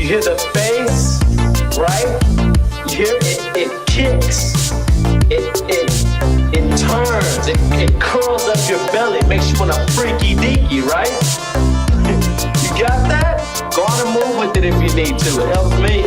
You hear the bass, right? You hear it kicks, it turns, it curls up your belly, makes you wanna freaky deaky, right? You got that? Go on and move with it if you need to, it helps me.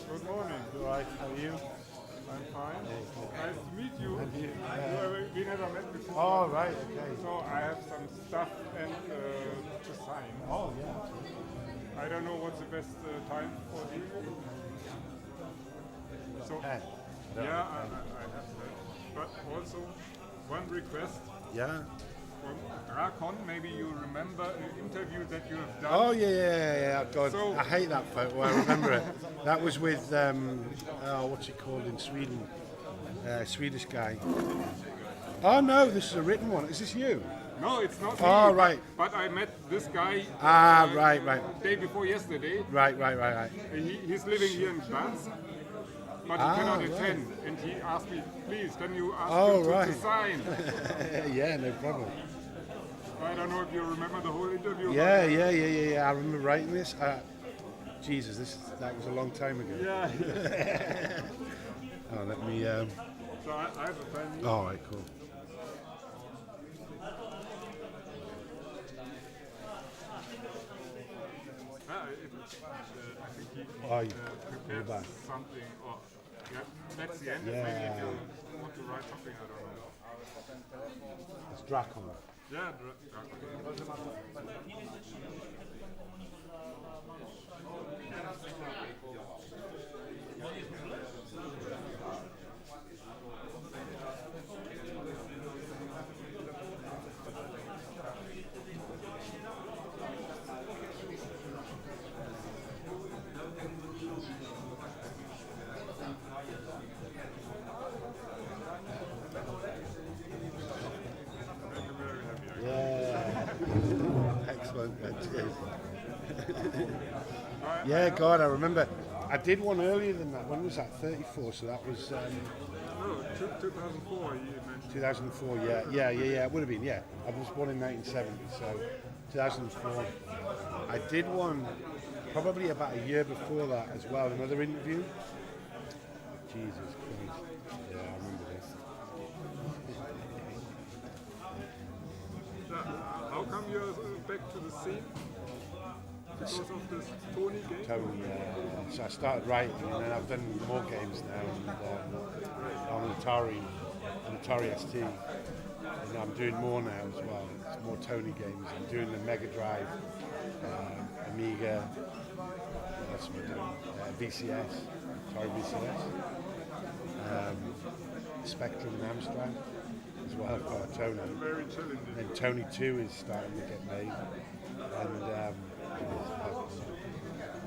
Good morning. Right, how are you? I'm fine. Yeah, Nice to meet you. And you, We never met before. Oh, right, okay. So I have some stuff and to sign. Oh, yeah. I don't know what's the best time for you. So Pen. yeah, I have that. But also one request Yeah. from Drakon. Maybe you remember an interview that you have done. Oh, yeah. God, So- I hate that photo. I remember it. That was with, what's it called in Sweden? Swedish guy. Oh, no, this is a written one. Is this you? No, it's not me. Oh, right. But I met this guy. Right. Day before yesterday. Right. He's living here in Gdansk, but he cannot right. attend. And he asked me, please, can you ask Oh, him to right. sign? Yeah, no problem. I don't know if you remember the whole interview. Yeah. I remember writing this. Jesus, that was a long time ago. Yeah. Oh, let me. So I have a pen. All right, cool. I think he Oh, you prepared back. something. Or, yeah, that's the end. Yeah. Maybe if you want to write something, I don't know. It's Dracon. Yeah, Excellent. Cheers. Yeah, God, I remember. I did one earlier than that. When was that? 34. So that was No, 2004 you mentioned. 2004. Yeah. It would have been. Yeah, I was born in 1970, so 2004. I did one probably about a year before that as well. Another interview. Jesus Christ. Yeah, I remember this. How come you're back to the scene? Because of this Tony game? Tony, so I started writing, and then I've done more games now, and on Atari ST, and I'm doing more now as well. It's more Tony games. I'm doing the Mega Drive, Amiga, what else am I doing? VCS, Atari VCS, Spectrum and Amstrad as well. I've got a Tony. Very challenging. And Tony 2 is starting to get made,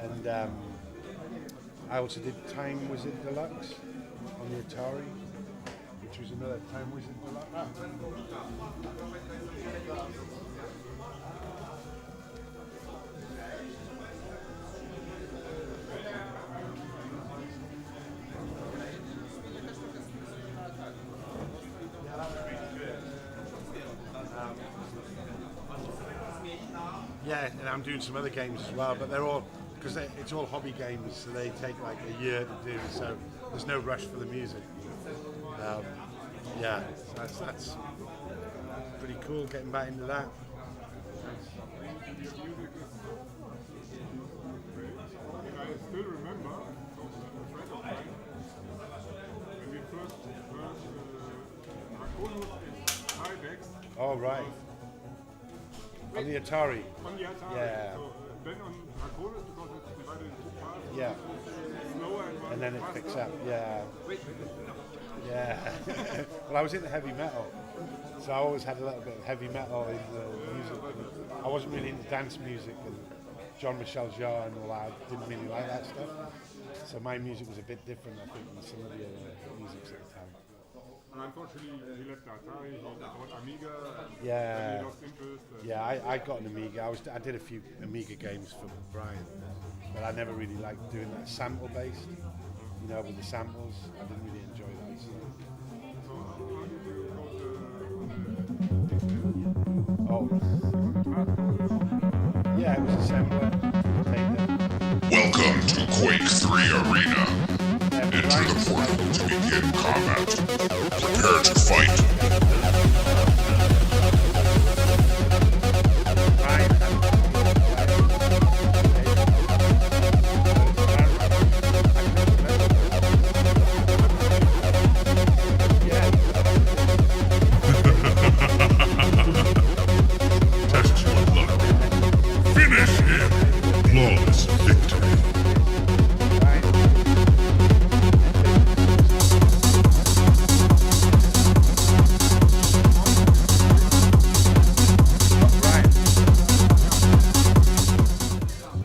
and I also did Time Wizard Deluxe on the Atari, which was another Time Wizard Deluxe. Yeah, and I'm doing some other games as well, but they're all, because it's all hobby games, so they take like a year to do, so there's no rush for the music. Yeah, so that's pretty cool, getting back into that. I still remember from a friend of mine when we first heard Marconis in Tyvex. Oh, right. On the Atari. On the Atari. Yeah. So then on Marconis, because it's divided in two parts, Yeah. slower And then it faster. picks up, yeah. Yeah. Well, I was into heavy metal, so I always had a little bit of heavy metal in the music. I wasn't really into dance music and Jean-Michel Jarre and all that. I didn't really like that stuff. So my music was a bit different, I think, than some of the other musics at the time. And unfortunately, he left Atari, he bought Amiga, and Yeah. then he lost interest. Yeah, I got an Amiga. I did a few Amiga games for Brian, but I never really liked doing that sample based. You know, with the samples, I didn't really enjoy that. So. So how did you Oh, go yeah, it was assembler. Welcome to Quake 3 Arena. Enter the portal to begin combat. Prepare to fight. Test your luck. Finish him. Flawless victory.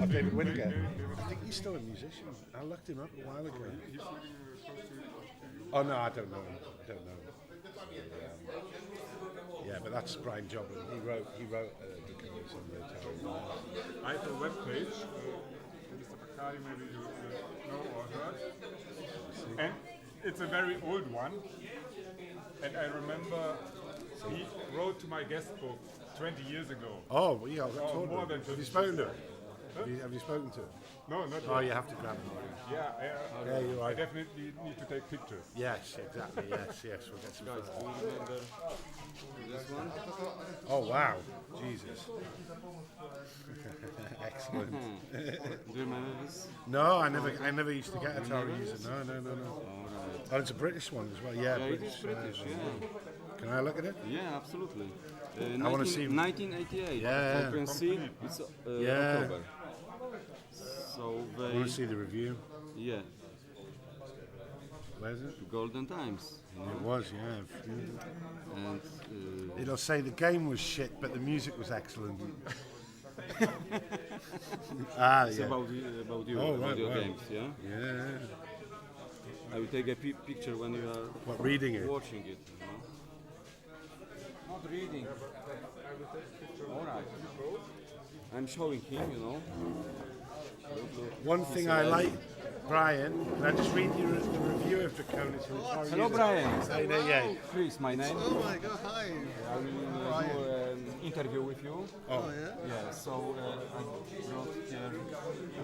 David Winter. I think he's still a musician. I looked him up a while ago. Oh no, I don't know him. I don't know him. Yeah, but that's Brian Jobling. He wrote the covers on the Atari. I have a web page, Mr. Bacardi, maybe you know or heard. And it's a very old one. And I remember he wrote to my guest book 20 years ago. Oh, well, yeah, I've got Oh, told more him. than Have you 20 spoken to him? Have you spoken to him? No, not Oh, yet. you have to grab him. Yeah, Yeah, you're I right. definitely need to take pictures. Yes, exactly. Yes, we'll get some Guys, photos. do you remember this one? Oh, wow. Jesus. Excellent. Do you remember this? No, I never used to get Atari users. No. Alright. Oh, it's a British one as well. Yeah, Yeah, it British. is British, yeah. Can I look at it? Yeah, absolutely. I wanna see- 1988. Yeah. You can see it's Yeah. October. So I want they, to see the review. yeah, Where is it? golden times. You know? It was, yeah. And It'll say the game was shit, but the music was excellent. it's Yeah. about you, Oh, about right, your wow. games, yeah. Yeah. I will take a picture when you are What, reading it? watching it. You know? Not reading. All right. I'm showing him, you know. One thing I like, Brian, can I just read you the review of Draconis in Atari? Hello, Brian. Say no, yeah. Please, my name. Oh my god, hi. I will do an interview with you. Oh yeah? Yeah, so I brought here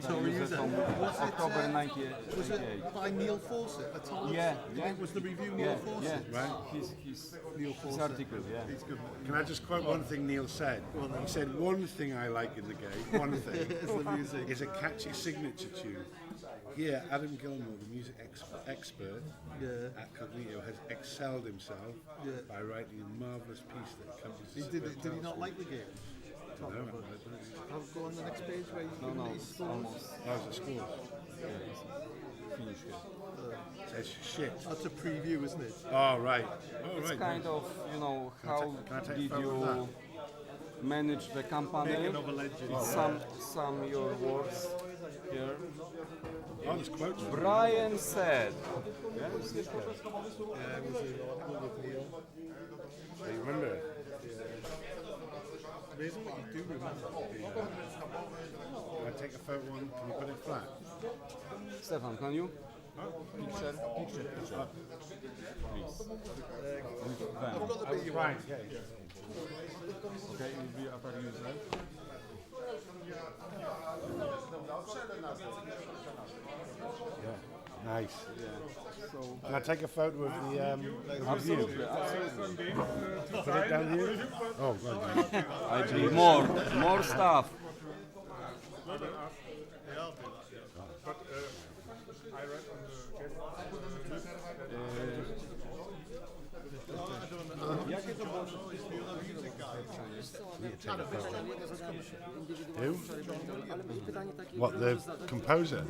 So a user from October was 1988. it by Neil Fawcett at all? Yeah, yeah. Was the review Yeah, Neil Fawcett? yeah. Right. His article, yeah. He's good. Can I just quote one thing Neil said? He said, one thing I like in the game, one thing, It's the music. is a catchy signature tune. Here, Adam Gilmour, the music expert Yeah. at Cognito, has excelled himself Yeah. by writing a marvellous piece that accompanies Did he not like the game? No, I'll go on the next page where you No, give these scores. almost that was a score. finished here. Says shit. That's a preview, isn't it? Oh, right. Oh, It's right. kind of, you know, how can I take a did photo of you manage the company? Make another legend. Some your words here. Oh, there's quotes. Brian said. Yeah, you see it? Yeah, it was an article with Neil. Do you remember it? Amazing what you do remember. Can I take a photo on? Can you put it flat? Stefan, can you? Picture. Please. With them. I've got the bit you Right, want. yeah. Okay, it will be Atari user. Yeah. Nice. So, Can I take a photo of the review? absolutely. Some games to Put it sign. down here? Oh, God. I need more stuff. I will ask. But I read on the guest list Who? What, the composer?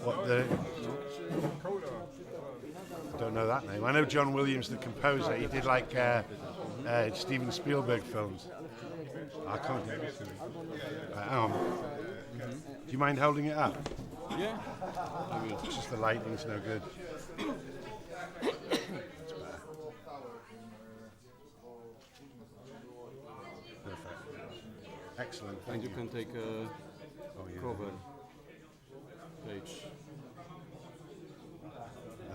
What, the... I don't know that name. I know John Williams, the composer. He did like Steven Spielberg films. I can't get it. Hang on. Do you mind holding it up? Yeah. It's just the lighting's no good. Perfect. Excellent. And Thank you you. can take a Oh, yeah. cover page.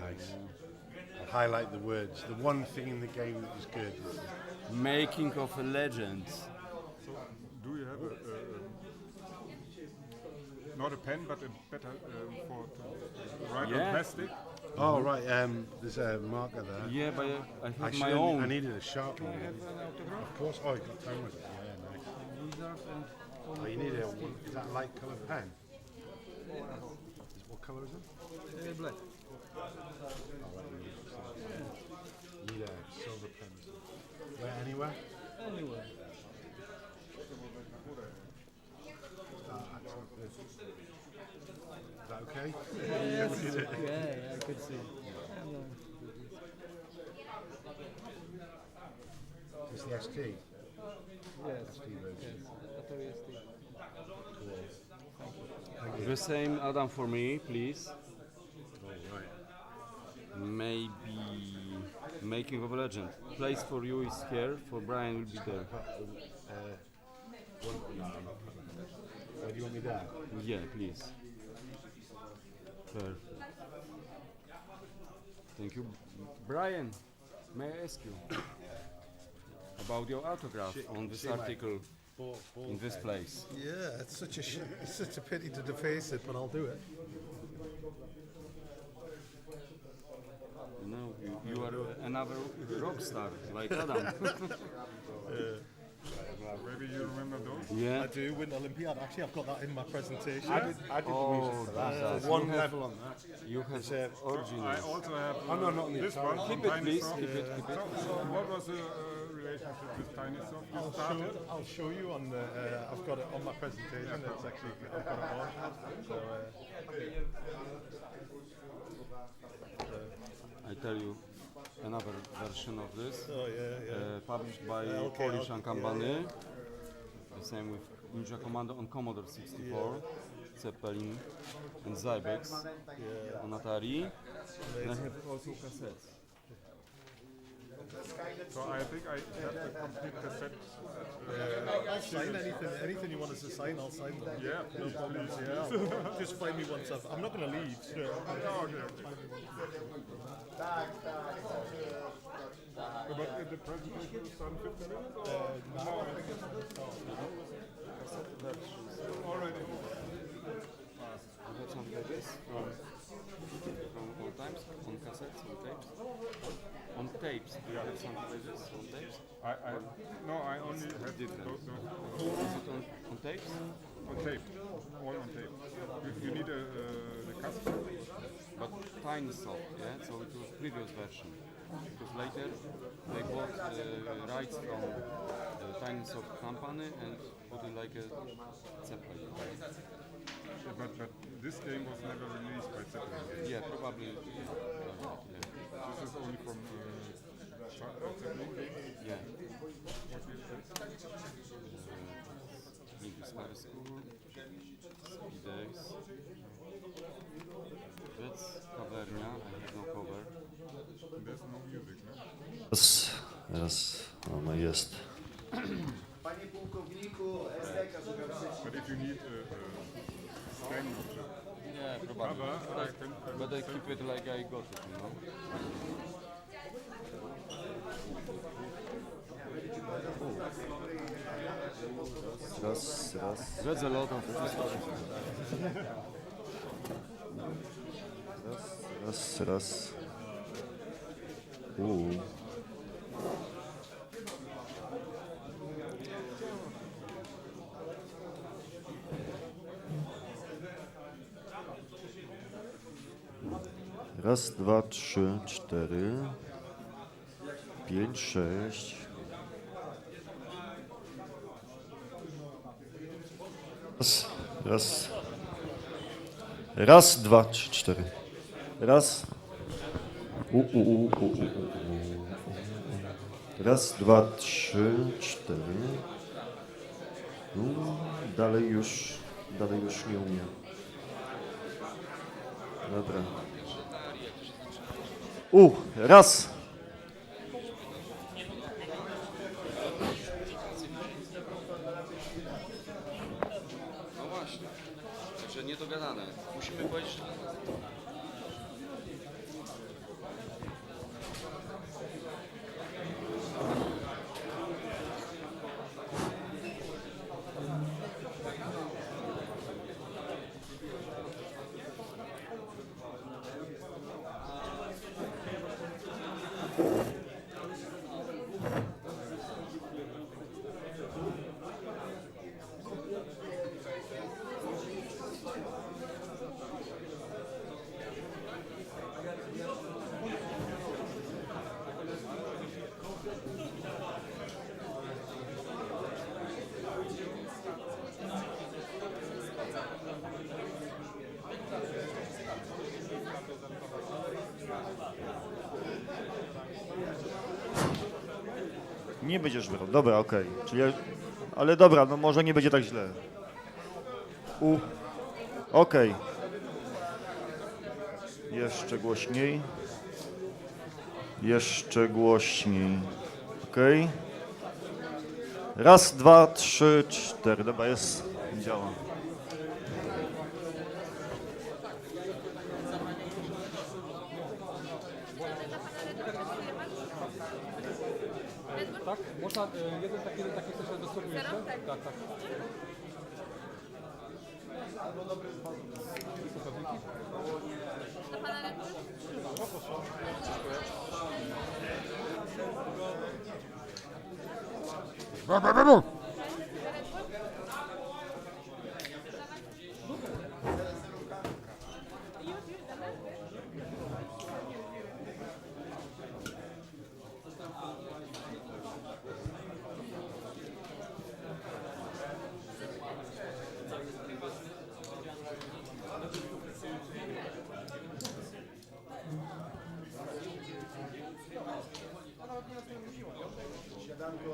Nice. I'll highlight the words. The one thing in the game that was good. Making of a legend. Do you have not a pen, but a better for to write Yeah. on plastic? Oh, right. There's a marker there. Yeah, but I have my should've- own. I needed a sharp one. Of course. Oh, you got time with it. Yeah, nice. Oh, you need a. Is that a light coloured pen? What colour is it? Black. You need a silver pen. Where, anywhere? Anyway. Is that okay? Yeah, I could see. It's the ST. Yes, ST version. Atari ST. The same Adam for me, please. Oh, right. Maybe making of a legend. Place for you is here. For Brian will be there. Where do you want me there? Yeah, please. Perfect. Thank you, Brian. May I ask you about your autograph on this article in this place? Yeah, it's such a pity to deface it, but I'll do it. You know, you are another rock star like Adam. Maybe you remember those? Yeah. I do, Winter Olympiad. Actually, I've got that in my presentation. I did the music for that. Jesus. One You have- level on that. You have I originals. also have Oh, no, not on the this Atari. one. Keep from it, Tiny please. Soft. Keep it. Keep it. So what was the relationship with Tiny Soft? You started. I'll show you on the. I've got it on my presentation. It's actually I've got it on. So I tell you another version of this. oh yeah. Published by Okay, Polish okay, company. The same with Ninja Commando on Commodore 64, Zeppelin and Zybex on Atari. And I have also cassettes. So I think I have the complete cassette. I'll sign anything you want us to sign. I'll sign them. Yeah, No please, problems. please. Yeah, just find me once I'm not going to leave. So Oh, okay. But the presentation is done 15 minutes or more? Already. You have some videos from old times, on cassettes, on tapes? On tapes, do you have some videos on tapes? No, I only have Different. those. Is it on tapes? On tape, all on tape. You need the cassette. But tiny soft, yeah? So it was previous version. Because later they bought rights from the tiny soft company and put it like a Zeppelin. But this game was never released by Zeppelin. Yeah, probably. This is only from Zeppelin. Yeah. What is this? English High School, Ski Days. That's covernia, I have no cover. There's no music, no? Raz, ono jest. Panie pułkowniku, SDK But if you need scan Yeah, probably. cover, I can But I keep it like I got it, you know? Raz. That's a lot of Raz. Raz, dwa, trzy, cztery, 5, 6. Raz. Raz, dwa, trzy, cztery. Raz. Raz, dwa, trzy, cztery. Dalej już nie umiem. Dobra. Raz. No właśnie. Także niedogadane. Musimy powiedzieć, że... Nie będziesz brał. Dobra, okej. Czyli ale dobra, no może nie będzie tak źle. Okej. Jeszcze głośniej. Okej. Raz, dwa, trzy, cztery. Dobra, jest. Działa. Tak? Można jeden taki coś do sobie jeszcze? Tak. Albo dobry pułkowniki. Do pana Siadanko,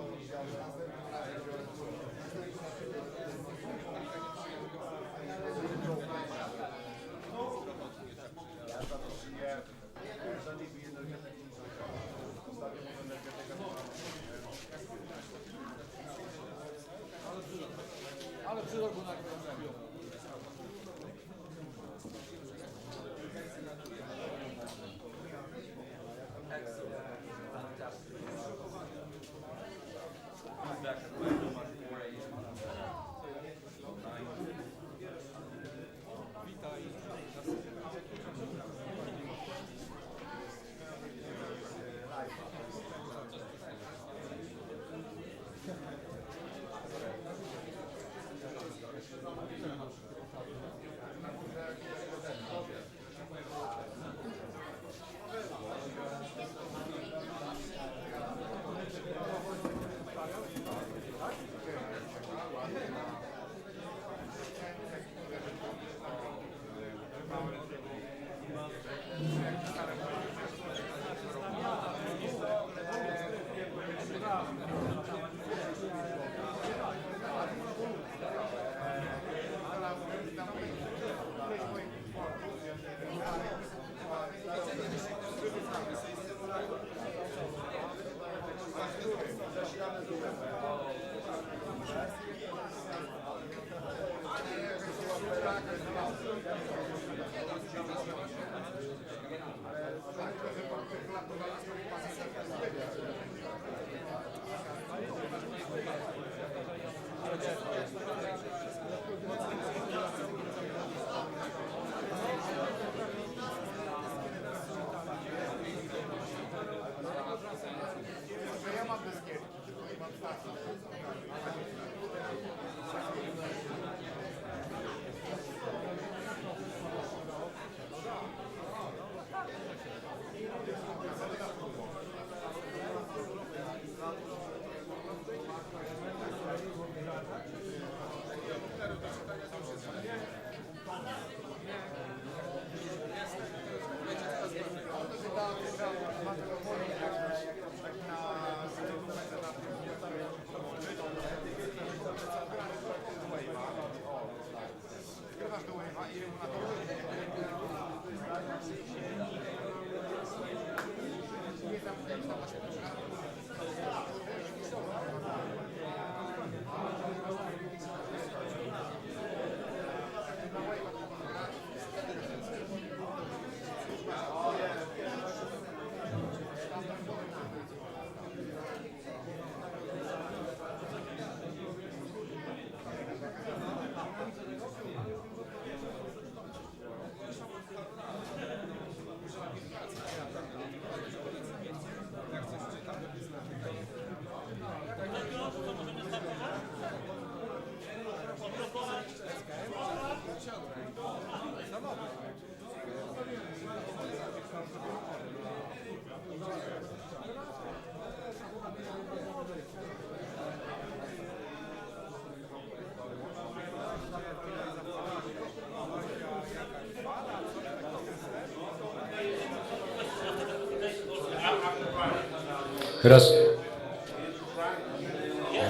Raz.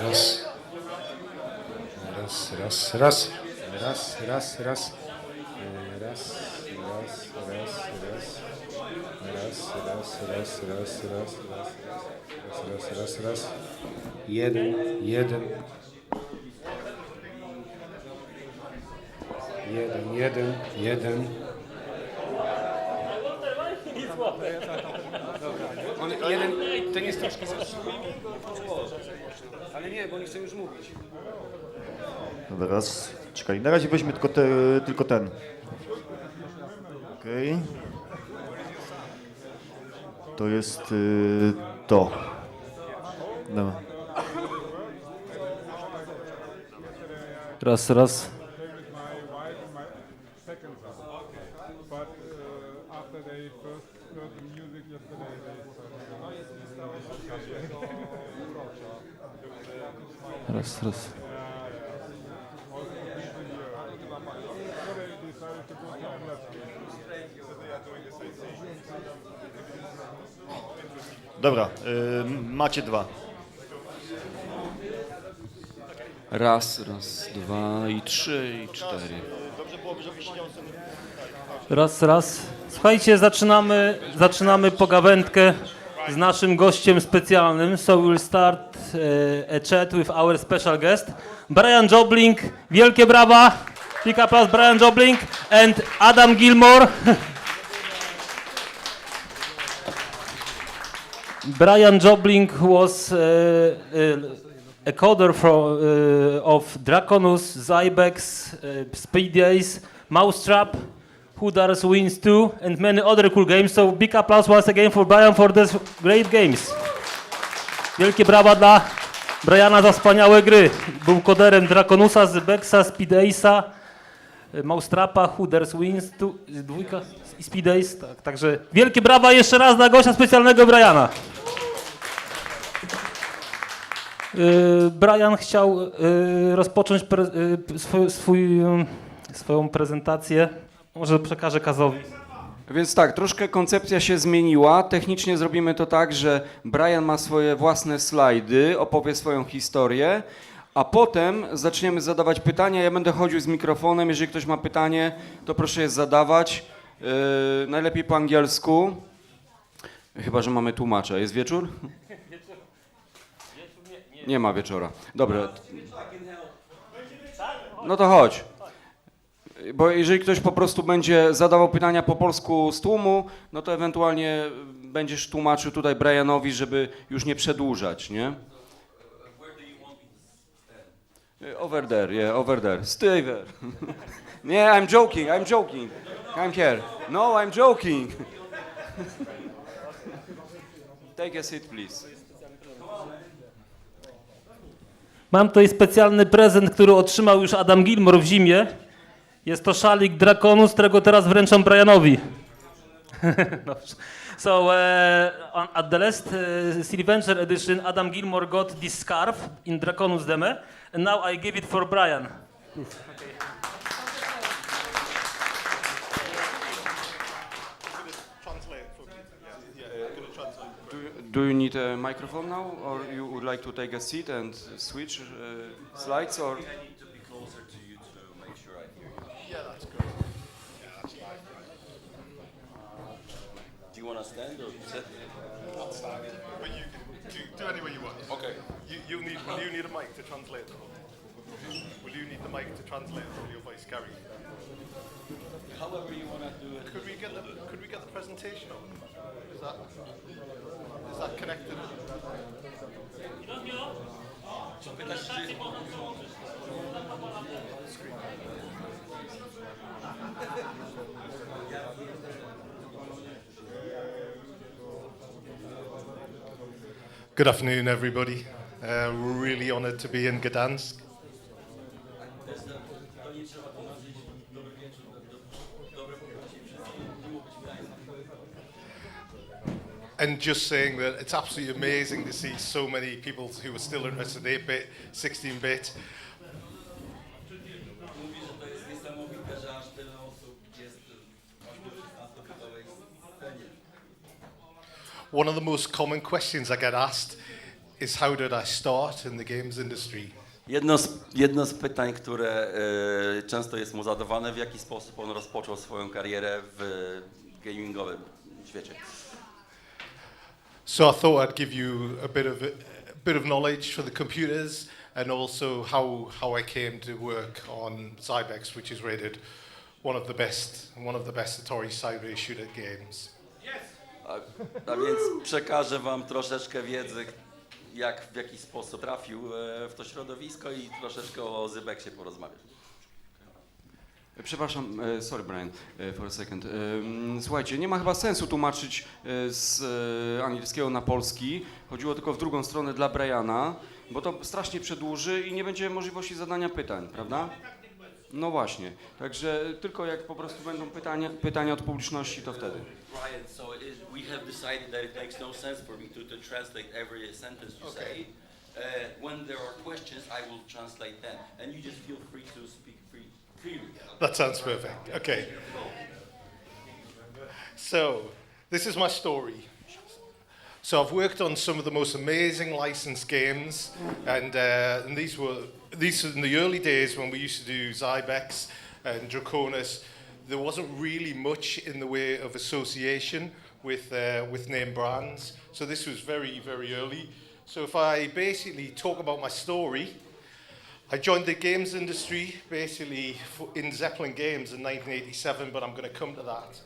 Raz. Raz, raz, raz. Raz, raz, raz. Raz, raz, raz, raz. Raz, raz, raz, raz, raz, raz, raz, raz, raz. Jeden, jeden. Jeden, jeden, jeden. On jeden, ten jest troszkę zaraz. Ale nie, bo nie chcę już mówić. Teraz, czekaj, na razie weźmy tylko ten. Okej. To jest to. Dobra. Raz, raz. Raz, raz. Dobra, macie dwa. Raz, raz, dwa i trzy i cztery. Dobrze byłoby, żebyś miał sobie... Raz, raz. Słuchajcie, zaczynamy pogawędkę z naszym gościem specjalnym. So we'll start a chat with our special guest. Brian Jobling, wielkie brawa. Big applause, Brian Jobling and Adam Gilmore. Brian Jobling was a coder of Draconus, Zybex, Speed Days, Mousetrap, Who Dares Wins 2 and many other cool games. So big applause once again for Brian for these great games. Wielkie brawa dla Briana za wspaniałe gry. Był koderem Draconusa, Zybexa, Speed Daysa, Mousetrapa, Who Dares Wins 2 i Speed Days. Tak, także wielkie brawa jeszcze raz dla gościa specjalnego Briana. Brian chciał rozpocząć swoją prezentację. Może przekażę Kazowi. Więc tak, troszkę koncepcja się zmieniła. Technicznie zrobimy to tak, że Brian ma swoje własne slajdy, opowie swoją historię, a potem zaczniemy zadawać pytania. Ja będę chodził z mikrofonem. Jeżeli ktoś ma pytanie, to proszę je zadawać. Najlepiej po angielsku. Chyba że mamy tłumacza. Jest wieczór? Nie ma wieczora. Dobra. No to chodź. Bo jeżeli ktoś po prostu będzie zadawał pytania po polsku z tłumu, no to ewentualnie będziesz tłumaczył tutaj Brianowi, żeby już nie przedłużać, nie? Over there, yeah, over there. Stay there. Nie, I'm joking. Come here. No, I'm joking. Take a seat, please. Mam tutaj specjalny prezent, który otrzymał już Adam Gilmore w zimie. Jest to szalik Drakonus, którego teraz wręczam Brianowi. So at the last Sylventure edition, Adam Gilmore got this scarf in Drakonus demo, and now I give it for Brian. Do you need a microphone now, or you would like to take a seat and switch slides, or? I need to be closer to you to make sure I hear you. Yeah, that's good. Yeah, that's fine. Do you want to stand or sit? I'll stand, but you can do any way you want. Okay. Will you need a mic to translate though? Will you need the mic to translate all your voice, Gary? However you want to do it. Could we get the presentation on? Is that connected? Good afternoon, everybody. We're really honoured to be in Gdansk. And just saying that it's absolutely amazing to see so many people who are still interested in 8-bit, 16-bit. One of the most common questions I get asked is how did I start in the games industry? Jedno z pytań, które często jest mu zadawane, w jaki sposób on rozpoczął swoją karierę w gamingowym świecie. So I thought I'd give you a bit of knowledge for the computers and also how I came to work on Zybex, which is rated one of the best Atari side-race shooter games. A więc przekażę wam troszeczkę wiedzy, w jaki sposób trafił w to środowisko i troszeczkę o Zybeksie porozmawiać. Przepraszam, sorry Brian, for a second. Słuchajcie, nie ma chyba sensu tłumaczyć z angielskiego na polski. Chodziło tylko w drugą stronę dla Briana, bo to strasznie przedłuży i nie będzie możliwości zadania pytań, prawda? No właśnie, także tylko jak po prostu będą pytania od publiczności, to wtedy. Brian, so we have decided that it makes no sense for me to translate every sentence you say. When there are questions, I will translate them, and you just feel free to speak freely. That sounds perfect. Okay. So, this is my story. So I've worked on some of the most amazing licensed games, and these were in the early days when we used to do Zybex and Draconus. There wasn't really much in the way of association with name brands. So this was very, very early. So if I basically talk about my story, I joined the games industry basically in Zeppelin Games in 1987, but I'm going to come to that.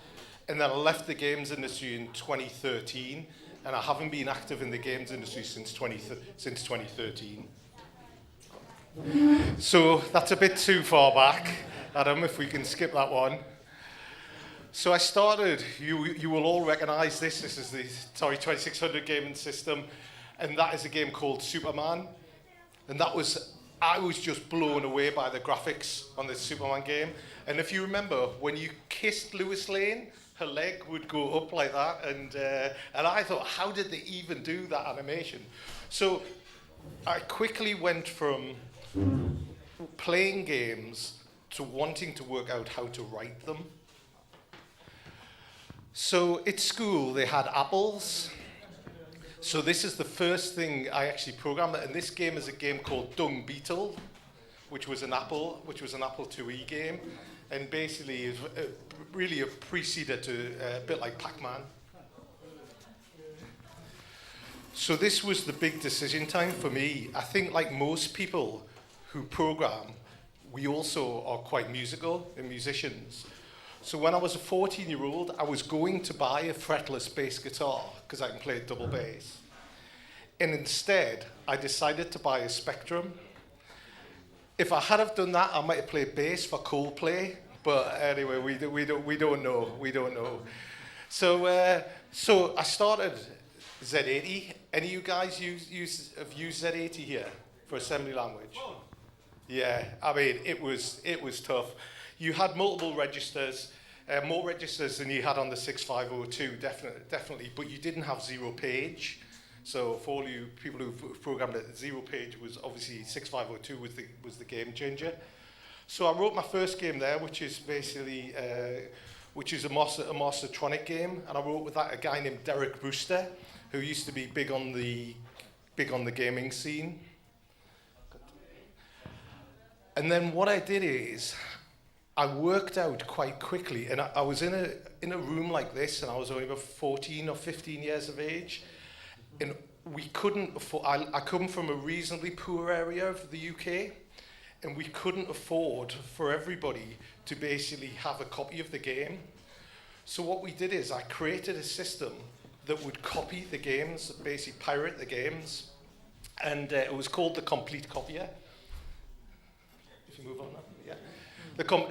And then I left the games industry in 2013, and I haven't been active in the games industry since 2013. So that's a bit too far back. Adam, if we can skip that one. So I started, you will all recognize this. This is the Atari 2600 gaming system, and that is a game called Superman. And I was just blown away by the graphics on this Superman game. And if you remember, when you kissed Lois Lane, her leg would go up like that. And I thought, how did they even do that animation? So I quickly went from playing games to wanting to work out how to write them. So at school, they had apples. So this is the first thing I actually programmed, and this game is a game called Dung Beetle, which was an Apple IIe game, and basically is really a precedent to a bit like Pac-Man. So this was the big decision time for me. I think like most people who program, we also are quite musical and musicians. So when I was a 14-year-old, I was going to buy a fretless bass guitar because I can play double bass. And instead, I decided to buy a Spectrum. If I had have done that, I might have played bass for Coldplay. But anyway, we don't know. So I started Z80. Any of you guys have used Z80 here for assembly language? Yeah, I mean it was tough. You had multiple registers, more registers than you had on the 6502, definitely. But you didn't have zero page. So for all you people who programmed it, zero page was obviously 6502 was the game changer. So I wrote my first game there, which is basically a Mastertronic game, and I wrote with that a guy named Derek Brewster, who used to be big on the gaming scene. And then what I did is I worked out quite quickly, and I was in a room like this, and I was only about 14 or 15 years of age, and we couldn't afford. I come from a reasonably poor area of the UK. And we couldn't afford for everybody to basically have a copy of the game. So what we did is I created a system that would copy the games, basically pirate the games. And it was called the Complete Copier. If you move on now, yeah.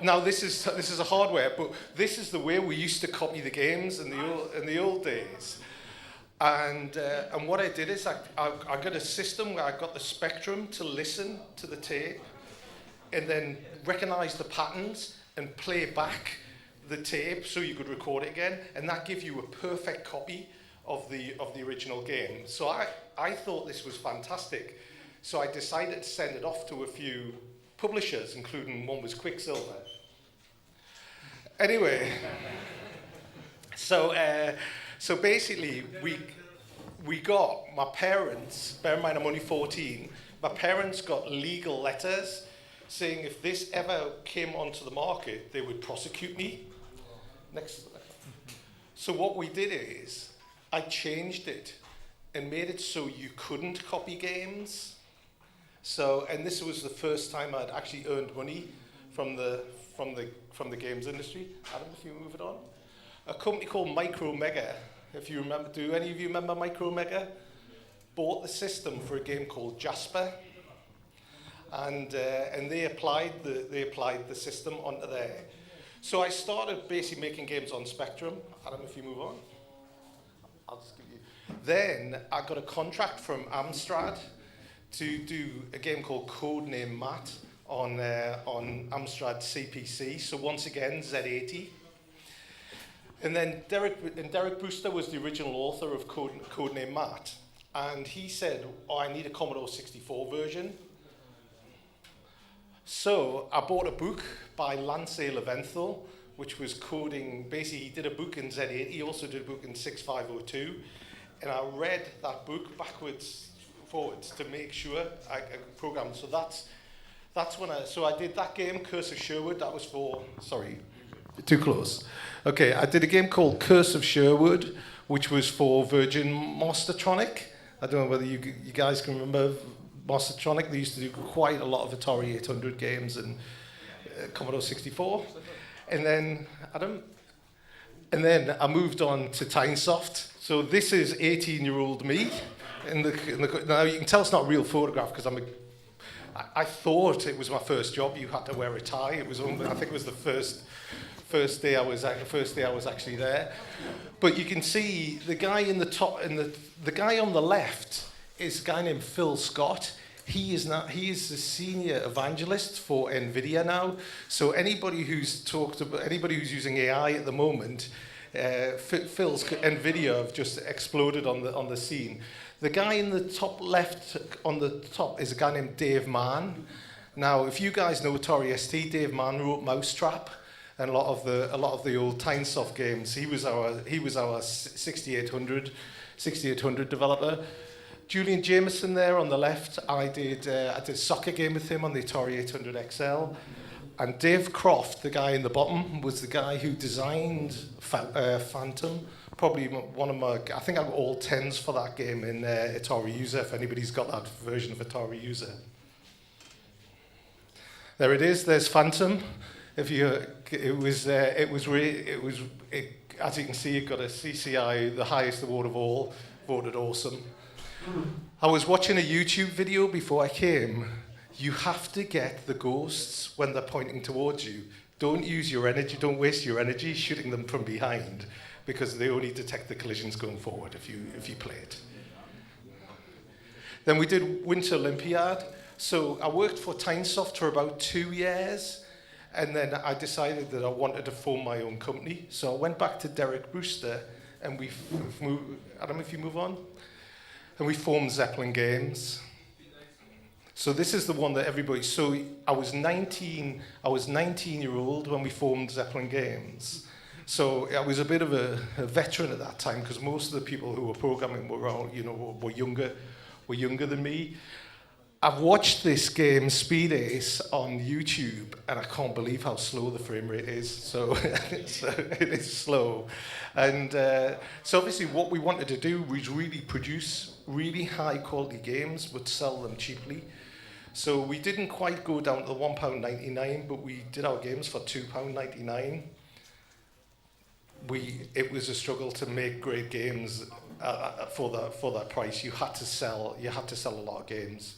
Now this is a hardware, but this is the way we used to copy the games in the old days. And what I did is I got a system where I got the Spectrum to listen to the tape, and then recognize the patterns and play back the tape so you could record it again, and that gives you a perfect copy of the original game. So I thought this was fantastic. So I decided to send it off to a few publishers, including one was Quicksilver. Anyway, so basically we got my parents, bear in mind I'm only 14, my parents got legal letters saying if this ever came onto the market, they would prosecute me. Next. So what we did is, I changed it and made it so you couldn't copy games. So, and this was the first time I'd actually earned money from the games industry. Adam, if you move it on. A company called Micro Mega, if you remember, do any of you remember Micro Mega? Bought the system for a game called Jasper. And they applied the system onto there. So I started basically making games on Spectrum. Adam, if you move on. I'll just give you. Then I got a contract from Amstrad to do a game called Codename Matt on Amstrad CPC. So once again, Z80. And then Derek Brewster was the original author of Codename Matt. And he said, I need a Commodore 64 version. So I bought a book by Lance Leventhal, which was coding. Basically, he did a book in Z80. He also did a book in 6502. And I read that book backwards, forwards to make sure I could program. So that's when I did that game, Curse of Sherwood. That was for, sorry, too close. Okay, I did a game called Curse of Sherwood, which was for Virgin Mastertronic. I don't know whether you guys can remember Mastertronic. They used to do quite a lot of Atari 800 games and Commodore 64. And then I moved on to Tynesoft. So this is 18-year-old me. Now you can tell it's not a real photograph because I thought it was my first job. You had to wear a tie. It was only, I think it was the first day I was actually there. But you can see the guy in the top and the guy on the left is a guy named Phil Scott. He is the senior evangelist for NVIDIA now. So anybody who's using AI at the moment, Phil's NVIDIA have just exploded on the scene. The guy in the top left on the top is a guy named Dave Mann. Now, if you guys know Atari ST, Dave Mann wrote Mousetrap and a lot of the old Tynesoft games. He was our 6800 developer. Julian Jameson there on the left. I did a soccer game with him on the Atari 800 XL. And Dave Croft, the guy in the bottom, was the guy who designed Phantom. Probably one of my, I think I got all 10s for that game in Atari User, if anybody's got that version of Atari User. There it is. There's Phantom. If you, as you can see, it got a CCI, the highest award of all, voted awesome. I was watching a YouTube video before I came. You have to get the ghosts when they're pointing towards you. Don't use your energy. Don't waste your energy shooting them from behind, because they only detect the collisions going forward if you play it. Then we did Winter Olympiad. So I worked for Tynesoft for about 2 years, and then I decided that I wanted to form my own company. So I went back to Derek Brewster, and we moved, Adam, if you move on, and we formed Zeppelin Games. So this is the one that everybody, so I was 19-year-old when we formed Zeppelin Games. So I was a bit of a veteran at that time, because most of the people who were programming were all, were younger than me. I've watched this game, Speed Ace, on YouTube, and I can't believe how slow the frame rate is. So, so it is slow. And so obviously what we wanted to do was really produce really high quality games, but sell them cheaply. So we didn't quite go down to the £1.99, but we did our games for £2.99. It was a struggle to make great games for that price. You had to sell a lot of games.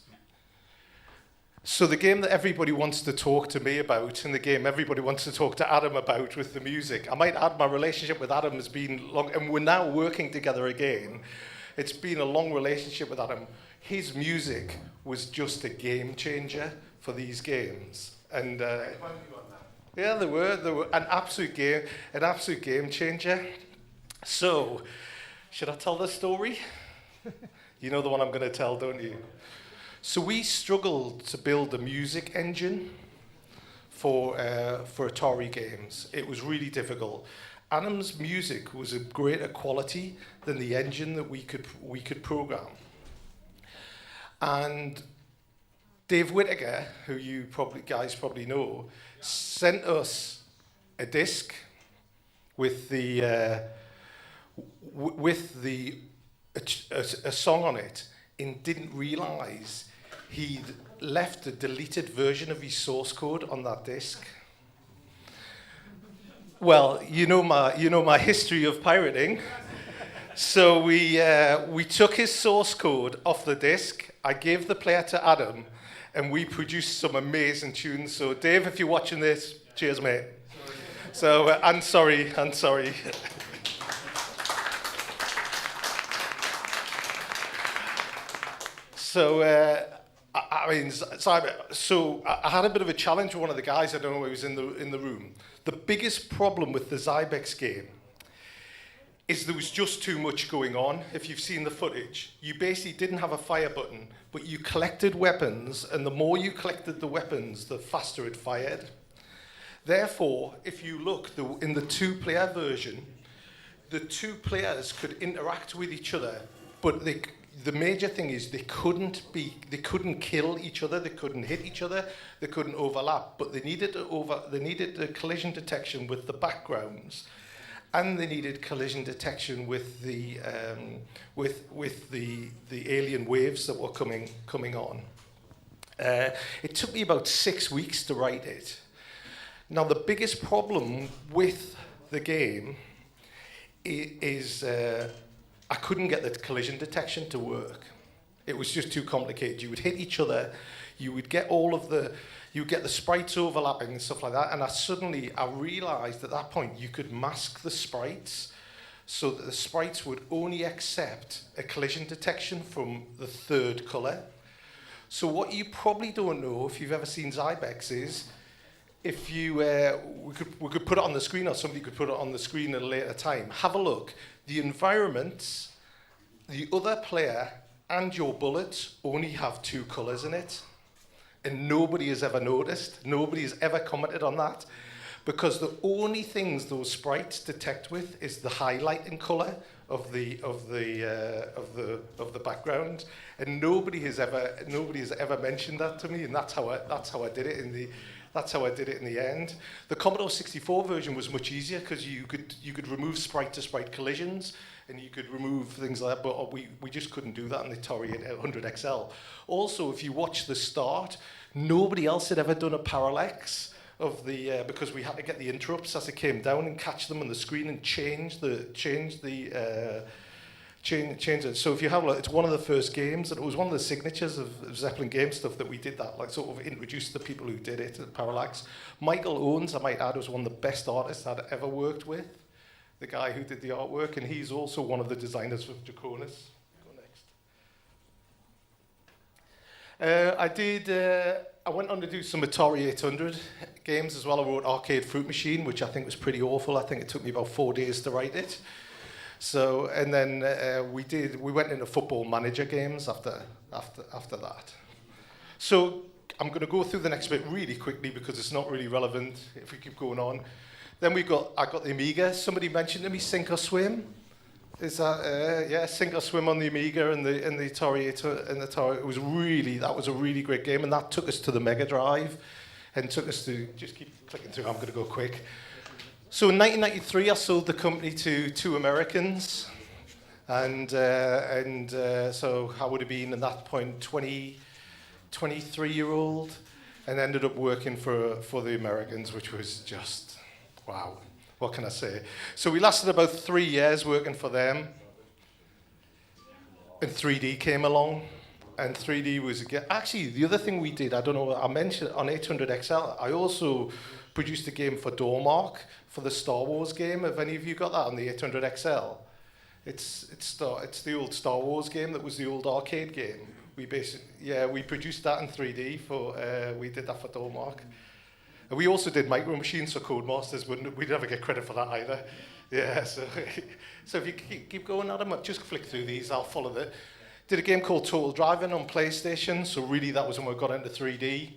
So the game that everybody wants to talk to me about, and the game everybody wants to talk to Adam about with the music, I might add my relationship with Adam has been long, and we're now working together again. It's been a long relationship with Adam. His music was just a game changer for these games, and yeah, they were an absolute game changer. So, should I tell the story? You know the one I'm going to tell, don't you? So we struggled to build a music engine for Atari games. It was really difficult. Adam's music was of greater quality than the engine that we could program. And Dave Whittaker, who you guys probably know, sent us a disc with a song on it, and didn't realize he'd left a deleted version of his source code on that disc. Well, you know my history of pirating. So we took his source code off the disc. I gave the player to Adam, and we produced some amazing tunes. So Dave, if you're watching this, cheers, mate. So I'm sorry. So, I had a bit of a challenge with one of the guys. I don't know who was in the room. The biggest problem with the Zybex game is there was just too much going on. If you've seen the footage, you basically didn't have a fire button, but you collected weapons, and the more you collected the weapons, the faster it fired. Therefore, if you look in the two-player version, the two players could interact with each other, but the major thing is they couldn't kill each other, they couldn't hit each other, they couldn't overlap, but they needed the collision detection with the backgrounds, and they needed collision detection with the alien waves that were coming on. It took me about 6 weeks to write it. Now the biggest problem with the game is I couldn't get the collision detection to work. It was just too complicated. You would hit each other, you would get the sprites overlapping and stuff like that, and I realized at that point you could mask the sprites so that the sprites would only accept a collision detection from the third color. So what you probably don't know if you've ever seen Zybex is, if you we could put it on the screen, or somebody could put it on the screen at a later time. Have a look. The environments, the other player, and your bullets only have 2 colors in it. And nobody has ever noticed. Nobody has ever commented on that, because the only things those sprites detect with is the highlighting color of the background, and nobody has ever mentioned that to me, and that's how I did it That's how I did it in the end. The Commodore 64 version was much easier because you could remove sprite-to-sprite collisions, and you could remove things like that, but we just couldn't do that in the Atari 800 XL. Also, if you watch the start, nobody else had ever done a parallax of the because we had to get the interrupts as it came down and catch them on the screen and change it. So if you have, it's one of the first games, and it was one of the signatures of Zeppelin game stuff that we did that, like sort of introduced the people who did it, parallax. Michael Owens, I might add, was one of the best artists I'd ever worked with, the guy who did the artwork, and he's also one of the designers of Draconis. Go next. I went on to do some Atari 800 games as well. I wrote Arcade Fruit Machine, which I think was pretty awful. I think it took me about 4 days to write it. So, and then we went into football manager games after that. So I'm going to go through the next bit really quickly because it's not really relevant if we keep going on. Then I got the Amiga. Somebody mentioned to me Sink or Swim. Is that yeah, Sink or Swim on the Amiga and the Atari 800 and the Atari. That was a really great game, and that took us to the Mega Drive, and took us to just keep clicking through. I'm going to go quick. So in 1993, I sold the company to two Americans, and so I would have been at that point 23-year-old, and ended up working for the Americans, which was just wow. What can I say? So we lasted about 3 years working for them, and 3D came along, and 3D was actually the other thing we did. I don't know. I mentioned on 800 XL. I also produced a game for Dormark for the Star Wars game. Have any of you got that on the 800 XL? It's the old Star Wars game that was the old arcade game. We produced that in 3D for. We did that for Dormark. And we also did Micro Machines for Codemasters, but we'd never get credit for that either. Yeah, so if you keep going at them, just flick through these, I'll follow that. Did a game called Total Driving on PlayStation, so really that was when we got into 3D.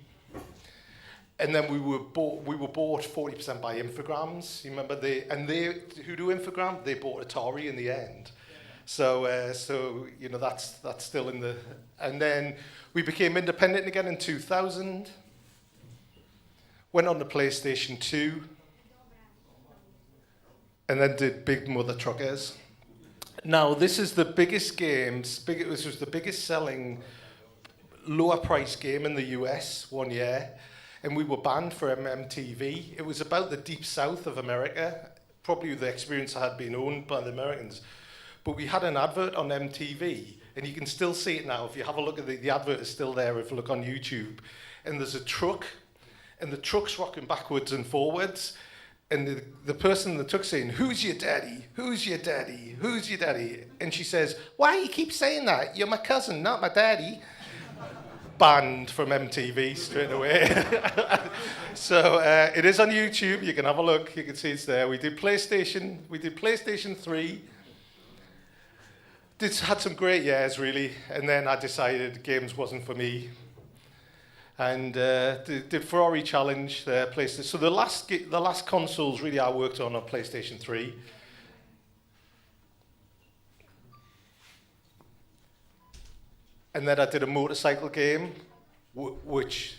And then we were bought 40% by Infogrames. You remember who do Infogram? They bought Atari in the end. So you know that's still in the. And then we became independent again in 2000. Went on to PlayStation 2, and then did Big Mother Truckers. Now, this is the biggest games, this was the biggest selling lower price game in the US one year, and we were banned from MTV. It was about the deep south of America, probably the experience I had been owned by the Americans. But we had an advert on MTV, and you can still see it now. If you have a look at the advert is still there if you look on YouTube. And there's a truck, and the truck's rocking backwards and forwards, and the person in the truck saying, "Who's your daddy? Who's your daddy? Who's your daddy?" And she says, "Why you keep saying that? You're my cousin, not my daddy." Banned from MTV straight away. So it is on YouTube. You can have a look. You can see it's there. We did PlayStation 3. Had some great years, really. And then I decided games wasn't for me. And did Ferrari Challenge, PlayStation. So the last consoles really I worked on PlayStation 3. And then I did a motorcycle game, which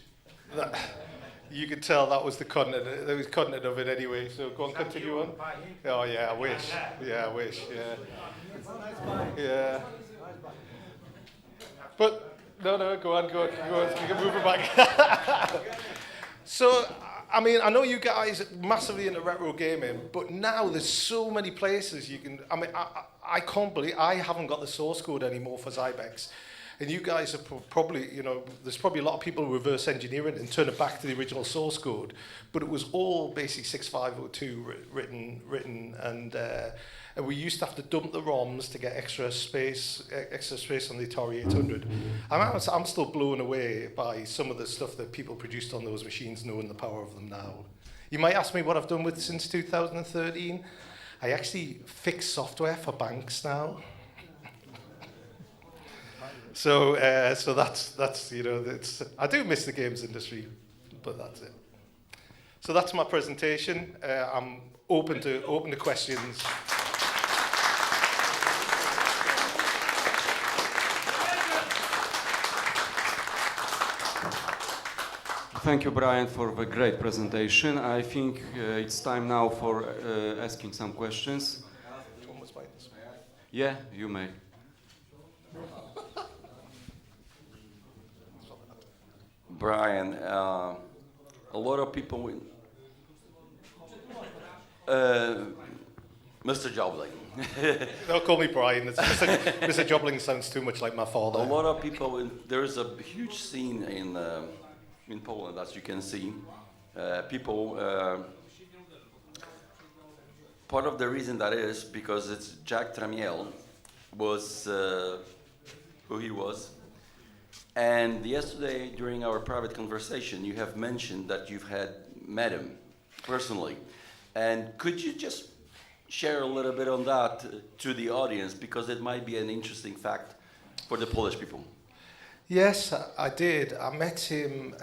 you could tell that was the content. There was content of it anyway. So go on, continue on. Oh yeah, I wish. Yeah, I wish. Yeah. Yeah. But. No, go on. You can move it back. So, I mean, I know you guys are massively into retro gaming, but now there's so many places you can. I mean, I can't believe I haven't got the source code anymore for Zybex, and you guys are probably, you know, there's probably a lot of people who reverse engineer it and turn it back to the original source code, but it was all basically 6502 written, and we used to have to dump the ROMs to get extra space on the Atari 800. I'm still blown away by some of the stuff that people produced on those machines, knowing the power of them now. You might ask me what I've done with since 2013. I actually fix software for banks now. So that's you know, I do miss the games industry, but that's it. So that's my presentation. I'm open to questions. Thank you, Brian, for the great presentation. I think it's time now for asking some questions. Yeah, you may. Brian, a lot of people, Mr. Jobling. Don't call me Brian. Mr. Jobling sounds too much like my father. A lot of people, there's a huge scene in Poland, as you can see. People, part of the reason that is because it's Jack Tramiel was who he was. And yesterday, during our private conversation, you have mentioned that you've met him personally. And could you just share a little bit on that to the audience, because it might be an interesting fact for the Polish people? Yes, I did. I met him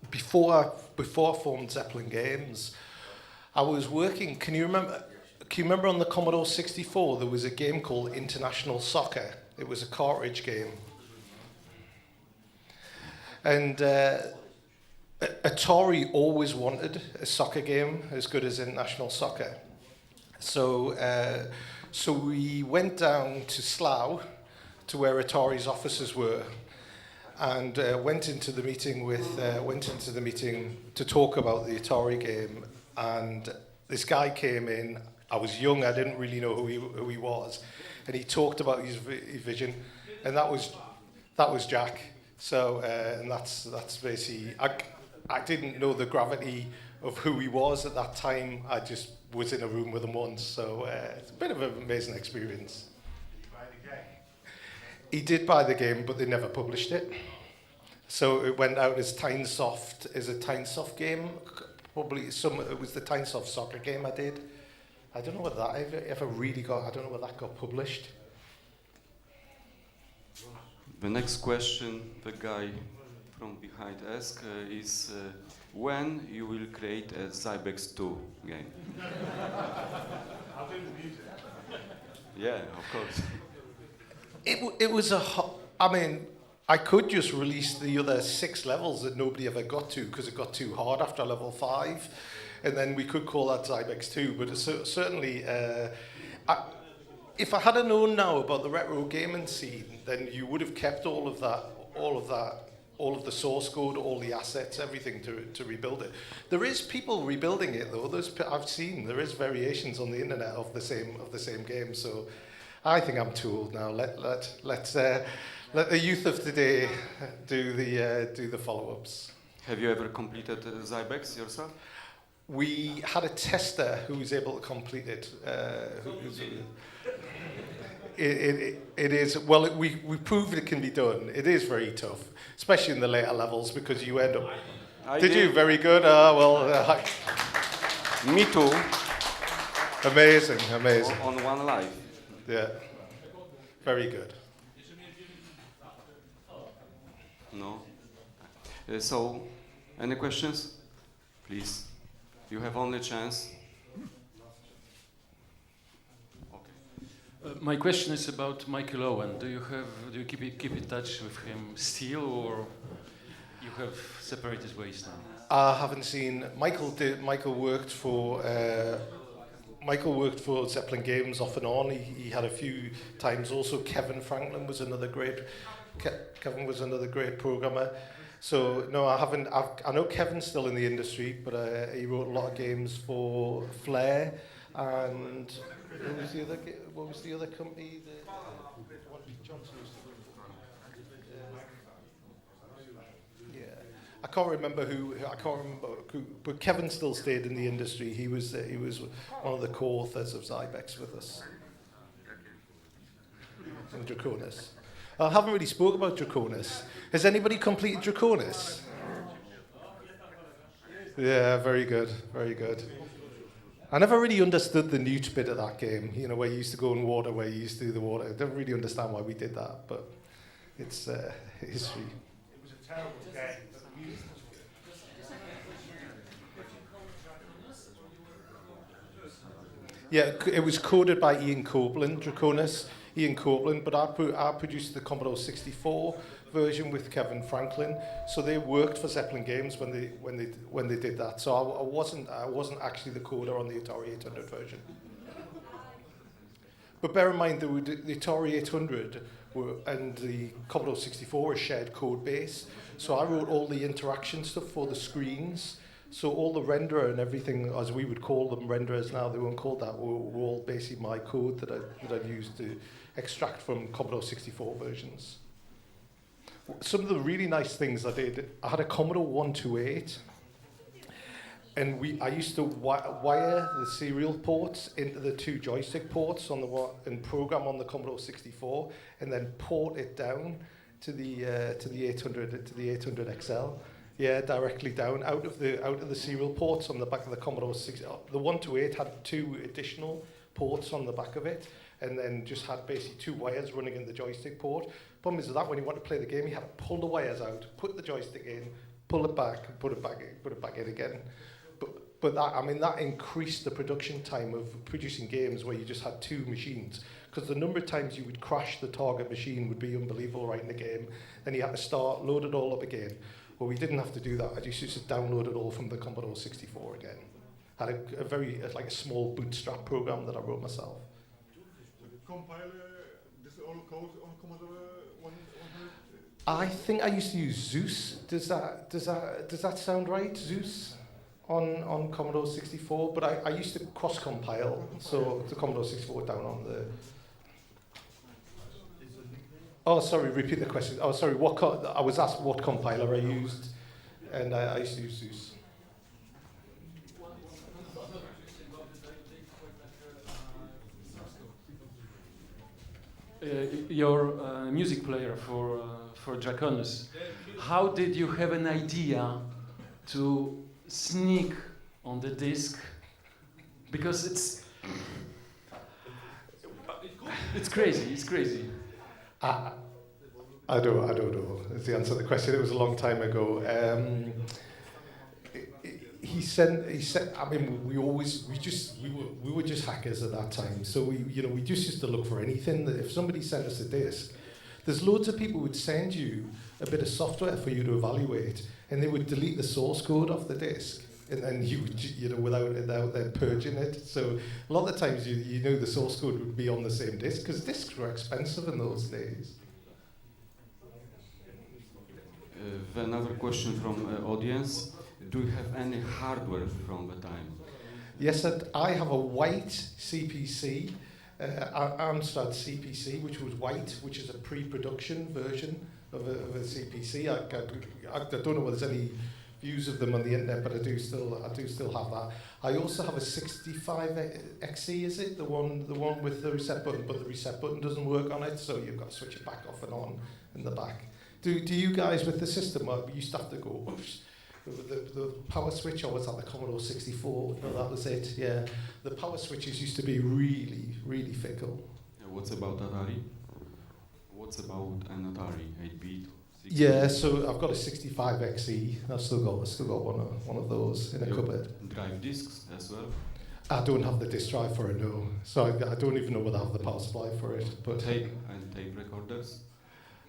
before I formed Zeppelin Games. I was working. Can you remember on the Commodore 64 there was a game called International Soccer? It was a cartridge game. And Atari always wanted a soccer game as good as International Soccer. So we went down to Slough, to where Atari's offices were, and went into the meeting to talk about the Atari game. And this guy came in. I was young. I didn't really know who he was, and he talked about his vision, and that was Jack. So and that's basically. I didn't know the gravity of who he was at that time. I just was in a room with him once, so it's a bit of an amazing experience. Did he buy the game? He did buy the game, but they never published it. So it went out as a Tynesoft game. Probably it was the Tynesoft soccer game I did. I don't know whether that ever really got. I don't know whether that got published. The next question, the guy from behind asked, is when you will create a Zybex 2 game? I'll do the music. Yeah, of course. It was I mean, I could just release the other 6 levels that nobody ever got to because it got too hard after level 5, and then we could call that Zybex 2. But certainly, if I had known now about the retro gaming scene, then you would have kept all of the source code, all the assets, everything to rebuild it. There is people rebuilding it though. I've seen there is variations on the internet of the same game. So I think I'm too old now. Let the youth of today do the follow-ups. Have you ever completed Zybex yourself? We had a tester who was able to complete it. It is, well, we proved it can be done. It is very tough, especially in the later levels, because you end up... Did you? Very good. Me too. Amazing. On one life. Yeah. Very good. No. So, any questions? Please. You have only chance. My question is about Michael Owen. Do you keep in touch with him still, or you have separated ways now? I haven't seen Michael. Michael worked for Zeppelin Games off and on. He had a few times. Also, Kevin Franklin was another great. Kevin was another great programmer. So no, I haven't. I know Kevin's still in the industry, but he wrote a lot of games for Flair and. What was the other company? Yeah, I can't remember who. But Kevin still stayed in the industry. He was one of the co-authors of Zybex with us. And Draconis. I haven't really spoke about Draconis. Has anybody completed Draconis? Yeah, very good. I never really understood the newt bit of that game, where you used to go in water, where you used to do the water. I don't really understand why we did that, but it's history. It was a terrible game, but the music was good. Yeah, it was coded by Ian Copeland, Draconis, but I produced the Commodore 64 version with Kevin Franklin. So they worked for Zeppelin Games when they did that. So I wasn't actually the coder on the Atari 800 version. But bear in mind that the Atari 800 and the Commodore 64 were a shared code base. So I wrote all the interaction stuff for the screens. So all the renderer and everything, as we would call them, renderers now, they weren't called that, were all basically my code that I've used to extract from Commodore 64 versions. Some of the really nice things I did, I had a Commodore 128, and I used to wire the serial ports into the two joystick ports on and program on the Commodore 64, and then port it down to the 800 XL. Yeah, directly down out of the serial ports on the back of the Commodore 64. The 128 had 2 additional ports on the back of it, and then just had basically 2 wires running in the joystick port. Problem is that when you want to play the game, you had to pull the wires out, put the joystick in, pull it back, and put it back in again. But that increased the production time of producing games where you just had 2 machines, because the number of times you would crash the target machine would be unbelievable right in the game. Then you had to start, load it all up again. Well, we didn't have to do that. I just used to download it all from the Commodore 64 again. Had a very like a small bootstrap program that I wrote myself. Compile this all code on Commodore 100? I think I used to use Zeus. Does that sound right? Zeus on Commodore 64. But I used to cross compile, so the Commodore 64 down on the. Oh, sorry, repeat the question. Oh, sorry, I was asked what compiler I used, and I used to use Zeus. Your music player for Draconus, how did you have an idea to sneak on the disc? Because it's crazy. I don't know. That's the answer to the question. It was a long time ago. He said. I mean, we were just hackers at that time. So we just used to look for anything. That if somebody sent us a disc, there's loads of people who would send you a bit of software for you to evaluate, and they would delete the source code off the disc. And then you would, without then purging it. So a lot of the times, the source code would be on the same disk, because discs were expensive in those days. Another question from audience. Do you have any hardware from the time? Yes, I have a white CPC, Amstrad CPC, which was white, which is a pre-production version of a CPC. I don't know whether there's any views of them on the internet, but I do still have that. I also have a 65XE, is it? The one with the reset button, but the reset button doesn't work on it, so you've got to switch it back off and on in the back. Do you guys with the system, we used to have to go, the power switch, or was that the Commodore 64? No, that was it, yeah. The power switches used to be really, really fickle. What's about Atari? What's about an Atari, 8-bit? Yeah, so I've got a 65XE. I've still got one of those in a cupboard. Drive discs as well? I don't have the disk drive for it, no. So I don't even know whether I have the power supply for it. But tape recorders?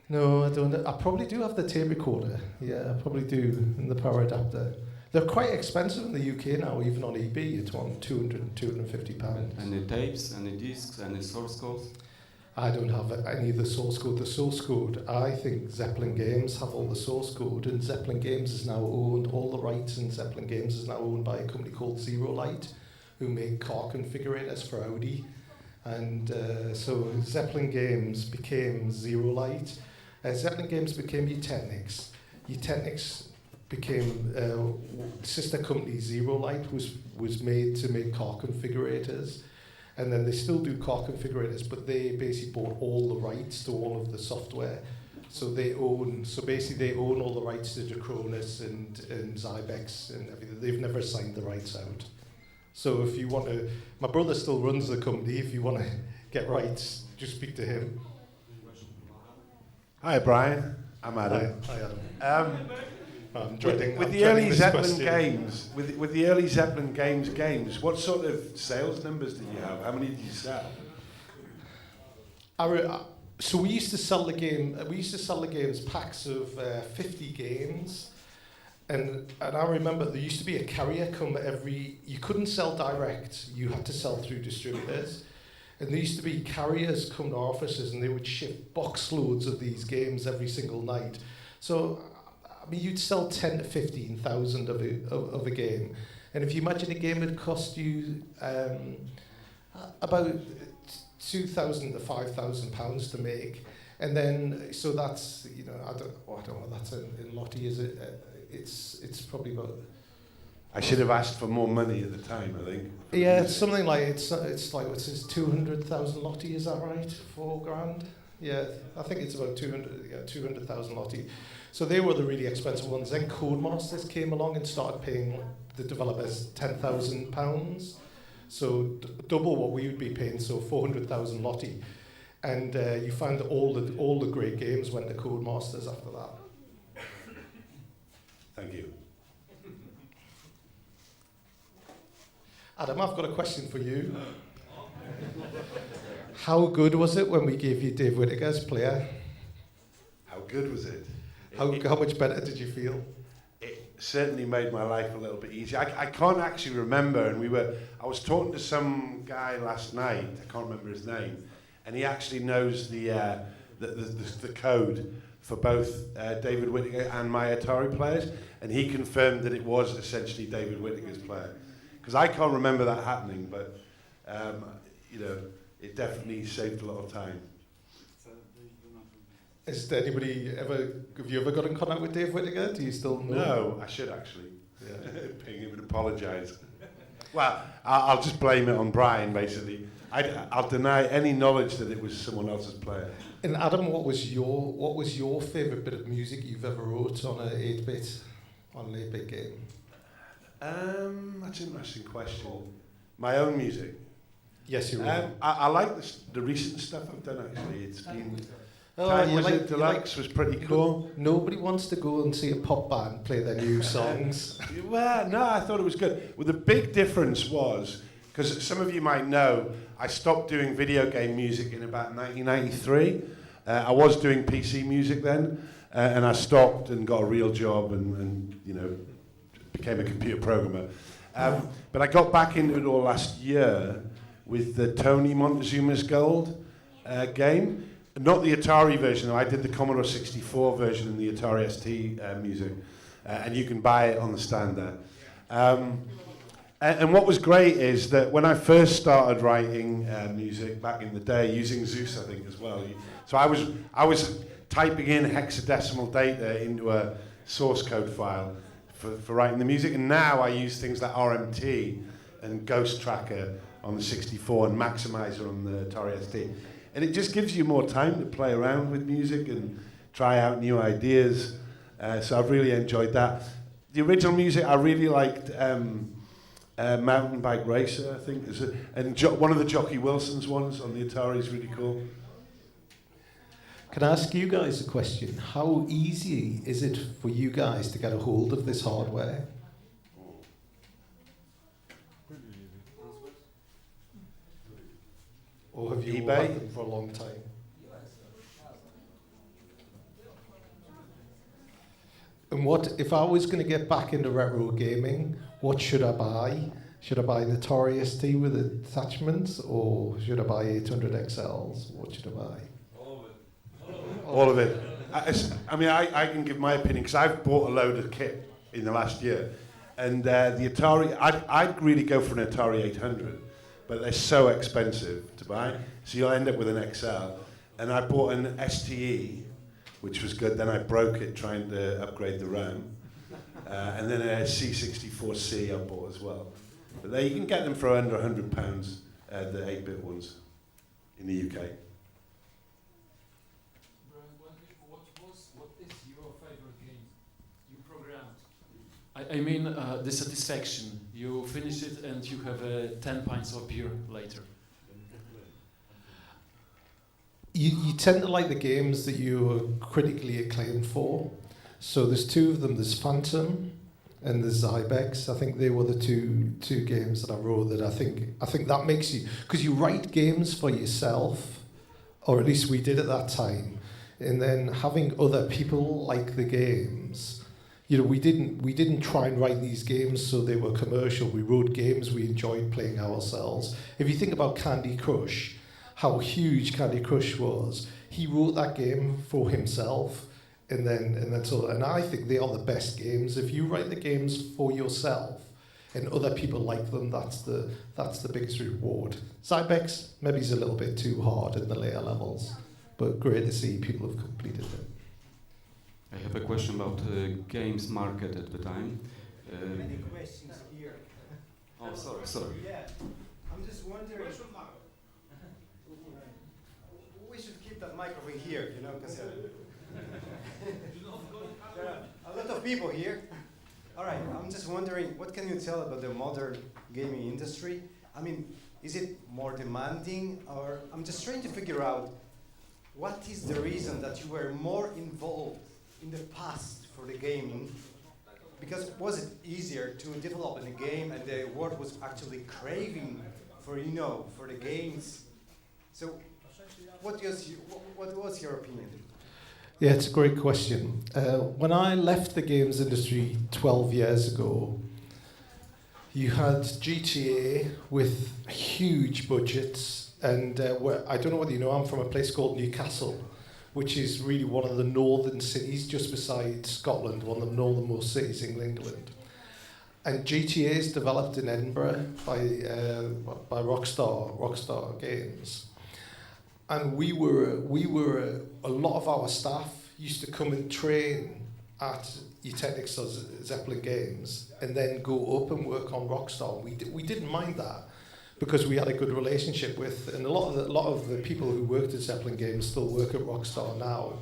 No, I don't. I probably do have the tape recorder. Yeah, I probably do, and the power adapter. They're quite expensive in the UK now, even on eBay. It's on £250. Any tapes, any discs, any source codes? I don't have any of the source code. The source code, I think Zeppelin Games have all the source code, and Zeppelin Games is now owned, all the rights in Zeppelin Games is now owned by a company called Zero Light, who make car configurators for Audi. And so Zeppelin Games became Zero Light. Zeppelin Games became Utentix. Utentix became sister company Zero Light was made to make car configurators. And then they still do car configurators, but they basically bought all the rights to all of the software. So basically they own all the rights to Draconus and Zybex and everything. They've never signed the rights out. So if you want to, my brother still runs the company. If you want to get rights, just speak to him. Hi, Brian. I'm Adam. Hi Adam. With the early Zeppelin games, with the early Zeppelin games, what sort of sales numbers did you have? How many did you sell? So we used to sell the game. We used to sell the games packs of 50 games, and I remember there used to be a carrier come every. You couldn't sell direct. You had to sell through distributors, and there used to be carriers come to offices, and they would ship box loads of these games every single night. So, I mean, you'd sell 10 to 15,000 of a game, and if you imagine a game that cost you about 2,000 to 5,000 pounds to make, and then so that's I don't know what that's in Lottie is it? It's probably about. I should have asked for more money at the time, I think. Yeah, it's something like it's like what's this 200,000 Lottie, is that right? £4,000. Yeah, I think it's about 200,000 Lottie. So they were the really expensive ones. Then Codemasters came along and started paying the developers £10,000. So double what we would be paying, so 400,000 Lottie, and you found that all the great games went to Codemasters after that. Thank you. Adam, I've got a question for you. How good was it when we gave you Dave Whittaker as player? How good was it? How much better did you feel? It certainly made my life a little bit easier. I can't actually remember, and I was talking to some guy last night, I can't remember his name, and he actually knows the code for both David Whittaker and my Atari players, and he confirmed that it was essentially David Whittaker's player. Because I can't remember that happening, but it definitely saved a lot of time. Have you ever got in contact with Dave Whittaker? Do you still know? No, I should actually. Ping him and apologise. Well, I'll just blame it on Brian, basically. I'll deny any knowledge that it was someone else's player. And Adam, what was your favourite bit of music you've ever wrote on an 8-bit game? That's an interesting question. My own music. Yes, you wrote. I like the recent stuff I've done, actually. It's been. Deluxe was pretty cool. Nobody wants to go and see a pop band play their new songs. Well, no, I thought it was good. Well, the big difference was, because some of you might know, I stopped doing video game music in about 1993. I was doing PC music then, and I stopped and got a real job and became a computer programmer. But I got back into it all last year with the Tony Montezuma's Gold game. Not the Atari version, though. I did the Commodore 64 version in the Atari ST music, and you can buy it on the stand there. And what was great is that when I first started writing music back in the day, using Zeus, I think, as well. So I was typing in hexadecimal data into a source code file for writing the music, and now I use things like RMT and Ghost Tracker on the 64 and Maximizer on the Atari ST. And it just gives you more time to play around with music and try out new ideas. So I've really enjoyed that. The original music, I really liked Mountain Bike Racer, I think. And one of the Jockey Wilson's ones on the Atari is really cool. Can I ask you guys a question? How easy is it for you guys to get a hold of this hardware? Or have you eBay? had them for a long time? And what if I was going to get back into retro gaming? What should I buy? Should I buy an Atari ST with attachments, or should I buy 800 XLs? What should I buy? All of it. I can give my opinion because I've bought a load of kit in the last year, and the Atari. I'd really go for an Atari 800. But they're so expensive to buy, so you'll end up with an XL. And I bought an STE, which was good. Then I broke it trying to upgrade the RAM. And then a C64C I bought as well. But there you can get them for under £100, the 8-bit ones in the UK. What is your favorite game you programmed? I mean the satisfaction. You finish it and you have 10 pints of beer later. You tend to like the games that you are critically acclaimed for. So there's two of them. There's Phantom and there's Zybex. I think they were the two games that I wrote that I think that makes you, because you write games for yourself or at least we did at that time. And then having other people like the games, you know, we didn't try and write these games so they were commercial. We wrote games we enjoyed playing ourselves. If you think about Candy Crush, how huge Candy Crush was, he wrote that game for himself, and I think they are the best games. If you write the games for yourself and other people like them, that's the biggest reward. Zybex maybe is a little bit too hard in the later levels, but great to see people have completed it. I have a question about games market at the time. Many questions here. Oh, sorry. Yeah, I'm just wondering. We should keep that microphone here, you know, because there are a lot of people here. All right, I'm just wondering, what can you tell about the modern gaming industry? I mean, is it more demanding, or I'm just trying to figure out what is the reason that you were more involved in the past for the gaming? Because was it easier to develop in a game and the world was actually craving for, you know, for the games? So what was your opinion? Yeah, it's a great question. When I left the games industry 12 years ago, you had GTA with huge budgets, and I don't know whether you know, I'm from a place called Newcastle, which is really one of the northern cities just beside Scotland, one of the northernmost cities in England. And GTA is developed in Edinburgh by Rockstar Games. And we were a lot of our staff used to come and train at Untitled or Zeppelin games and then go up and work on Rockstar. We didn't mind that because we had a good relationship with, and a lot of the people who worked at Zeppelin games still work at Rockstar now.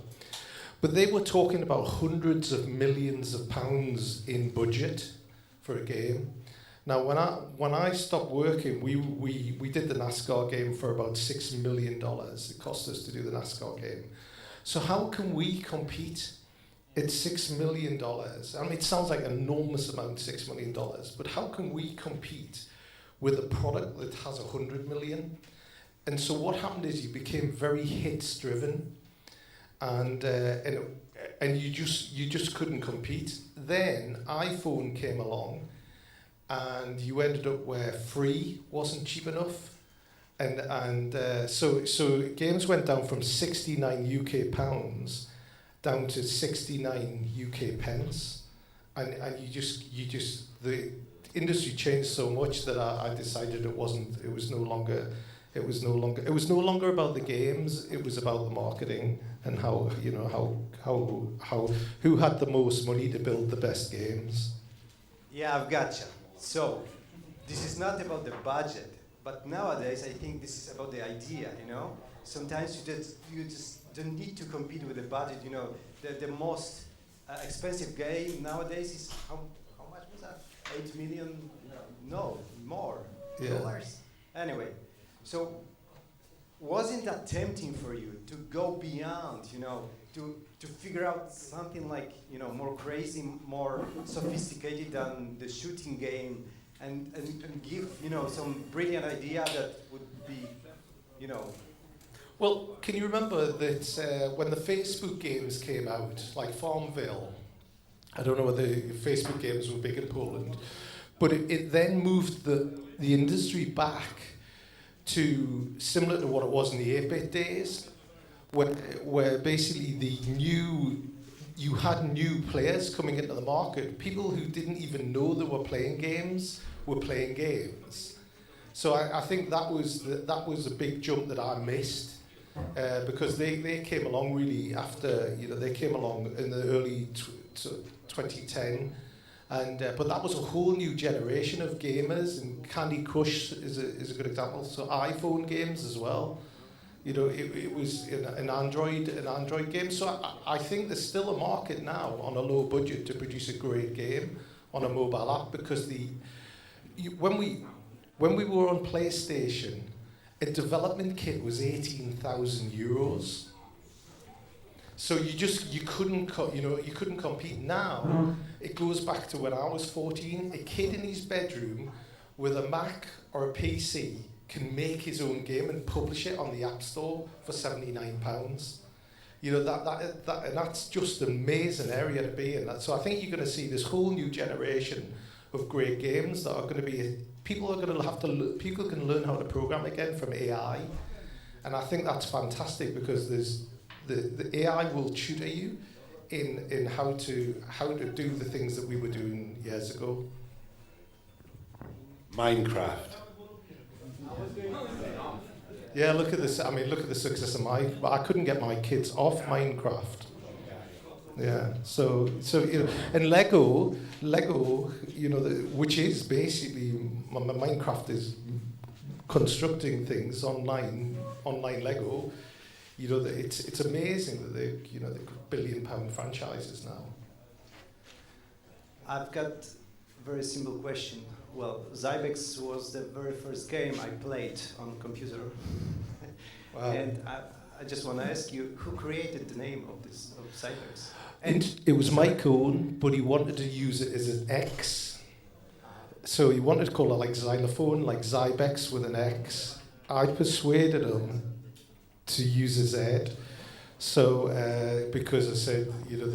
But they were talking about hundreds of millions of pounds in budget for a game. Now, when I stopped working, we did the NASCAR game for about $6 million. It cost us to do the NASCAR game. So how can we compete at $6 million? I mean, it sounds like an enormous amount, $6 million, but how can we compete with a product that has 100 million? And so what happened is you became very hits driven, and you just couldn't compete. Then iPhone came along, and you ended up where free wasn't cheap enough, and so games went down from 69 UK pounds down to 69 UK pence, and you just the industry changed so much that I decided it was no longer about the games. It was about the marketing and how who had the most money to build the best games. Yeah, I've gotcha. So, this is not about the budget, but nowadays I think this is about the idea, you know? Sometimes you just don't need to compete with the budget, you know? The most expensive game nowadays is, how much was that? 8 million? No, more dollars. Anyway, so wasn't that tempting for you to go beyond, you know, to figure out something like, you know, more crazy, more sophisticated than the shooting game, and give, you know, some brilliant idea that would be, you know. Well, can you remember that when the Facebook games came out, like Farmville, I don't know whether Facebook games were big in Poland, but it then moved the industry back to similar to what it was in the 8-bit days, where basically you had new players coming into the market. People who didn't even know they were playing games were playing games. So I think that was a big jump that I missed, because they came along really after, you know, they came along in the early 2010. But that was a whole new generation of gamers, and Candy Crush is a good example. So iPhone games as well. You know, it was an Android game. So I think there's still a market now on a low budget to produce a great game on a mobile app, because when we were on PlayStation, a development kit was 18,000 euros. So you couldn't compete. Now it goes back to when I was 14. A kid in his bedroom with a Mac or a PC can make his own game and publish it on the App Store for £79. You know, and that's just an amazing area to be in. So I think you're going to see this whole new generation of great games that are going to be, people can learn how to program again from AI. And I think that's fantastic because there's the AI will tutor you in how to do the things that we were doing years ago. Minecraft. Yeah, look at this. I mean, look at the success of I couldn't get my kids off Minecraft. Yeah, so you know, and Lego, you know, which is basically Minecraft is constructing things online Lego. You know, it's amazing that they've got £1 billion franchises now. I've got a very simple question. Well, Zybex was the very first game I played on computer. Wow. And I just want to ask you, who created the name of Zybex? And it was Mike Owen, but he wanted to use it as an X. So he wanted to call it like xylophone, like Zybex with an X. I persuaded him to use a Z. So, because I said, you know,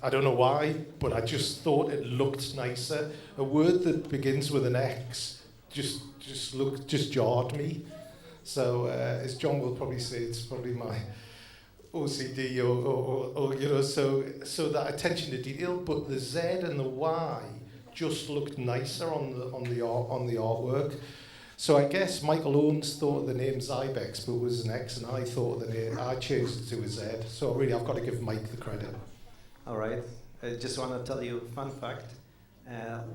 I don't know why, but I just thought it looked nicer. A word that begins with an X just jarred me. So, as John will probably say, it's probably my OCD or you know, so that attention to detail. But the Z and the Y just looked nicer on the artwork. So I guess Michael Owens thought the name Zybex, but it was an X, and I thought the name, I changed it to a Z. So really, I've got to give Mike the credit. All right. I just want to tell you a fun fact.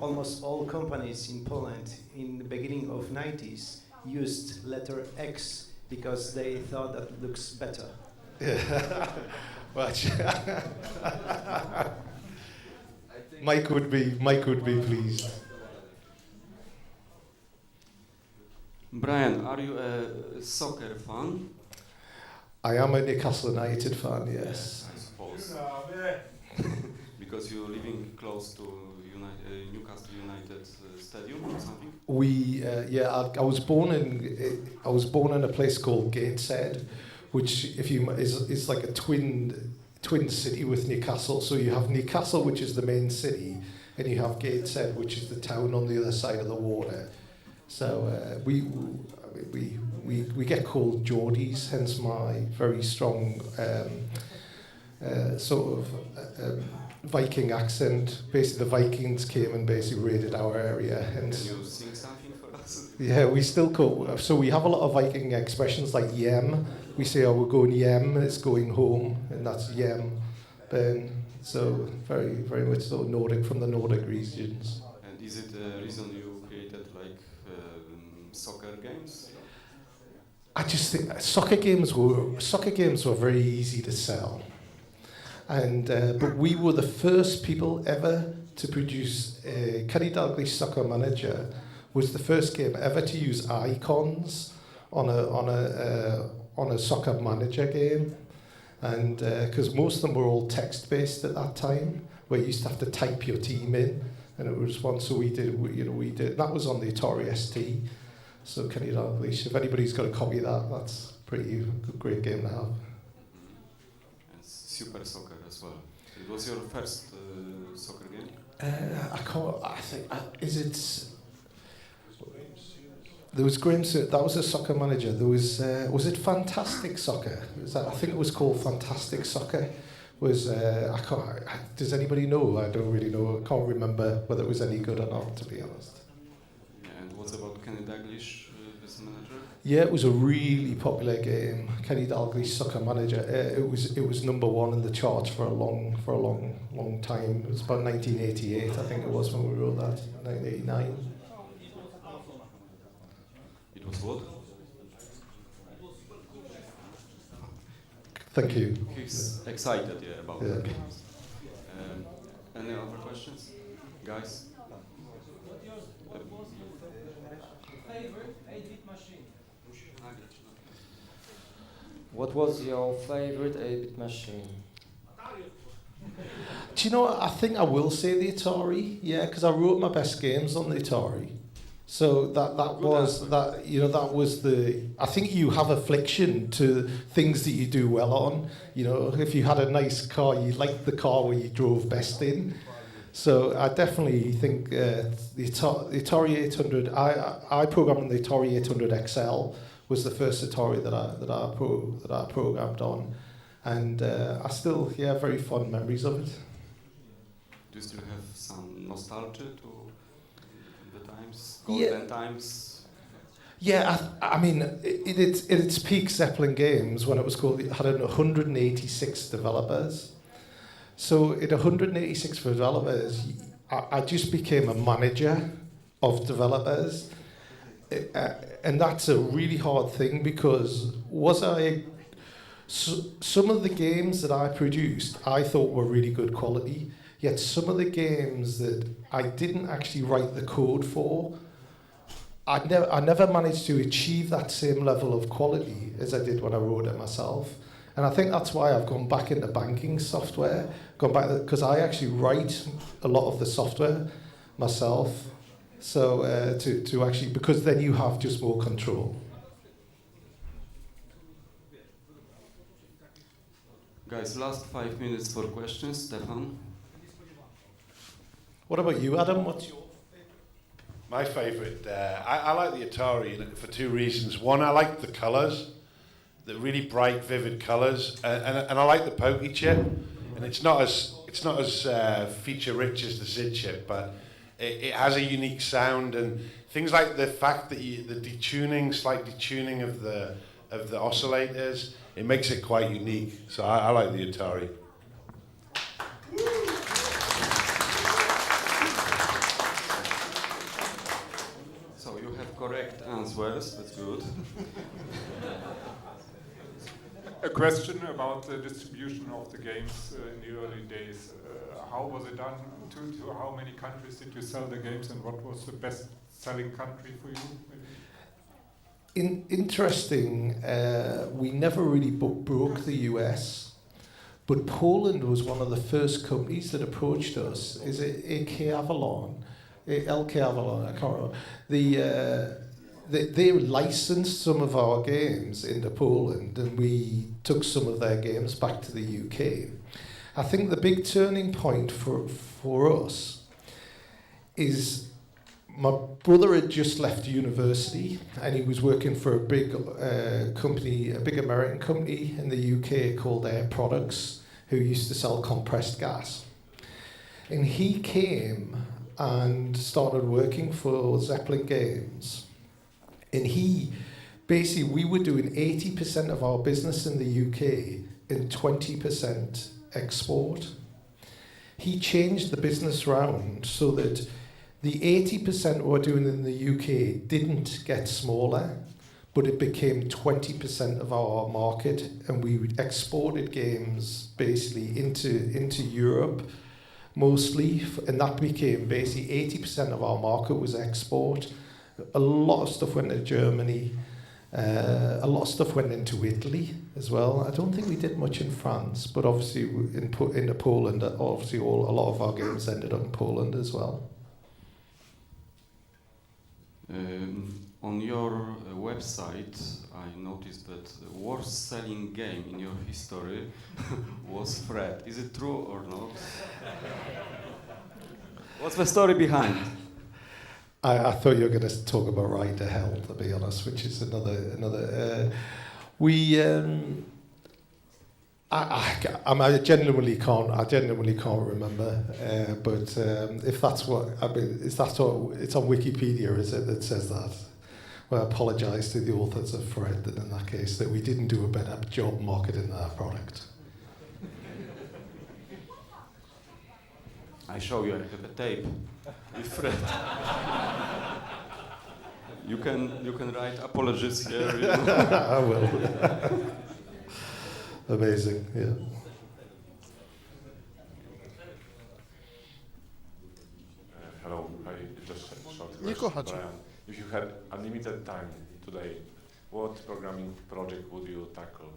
Almost all companies in Poland in the beginning of 90s used letter X because they thought that looks better. Yeah. Mike would be pleased. Brian, are you a soccer fan? I am a Newcastle United fan, yes. I suppose. Because you're living close to Newcastle United Stadium or something? I was born in a place called Gateshead, which is like a twin city with Newcastle. So you have Newcastle, which is the main city, and you have Gateshead, which is the town on the other side of the water. So we get called Geordies, hence my very strong sort of Viking accent. Basically, the Vikings came and basically raided our area. Can you sing something for us? Yeah, we still call. So we have a lot of Viking expressions like yem. We say, "Oh, we're going yem," it's going home, and that's yem. So very, very much so Nordic, from the Nordic regions. And is it the reason you created like soccer games? I just think soccer games were very easy to sell, and but we were the first people ever to produce. Kenny Dalglish Soccer Manager was the first game ever to use icons on a soccer manager game, and because most of them were all text based at that time, where you used to have to type your team in, and it was one. So we did. That was on the Atari ST. So Kenny Dalglish, if anybody's got a copy of that, that's great game to have. And Super Soccer as well. It was your first soccer game? There was Graham. That was a soccer manager. There was it Fantastic Soccer? I think it was called Fantastic Soccer. Does anybody know? I don't really know. I can't remember whether it was any good or not, to be honest. And what's about Kenny Dalglish as manager? Yeah, it was a really popular game. Kenny Dalglish Soccer Manager. It was number one in the charts for a long time. It was about 1988, I think it was, when we wrote that. 1989. It was what? Thank you. He's excited, about the games. Any other questions, guys? What was your favorite 8-bit machine? Do you know what? I think I will say the Atari, yeah, because I wrote my best games on the Atari. So that was that, you know, that was the. I think you have affliction to things that you do well on. You know, if you had a nice car, you liked the car where you drove best in. So I definitely think the Atari 800. I programmed the Atari 800 XL. Was the first Atari that I programmed on, and I still very fond memories of it. Do you still have some nostalgia to the times, golden times? Yeah, I mean, in its peak, Zeppelin Games, when it was called, it had 186 developers. So in 186 developers, I just became a manager of developers. And that's a really hard thing because some of the games that I produced, I thought were really good quality. Yet some of the games that I didn't actually write the code for, I never managed to achieve that same level of quality as I did when I wrote it myself. And I think that's why I've gone back into banking software, because I actually write a lot of the software myself. So to actually, because then you have just more control. Guys, last 5 minutes for questions. Stefan? What about you, Adam? What's your My favourite, I like the Atari for two reasons. One, I like the colours, the really bright, vivid colours, and I like the pokey chip. And it's not as feature rich as the SID chip, but it has a unique sound, and things like the fact that the detuning, slight detuning of the oscillators, it makes it quite unique. So I like the Atari. So you have correct answers. That's good. A question about the distribution of the games in the early days. How was it done? To how many countries did you sell the games, and what was the best-selling country for you? Interesting. We never really broke the US, but Poland was one of the first companies that approached us. Is it LK Avalon? I can't remember. They licensed some of our games into Poland, and we took some of their games back to the UK. I think the big turning point for us is my brother had just left university, and he was working for a big company, a big American company in the UK called Air Products, who used to sell compressed gas. And he came and started working for Zeppelin Games. And we were doing 80% of our business in the UK and 20% export. He changed the business round so that the 80% we're doing in the UK didn't get smaller, but it became 20% of our market, and we exported games basically into Europe mostly, and that became basically 80% of our market was export. A lot of stuff went to Germany. A lot of stuff went into Italy as well. I don't think we did much in France, but obviously into Poland. Obviously, a lot of our games ended up in Poland as well. On your website, I noticed that the worst-selling game in your history was Fred. Is it true or not? What's the story behind? I thought you were going to talk about Ride to Hell, to be honest, which is another. I genuinely can't remember. But if that's what I mean, it's on Wikipedia, is it, that says that? Well, I apologise to the authors of Fred that in that case that we didn't do a better job marketing our product. I show you, I have a tape with Fred. You can write apologies here. You know? I will. Amazing, yeah. Hello, I just had a short question. If you had unlimited time today, what programming project would you tackle?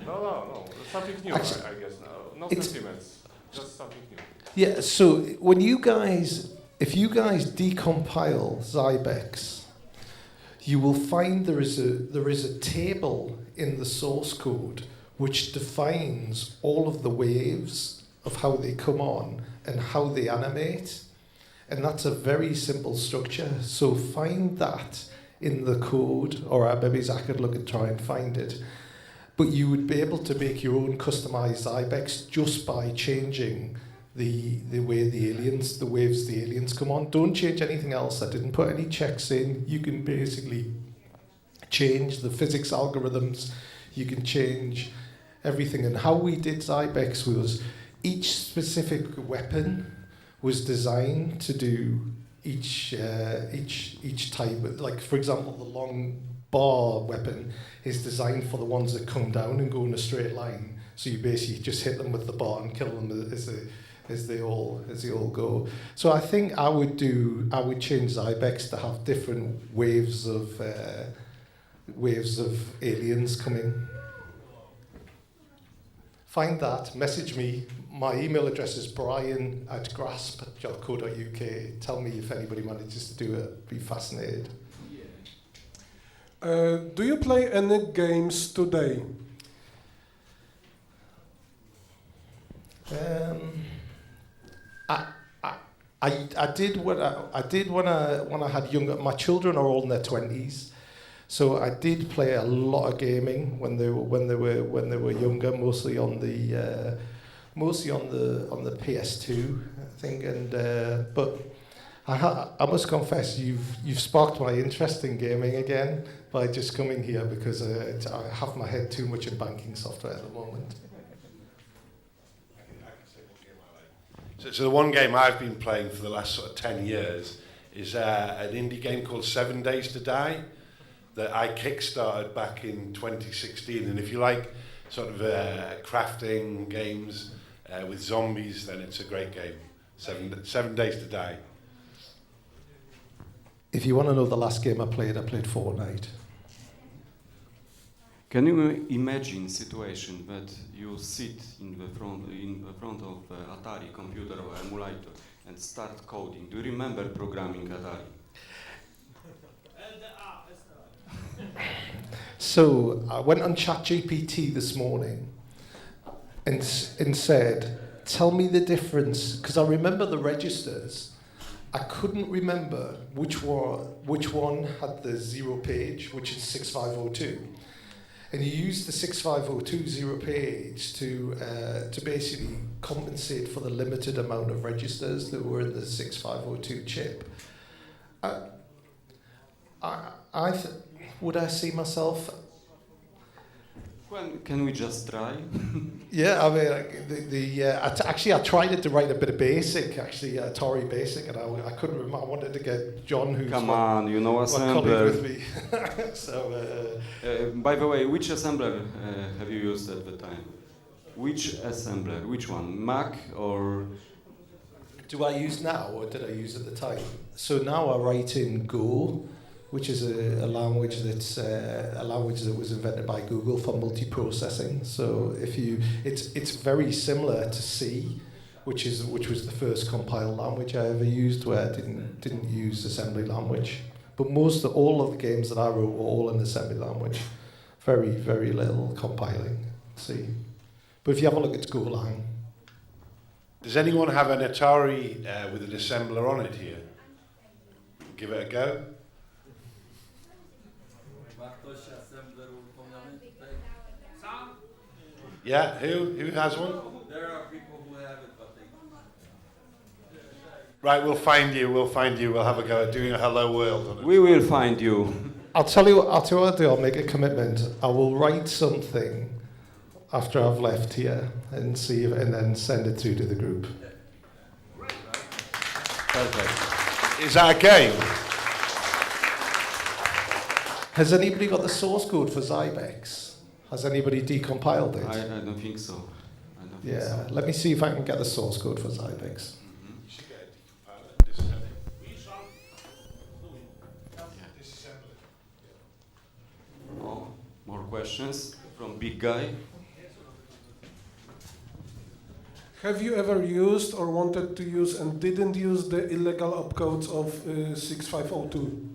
No, something new, Actually, I guess. No sentiments, just something new. Yeah, so when you guys if you guys decompile Zybex, you will find there is a table in the source code which defines all of the waves of how they come on and how they animate. And that's a very simple structure. So find that in the code, or maybe Zach could look and try and find it. But you would be able to make your own customized Zybex just by changing the way the waves the aliens come on. Don't change anything else. I didn't put any checks in. You can basically change the physics algorithms. You can change everything. And how we did Zybex was each specific weapon was designed to do each type. Like, for example, the long bar weapon is designed for the ones that come down and go in a straight line. So you basically just hit them with the bar and kill them as they all go. So I think I would change Zybex to have different waves of aliens coming. Find that, message me. My email address is brian@grasp.co.uk. Tell me if anybody manages to do it. I'd be fascinated. Do you play any games today? I did when I had younger. My children are all in their 20s, so I did play a lot of gaming when they were younger, mostly on the PS2, I think. And but I must confess, you've sparked my interest in gaming again by just coming here, because I have my head too much in banking software at the moment. So the one game I've been playing for the last sort of 10 years is an indie game called 7 Days to Die that I kickstarted back in 2016. And if you like sort of crafting games with zombies, then it's a great game. 7 Days to Die. If you want to know the last game I played Fortnite. Can you imagine situation that you sit in the front of Atari computer or emulator and start coding? Do you remember programming Atari? So I went on ChatGPT this morning and said, tell me the difference, because I remember the registers. I couldn't remember which one had the 0 page, which is 6502. And you use the 6502 0 page to basically compensate for the limited amount of registers that were in the 6502 chip. Would I see myself? Well, can we just try? Yeah, I mean, I tried to write a bit of BASIC, Atari BASIC, and I couldn't remember. I wanted to get John, who's come on, you know assembler. Colleague with me. So, by the way, which assembler have you used at the time? Which assembler? Which one? Mac or? Do I use now, or did I use at the time? So now I write in Go, which is a language that was invented by Google for multiprocessing. So it's very similar to C, which was the first compiled language I ever used, where I didn't use assembly language. But all of the games that I wrote were all in assembly language. Very, very little compiling. C. But if you have a look at Golang. Does anyone have an Atari with an assembler on it here? Give it a go. Yeah, who has one? There are people who have it, but they... Right, we'll find you, we'll have a go at doing a hello world on it. We will find you. I'll tell you what I'll do, I'll make a commitment. I will write something after I've left here and then send it through to the group. Perfect. Is that a game? Has anybody got the source code for Zybex? Has anybody decompiled it? I don't think so. Yeah, let me see if I can get the source code for Zybex. Oh, more questions from big guy. Have you ever used or wanted to use and didn't use the illegal opcodes of 6502?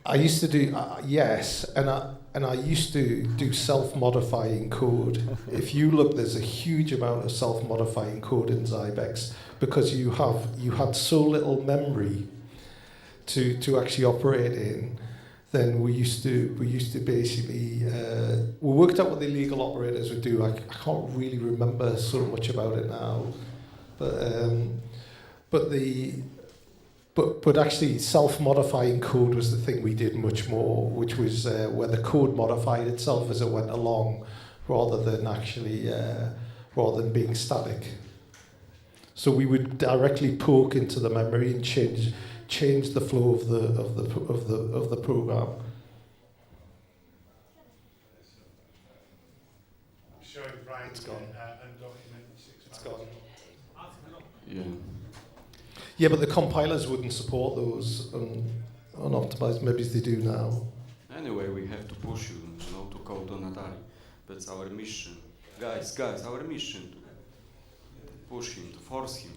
I used to do yes, and I used to do self-modifying code. If you look, there's a huge amount of self-modifying code in Zybex because you had so little memory to actually operate in. Then we used to basically we worked out what the illegal operators would do. I can't really remember so much about it now, But actually, self-modifying code was the thing we did much more, which was where the code modified itself as it went along, rather than being static. So we would directly poke into the memory and change the flow of the program. Showing Brian It's gone. undocumented 6. It's gone. Yeah. Yeah, but the compilers wouldn't support those unoptimized. Maybe they do now. Anyway, we have to push you, to code on Atari. That's our mission. Guys, our mission to push him, to force him.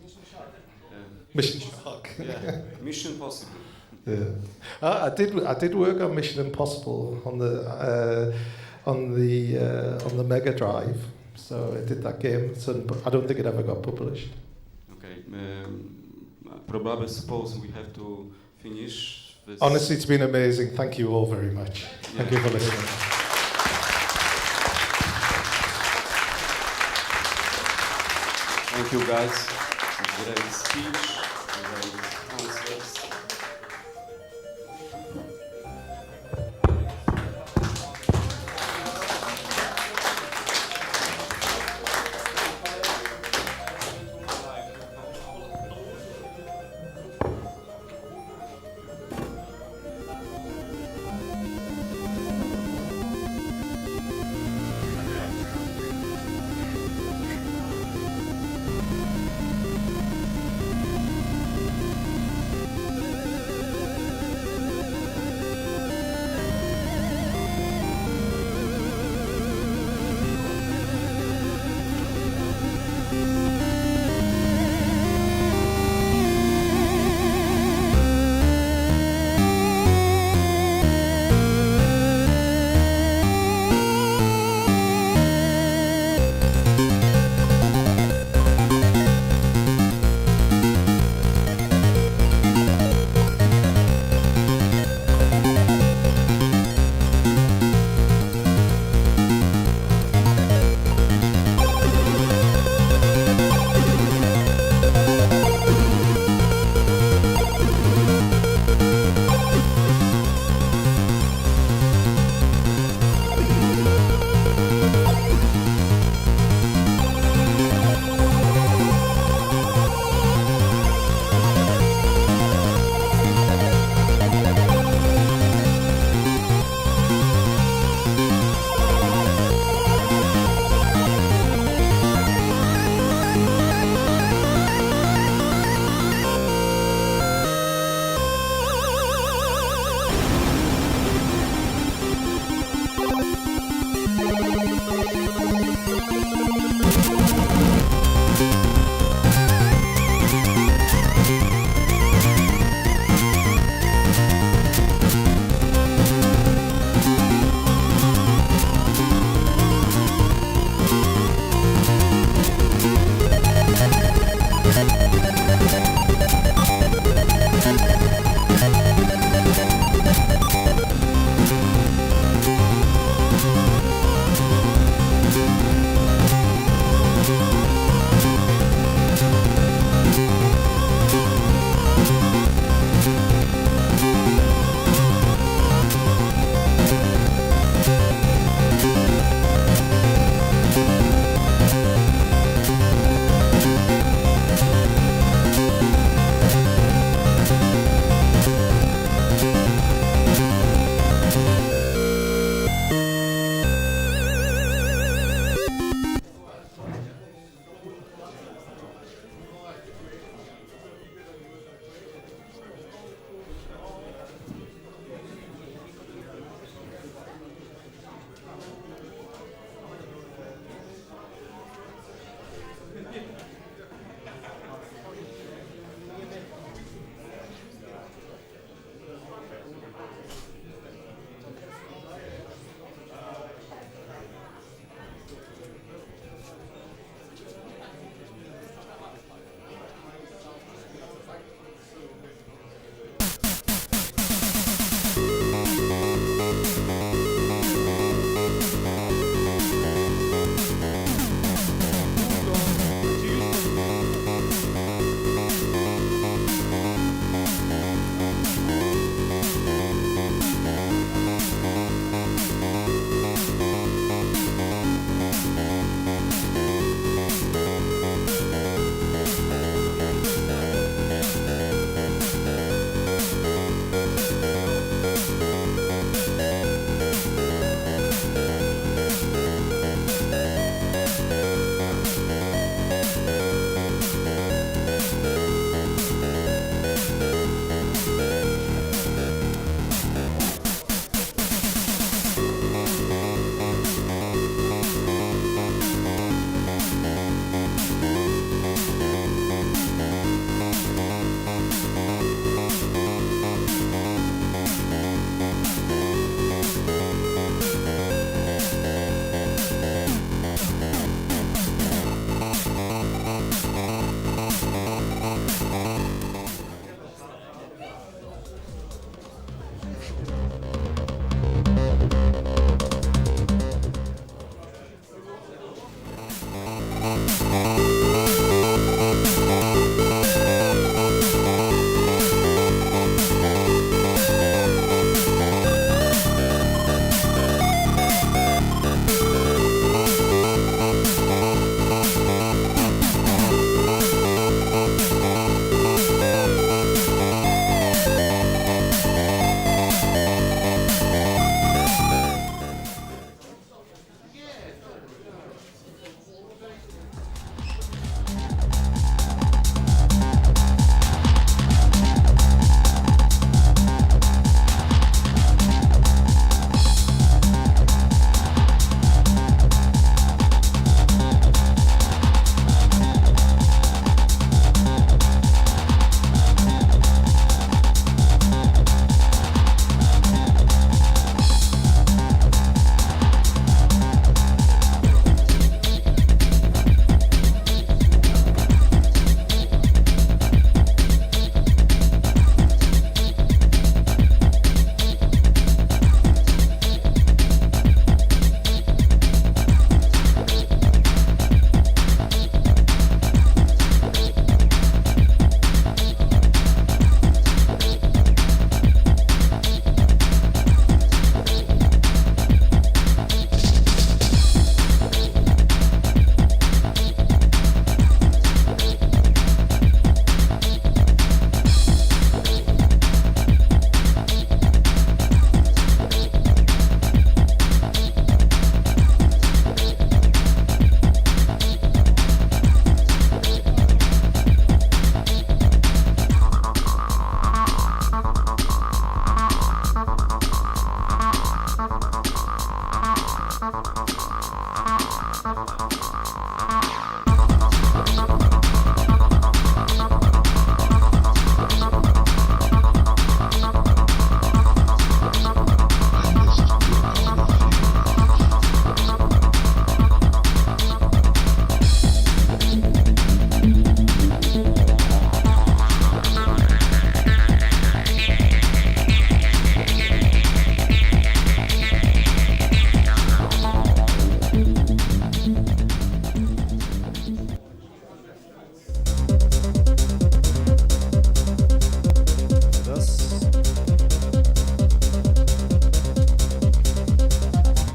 Mission Shark. Yeah, Mission Possible. Yeah, I did work on Mission Impossible on the Mega Drive. So I did that game. So I don't think it ever got published. Okay. Probably suppose we have to finish this. Honestly, it's been amazing. Thank you all very much. Thank you for listening. Thank you, guys. Great speech. Great answers.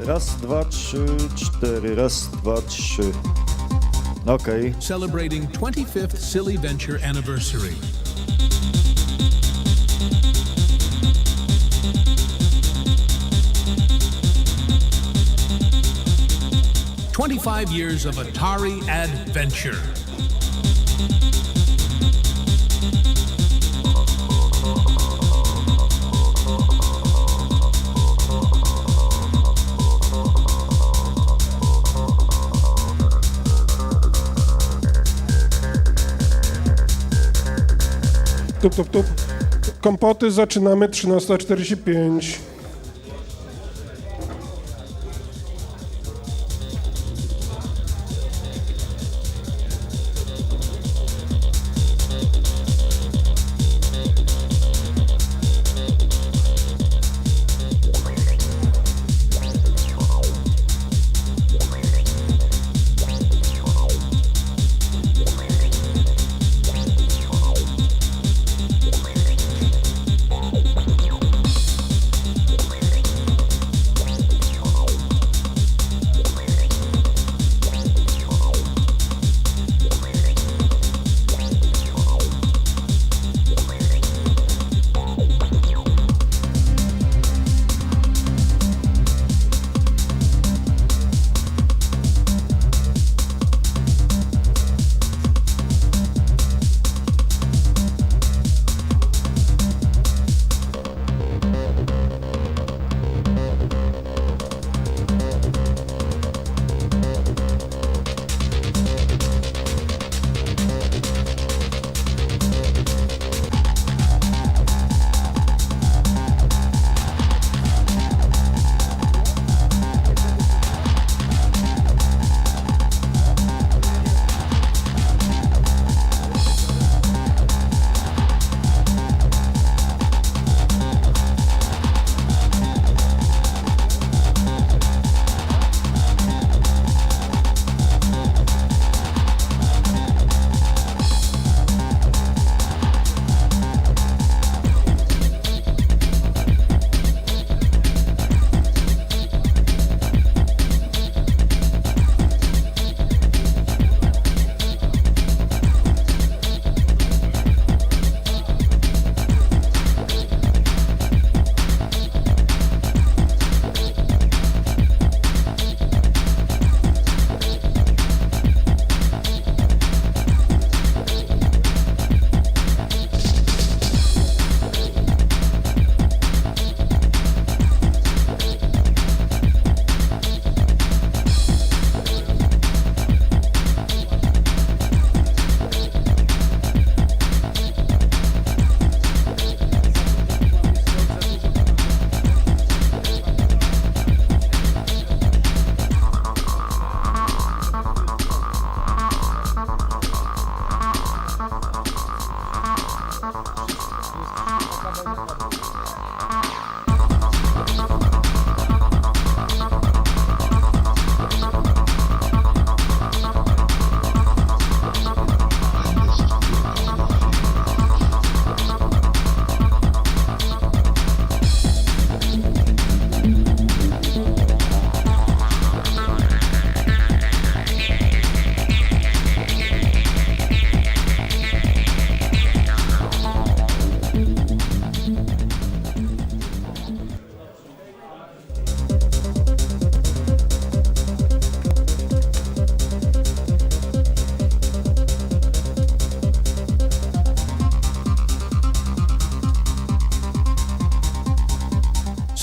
Raz, dwa, trzy, cztery. Raz, dwa, trzy. Okej. Celebrating 25th Silly Venture anniversary. "25 years of Atari adventure." Tup, tup, tup. Kompoty zaczynamy 13:45.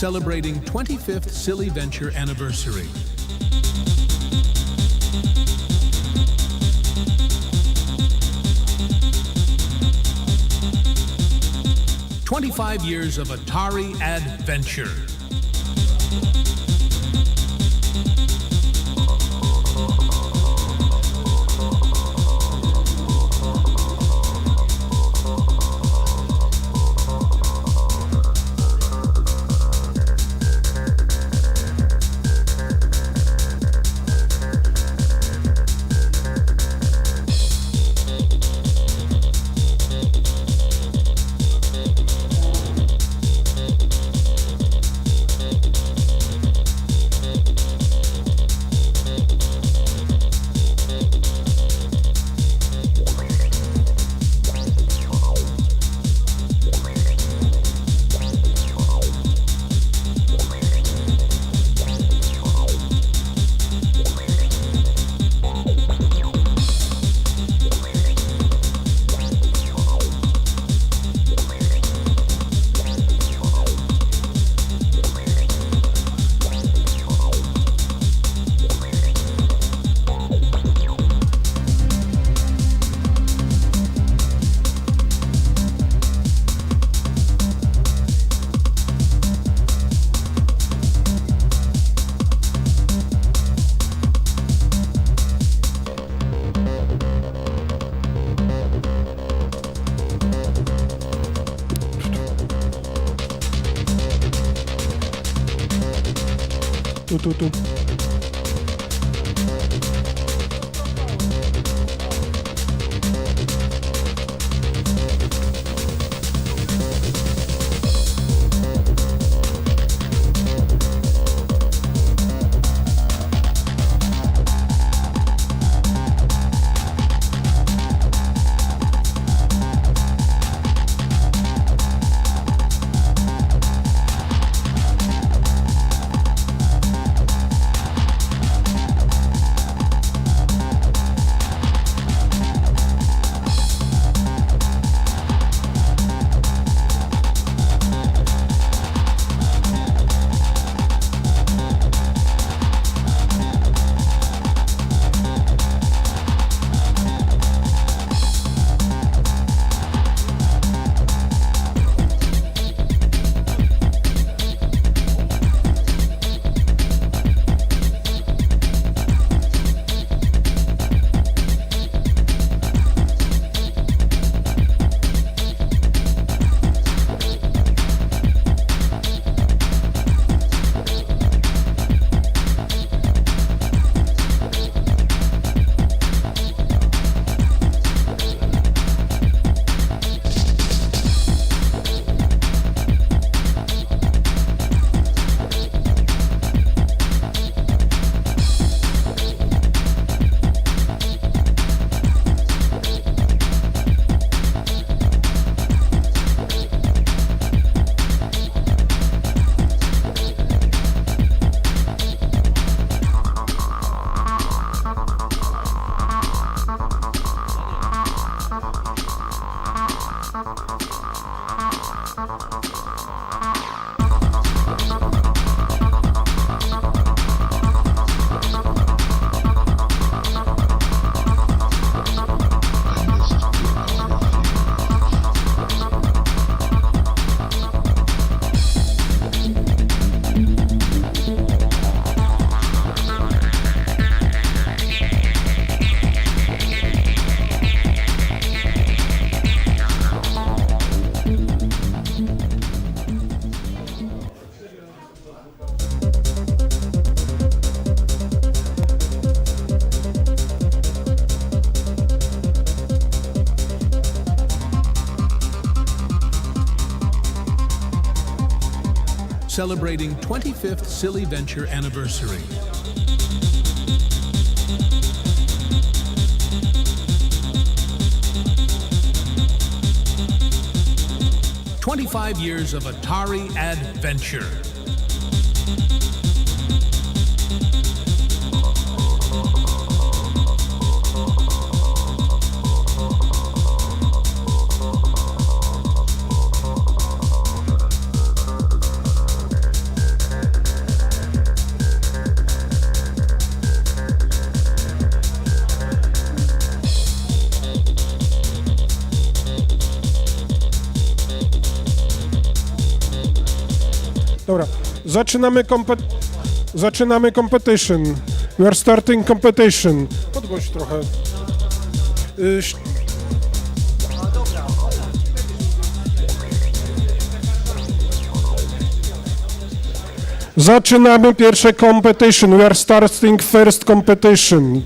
Celebrating 25th Silly Venture anniversary. "25 years of Atari adventure." Tu. Celebrating 25th Silly Venture anniversary. "25 years of Atari adventure." Dobra, zaczynamy competition. We are starting competition. Podgłoś trochę. Zaczynamy pierwsze competition. We are starting first competition.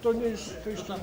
To nie już, to jeszcze...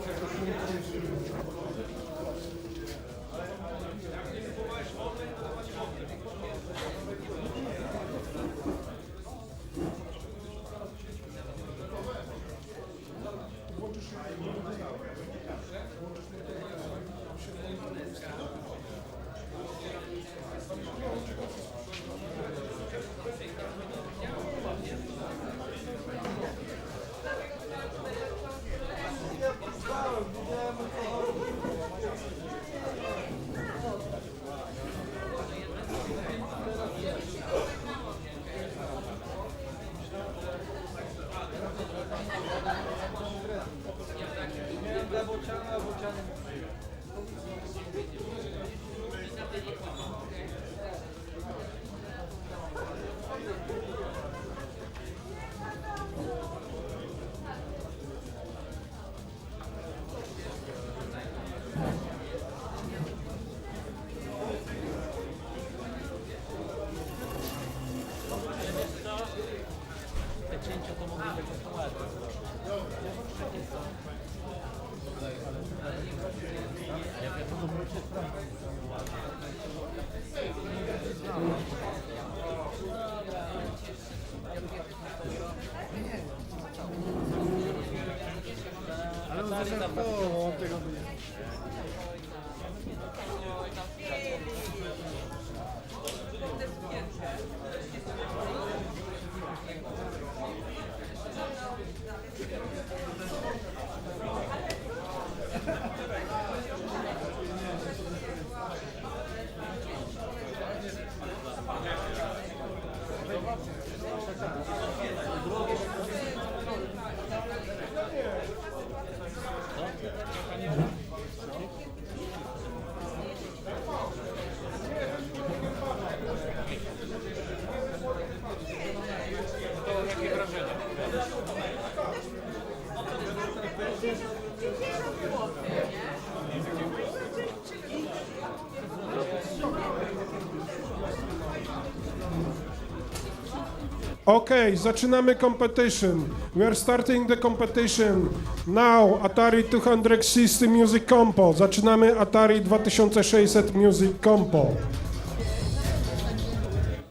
Okay, zaczynamy competition. We are starting the competition. Now Atari 260 Music Compo. Zaczynamy Atari 2600 Music Compo.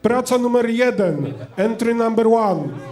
Praca numer 1. Entry number 1.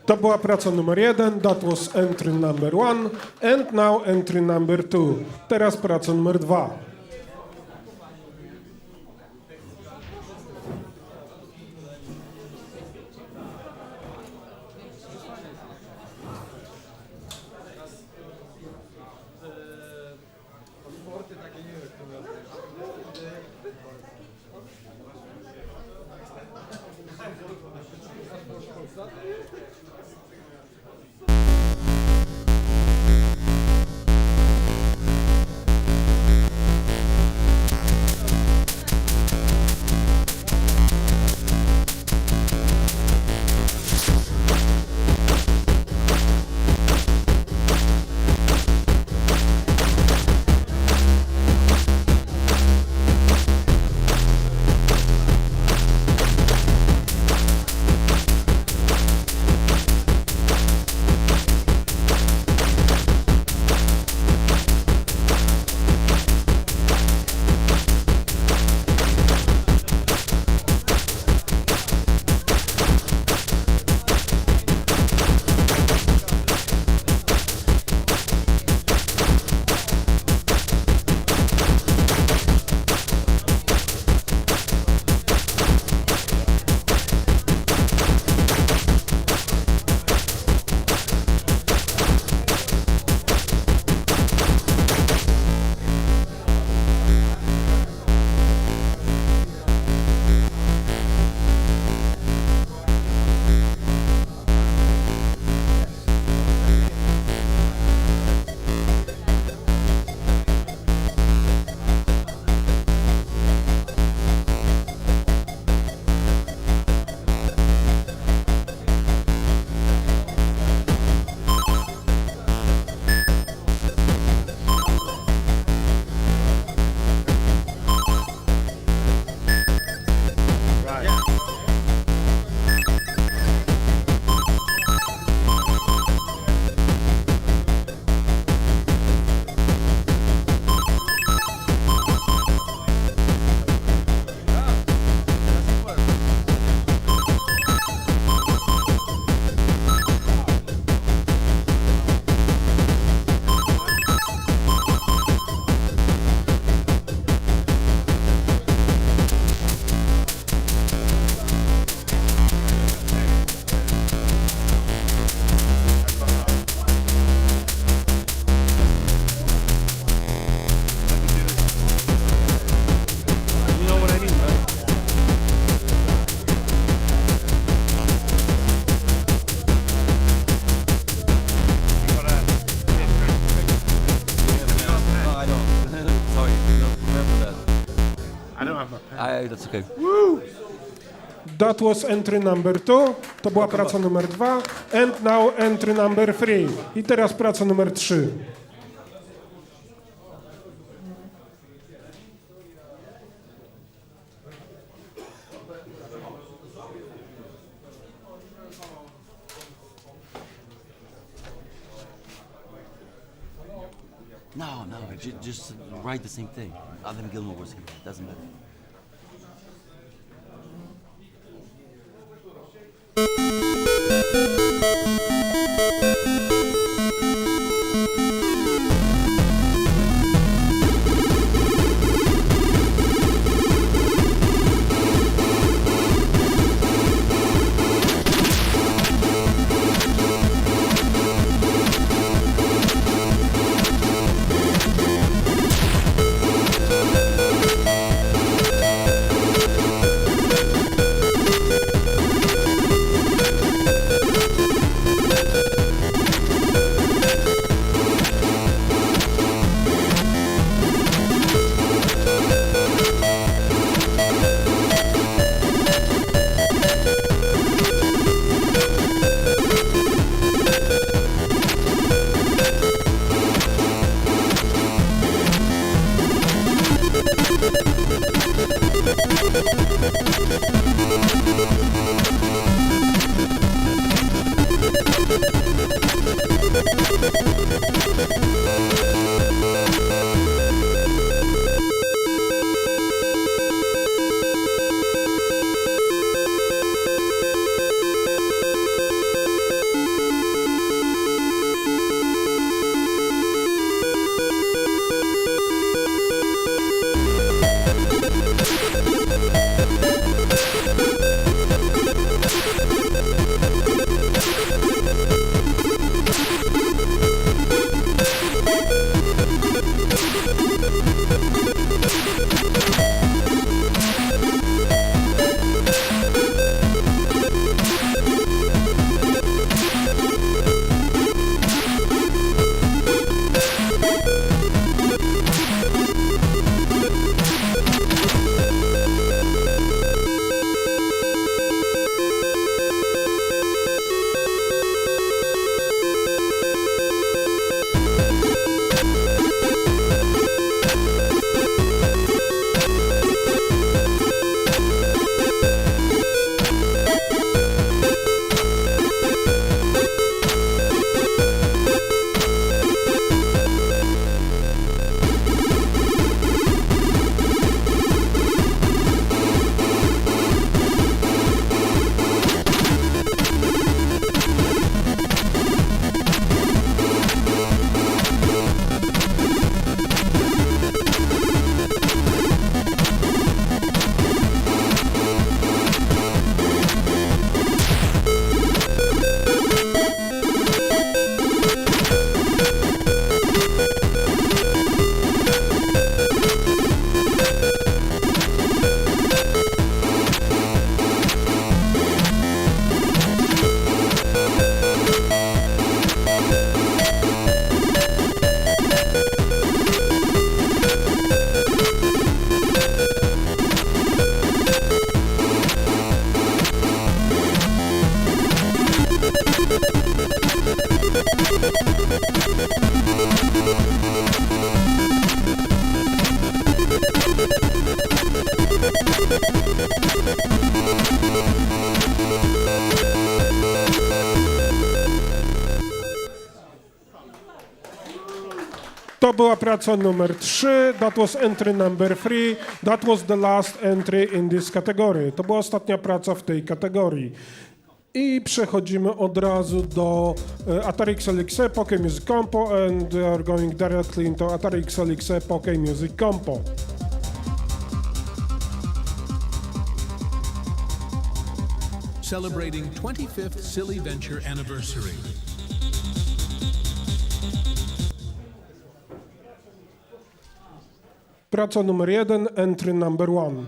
To była praca numer 1, that was entry number 1, and now entry number 2. Teraz praca numer 2. That's okay. Woo! That was entry number 2, to była praca numer 2, and now entry number 3. I teraz praca numer 3. No, just write the same thing. Adam Gilmour was here. Doesn't matter. To była praca numer 3, that was entry number 3, that was the last entry in this category. To była ostatnia praca w tej kategorii. I przechodzimy od razu do Atari XLXE Pocket Music Compo and we are going directly into Atari XLXE Pocket Music Compo. Celebrating 25th Silly Venture anniversary. Praca numer 1, entry number 1.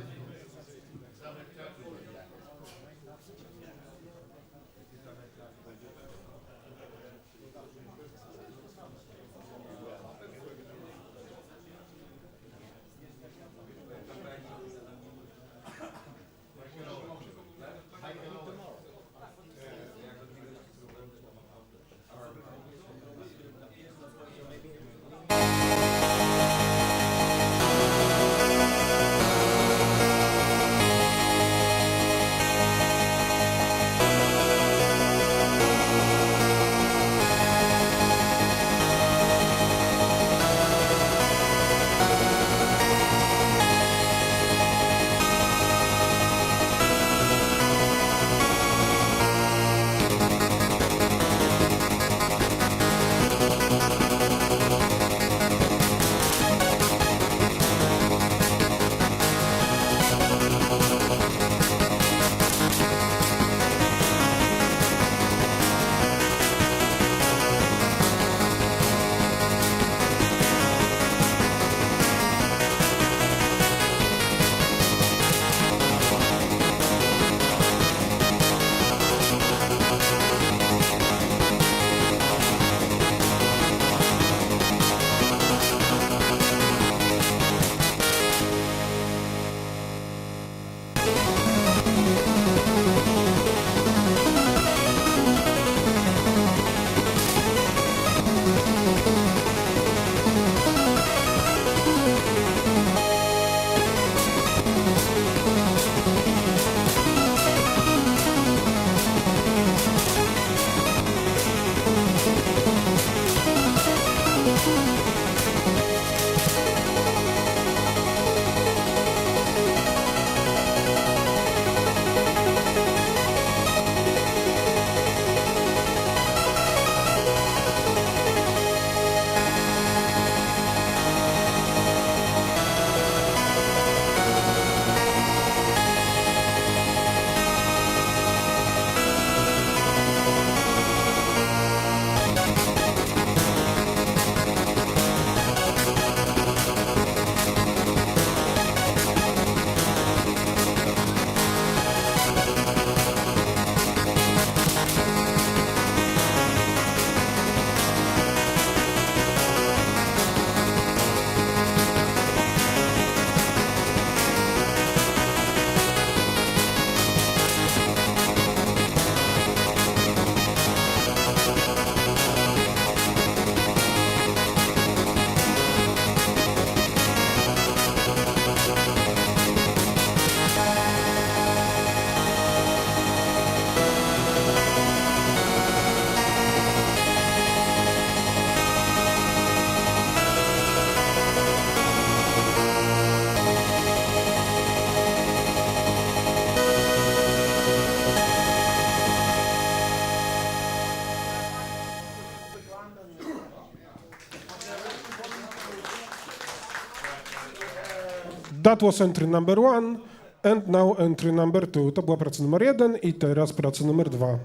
That was entry number 1 and now entry number 2. To była praca numer 1 i teraz praca numer 2.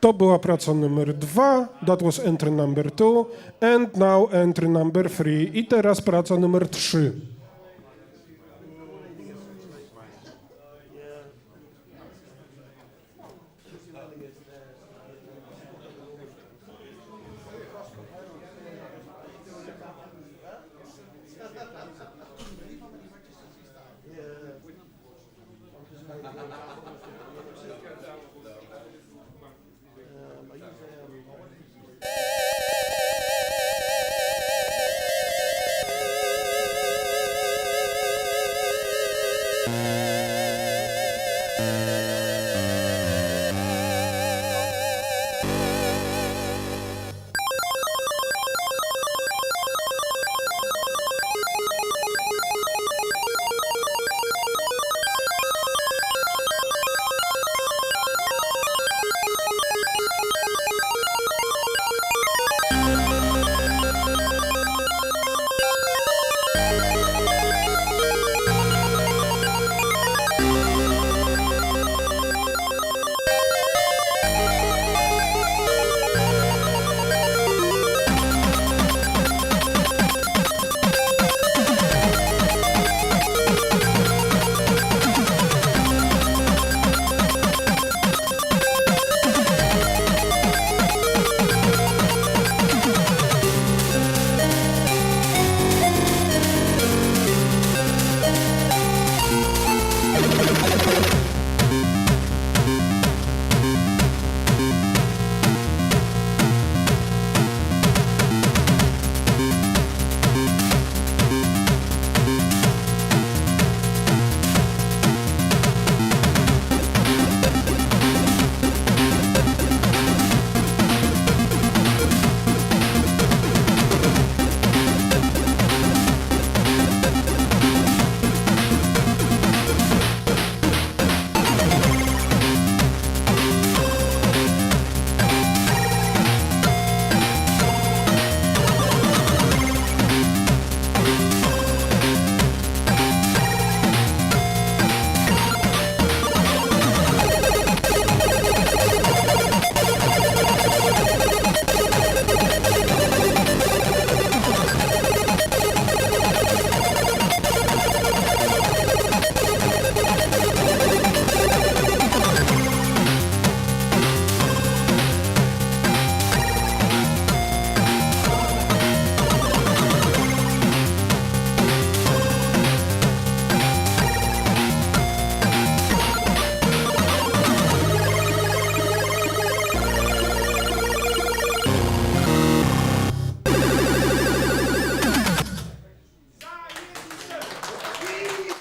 To była praca numer 2, that was entry number 2, and now entry number 3. I teraz praca numer 3.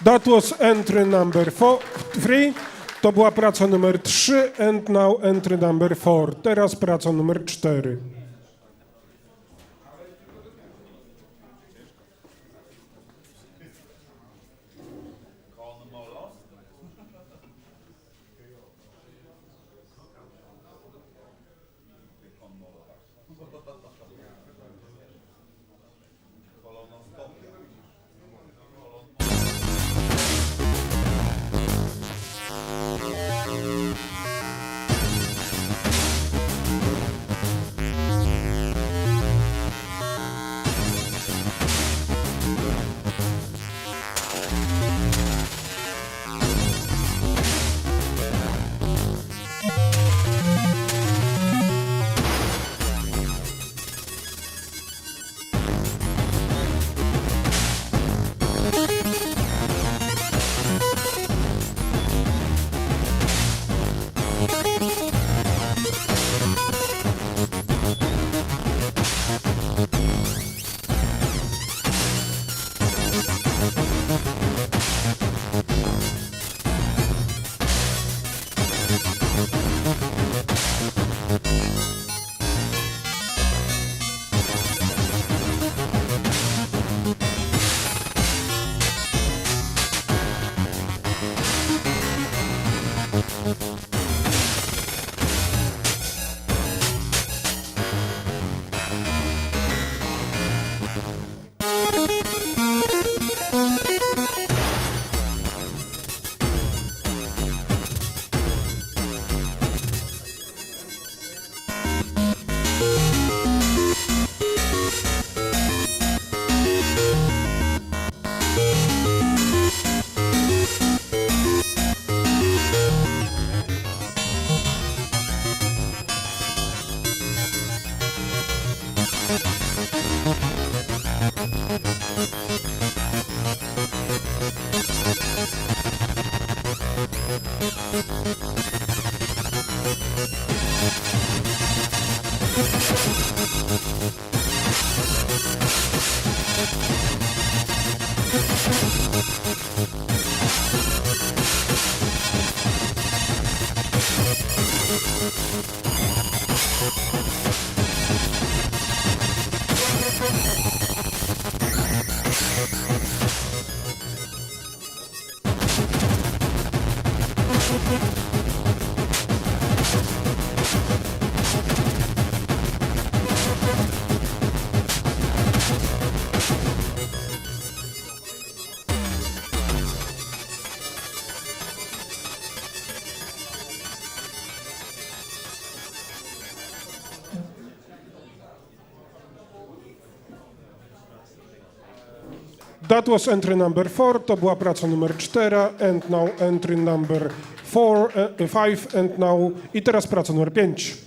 That was entry number 3. To była praca numer 3 and now entry number 4. Teraz praca numer 4. That was entry number 4, to była praca numer 4, and now entry number 5, and now i teraz praca numer 5.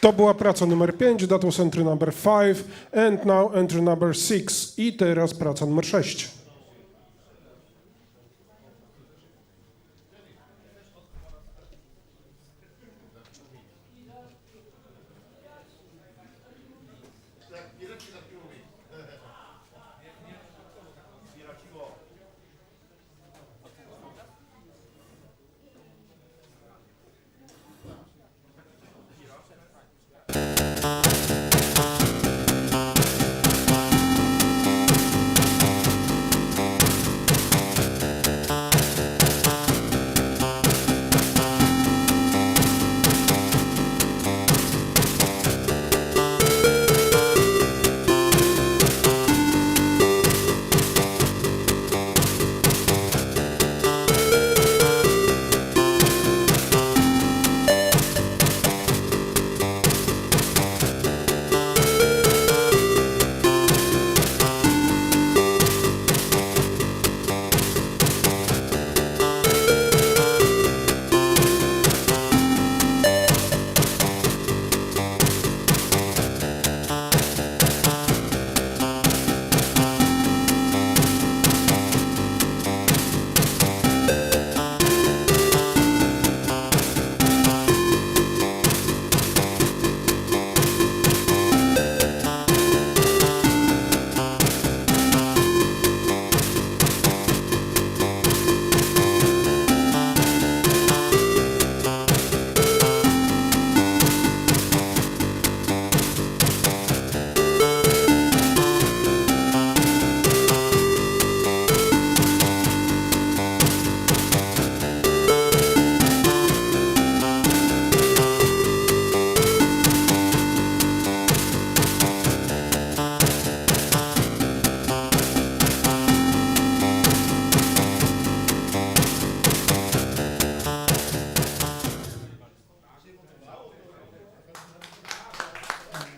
To była praca numer 5, that was entry number 5, and now entry number 6. I teraz praca numer 6.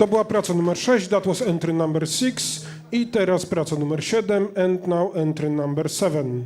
To była praca numer 6, that was entry number 6. I teraz praca numer 7, and now entry number 7.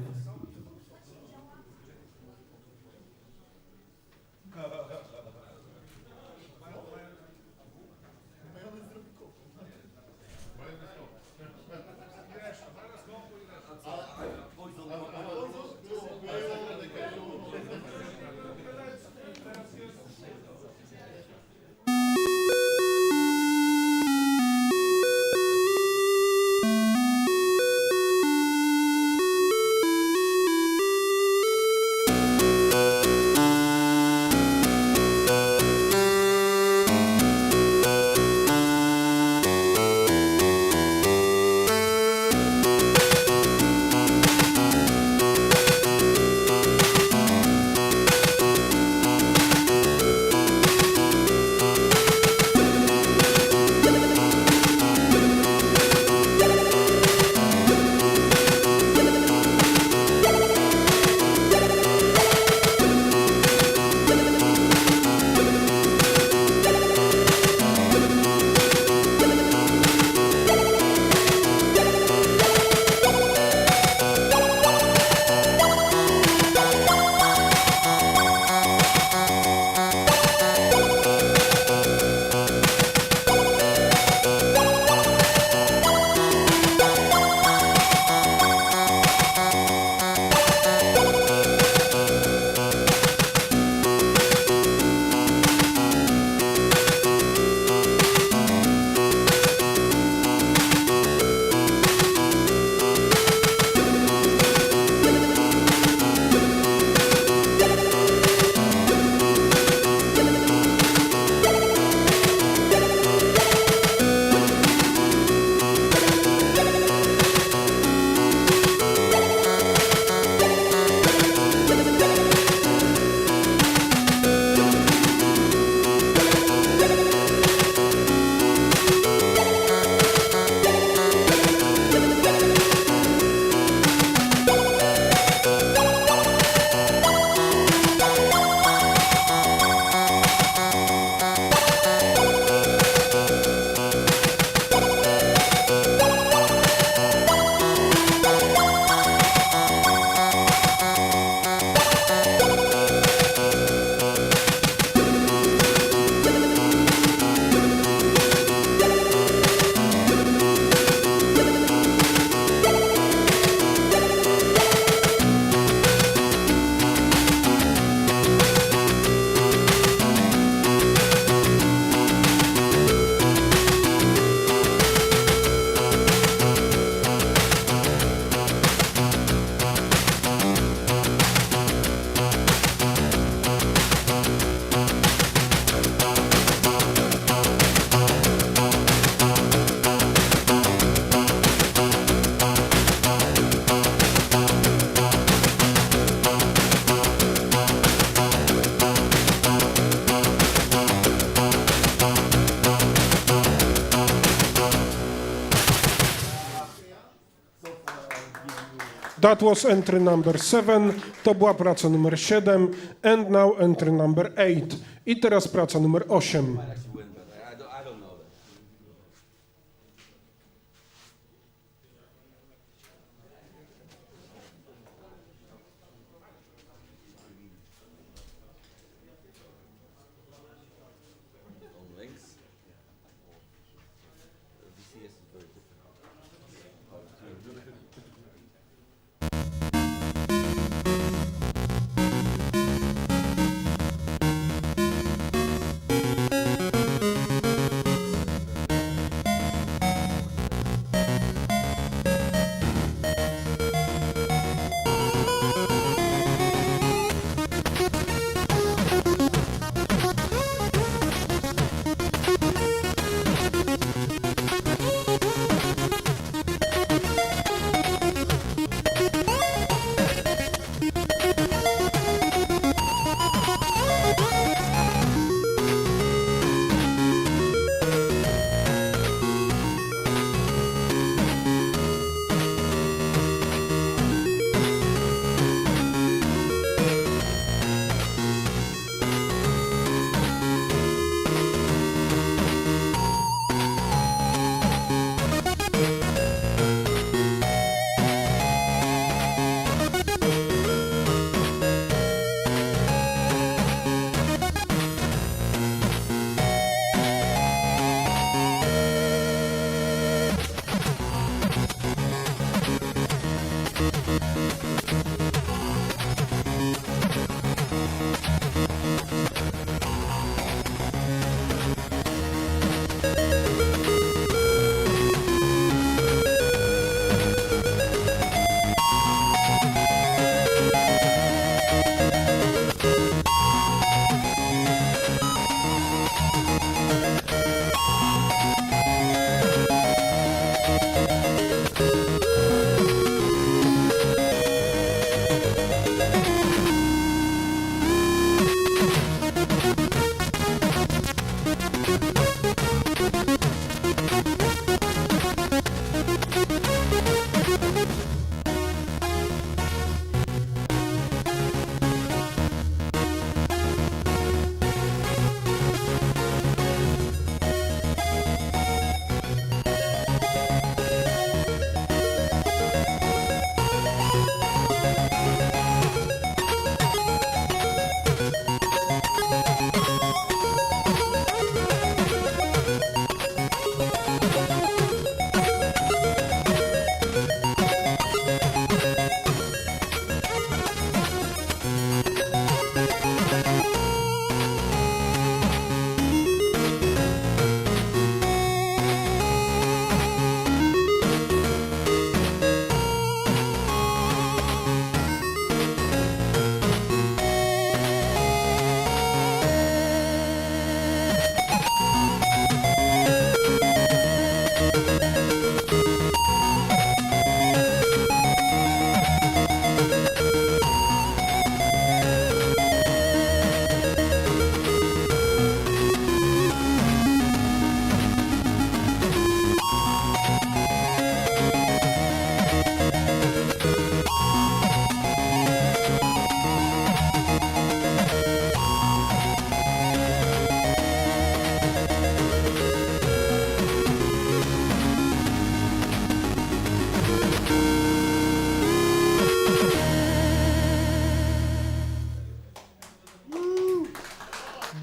That was entry number 7, to była praca numer 7, and now entry number 8. I teraz praca numer 8.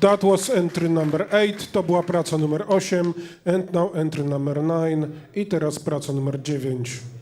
That was entry number 8, to była praca numer 8, and now entry number 9 i teraz praca numer 9.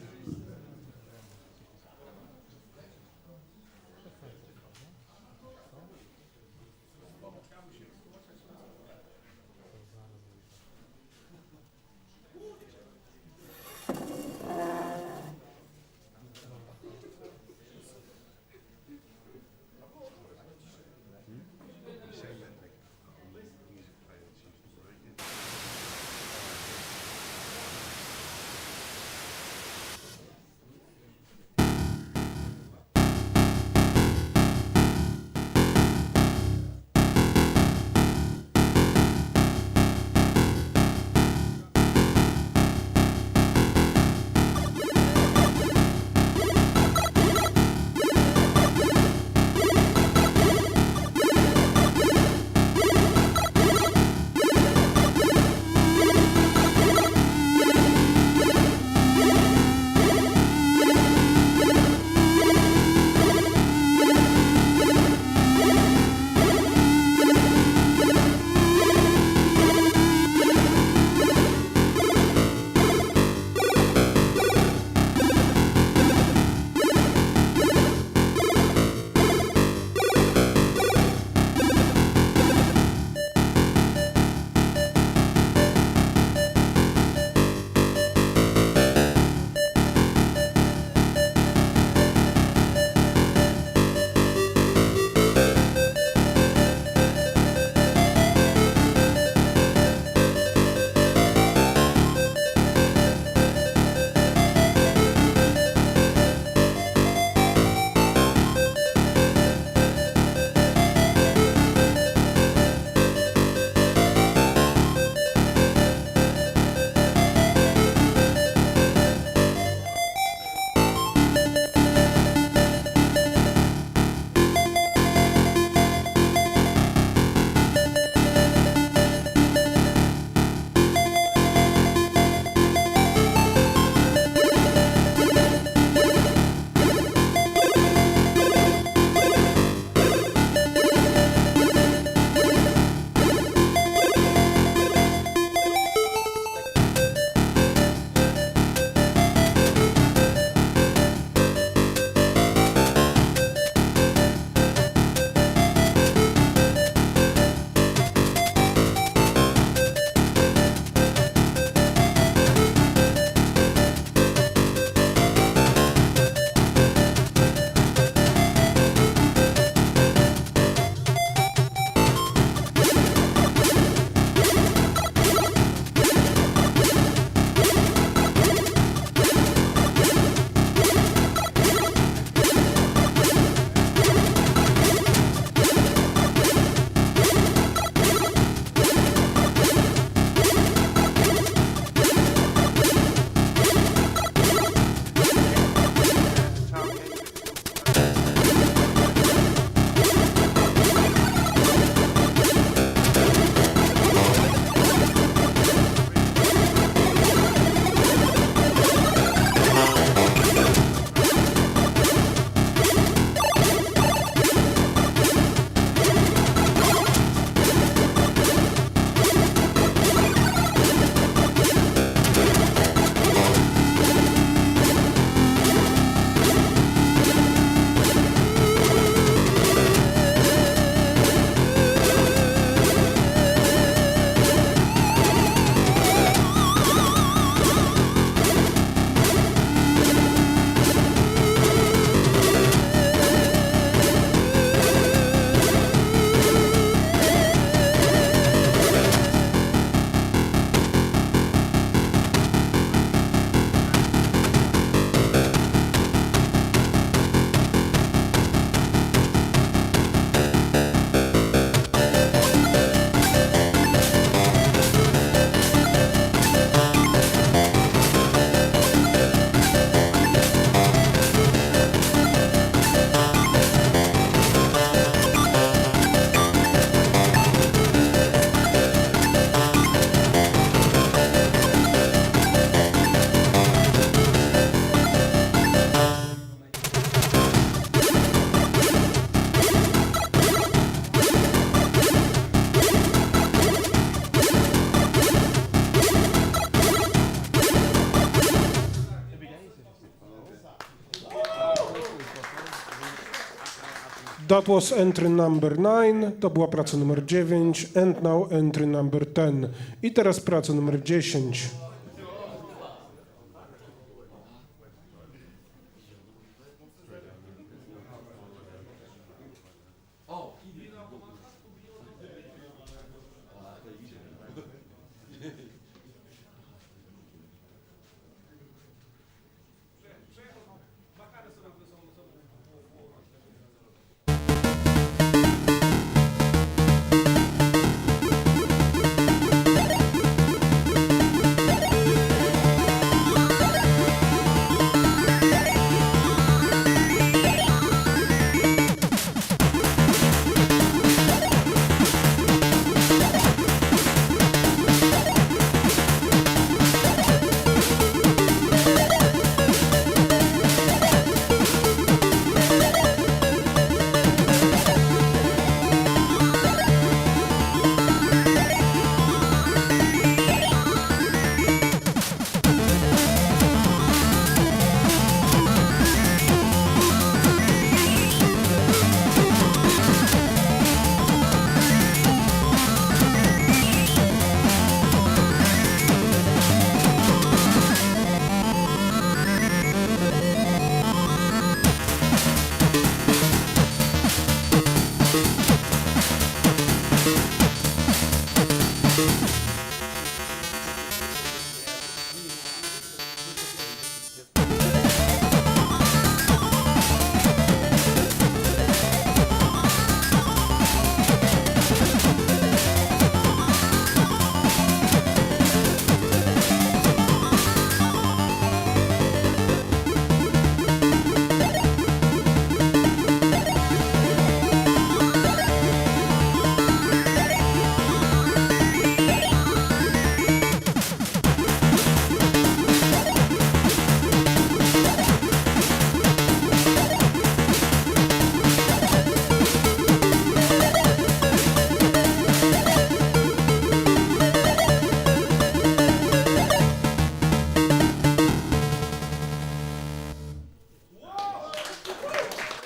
That was entry number 9, to była praca numer 9, and now entry number 10. I teraz praca numer 10.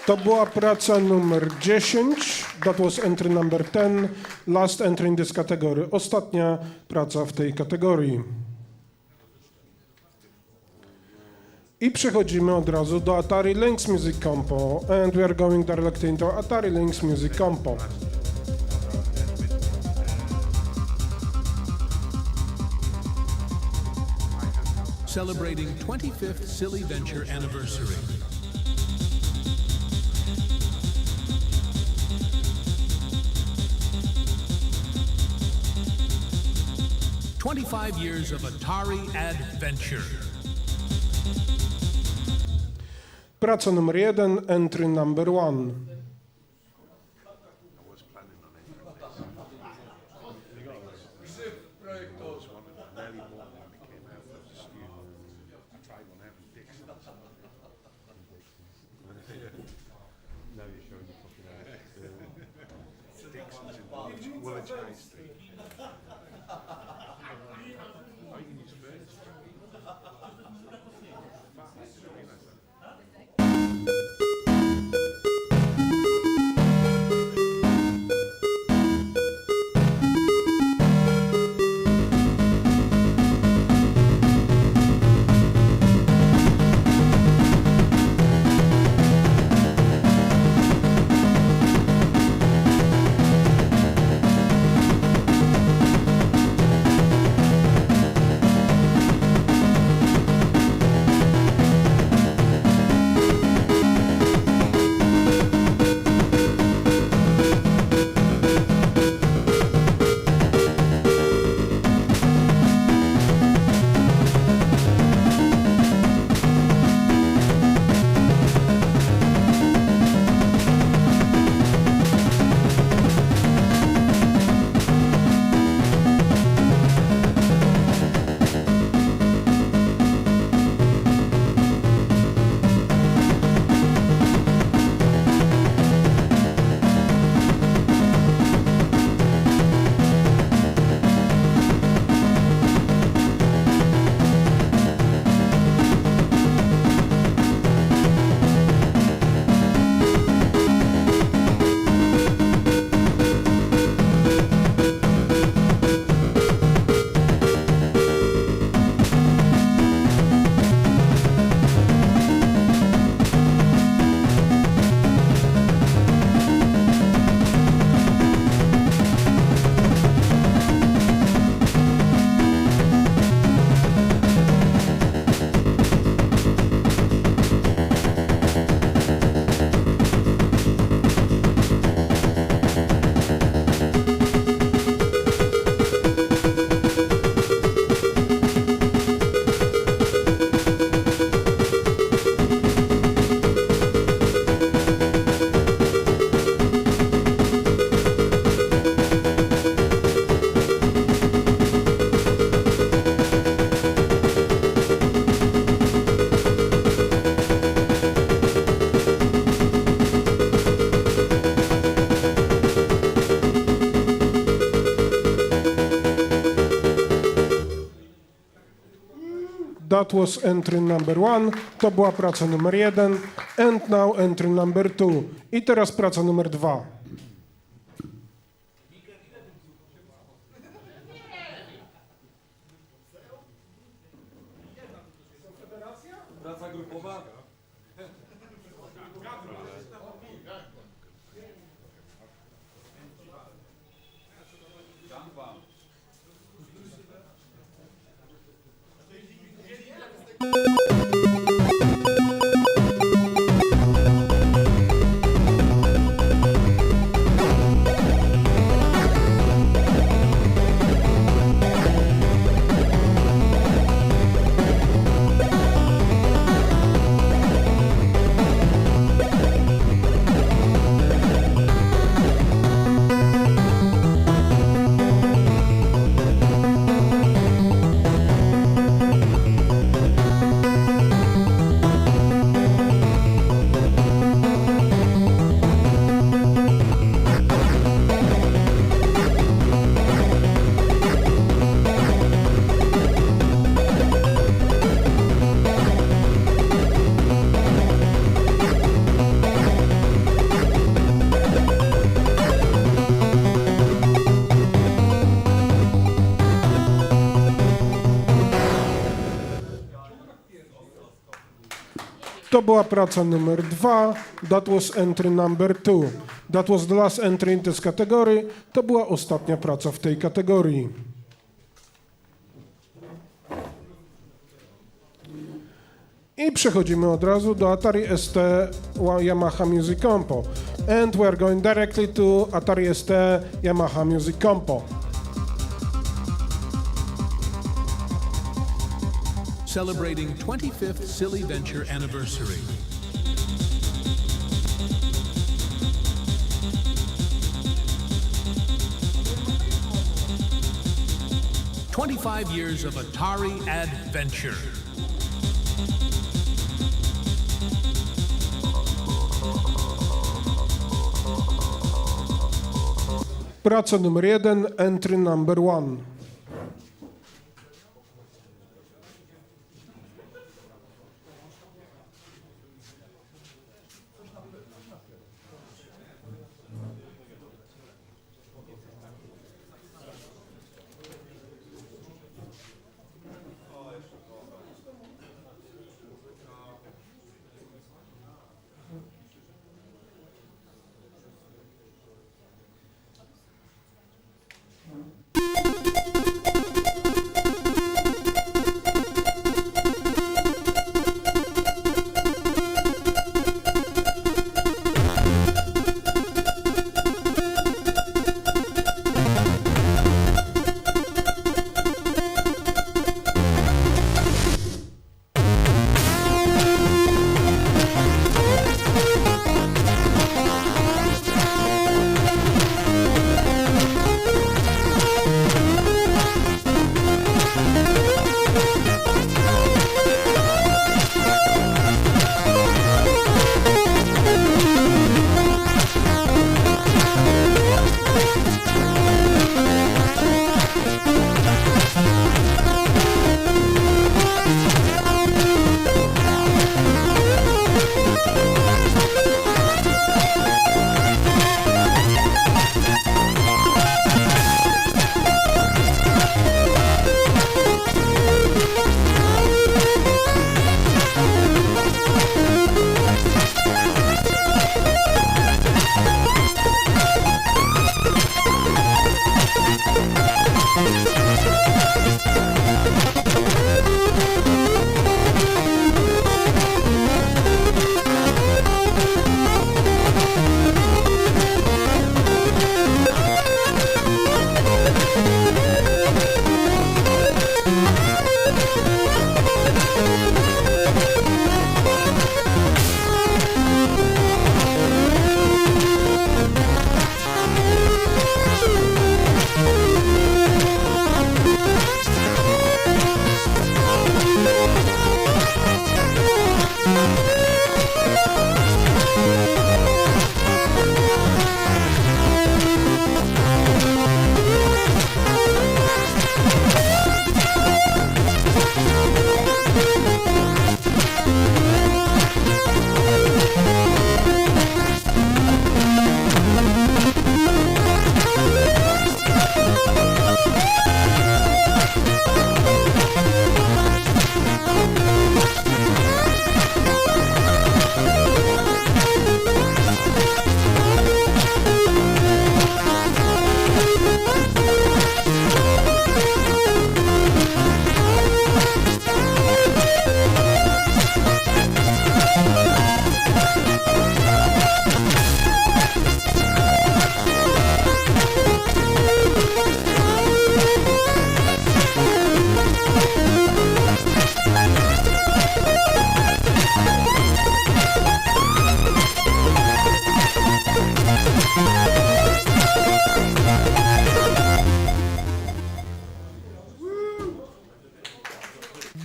To była praca numer 10. That was entry number 10. Last entry in this category. Ostatnia praca w tej kategorii. I przechodzimy od razu do Atari Lynx Music Compo. And we are going directly into Atari Lynx Music Compo. Celebrating 25th Silly Venture anniversary. "25 years of Atari adventure." Praca numer 1, entry number 1. That was entry number 1. To była praca numer 1. And now entry number 2. I teraz praca numer 2. Praca grupowa. To była praca numer 2. That was entry number 2. That was the last entry in this category. To była ostatnia praca w tej kategorii. I przechodzimy od razu do Atari ST Yamaha Music Compo. And we are going directly to Atari ST Yamaha Music Compo. Celebrating 25th Silly Venture anniversary. "25 years of Atari adventure." Praca numer 1, entry number 1.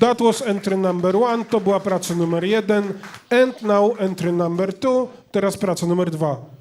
That was entry number 1, to była praca numer 1. And now entry number 2, teraz praca numer 2.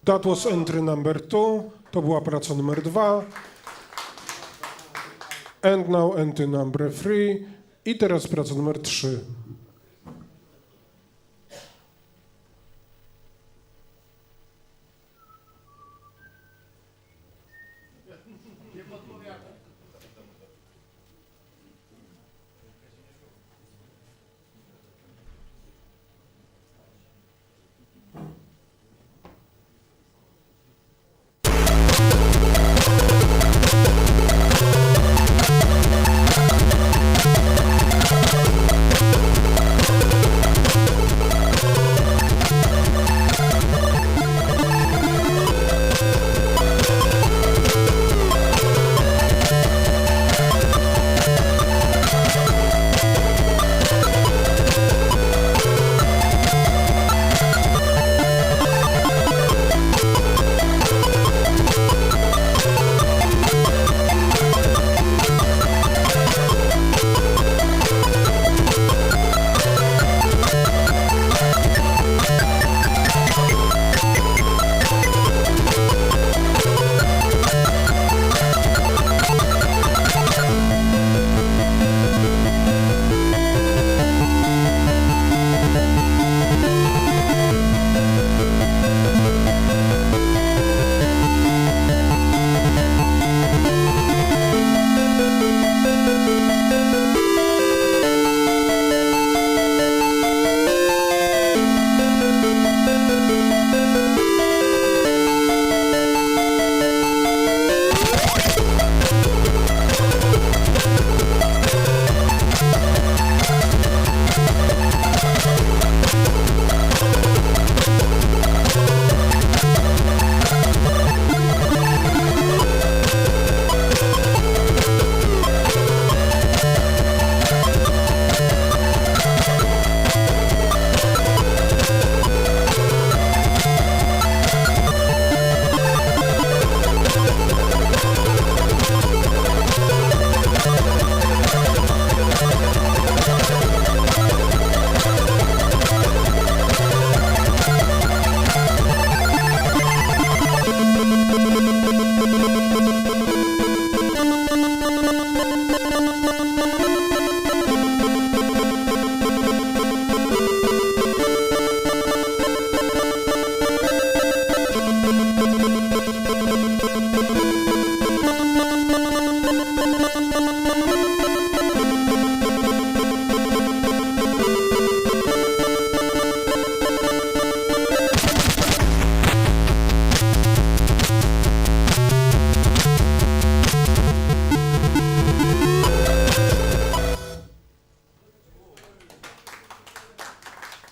That was entry number 2, to była praca numer 2. And now entry number 3 i teraz praca numer 3.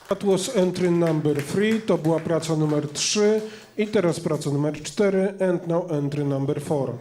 That was entry number 3, to była praca numer 3 i teraz praca numer 4 and now entry number 4.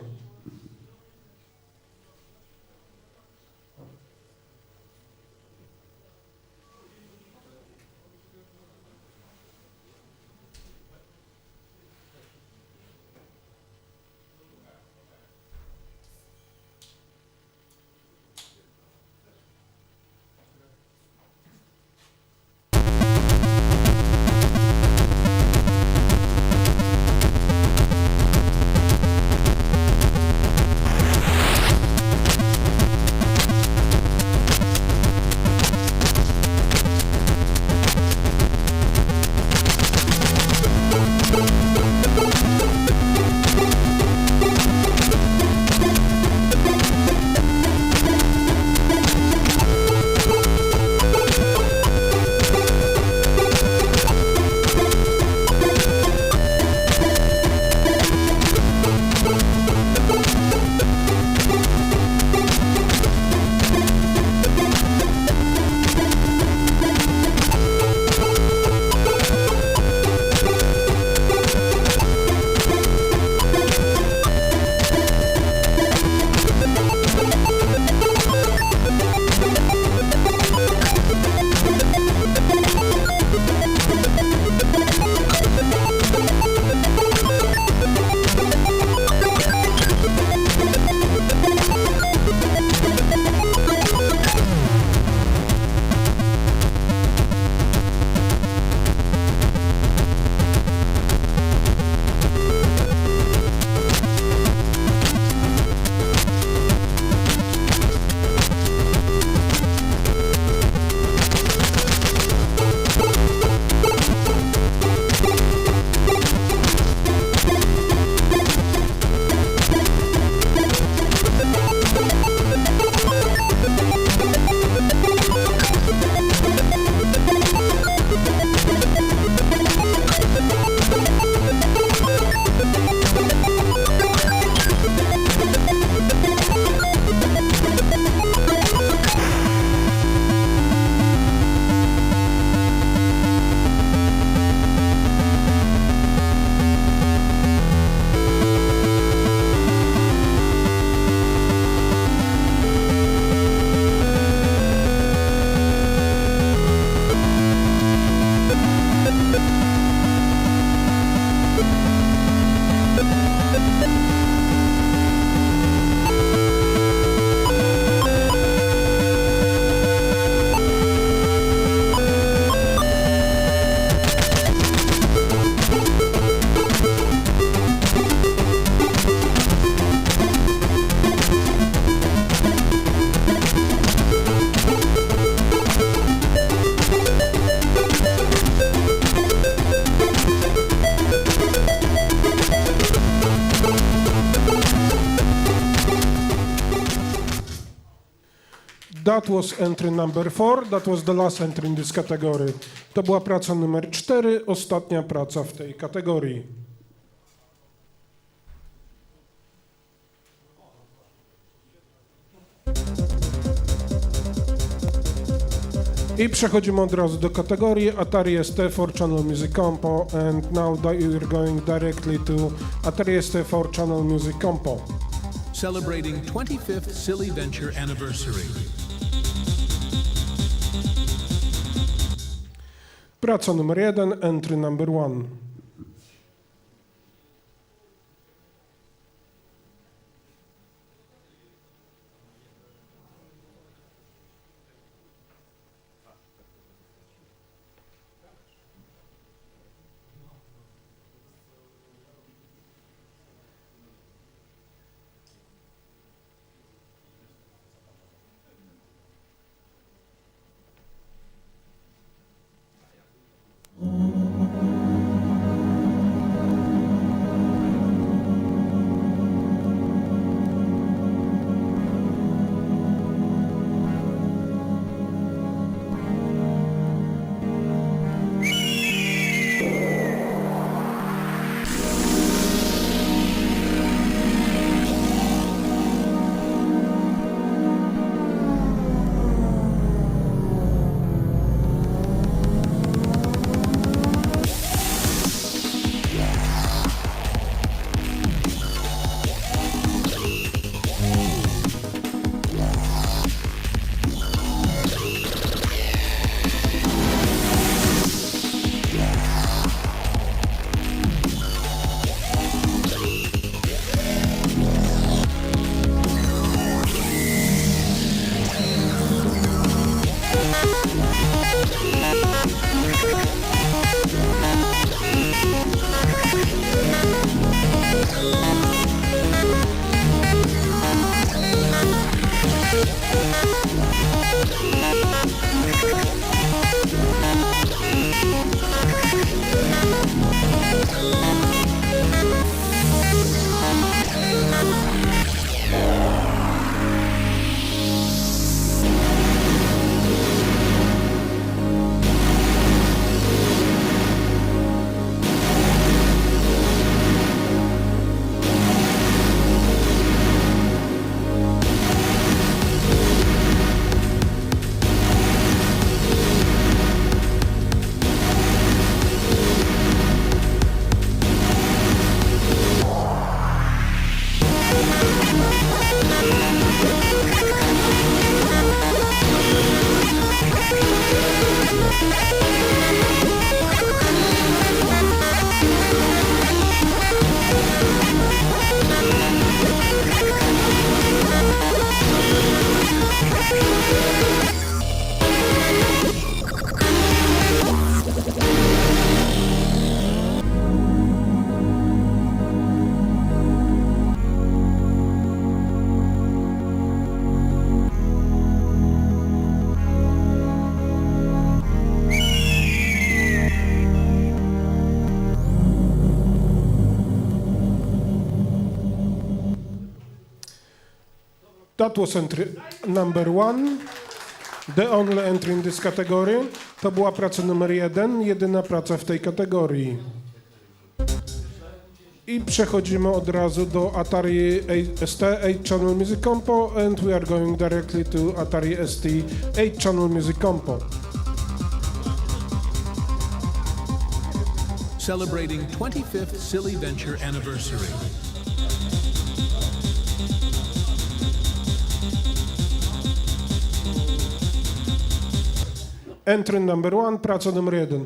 That was entry number 4, that was the last entry in this category. To była praca numer 4, ostatnia praca w tej kategorii. I przechodzimy od razu do kategorii Atari ST 4-Channel Music Compo, and now you're going directly to Atari ST 4-Channel Music Compo. Celebrating 25th Silly Venture Anniversary. Praca numer 1, entry number 1. That was entry number 1. The only entry in this category. To była praca numer 1, jedyna praca w tej kategorii. I przechodzimy od razu do Atari ST 8-channel Music Compo and we are going directly to Atari ST 8-channel Music Compo. Celebrating 25th Silly Venture anniversary. Entry number 1, praca numer 1.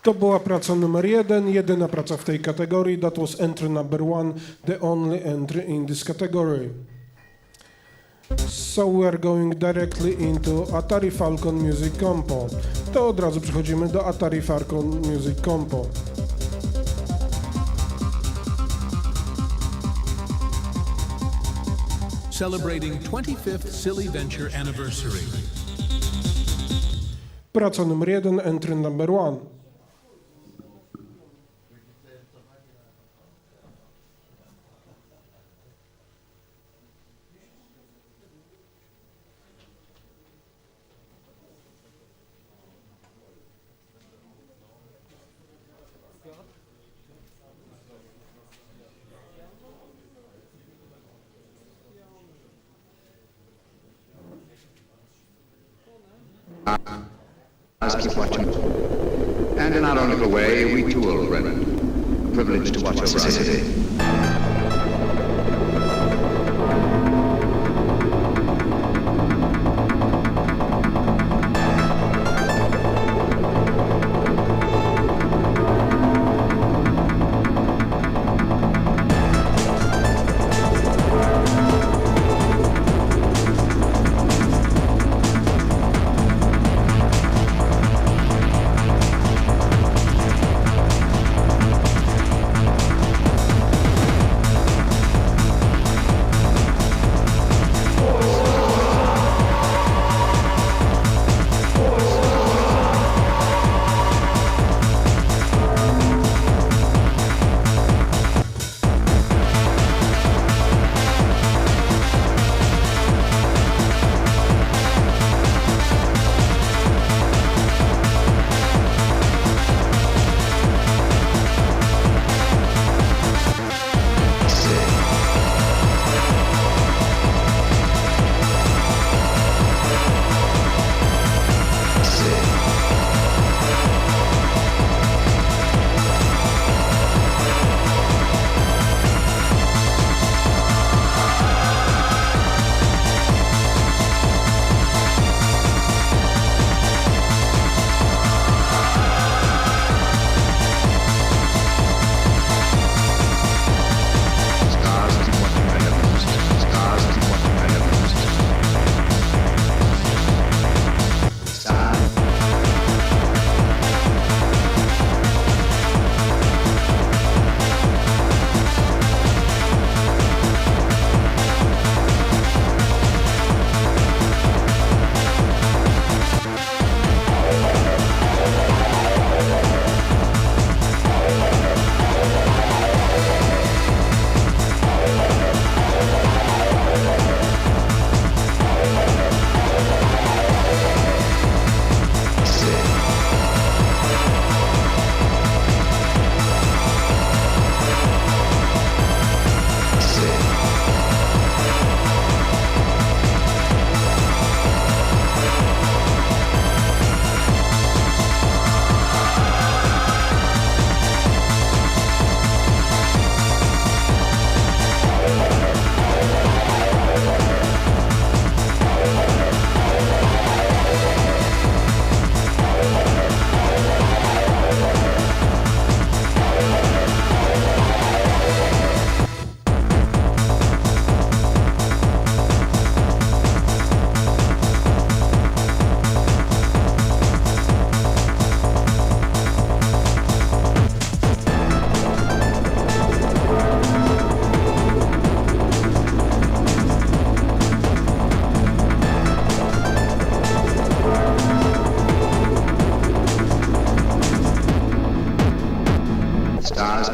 To była praca numer 1, jedyna praca w tej kategorii. That was entry number 1, the only entry in this category. So we are going directly into Atari Falcon Music Compo. To od razu przechodzimy do Atari Falcon Music Compo. Celebrating 25th Silly Venture anniversary. Praca numer 1, entry number 1. Keep watching. And in our own little way, we too will run. A privilege to watch over our city.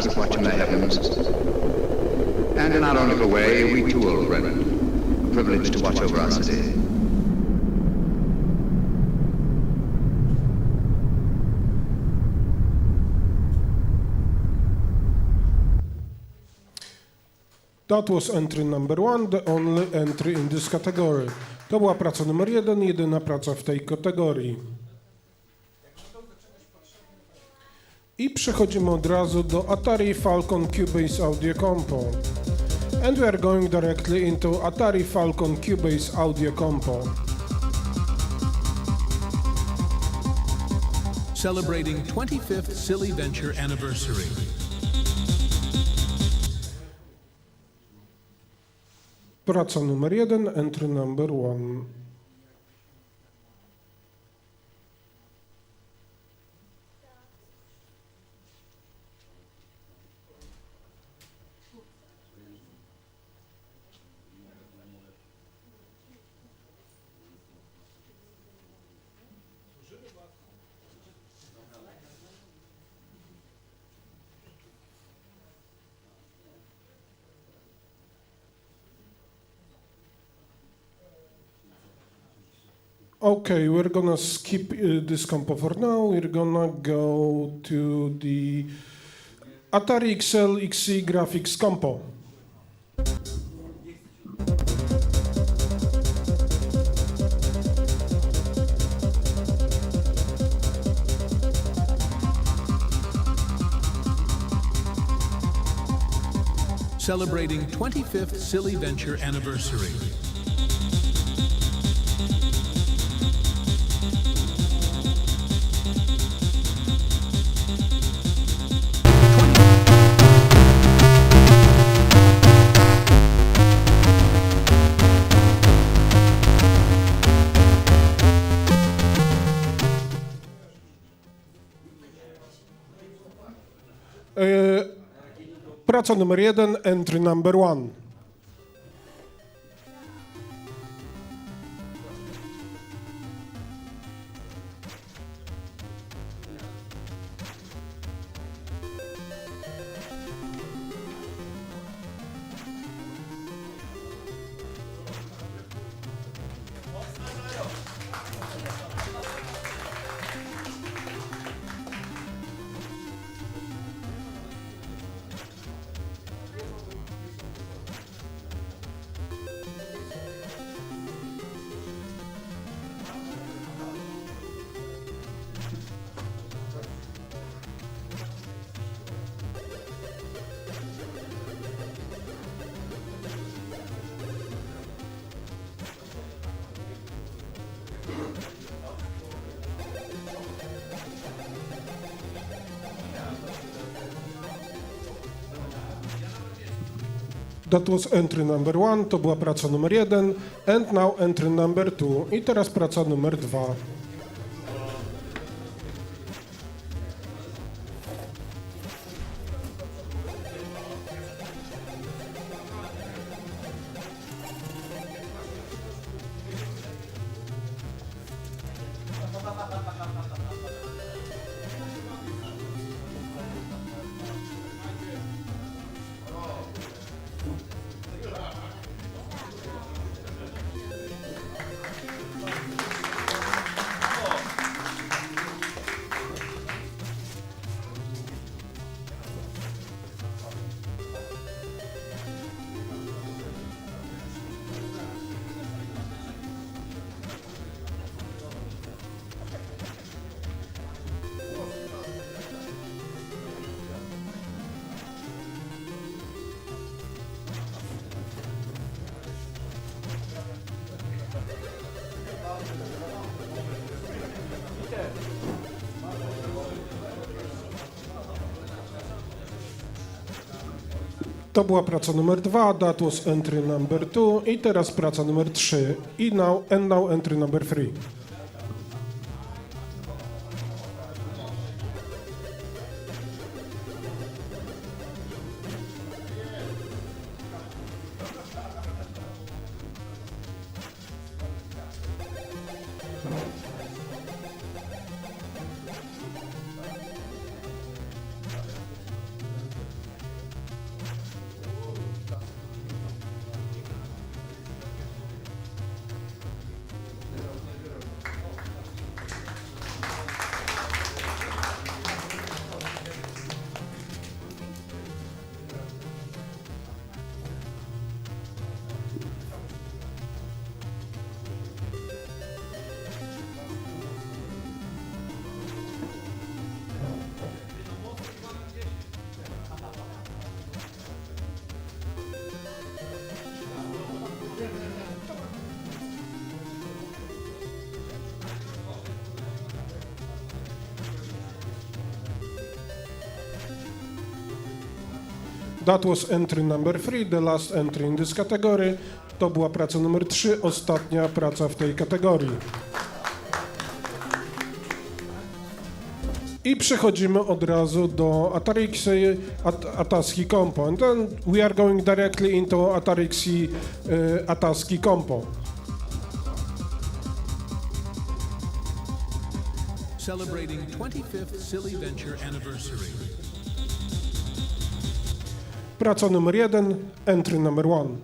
keep watch in the heavens. And in our own little way, we too, old friend, are privileged to watch over our city. That was entry number 1, the only entry in this category. To była praca numer 1, jedyna praca w tej kategorii. I przechodzimy od razu do Atari Falcon Cubase Audio Compo. And we are going directly into Atari Falcon Cubase Audio Compo. Celebrating 25th Silly Venture Anniversary. Praca numer 1, entry number 1. Okay, we're gonna skip this compo for now. We're gonna go to the Atari XL XC Graphics Compo. Celebrating 25th Silly Venture Anniversary. Praca numer 1, entry number 1. That was entry number 1, to była praca numer 1, and now entry number 2. I teraz praca numer 2. To była praca numer 2, that was entry number 2 i teraz praca numer 3 i now entry number 3. That was entry number 3, the last entry in this category. To była praca numer 3, ostatnia praca w tej kategorii. I przechodzimy od razu do Atari Ataski Compo. And then we are going directly into Atari Ataski Compo. Celebrating 25th Silly Venture Anniversary. Praca numer 1, entry number 1.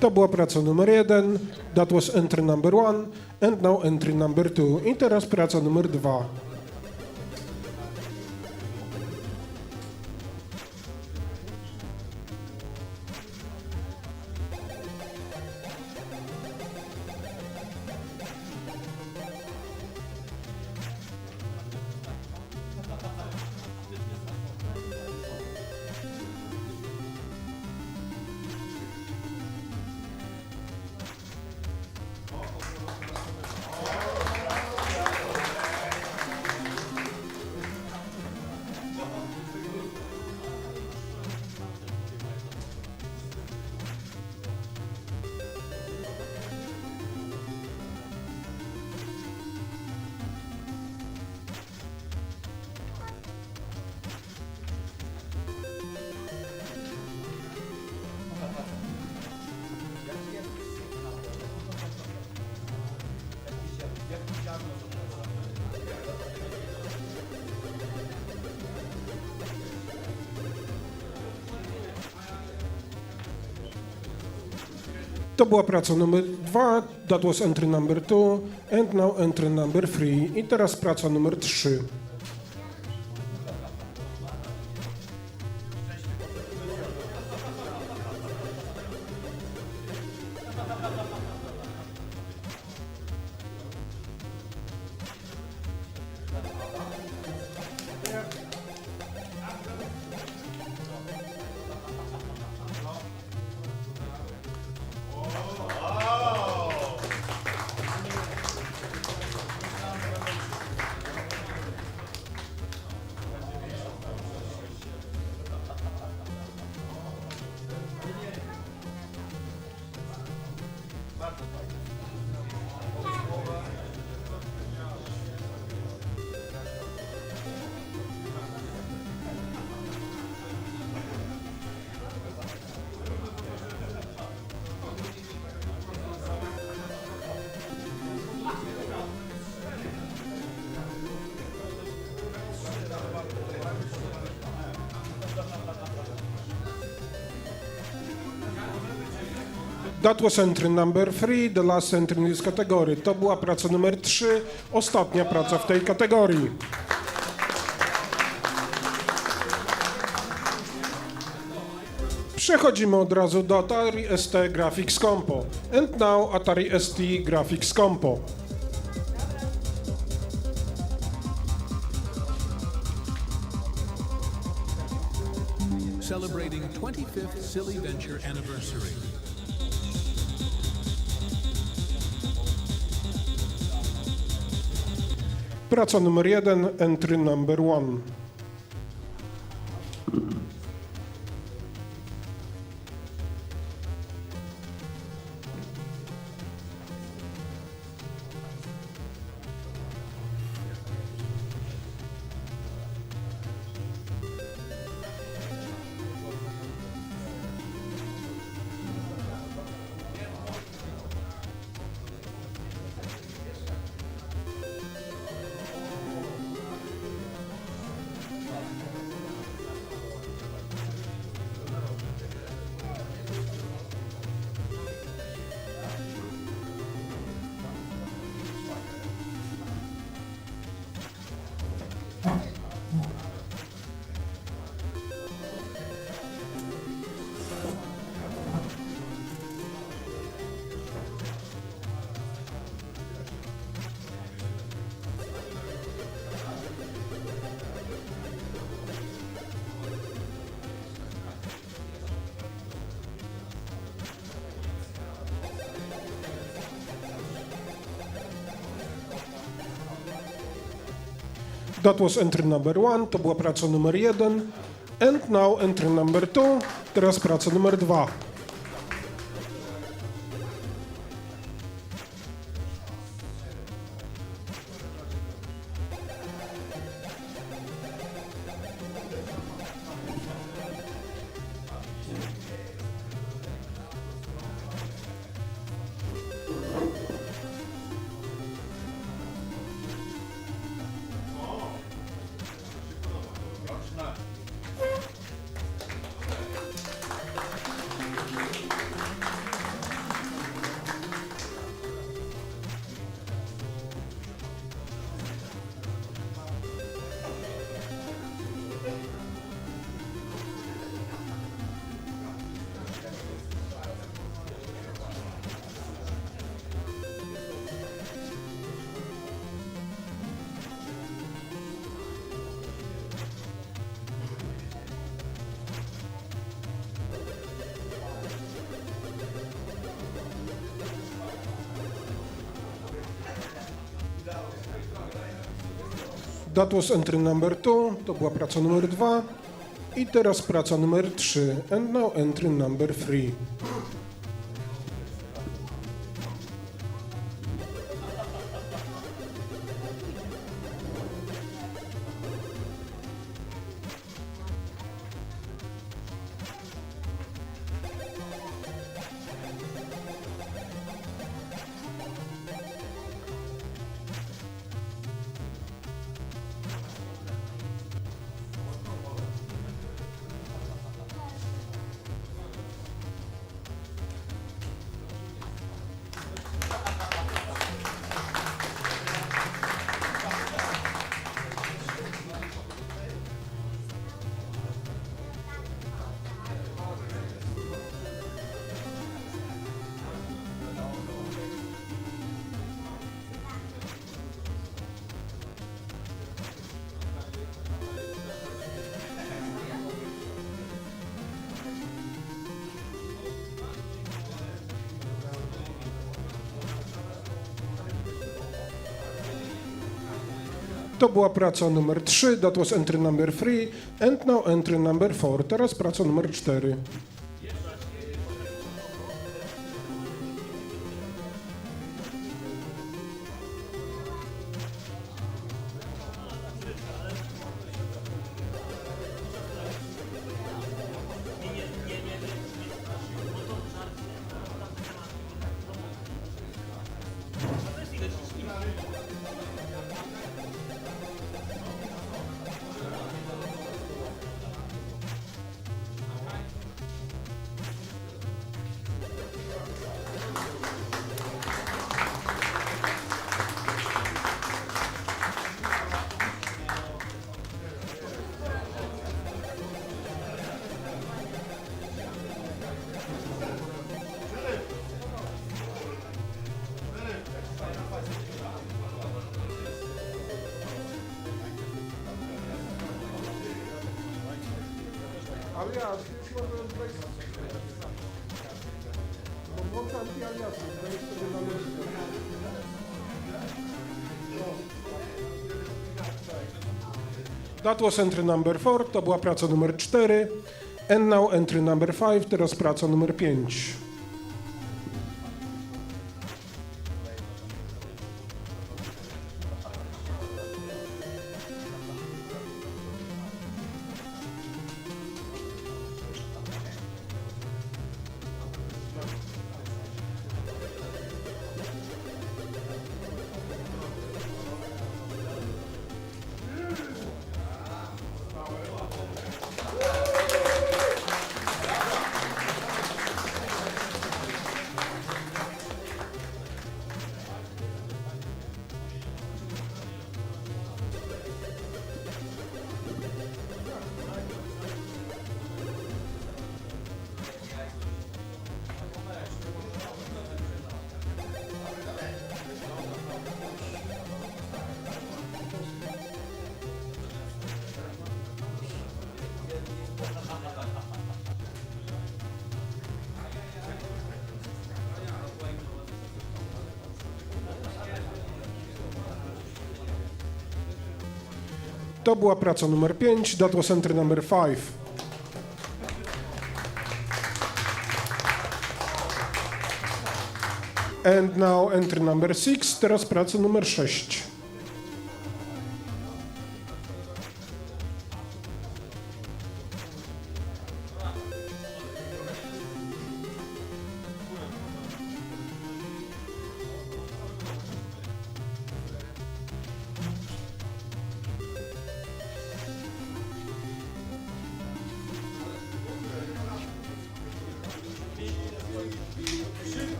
To była praca numer 1, that was entry number 1, and now entry number 2. I teraz praca numer 2. To była praca numer 2, that was entry number 2, and now entry number 3. I teraz praca numer 3. That was entry number 3, the last entry in this category. To była praca numer 3, ostatnia praca w tej kategorii. Przechodzimy od razu do Atari ST Graphics Compo. And now Atari ST Graphics Compo. Celebrating 25th Silly Venture Anniversary. Praca numer 1, entry number 1. That was entry number 1, to była praca numer 1. And now entry number 2, teraz praca numer 2. That was entry number 2, to była praca numer 2. I teraz praca numer 3. And now entry number 3. To była praca numer 3, that was entry number 3, and now entry number 4. Teraz praca numer 4. alias, już mogłem wejść. Bo włączam i aliasy, wejść sobie na listę. That was entry number 4, to była praca numer 4. And now entry number 5, teraz praca numer 5. To była praca numer 5, that was entry number 5. And now entry number 6, teraz praca numer 6.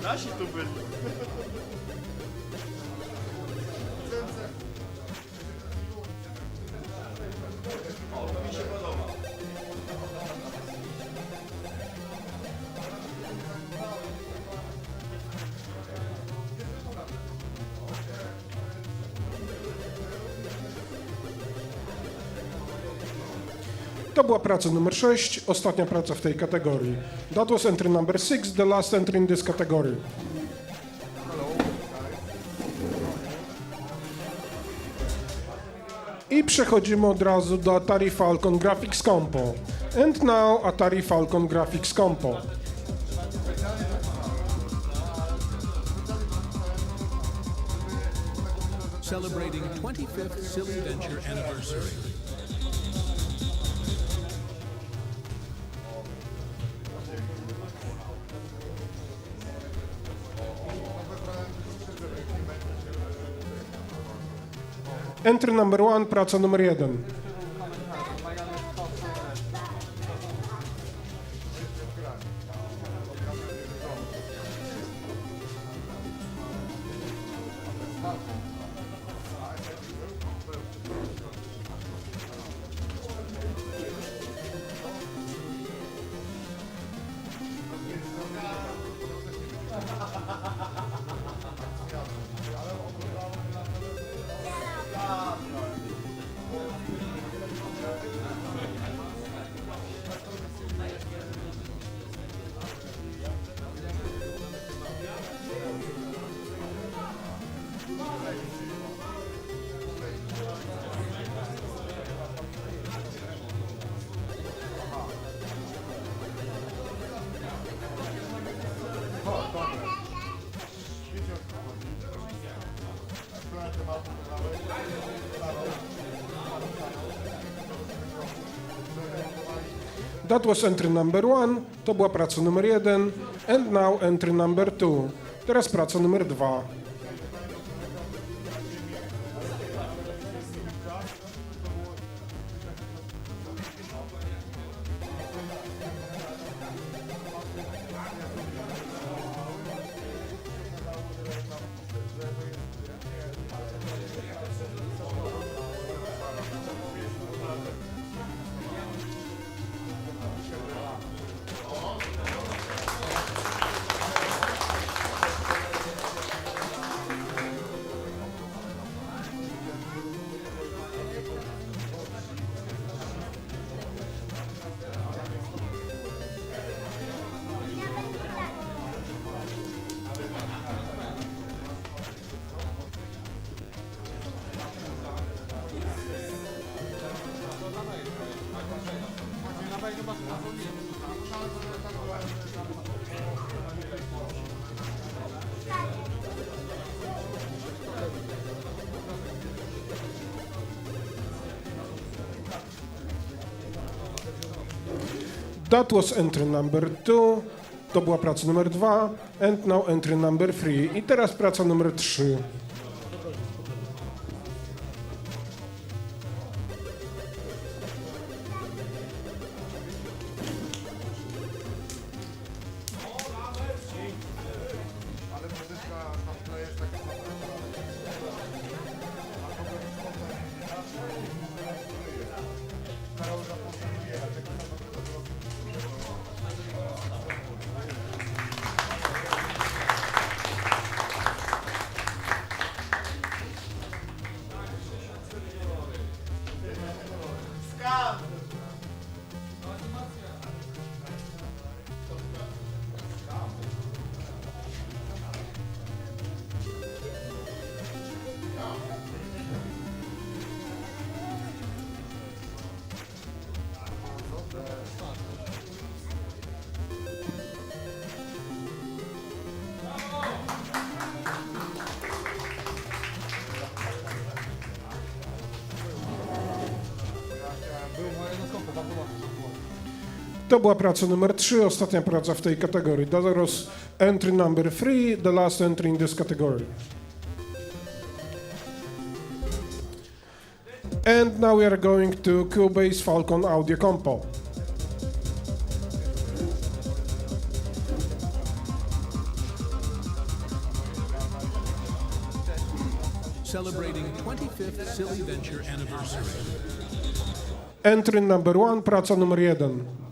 Nasi tu byli. O, to mi się podoba. To była praca numer 6, ostatnia praca w tej kategorii. That was entry number 6, the last entry in this category. I przechodzimy od razu do Atari Falcon Graphics Compo. And now Atari Falcon Graphics Compo. Celebrating 25th Silly Venture anniversary. Entry number 1, praca numer 1. That was entry number 1, to była praca numer 1, and now entry number 2. Teraz praca numer 2. That was entry number 2, to była praca numer 2, and now entry number 3. I teraz praca numer 3. To była praca numer 3, ostatnia praca w tej kategorii. That was entry number 3, the last entry in this category. And now we are going to Cubase Falcon Audio Compo. Celebrating 25th Silly Venture anniversary. Entry number 1, praca numer 1.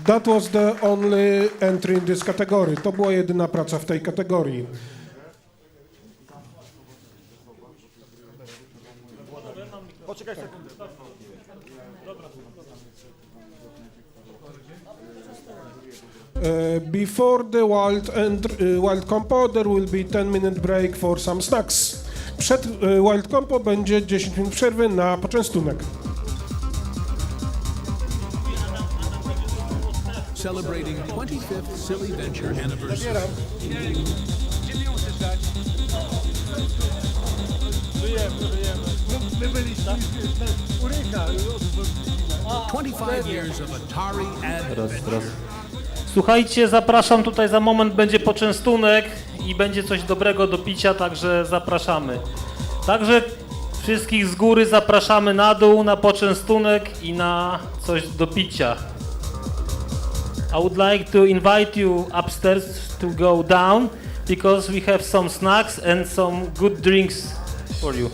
That was the only entry in this category. To była jedyna praca w tej kategorii. Poczekaj sekundę. Before the wild compo, there will be 10-minute break for some snacks. Przed wild compo będzie 10 minut przerwy na poczęstunek. Celebrating 25th Silly Venture anniversary. 25 years of Atari adventure. Słuchajcie, zapraszam, tutaj za moment będzie poczęstunek i będzie coś dobrego do picia, także zapraszamy. Także wszystkich z góry zapraszamy na dół, na poczęstunek i na coś do picia. I would like to invite you upstairs to go down. because we have some snacks and some good drinks for you.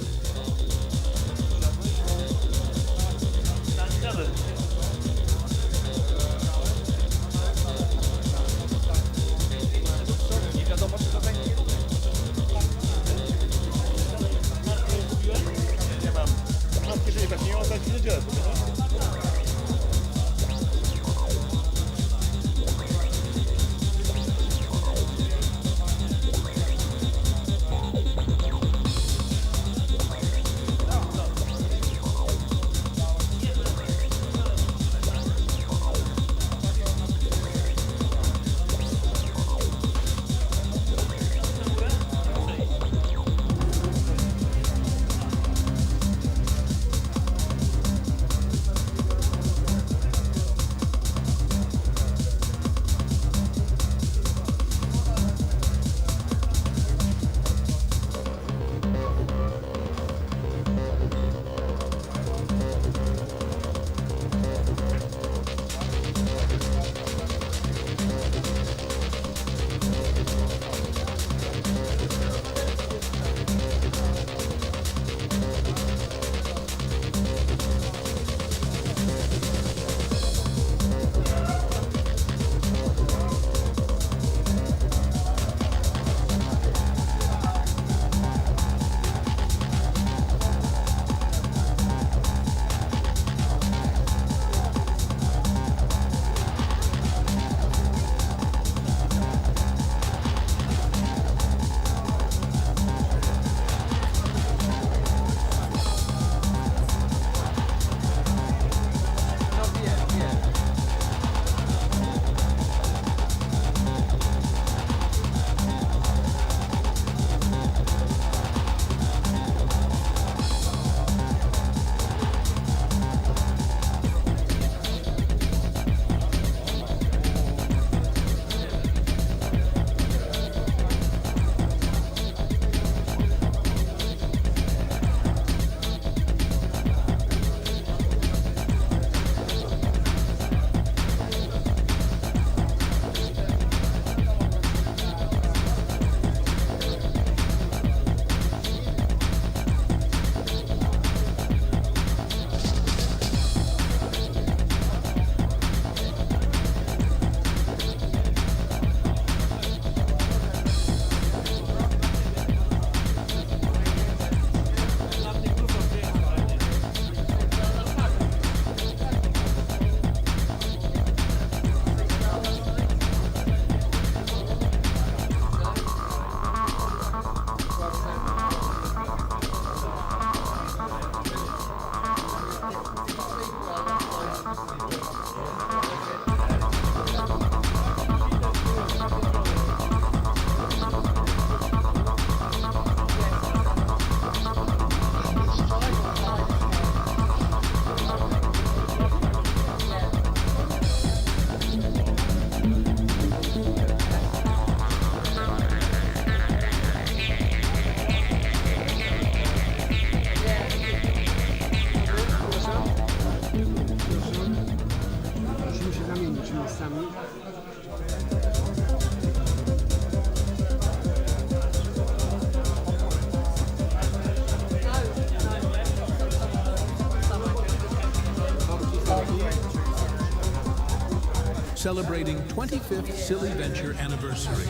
Celebrating 25th Silly Venture anniversary.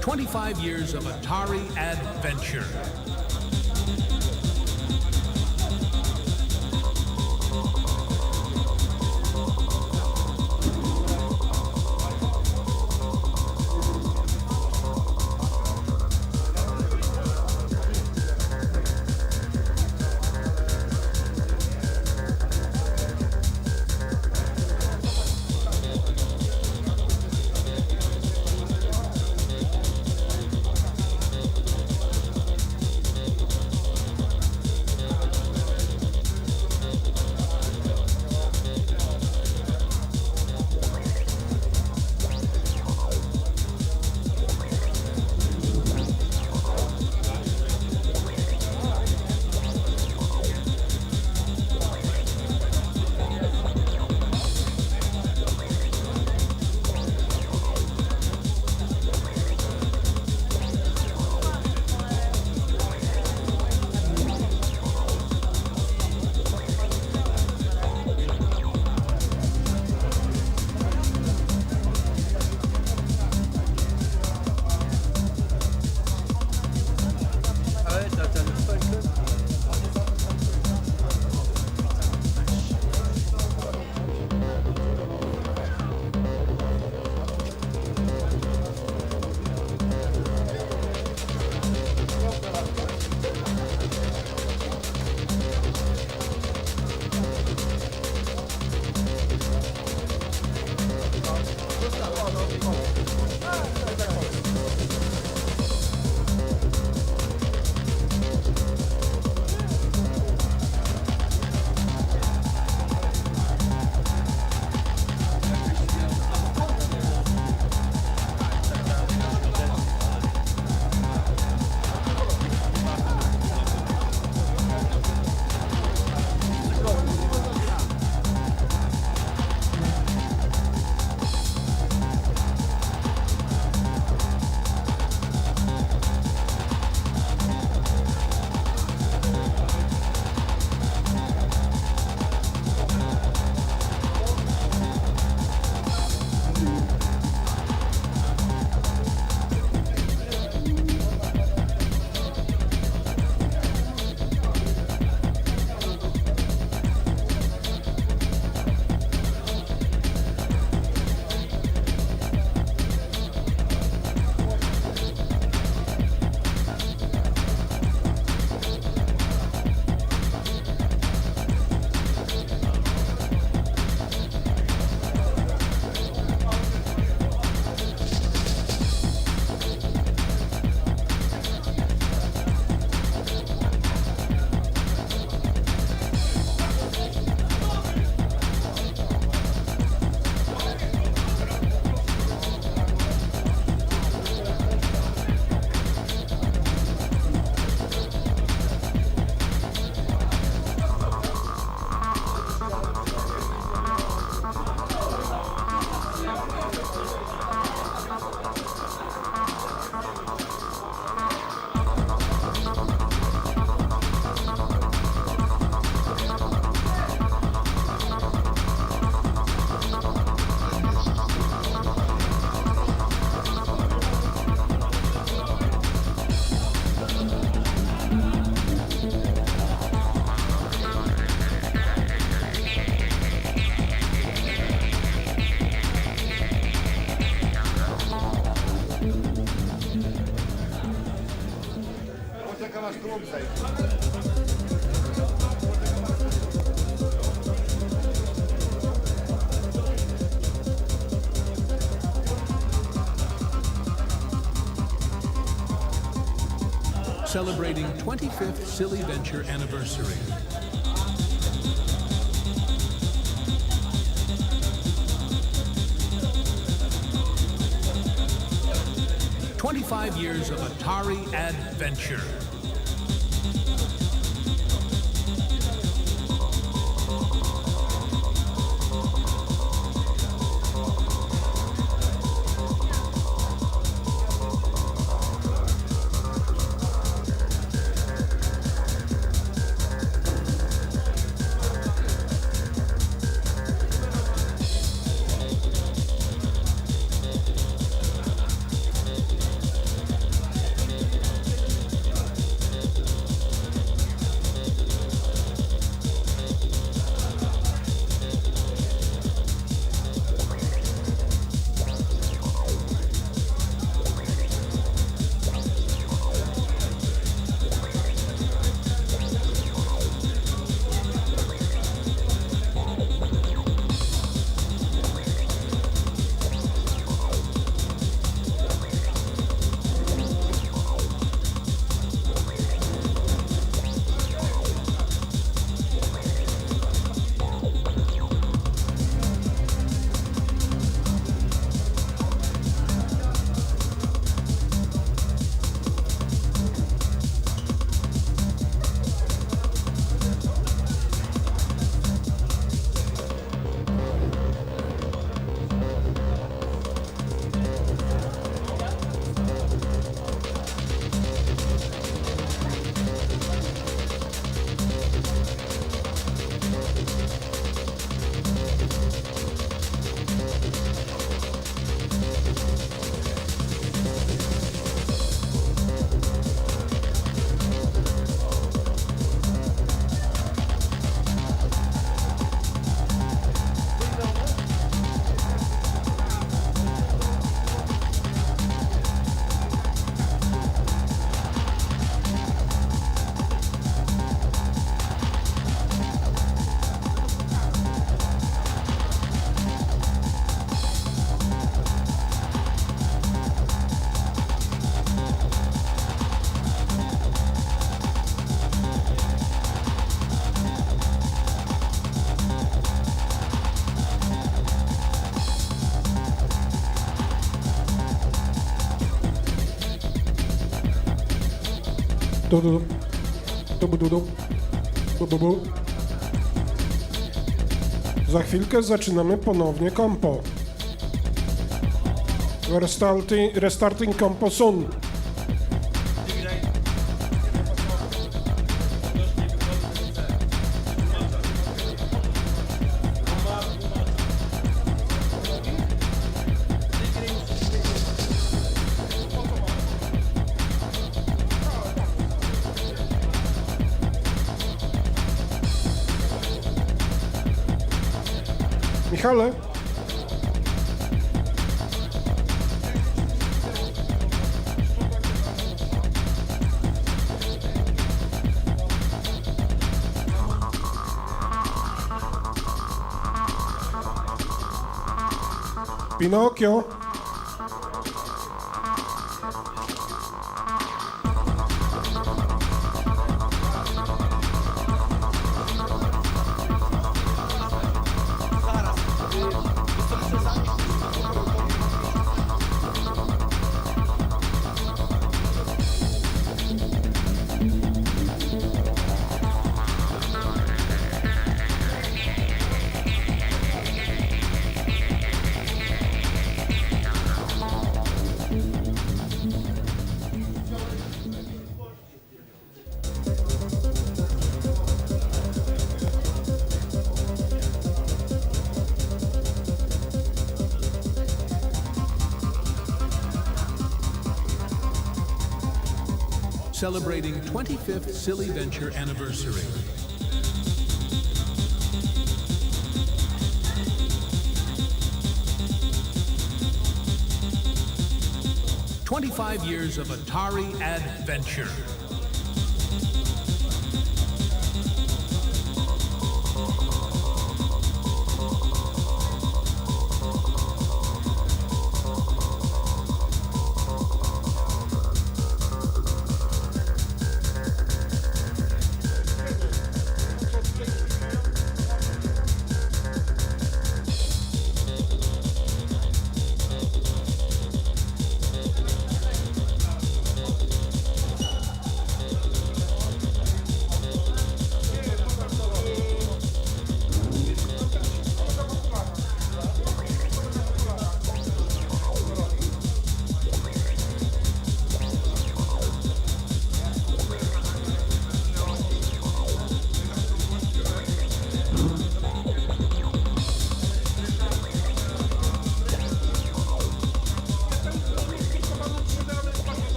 "25 years of Atari adventure." celebrating 25th Silly Venture anniversary. "25 years of Atari adventure." Za chwilkę zaczynamy ponownie Compo. Restarting Compo soon. Michale? Pinocchio? Celebrating 25th Silly Venture anniversary. "25 years of Atari adventure."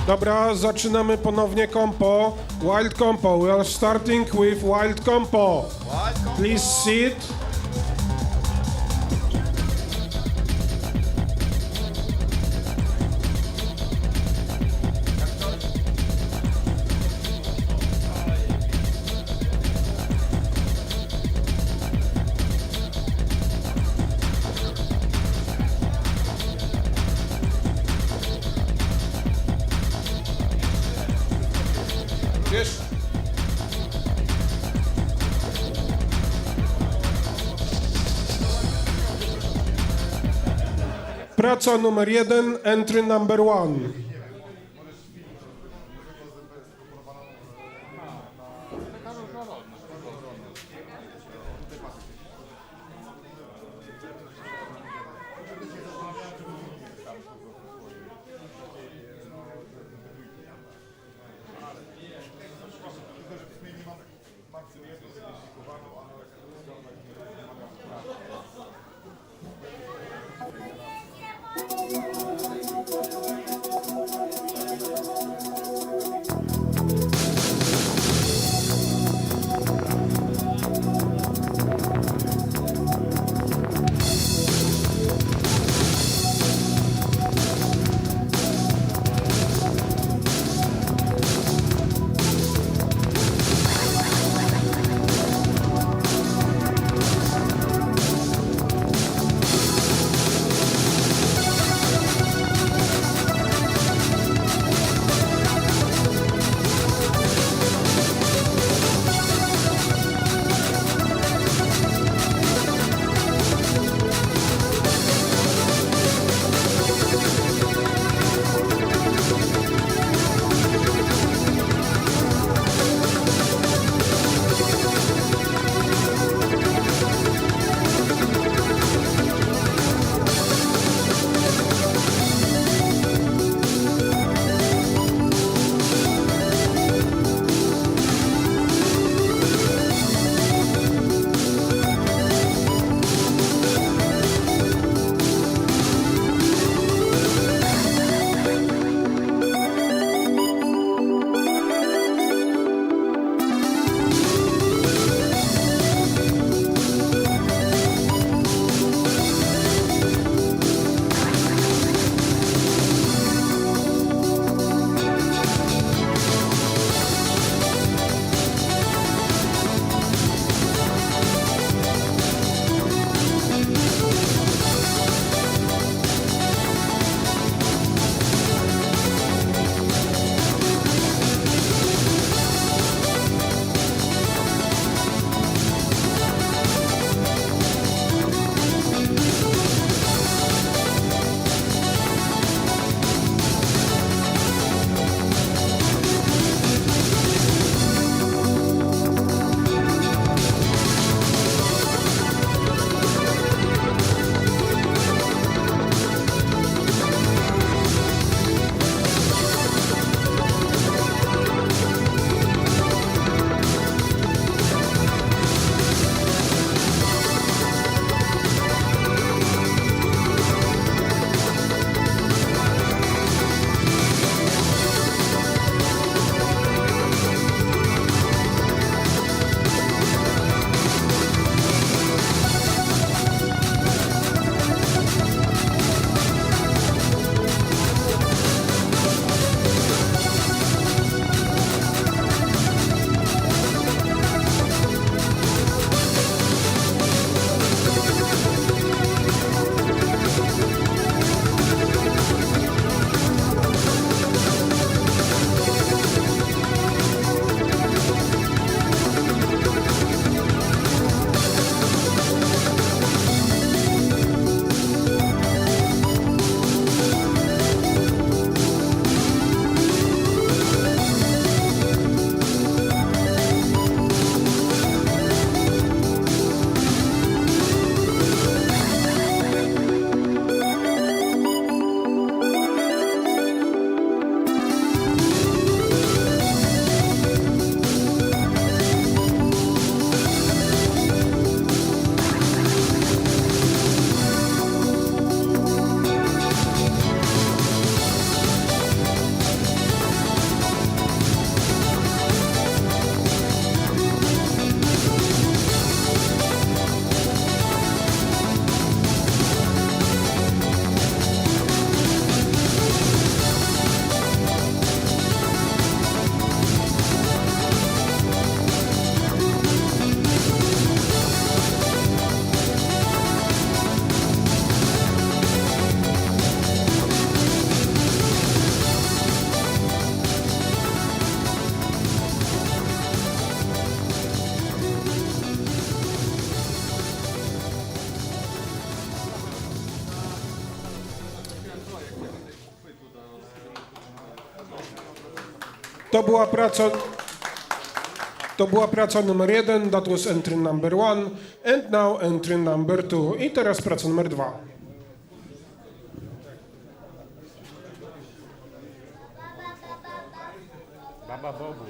Dobra, zaczynamy ponownie Compo. Wild Compo. We are starting with Wild Compo. Please sit. Praca numer 1, entry number 1. To była praca numer 1, that was entry number 1, and now entry number 2. I teraz praca numer 2. Baba Bobu.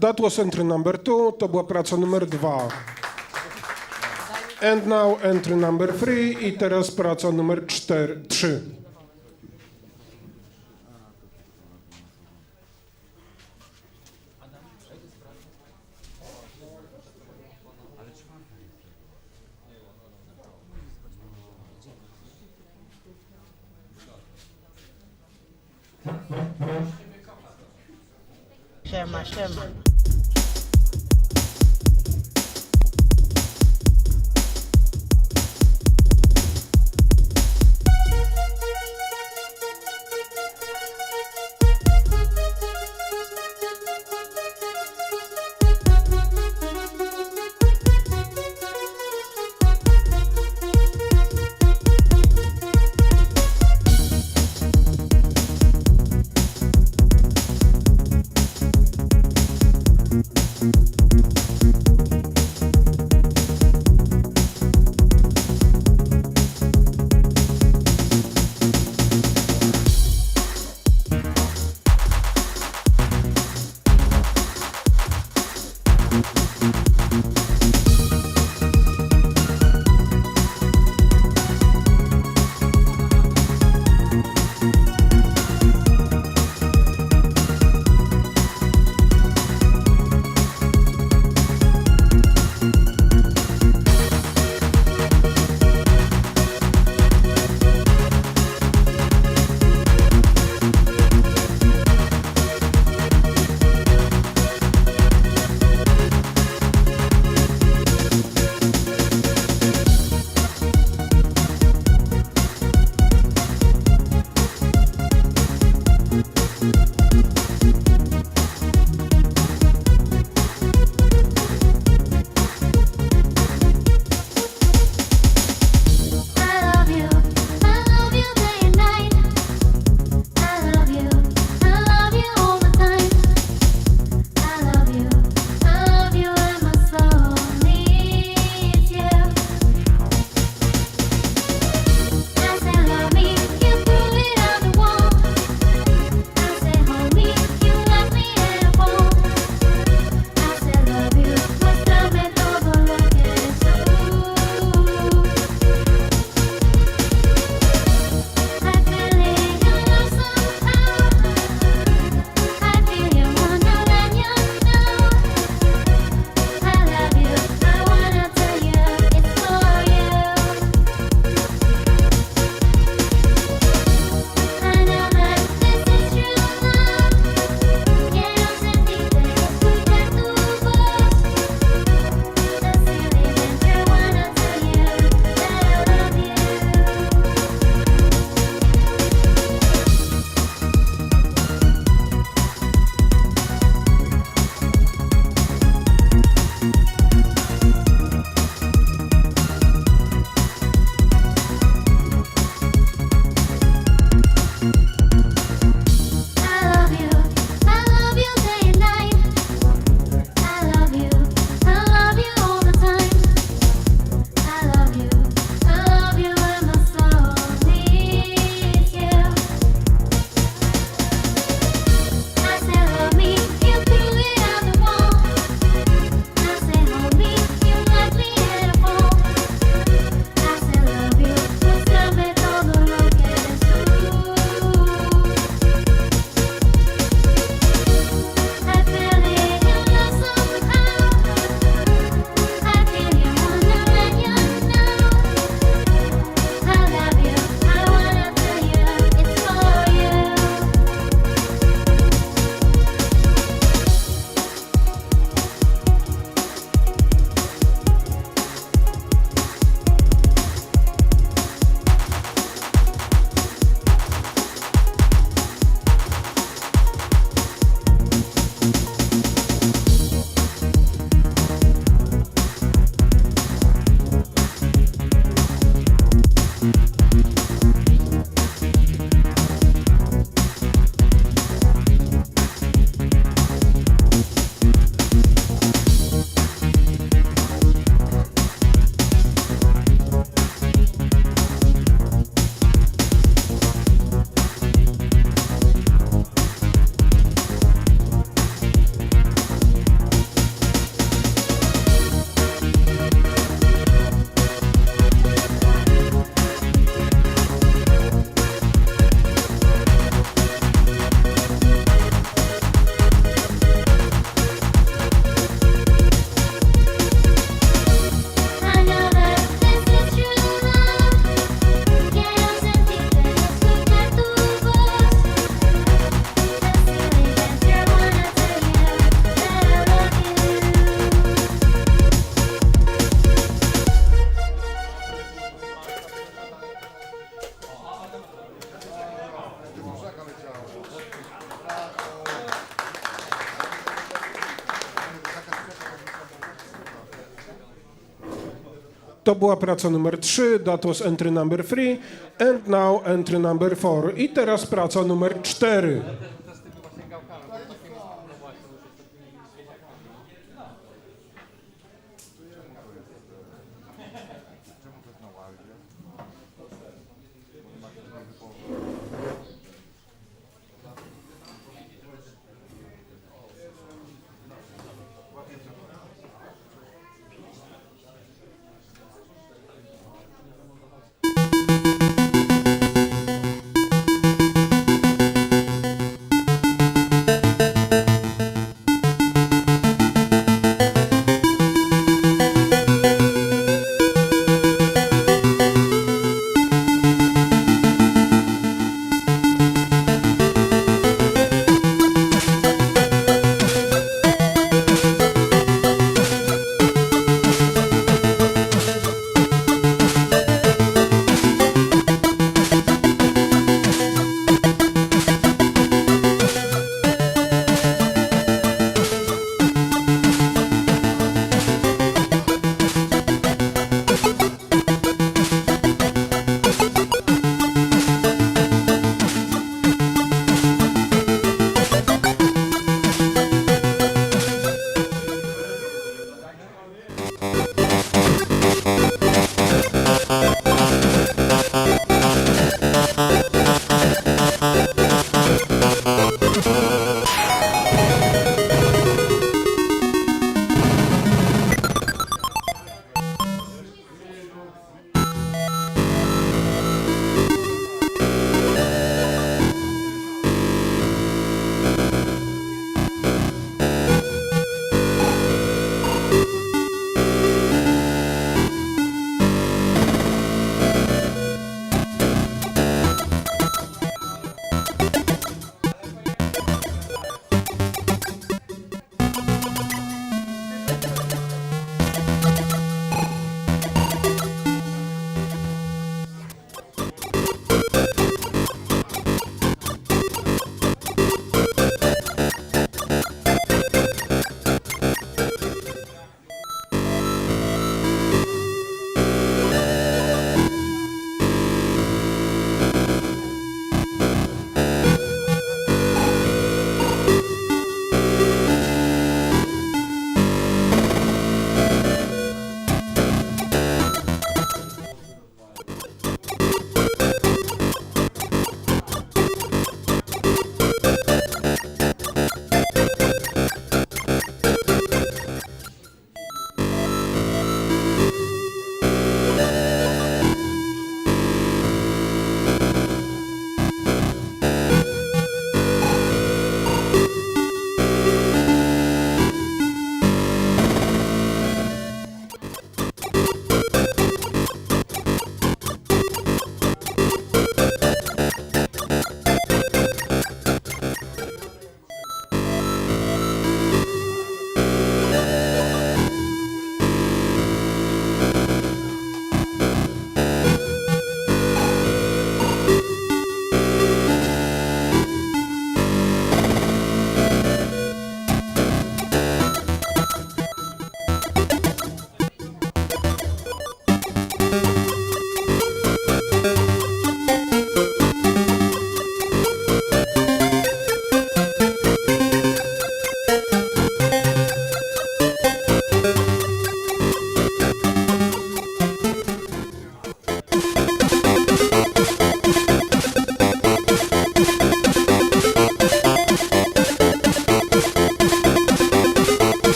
That was entry number 2, to była praca numer 2. And now entry number 3 i teraz praca numer 3. Siema. To była praca numer 3, that was entry number 3, and now entry number 4. I teraz praca numer 4.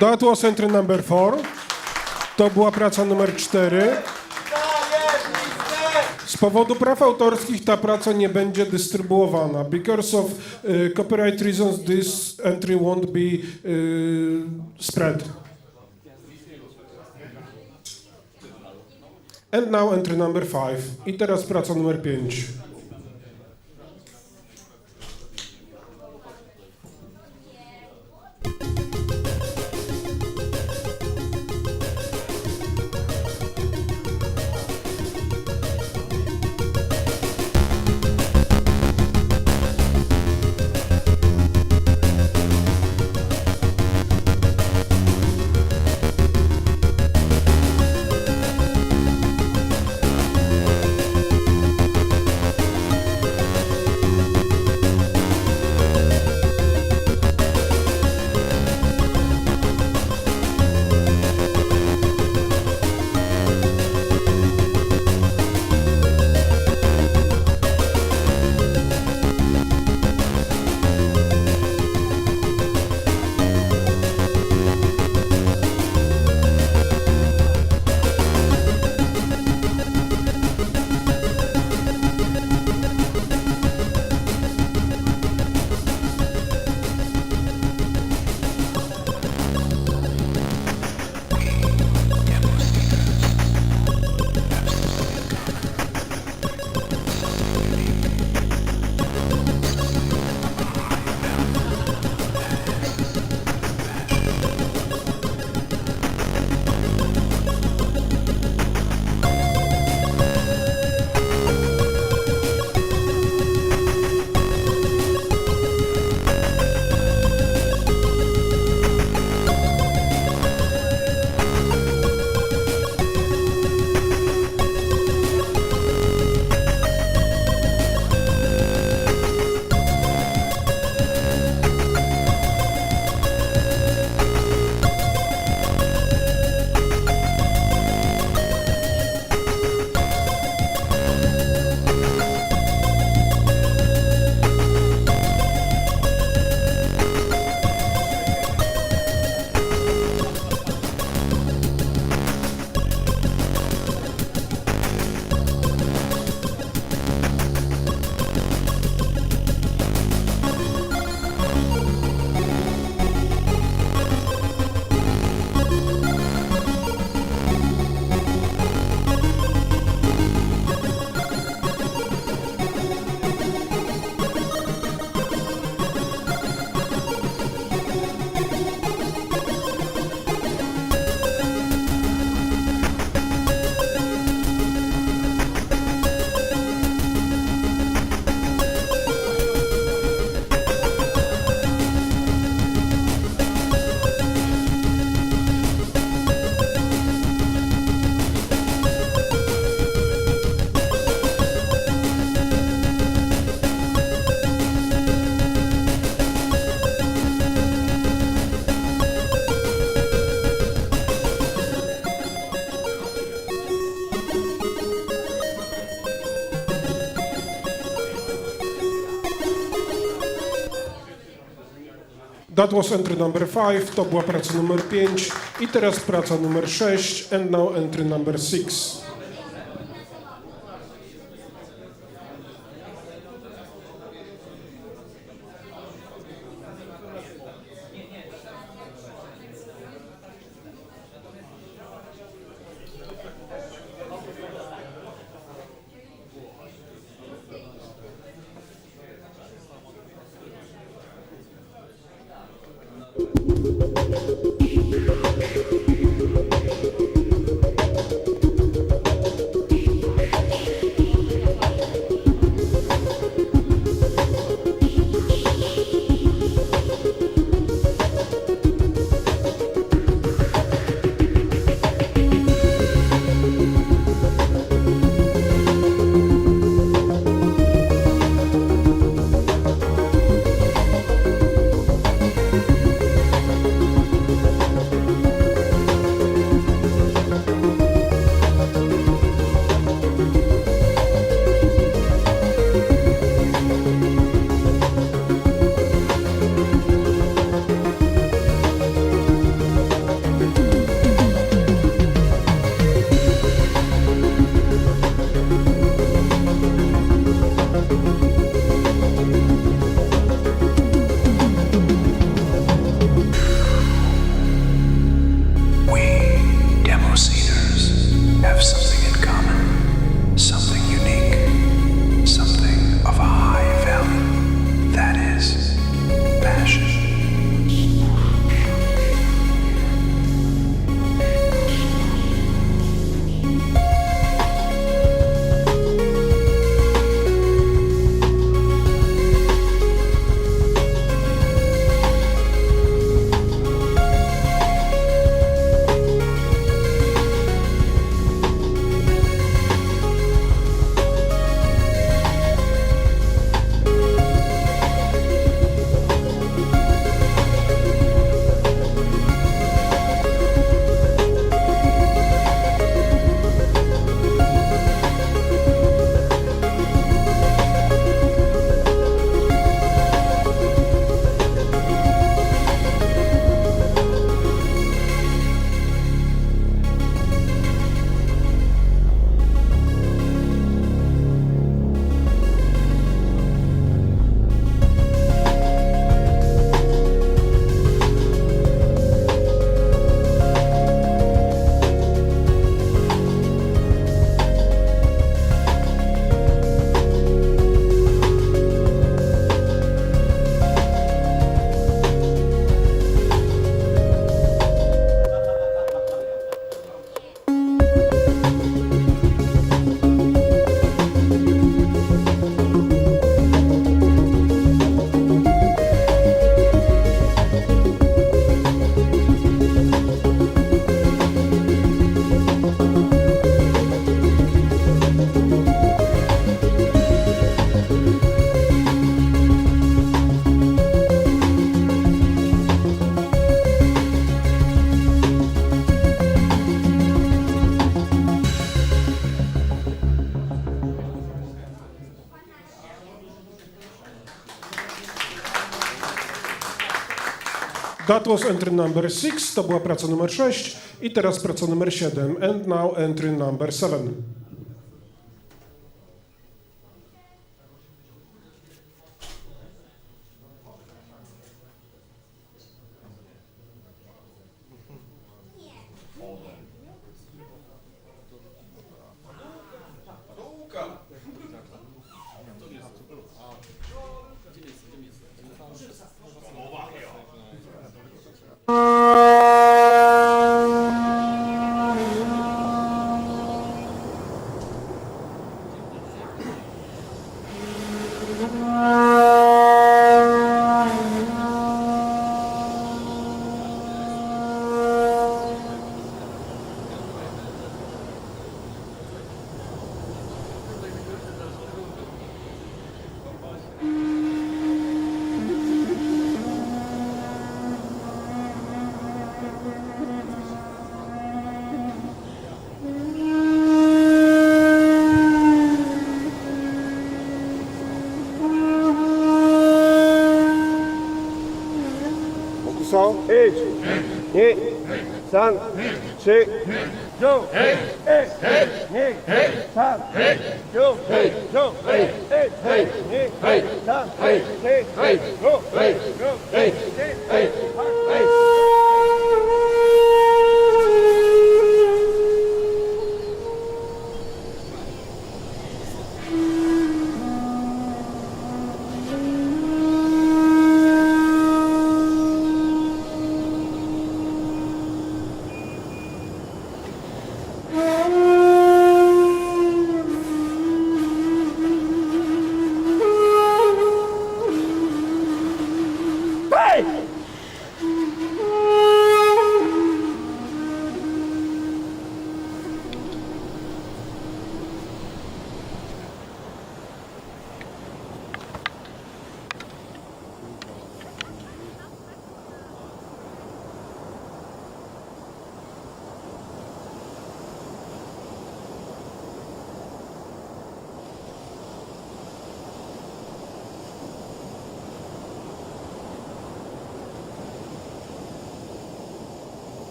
That was entry number 4. To była praca numer 4. Z powodu praw autorskich ta praca nie będzie dystrybuowana. Because of copyright reasons, this entry won't be spread. And now entry number 5. I teraz praca numer 5. That was entry number 5, to była praca numer 5 i teraz praca numer 6 and now entry number 6. have something in common, something unique, something of a high value. That is passion. That was entry number 6, to była praca numer 6 i teraz praca numer 7. And now entry number 7. Są, idź, nie, san, trzy, dziu, nie, san, dziu, dziu, nie, san,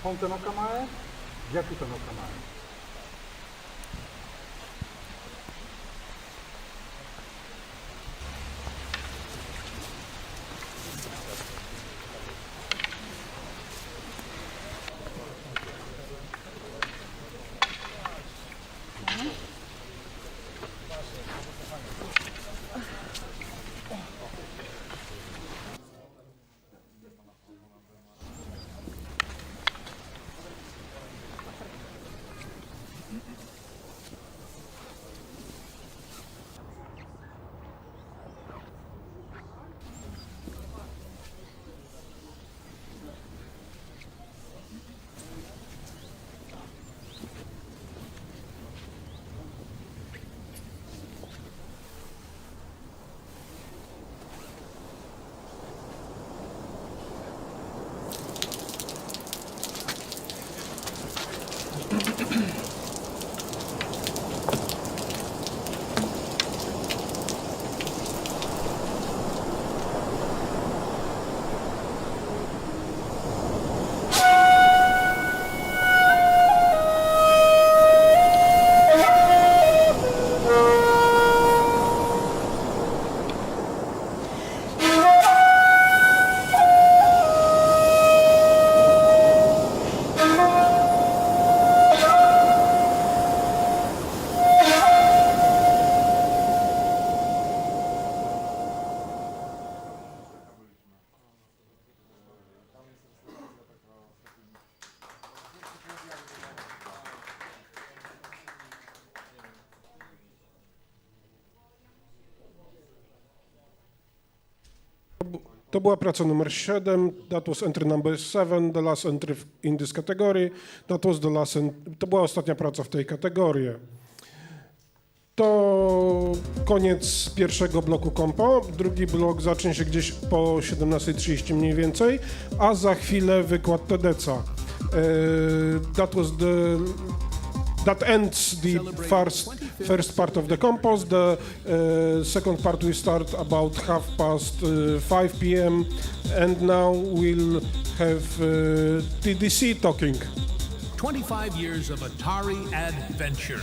本当の構え、逆との構え。To była praca numer 7, that was entry number 7, the last entry in this category, that was the last, to była ostatnia praca w tej kategorii. To koniec pierwszego bloku Compo, drugi blok zacznie się gdzieś po 17:30 mniej więcej, a za chwilę wykład TEDxa. That ends the first part of the compos. The second part will start about 5:30 p.m. and now we'll have TDC talking. 25 years of Atari adventure.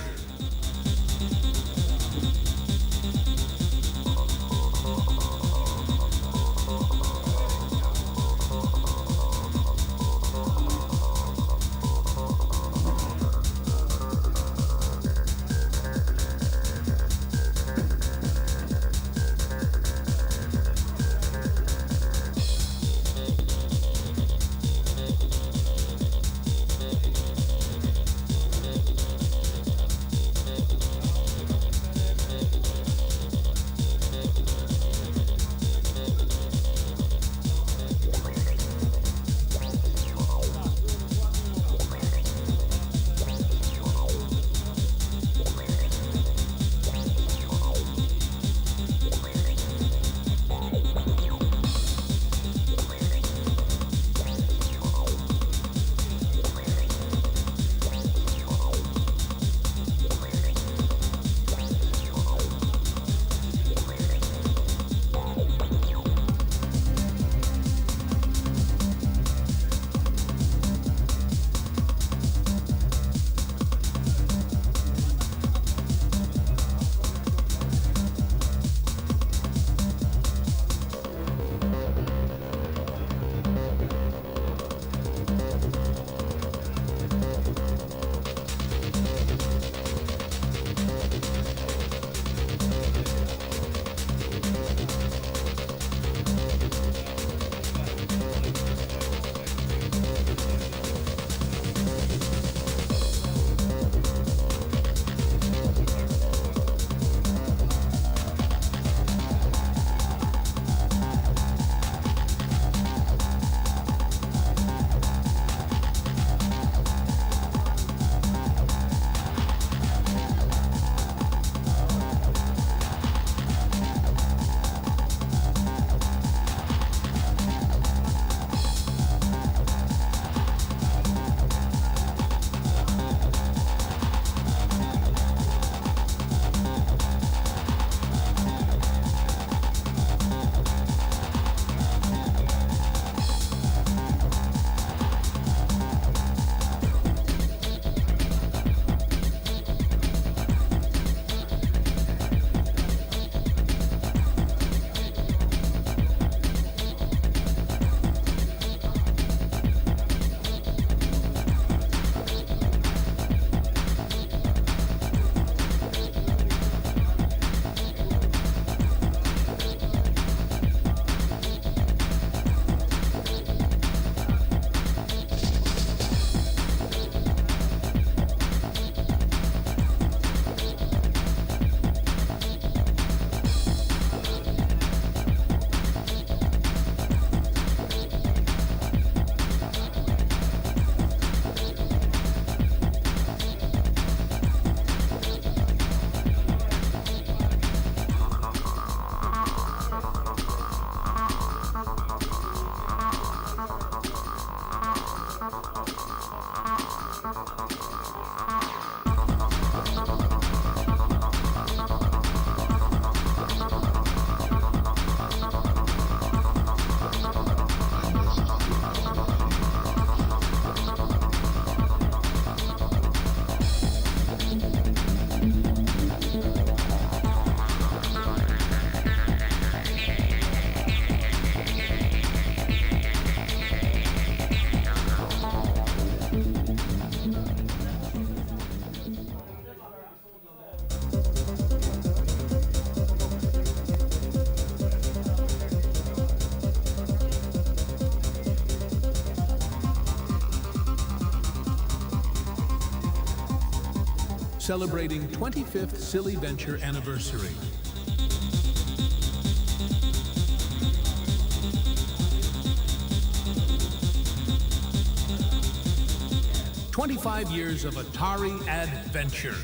celebrating 25th Silly Venture anniversary. "25 years of Atari adventure."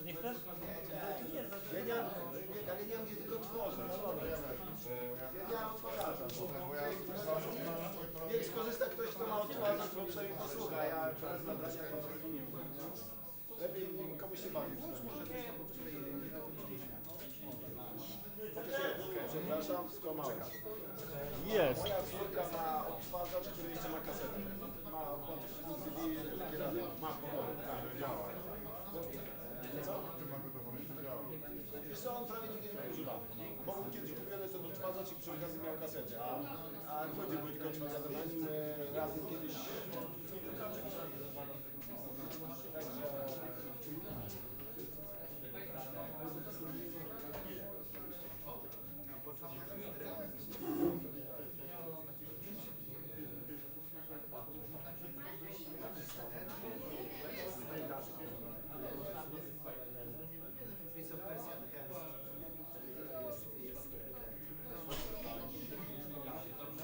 Nie chcesz? Ja nie mam gdzie tego tworzyć. Ja nie mam odtwarzacza. Niech skorzysta ktoś, kto ma odtwarzacz, bo przynajmniej posłucha. Ja teraz zabrania lepiej komuś się bawi. Przepraszam, skłamałem. Jest. Moja córka ma odtwarzacz, który jeszcze ma kasetę. Ma takie radio. Ma powory. Tak, działa. Co? Wiesz co, on prawie nigdy nie używa. Bo był kiedyś kupiony ten odtwarzacz i przy okazji miał kasetę. A płyty były tylko odtwarzane na nim razem kiedyś.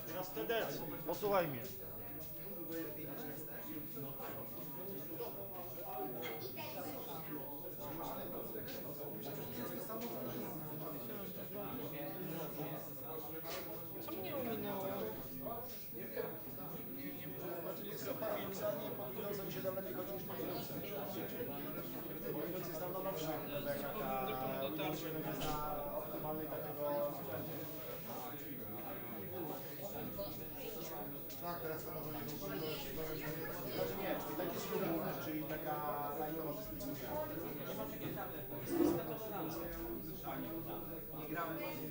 Teraz TDC, posłuchaj mnie. Co mnie ominęło? Paradoksjalnie pod Windowsem 7 lepiej chodzi niż pod Linuxem. Bo Linux jest dawno nowszy, a Windows 7 jest na optymalnej takiego systemie. Tak, teraz to może nie Znaczy nie, czyli takie śluby, czyli taka lajkowa dystrybucja. Nie grałem właśnie.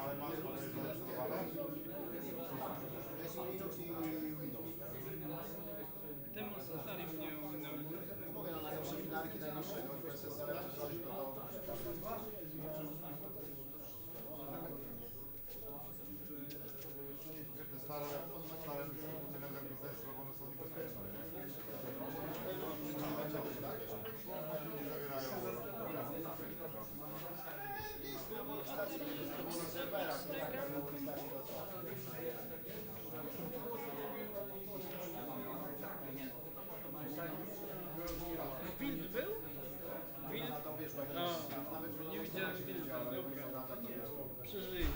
Ale masz to zainstalowane? To jest Linux i Windows. Temu Atari mnie ominęły. Mówię, no najnowsze binarki, najnowszego procesora, coś to... Te stare dystrybucje na ministerstwo, one są niebezpieczne, nie? Nie zawierają. Build był? Build? No, nie widziałem builda, dobra. Przeżyję.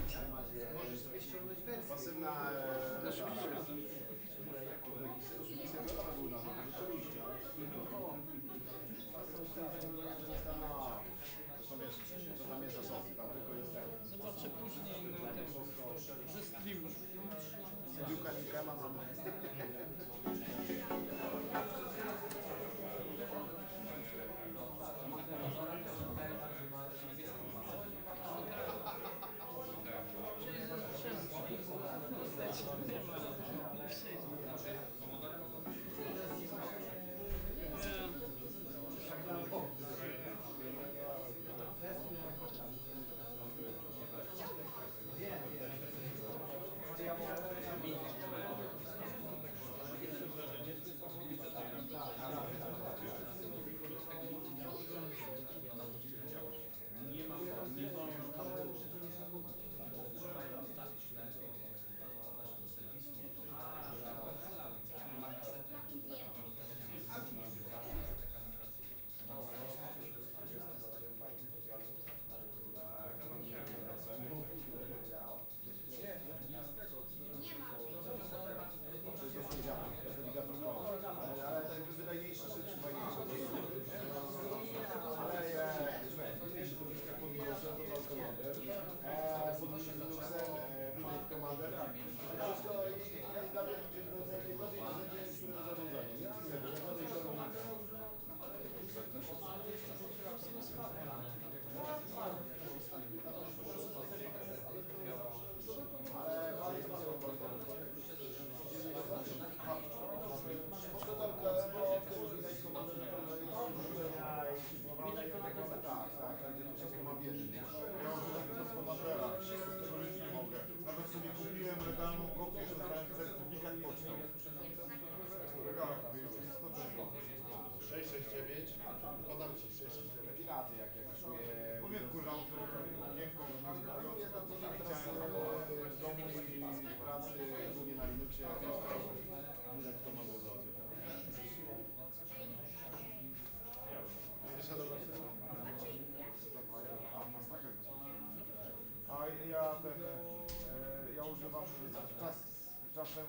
Możesz sobie ściągnąć wersję. Pasywna... Zresztą wiesz, co tam jest zasoby, tam tylko jest ten. Zobaczę później na tym, ze streamu. Piłka Nikema mam. ten, ja używam czasem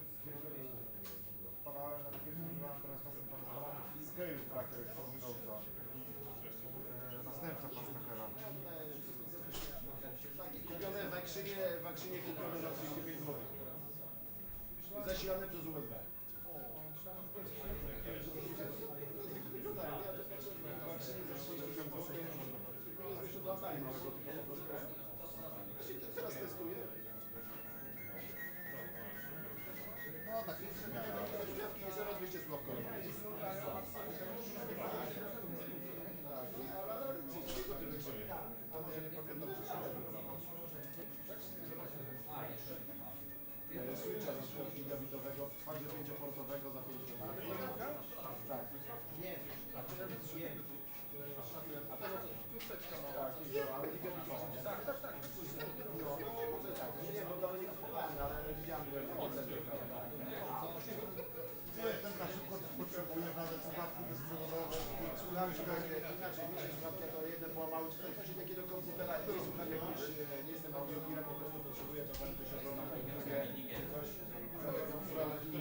paralelne firmy używam teraz czasem tam scale tracker z Windowsa. Następca Pastackera. Kupione w akrzynie kupione za 35 zł. Zasilane przez USB. Teraz testuję. No tak, drzwiawki i zaraz wyjdzie sławkowe. Switcha na 4 gigabitowego, także 5-portowego za 5 zł. Tak. Nie. A to chusteczka mała. Ale gigabitowa. Tak. Nie, bo to nie kupowałem, ale widziałem, że Ten na przykład potrzebuje nawet słuchawki bezprzewodowe. Inaczej, wiesz, słuchawki to jedne połamały, czy coś takiego do komputera, nie słucham jakoś, nie jestem audiogirem, po prostu potrzebuję czasami to się oglądam na YouTubie, coś, i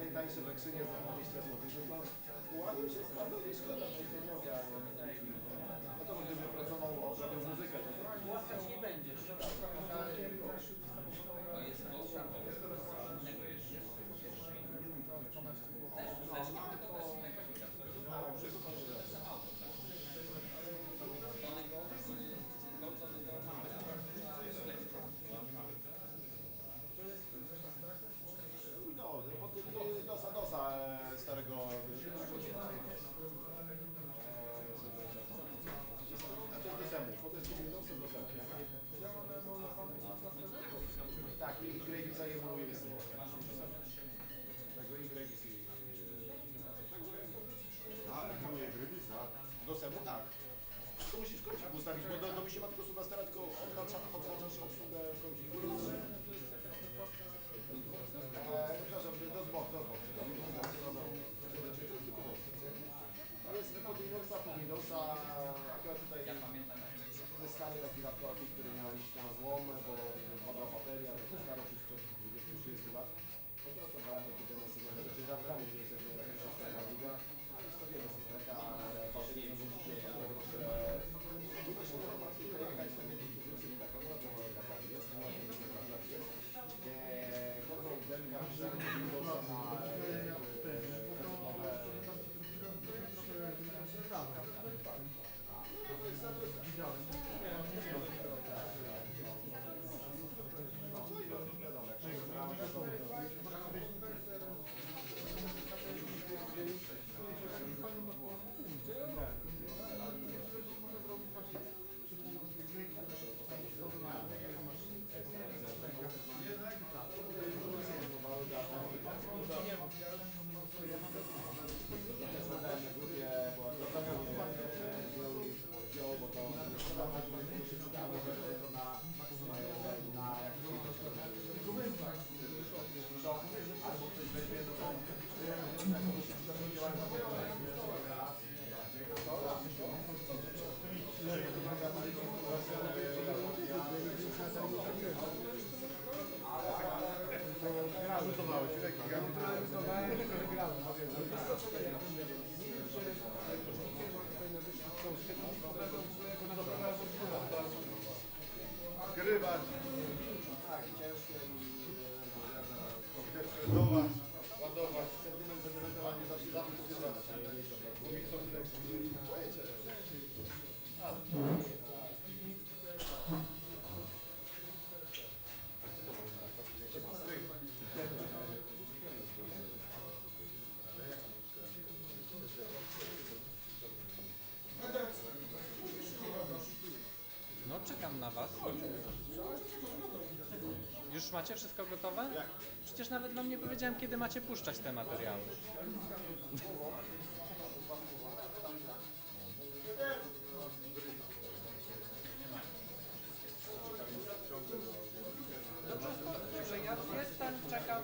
najtańsze w Eksynie za 20 zł. Ładnie się składa i szkoda, że to nie mogę. No to gdybym pracował, robił muzykę, to nie będziesz. Dosa starego. A to jest desemu, potem jest Windowsem dostępny. Tak, i Gravisa emuluje z tym. Tego i Gravisa. A, emuluje Gravisa? Dosemu tak. To musisz kończyć ustawić, bo do mi się ma tylko Subastera, tylko odznaczasz obsługę konfiguracji. Przepraszam, do zboku. Jest pod Windowsa, akurat tutaj stary taki laptopik, który miał iść na złom, bo padła bateria, to stary wszystko 30 lat. No to pracowałem do tego na sobie, znaczy ramy, że jest jakaś ostatnia liga, ale stawiamy sobie taka, ale bateria nie musi się Grywać. Tak, ciężkie i ładować. Sentymentalnie zawsze No czekam na was. Już macie wszystko gotowe? Przecież nawet wam nie powiedziałem, kiedy macie puszczać te materiały. Dobrze, ja jestem, czekam.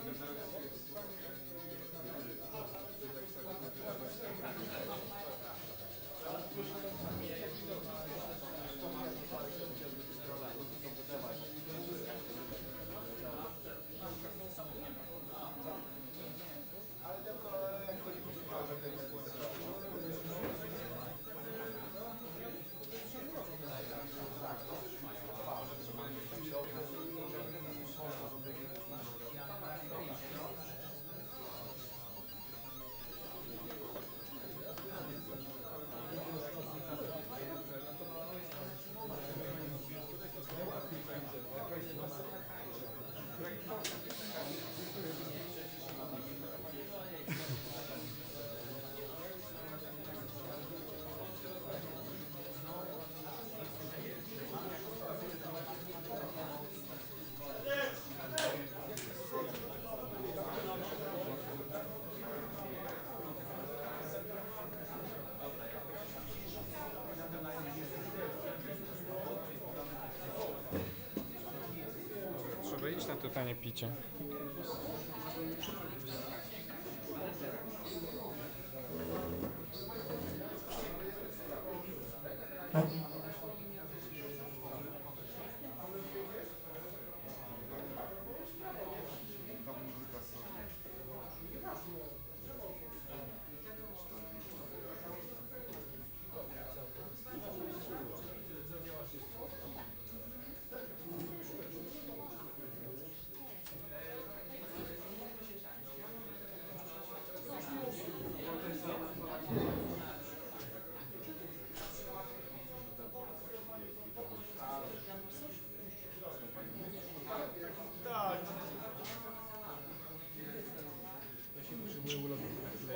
śmieszne tutaj nie picie.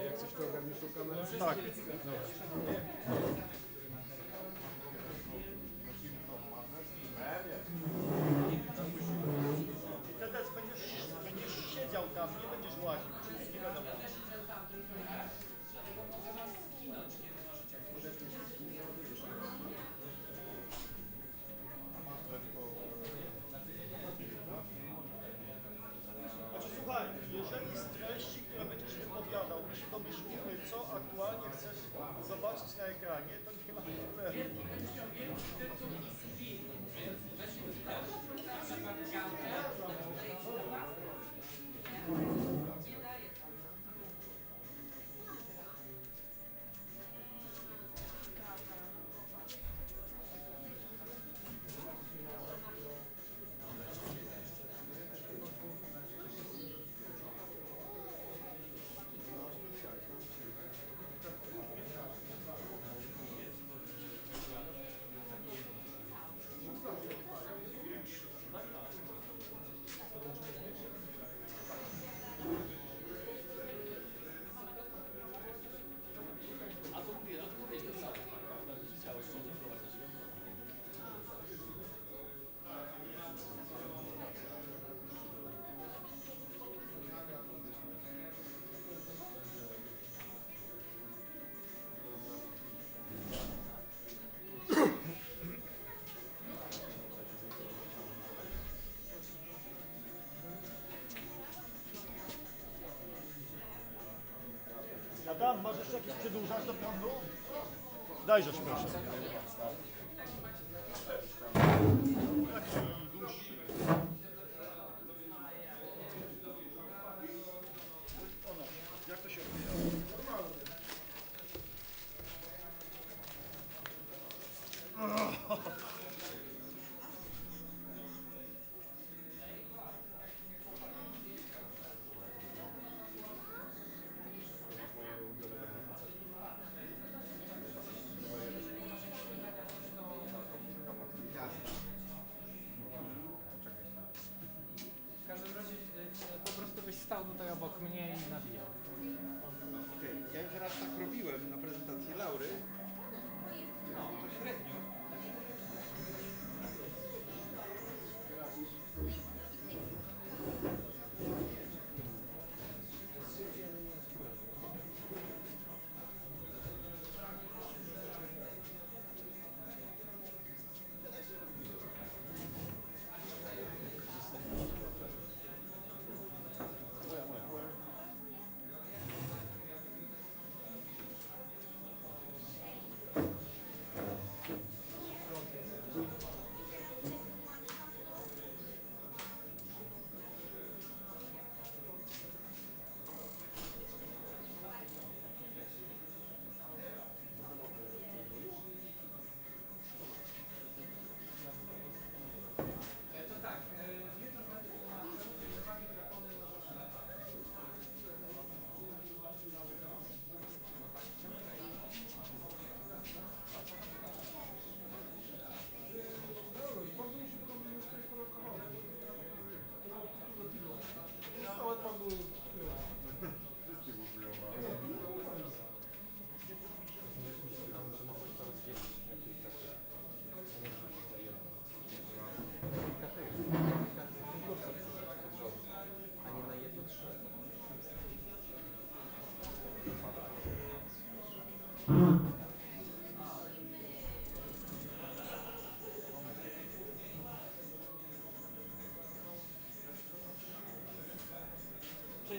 Jak coś to ogarniesz tą kamerę? Tak. Wtedy będziesz siedział tam, nie będziesz łaził, czyli nie wiadomo. Znaczy słuchaj, jeżeli z treści, które będziesz wypowiadał, domyślimy, co aktualnie chcesz zobaczyć na ekranie, to nie ma problemu. Adam, masz jeszcze jakiś przedłużacz do prądu? Dajżesz proszę. Taki dłuższy. Ono, jak to się odbija? Normalnie.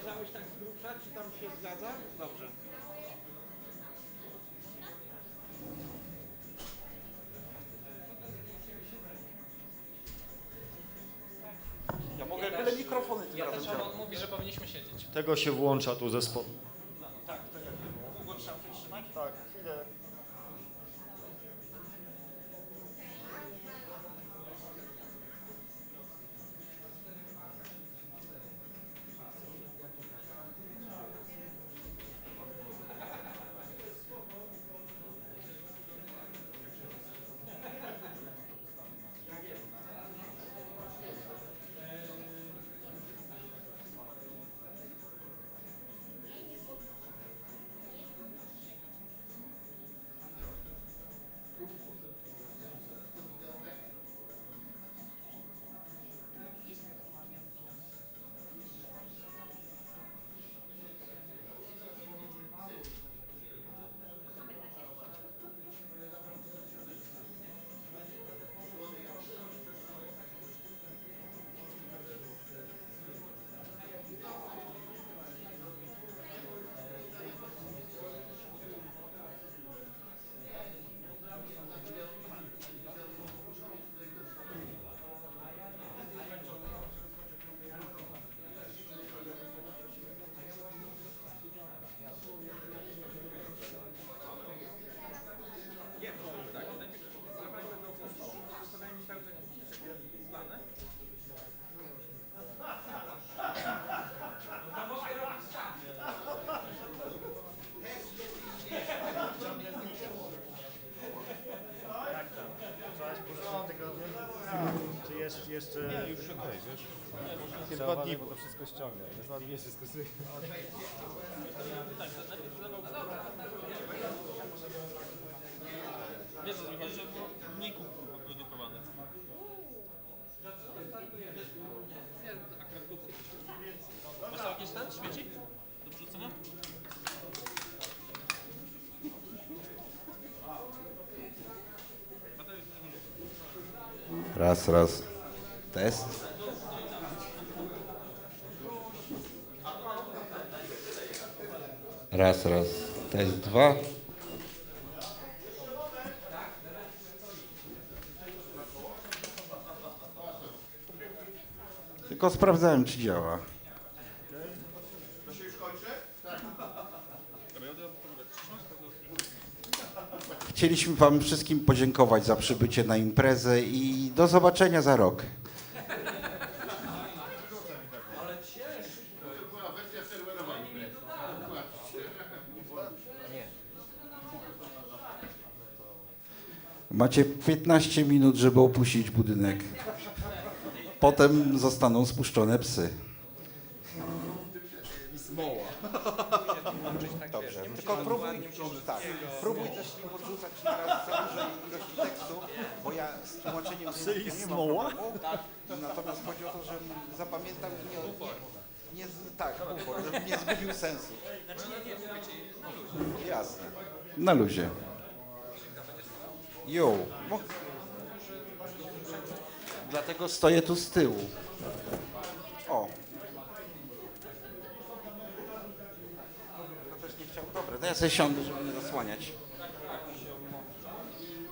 Musiałeś tak z grubsza, czy tam się zgadza? Dobrze. Ja mogę byle mikrofony tym Ja razem też, działać. on mówi, że powinniśmy siedzieć. Tego się włącza tu ze spodu. Tak, to jak długo trzeba przytrzymać? Tak, chwilę. Czy jest jeszcze... Nie, już okej, wiesz. Jest 2 dni, bo to wszystko ściągnie. 2 dni się stosuje. Wiesz, co mi chodzi, że mniej kubków produkowane. Masz tam jakieś ten śmieci do wrzucenia? Raz, raz. Test. Raz, raz. Test 2. Tylko sprawdzałem, czy działa. To się już kończy? Tak. Chcieliśmy Wam wszystkim podziękować za przybycie na imprezę i do zobaczenia za rok. Ale ciężko. To była wersja serwerowa. Nie. Macie 15 minut, żeby opuścić budynek. Potem zostaną spuszczone psy. I smoła. Dobrze, tylko próbuj też nie podrzucać nieraz za dużej ilości tekstu, bo ja z tłumaczeniem Czyli nie smoła? mam problemu. Natomiast chodzi o to, że zapamiętam i nie żebym nie zgubił sensu. Jasne. Na luzie. Jo. Dlatego stoję tu z tyłu. O. No też nie chciał. Dobra, to ja sobie siądę, żeby nie zasłaniać.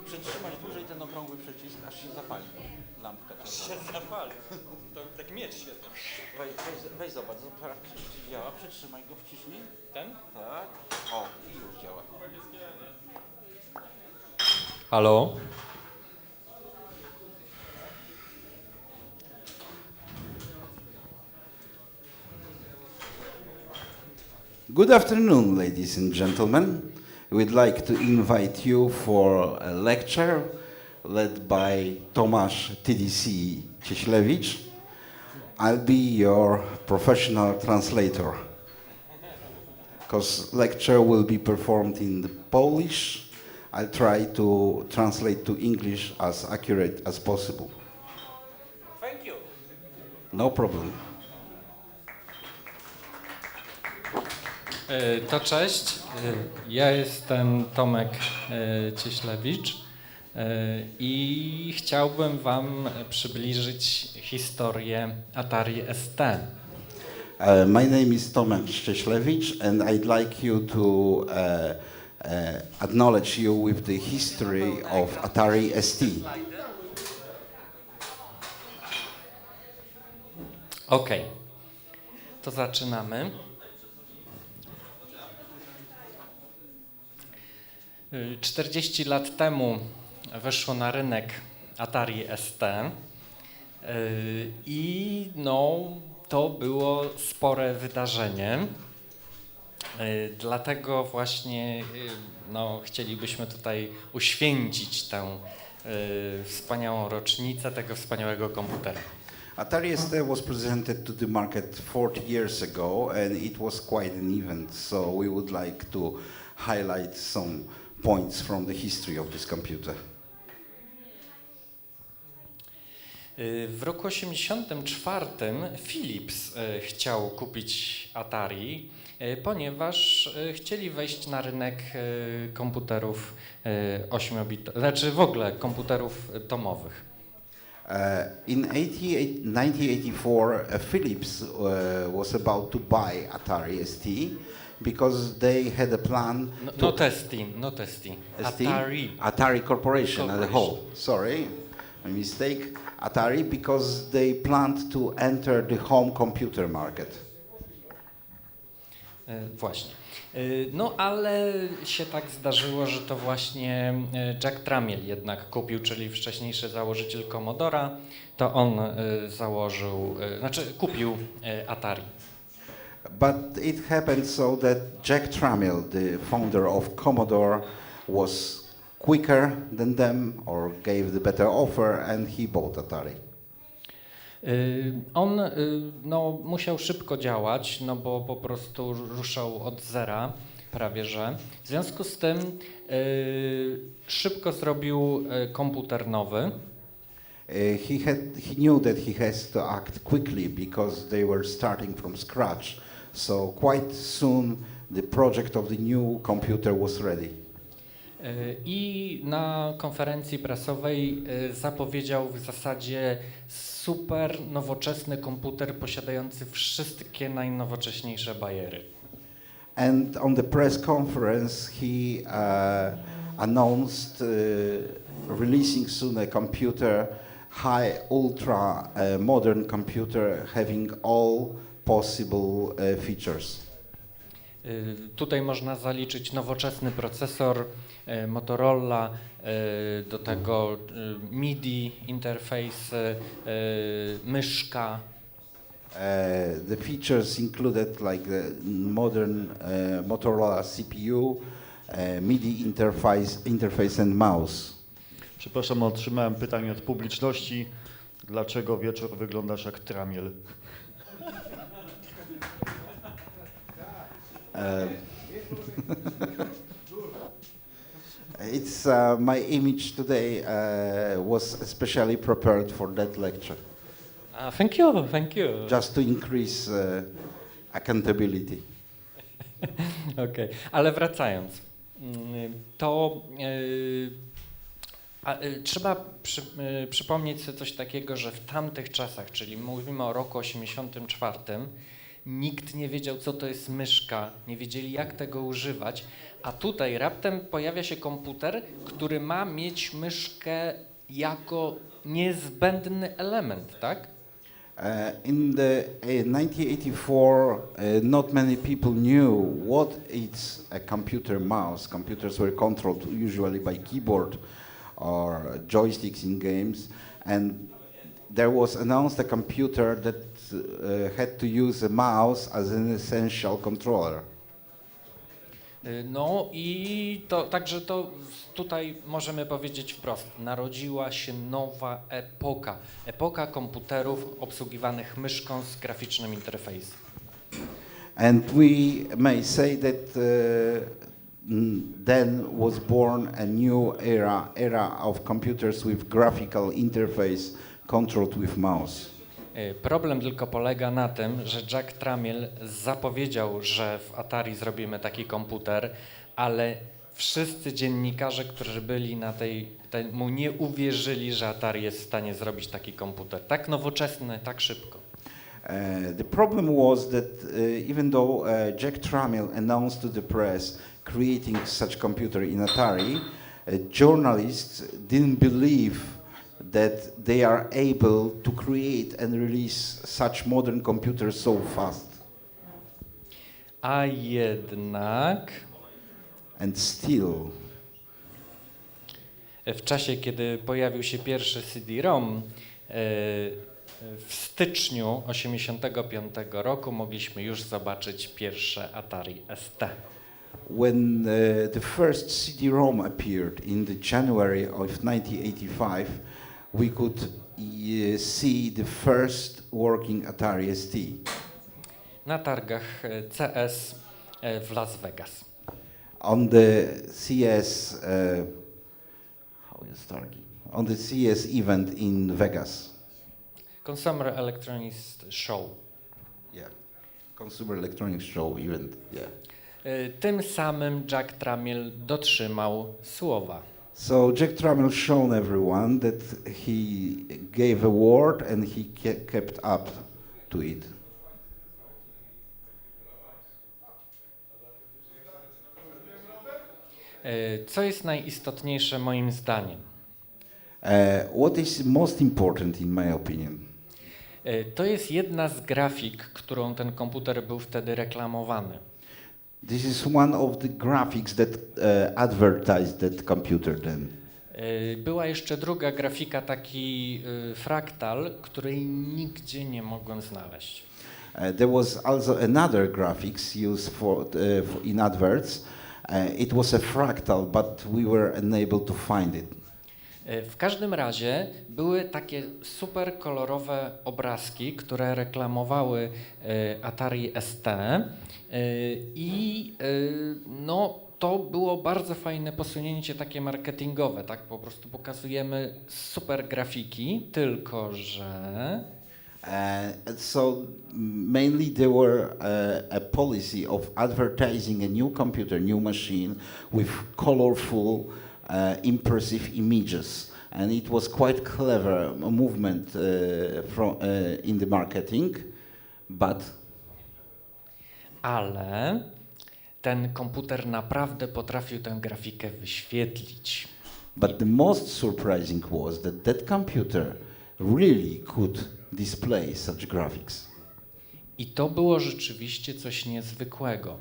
Przytrzymać dłużej ten okrągły przycisk, aż się zapali lampka. Się zapali. To tak miecz świetny. Weź zobacz, czy działa. Przytrzymaj go, wciśnij. Ten? Tak. O, i już działa. Halo? Good afternoon, ladies and gentlemen. We'd like to invite you for a lecture led by Tomasz TDC Cieślewicz. I'll be your professional translator, because lecture will be performed in Polish. I'll try to translate to English as accurate as possible. Thank you. No problem. To cześć, ja jestem Tomek Cieślewicz i chciałbym Wam przybliżyć historię Atari ST. My name is Tomasz Cieślewicz, and I'd like you to acknowledge you with the history of Atari ST. Okej, to zaczynamy. Okay. 40 lat temu weszło na rynek Atari ST i no, to było spore wydarzenie. Dlatego właśnie no, chcielibyśmy tutaj uświęcić tę wspaniałą rocznicę tego wspaniałego komputera. Atari ST was presented to the market 40 years ago, and it was quite an event, so we would like to highlight some points from the history of this computer. W roku 1984 Philips chciał kupić Atari, ponieważ chcieli wejść na rynek komputerów 8-bitowych, znaczy w ogóle komputerów domowych. In 1984, Philips was about to buy Atari ST because they had a plan. Not ST. Atari Corporation as a whole. Sorry, a mistake. Atari because they planned to enter the home computer market. Właśnie. No ale się tak zdarzyło, że to właśnie Jack Tramiel jednak kupił, czyli wcześniejszy założyciel Commodora, to on kupił Atari. But it happened so that Jack Tramiel, the founder of Commodore, was quicker than them or gave the better offer and he bought Atari. On no, musiał szybko działać, no bo po prostu ruszał od zera prawie że. W związku z tym szybko zrobił komputer nowy. He knew that he has to act quickly because they were starting from scratch. So quite soon the project of the new computer was ready. I na konferencji prasowej zapowiedział w zasadzie super nowoczesny komputer posiadający wszystkie najnowocześniejsze bajery. And on the press conference he announced releasing soon a computer, ultra modern computer having all possible features. Tutaj można zaliczyć nowoczesny procesor Motorola, do tego MIDI interfejsy, myszka. The features included like the modern Motorola CPU, MIDI interface and mouse. Przepraszam, otrzymałem pytanie od publiczności. Dlaczego wieczór wyglądasz jak tramiel? It's my image today was especially prepared for that lecture. Thank you. Just to increase accountability. Okej, ale wracając, to trzeba przypomnieć sobie coś takiego, że w tamtych czasach, czyli mówimy o roku 1984, nikt nie wiedział, co to jest myszka, nie wiedzieli, jak tego używać, a tutaj raptem pojawia się komputer, który ma mieć myszkę jako niezbędny element, tak? In the 1984, not many people knew what is a computer mouse. Computers were controlled usually by keyboard or joysticks in games, and there was announced a computer that had to use a mouse as an essential controller. No i to także to tutaj możemy powiedzieć wprost, narodziła się nowa epoka komputerów obsługiwanych myszką z graficznym interfejsem. And we may say that then was born a new era of computers with graphical interface controlled with mouse. Problem tylko polega na tym, że Jack Tramiel zapowiedział, że w Atari zrobimy taki komputer, ale wszyscy dziennikarze, którzy byli na mu nie uwierzyli, że Atari jest w stanie zrobić taki komputer. Tak nowoczesny, tak szybko. The problem was that even though Jack Tramiel announced to the press creating such computer in Atari, journalists didn't believe that they are able to create and release such modern computers so fast. A jednak And still, w czasie, kiedy pojawił się pierwszy CD-ROM, w styczniu 1985 roku mogliśmy już zobaczyć pierwsze Atari ST. when the first CD-ROM appeared in the January of 1985, we could see the first working Atari ST. Na targach CS w Las Vegas. On the CS, on the CS event in Vegas. Consumer Electronics Show. Yeah, Consumer Electronics Show event, yeah. Tym samym Jack Tramiel dotrzymał słowa. So Jack Tramiel shown everyone that he gave a word and he kept up to it. Co jest najistotniejsze moim zdaniem? What is most important in my opinion? To jest jedna z grafik, którą ten komputer był wtedy reklamowany. This is one of the graphics that advertised that computer then. Była jeszcze druga grafika, taki fraktal, której nigdzie nie mogłem znaleźć. There was also another graphics used in adverts. It was a fractal, but we were unable to find it. W każdym razie były takie super kolorowe obrazki, które reklamowały Atari ST i no, to było bardzo fajne posunięcie takie marketingowe, tak? Po prostu pokazujemy super grafiki, tylko że so mainly there were a policy of advertising a new computer, new machine with colorful, impressive images, and it was quite clever movement in the marketing, ale ten komputer naprawdę potrafił tę grafikę wyświetlić. But the most surprising was that that computer really could display such graphics. I to było rzeczywiście coś niezwykłego,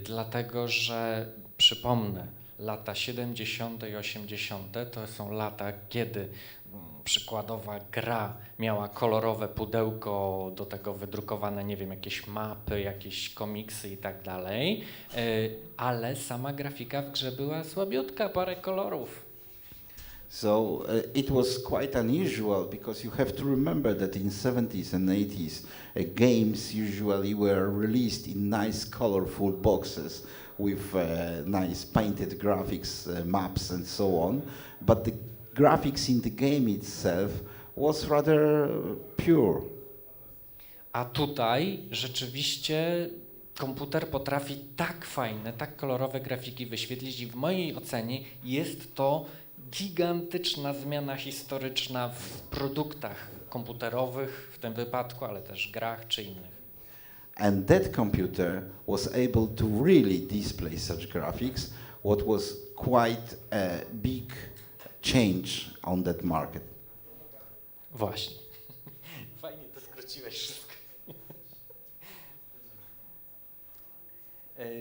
dlatego że, przypomnę, lata 70. i 80. to są lata, kiedy przykładowa gra miała kolorowe pudełko, do tego wydrukowane, nie wiem, jakieś mapy, jakieś komiksy i tak dalej, ale sama grafika w grze była słabiutka, parę kolorów. So it was quite unusual because you have to remember that in 70s and 80s games usually were released in nice colorful boxes with nice painted graphics, maps and so on, but the graphics in the game itself was rather pure. A tutaj rzeczywiście komputer potrafi tak fajne, tak kolorowe grafiki wyświetlić i w mojej ocenie jest to gigantyczna zmiana historyczna w produktach komputerowych w tym wypadku, ale też grach czy innych. And that computer was able to really display such graphics, what was quite a big change on that market. Właśnie. Fajnie to skróciłeś wszystko.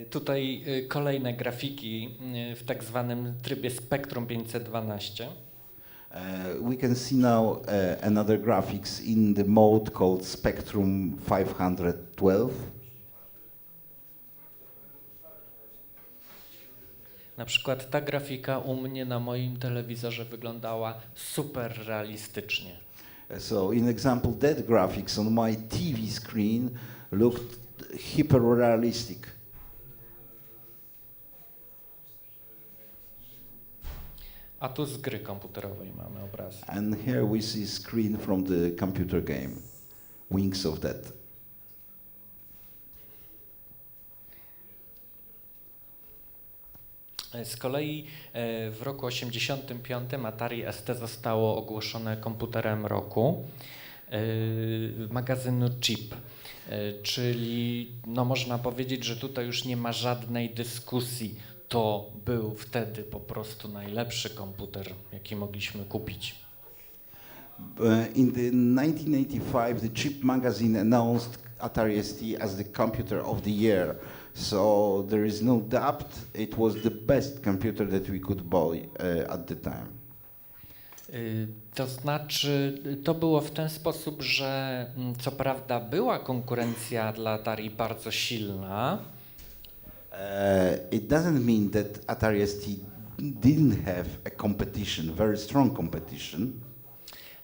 Tutaj kolejne grafiki w tak zwanym trybie Spectrum 512. We can see now another graphics in the mode called Spectrum 512. Na przykład ta grafika u mnie na moim telewizorze wyglądała super realistycznie. So in example, that graphics on my TV screen looked hyper realistic. A tu z gry komputerowej mamy obraz. And here we see screen from the computer game, Wings of Death. Z kolei w roku 1985 Atari ST zostało ogłoszone komputerem roku. magazynu Chip. Czyli no można powiedzieć, że tutaj już nie ma żadnej dyskusji. To był wtedy po prostu najlepszy komputer, jaki mogliśmy kupić. In the 1985, the Chip magazine announced Atari ST as the computer of the year. So there is no doubt it was the best computer that we could buy at the time. To znaczy, to było w ten sposób, że co prawda była konkurencja dla Atari bardzo silna. It doesn't mean that Atari ST didn't have a competition, very strong competition.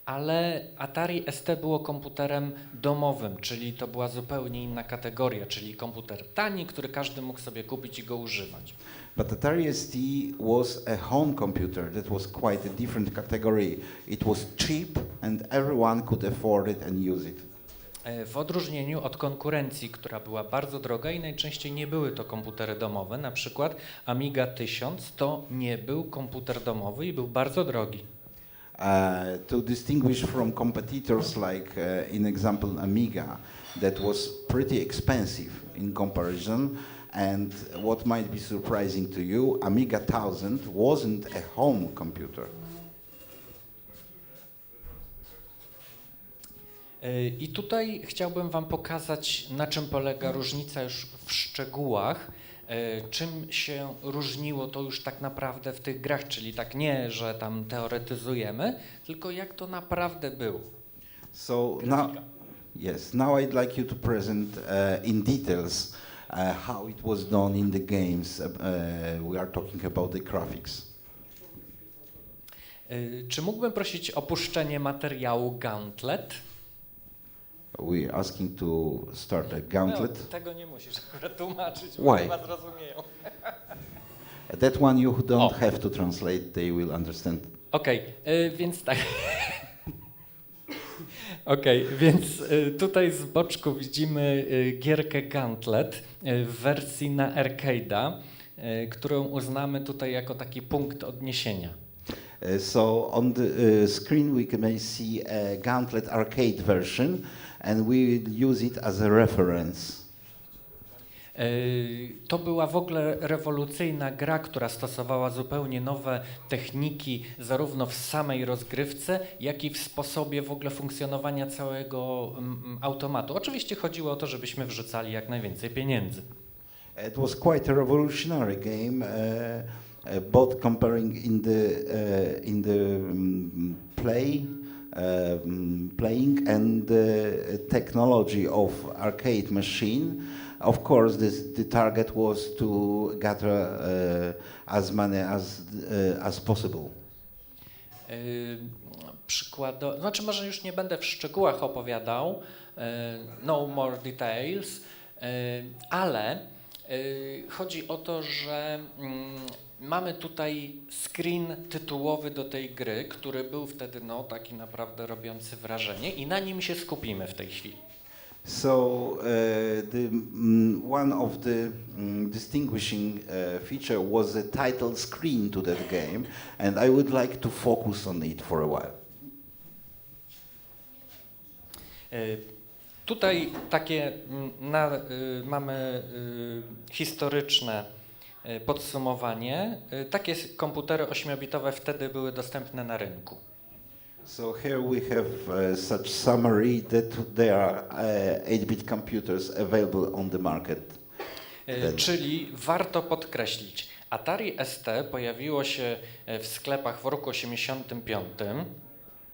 Ale Atari ST było komputerem domowym, czyli to była zupełnie inna kategoria, czyli komputer tani, który każdy mógł sobie kupić i go używać. But Atari ST was a home computer that was quite a different category. It was cheap and everyone could afford it and use it. W odróżnieniu od konkurencji, która była bardzo droga i najczęściej nie były to komputery domowe, na przykład Amiga 1000 to nie był komputer domowy i był bardzo drogi. To distinguish from competitors like, in example, Amiga, that was pretty expensive in comparison, and what might be surprising to you, Amiga 1000 wasn't a home computer. I tutaj chciałbym wam pokazać, na czym polega różnica już w szczegółach, czym się różniło to już tak naprawdę w tych grach, czyli tak nie, że tam teoretyzujemy, tylko jak to naprawdę było. So now, yes, now I'd like you to present in details how it was done in the games. We are talking about the graphics. Czy mógłbym prosić o puszczenie materiału Gauntlet? We're asking to start a gauntlet. No, tego nie musisz akurat tłumaczyć, Why? bo chyba zrozumieją. That one you don't have to translate, they will understand. Okej, więc tak. Więc tutaj z boczku widzimy gierkę Gauntlet w wersji na arcade'a, którą uznamy tutaj jako taki punkt odniesienia. So on the screen we can see a Gauntlet arcade version and we will use it as a reference. To była w ogóle rewolucyjna gra, która stosowała zupełnie nowe techniki zarówno w samej rozgrywce, jak i w sposobie w ogóle funkcjonowania całego automatu. Oczywiście chodziło o to, żebyśmy wrzucali jak najwięcej pieniędzy. It was quite a revolutionary game, both comparing in the playing and the technology of arcade machine. Of course, the target was to gather as many as possible. Przykładowo, znaczy może już nie będę w szczegółach opowiadał, no more details, ale chodzi o to, że mamy tutaj screen tytułowy do tej gry, który był wtedy no taki naprawdę robiący wrażenie i na nim się skupimy w tej chwili. So one of the distinguishing feature was the title screen to that game, and I would like to focus on it for a while. Tutaj takie mamy historyczne podsumowanie. Takie komputery 8-bitowe wtedy były dostępne na rynku. So here we have such summary that there are 8-bit computers available on the market. Czyli warto podkreślić, Atari ST pojawiło się w sklepach w roku 85.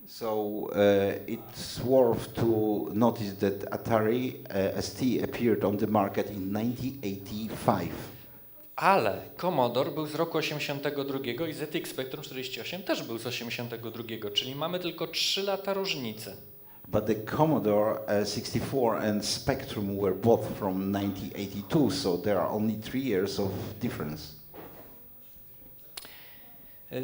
So it's worth to notice that Atari ST appeared on the market in 1985. Ale Commodore był z roku 82 i ZX Spectrum 48 też był z 82, czyli mamy tylko 3 lata różnicy. But the Commodore 64 and Spectrum were both from 1982, so there are only 3 years of difference.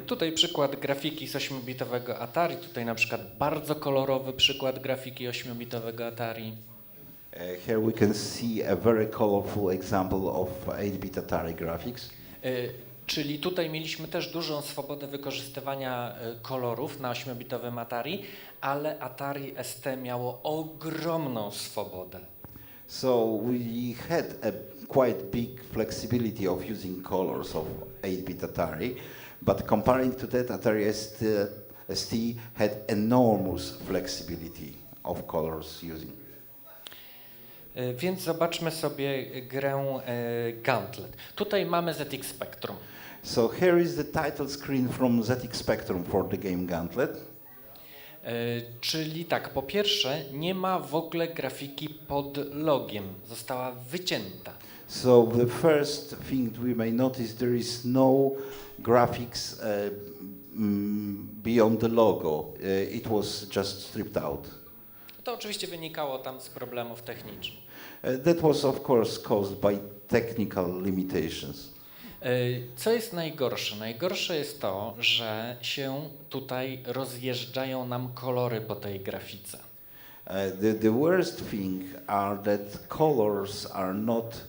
Tutaj przykład grafiki z 8-bitowego Atari, tutaj na przykład bardzo kolorowy przykład grafiki 8-bitowego Atari. Here we can see a very colorful example of 8-bit Atari graphics. Czyli tutaj mieliśmy też dużą swobodę wykorzystywania kolorów na 8-bitowym Atari, ale Atari ST miało ogromną swobodę. So we had a quite big flexibility of using colors of 8-bit Atari, but comparing to that, Atari ST had enormous flexibility of colors using. Więc zobaczmy sobie grę Gauntlet. Tutaj mamy ZX Spectrum. So here is the title screen from ZX Spectrum for the game Gauntlet. Czyli tak, po pierwsze nie ma w ogóle grafiki pod logiem, została wycięta. So the first thing we may notice, there is no graphics beyond the logo. It was just stripped out. To oczywiście wynikało tam z problemów technicznych. That was of course caused by technical limitations. Co jest najgorsze? Najgorsze jest to, że się tutaj rozjeżdżają nam kolory po tej grafice. The worst thing are that colors are not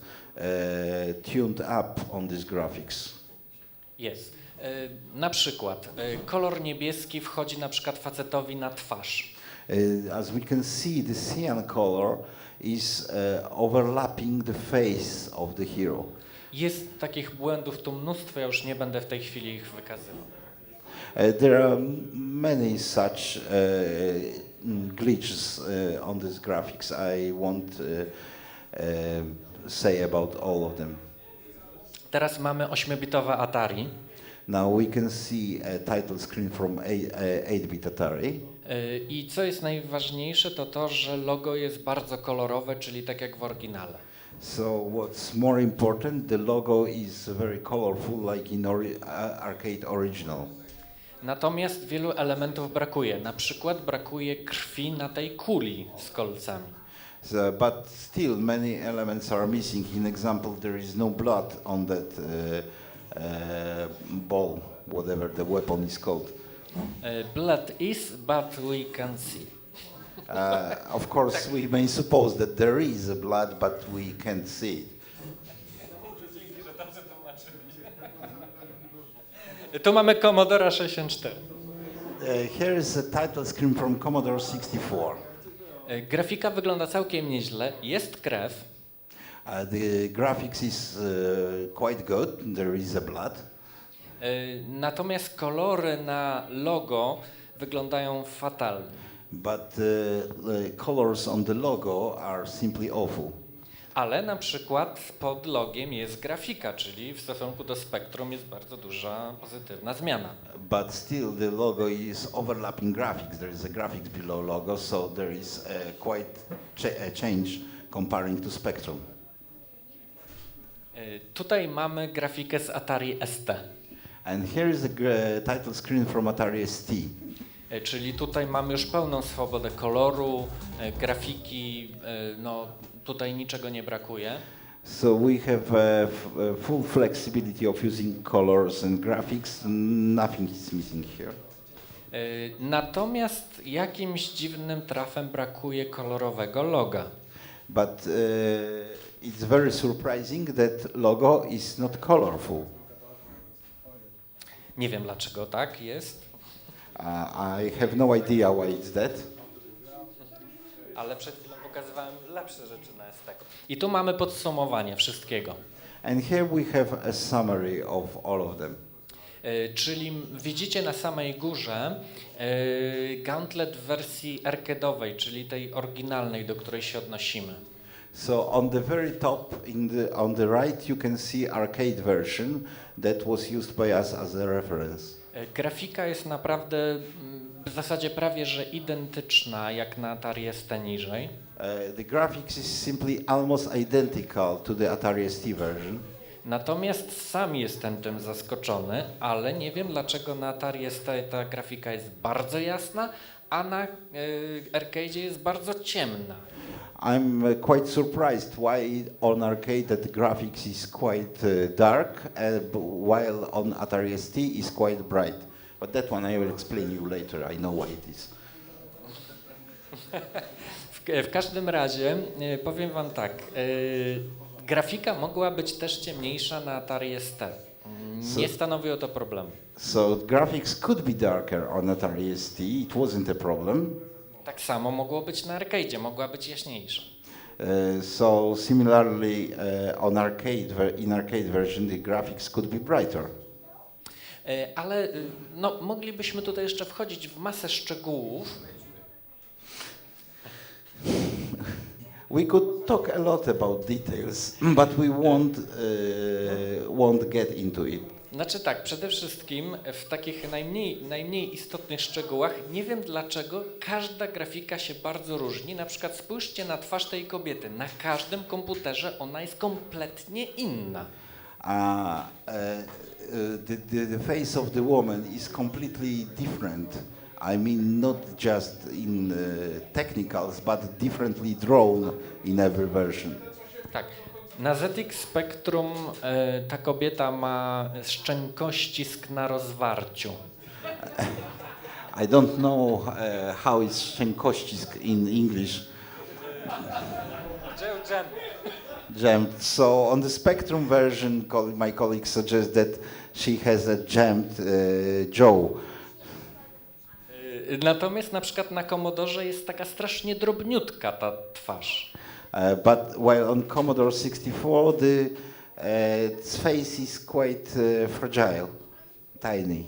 tuned up on these graphics. Jest. Na przykład kolor niebieski wchodzi na przykład facetowi na twarz. As we can see, the cyan color is overlapping the face of the hero. Jest takich błędów tu mnóstwo, ja już nie będę w tej chwili ich wykazywał. There are many such glitches on these graphics. I won't say about all of them. Teraz mamy 8-bitowe Atari. Now we can see a title screen from 8-bit Atari. I co jest najważniejsze, to to, że logo jest bardzo kolorowe, czyli tak jak w oryginale. So what's more important, the logo is very colorful, like in arcade original. Natomiast wielu elementów brakuje. Na przykład brakuje krwi na tej kuli z kolcami. So, but still many elements are missing. In example, there is no blood on that ball, whatever the weapon is called. Blood is, but we can see. Of course, we may suppose that there is a blood, but we can't see it. Tu mamy Commodore 64. Here is a title screen from Commodore 64. Grafika wygląda całkiem nieźle, jest krew. The graphics is quite good, there is a blood. Natomiast kolory na logo wyglądają fatalnie. But the colors on the logo are simply awful. Ale na przykład pod logiem jest grafika, czyli w stosunku do Spectrum jest bardzo duża pozytywna zmiana. But still the logo is overlapping graphics. There is a graphics below logo, so there is quite a change comparing to Spectrum. Tutaj mamy grafikę z Atari ST. And here is the title screen from Atari ST. Czyli tutaj mamy już pełną swobodę koloru, grafiki, no tutaj niczego nie brakuje. So we have full flexibility of using colors and graphics. Nothing is missing here. Natomiast jakimś dziwnym trafem brakuje kolorowego loga. But it's very surprising that logo is not colorful. Nie wiem dlaczego tak jest. I have no idea why it's that. Ale przed chwilą pokazywałem lepsze rzeczy na ST. I tu mamy podsumowanie wszystkiego. And here we have a summary of all of them. Czyli widzicie na samej górze Gauntlet w wersji arcade'owej, czyli tej oryginalnej, do której się odnosimy. So on the very top, on the right, you can see arcade version that was used by us as a reference. Grafika jest naprawdę w zasadzie prawie że identyczna jak na Atari ST niżej. The graphics is simply almost identical to the Atari ST version. Natomiast sam jestem tym zaskoczony, ale nie wiem dlaczego na Atari ST ta grafika jest bardzo jasna, a na arcade jest bardzo ciemna. I'm quite surprised why on arcade the graphics is quite dark, while on Atari ST is quite bright. But that one I will explain you later. I know why it is. W każdym razie powiem wam tak, grafika mogła być też ciemniejsza na Atari ST. Nie stanowiło to problemu. So graphics could be darker on Atari ST. It wasn't a problem. Tak samo mogło być na arcade'zie, mogła być jaśniejsza. So similarly, in arcade version, the graphics could be brighter. Ale no, moglibyśmy tutaj jeszcze wchodzić w masę szczegółów. We could talk a lot about details, but we won't get into it. Znaczy tak, przede wszystkim w takich najmniej istotnych szczegółach, nie wiem dlaczego, każda grafika się bardzo różni. Na przykład spójrzcie na twarz tej kobiety. Na każdym komputerze ona jest kompletnie inna. The face of the woman is completely different. I mean, not just in technicals, but differently drawn in every version. Tak. Na ZX Spectrum ta kobieta ma szczękościsk na rozwarciu. I don't know how is szczękościsk in English. Jammed. So on the Spectrum version, my colleague suggests that she has a jammed jaw. Natomiast na przykład na Commodore jest taka strasznie drobniutka ta twarz. But while on Commodore 64 its face is quite fragile, tiny.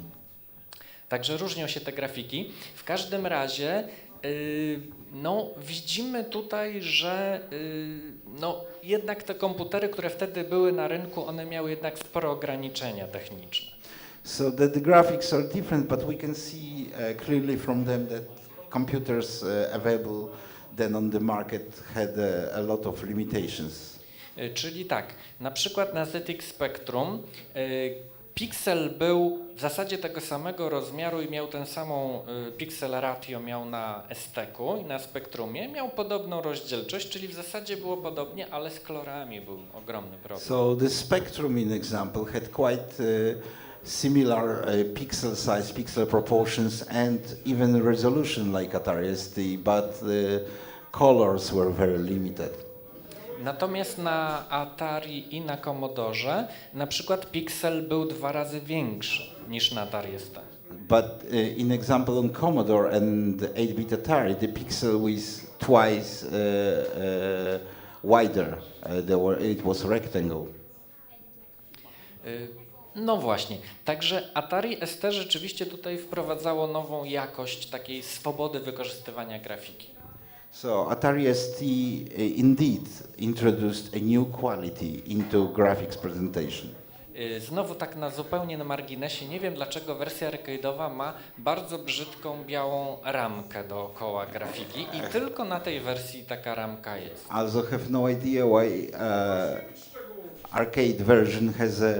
Także różnią się te grafiki. W każdym razie no, widzimy tutaj, że no, jednak te komputery, które wtedy były na rynku, one miały jednak spore ograniczenia techniczne. So the graphics are different, but we can see clearly from them that computers available then on the market had a lot of limitations. Czyli tak, na przykład na ZX Spectrum Pixel był w zasadzie tego samego rozmiaru i miał ten samą pixel ratio miał na ST-ku i na Spectrumie, miał podobną rozdzielczość, czyli w zasadzie było podobnie, ale z kolorami był ogromny problem. So the Spectrum in example had quite similar pixel size, pixel proportions and even resolution like Atari ST, but the colors were very limited. Natomiast na Atari i na Commodore na przykład pixel był 2 razy większy niż na Atari ST. But in example on Commodore and 8-bit Atari, the pixel was twice wider. It was rectangle. No właśnie, także Atari ST rzeczywiście tutaj wprowadzało nową jakość takiej swobody wykorzystywania grafiki. So Atari ST indeed introduced a new quality into graphics presentation. Znowu tak zupełnie na marginesie, nie wiem dlaczego wersja arcade'owa ma bardzo brzydką białą ramkę dookoła grafiki i tylko na tej wersji taka ramka jest. Also have no idea why arcade version has a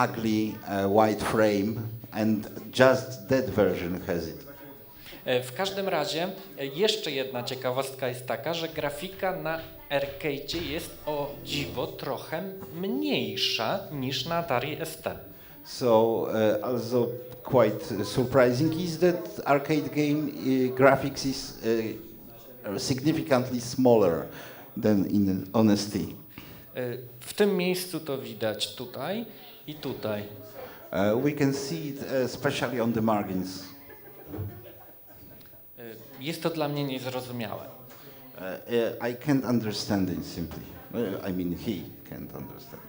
ugly white frame and just that version has it. W każdym razie jeszcze jedna ciekawostka jest taka, że grafika na arcade'zie jest o dziwo trochę mniejsza niż na Atari ST. So also quite surprising is that arcade game graphics is significantly smaller than on ST. W tym miejscu to widać tutaj i tutaj. We can see it especially on the margins. Jest to dla mnie niezrozumiałe. I can't understand it simply. I mean, he can't understand.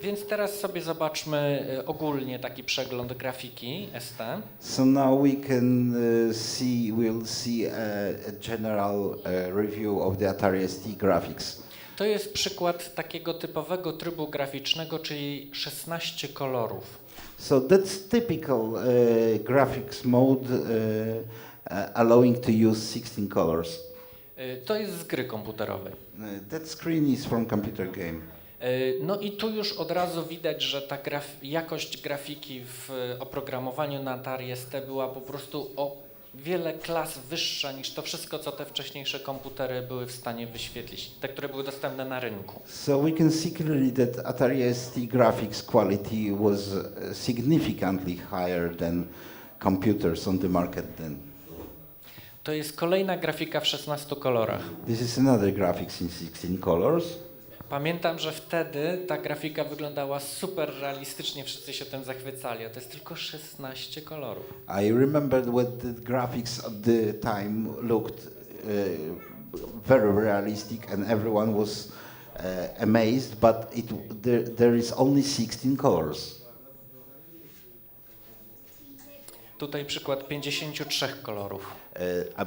Więc teraz sobie zobaczmy ogólnie taki przegląd grafiki ST. So now we can we'll see a general review of the Atari ST graphics. To jest przykład takiego typowego trybu graficznego, czyli 16 kolorów. So that's typical graphics mode allowing to use 16 colors. To jest z gry komputerowej. That screen is from computer game. No i tu już od razu widać, że ta jakość grafiki w oprogramowaniu na Atari ST była po prostu o wiele klas wyższa niż to wszystko, co te wcześniejsze komputery były w stanie wyświetlić, te, które były dostępne na rynku. So we can see clearly that Atari ST graphics quality was significantly higher than computers on the market then. To jest kolejna grafika w 16 kolorach. This is another graphics in 16 colors. Pamiętam, że wtedy ta grafika wyglądała super realistycznie, wszyscy się tym zachwycali, a to jest tylko 16 kolorów. I remember what the graphics at the time looked very realistic and everyone was amazed, but there is only 16 colors. Tutaj przykład 53 kolorów.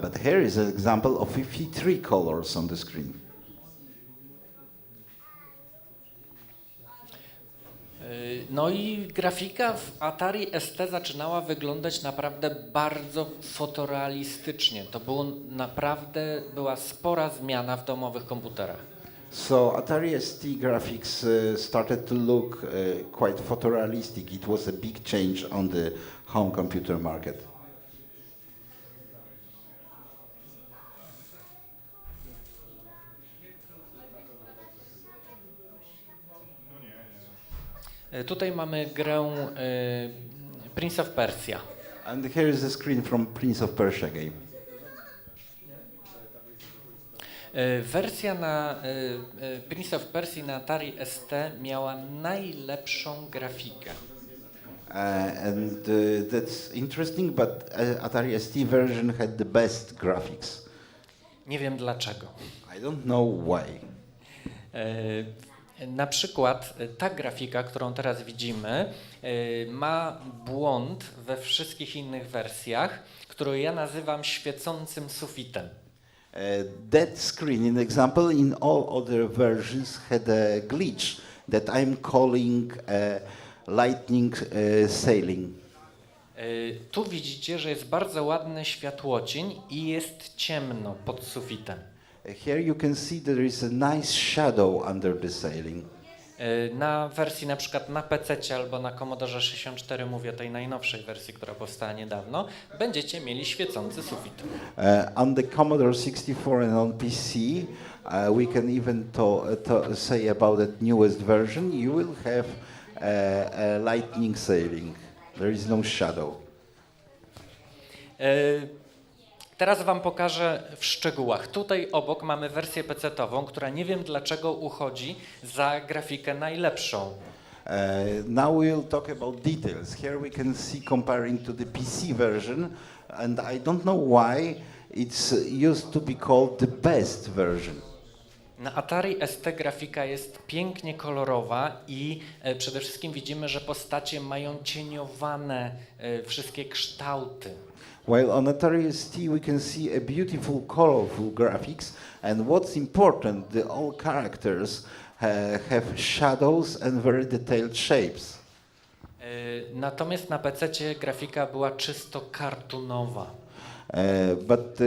But here is an example of 53 colors on the screen. No i grafika w Atari ST zaczynała wyglądać naprawdę bardzo fotorealistycznie. To była spora zmiana w domowych komputerach. So Atari ST graphics started to look quite photorealistic. It was a big change on the home computer market. Tutaj mamy grę Prince of Persia. And here is the screen from Prince of Persia game. Wersja na Prince of Persia na Atari ST miała najlepszą grafikę. That's interesting, but Atari ST version had the best graphics. Nie wiem dlaczego. I don't know why. Na przykład ta grafika, którą teraz widzimy, ma błąd we wszystkich innych wersjach, którą ja nazywam świecącym sufitem. That screen, in example, in all other versions had a glitch that I'm calling lightning sailing. Tu widzicie, że jest bardzo ładny światłocień i jest ciemno pod sufitem. Here you can see there is a nice shadow under the sailing. Na wersji na przykład na PC albo na Commodore 64, mówię o tej najnowszej wersji, która powstała niedawno, będziecie mieli świecący sufit. On the Commodore 64 and on PC, we can even say about that newest version, you will have a lightning sailing. There is no shadow. Teraz wam pokażę w szczegółach. Tutaj obok mamy wersję PC-tową, która nie wiem dlaczego uchodzi za grafikę najlepszą. Now we'll talk about details. Here we can see comparing to the PC version, and I don't know why it's used to be called the best version. Na Atari ST grafika jest pięknie kolorowa i przede wszystkim widzimy, że postacie mają cieniowane wszystkie kształty. While on Atari ST we can see a beautiful, colorful graphics, and what's important, all characters have shadows and very detailed shapes. Natomiast na PC-cie grafika była czysto kartunowa. But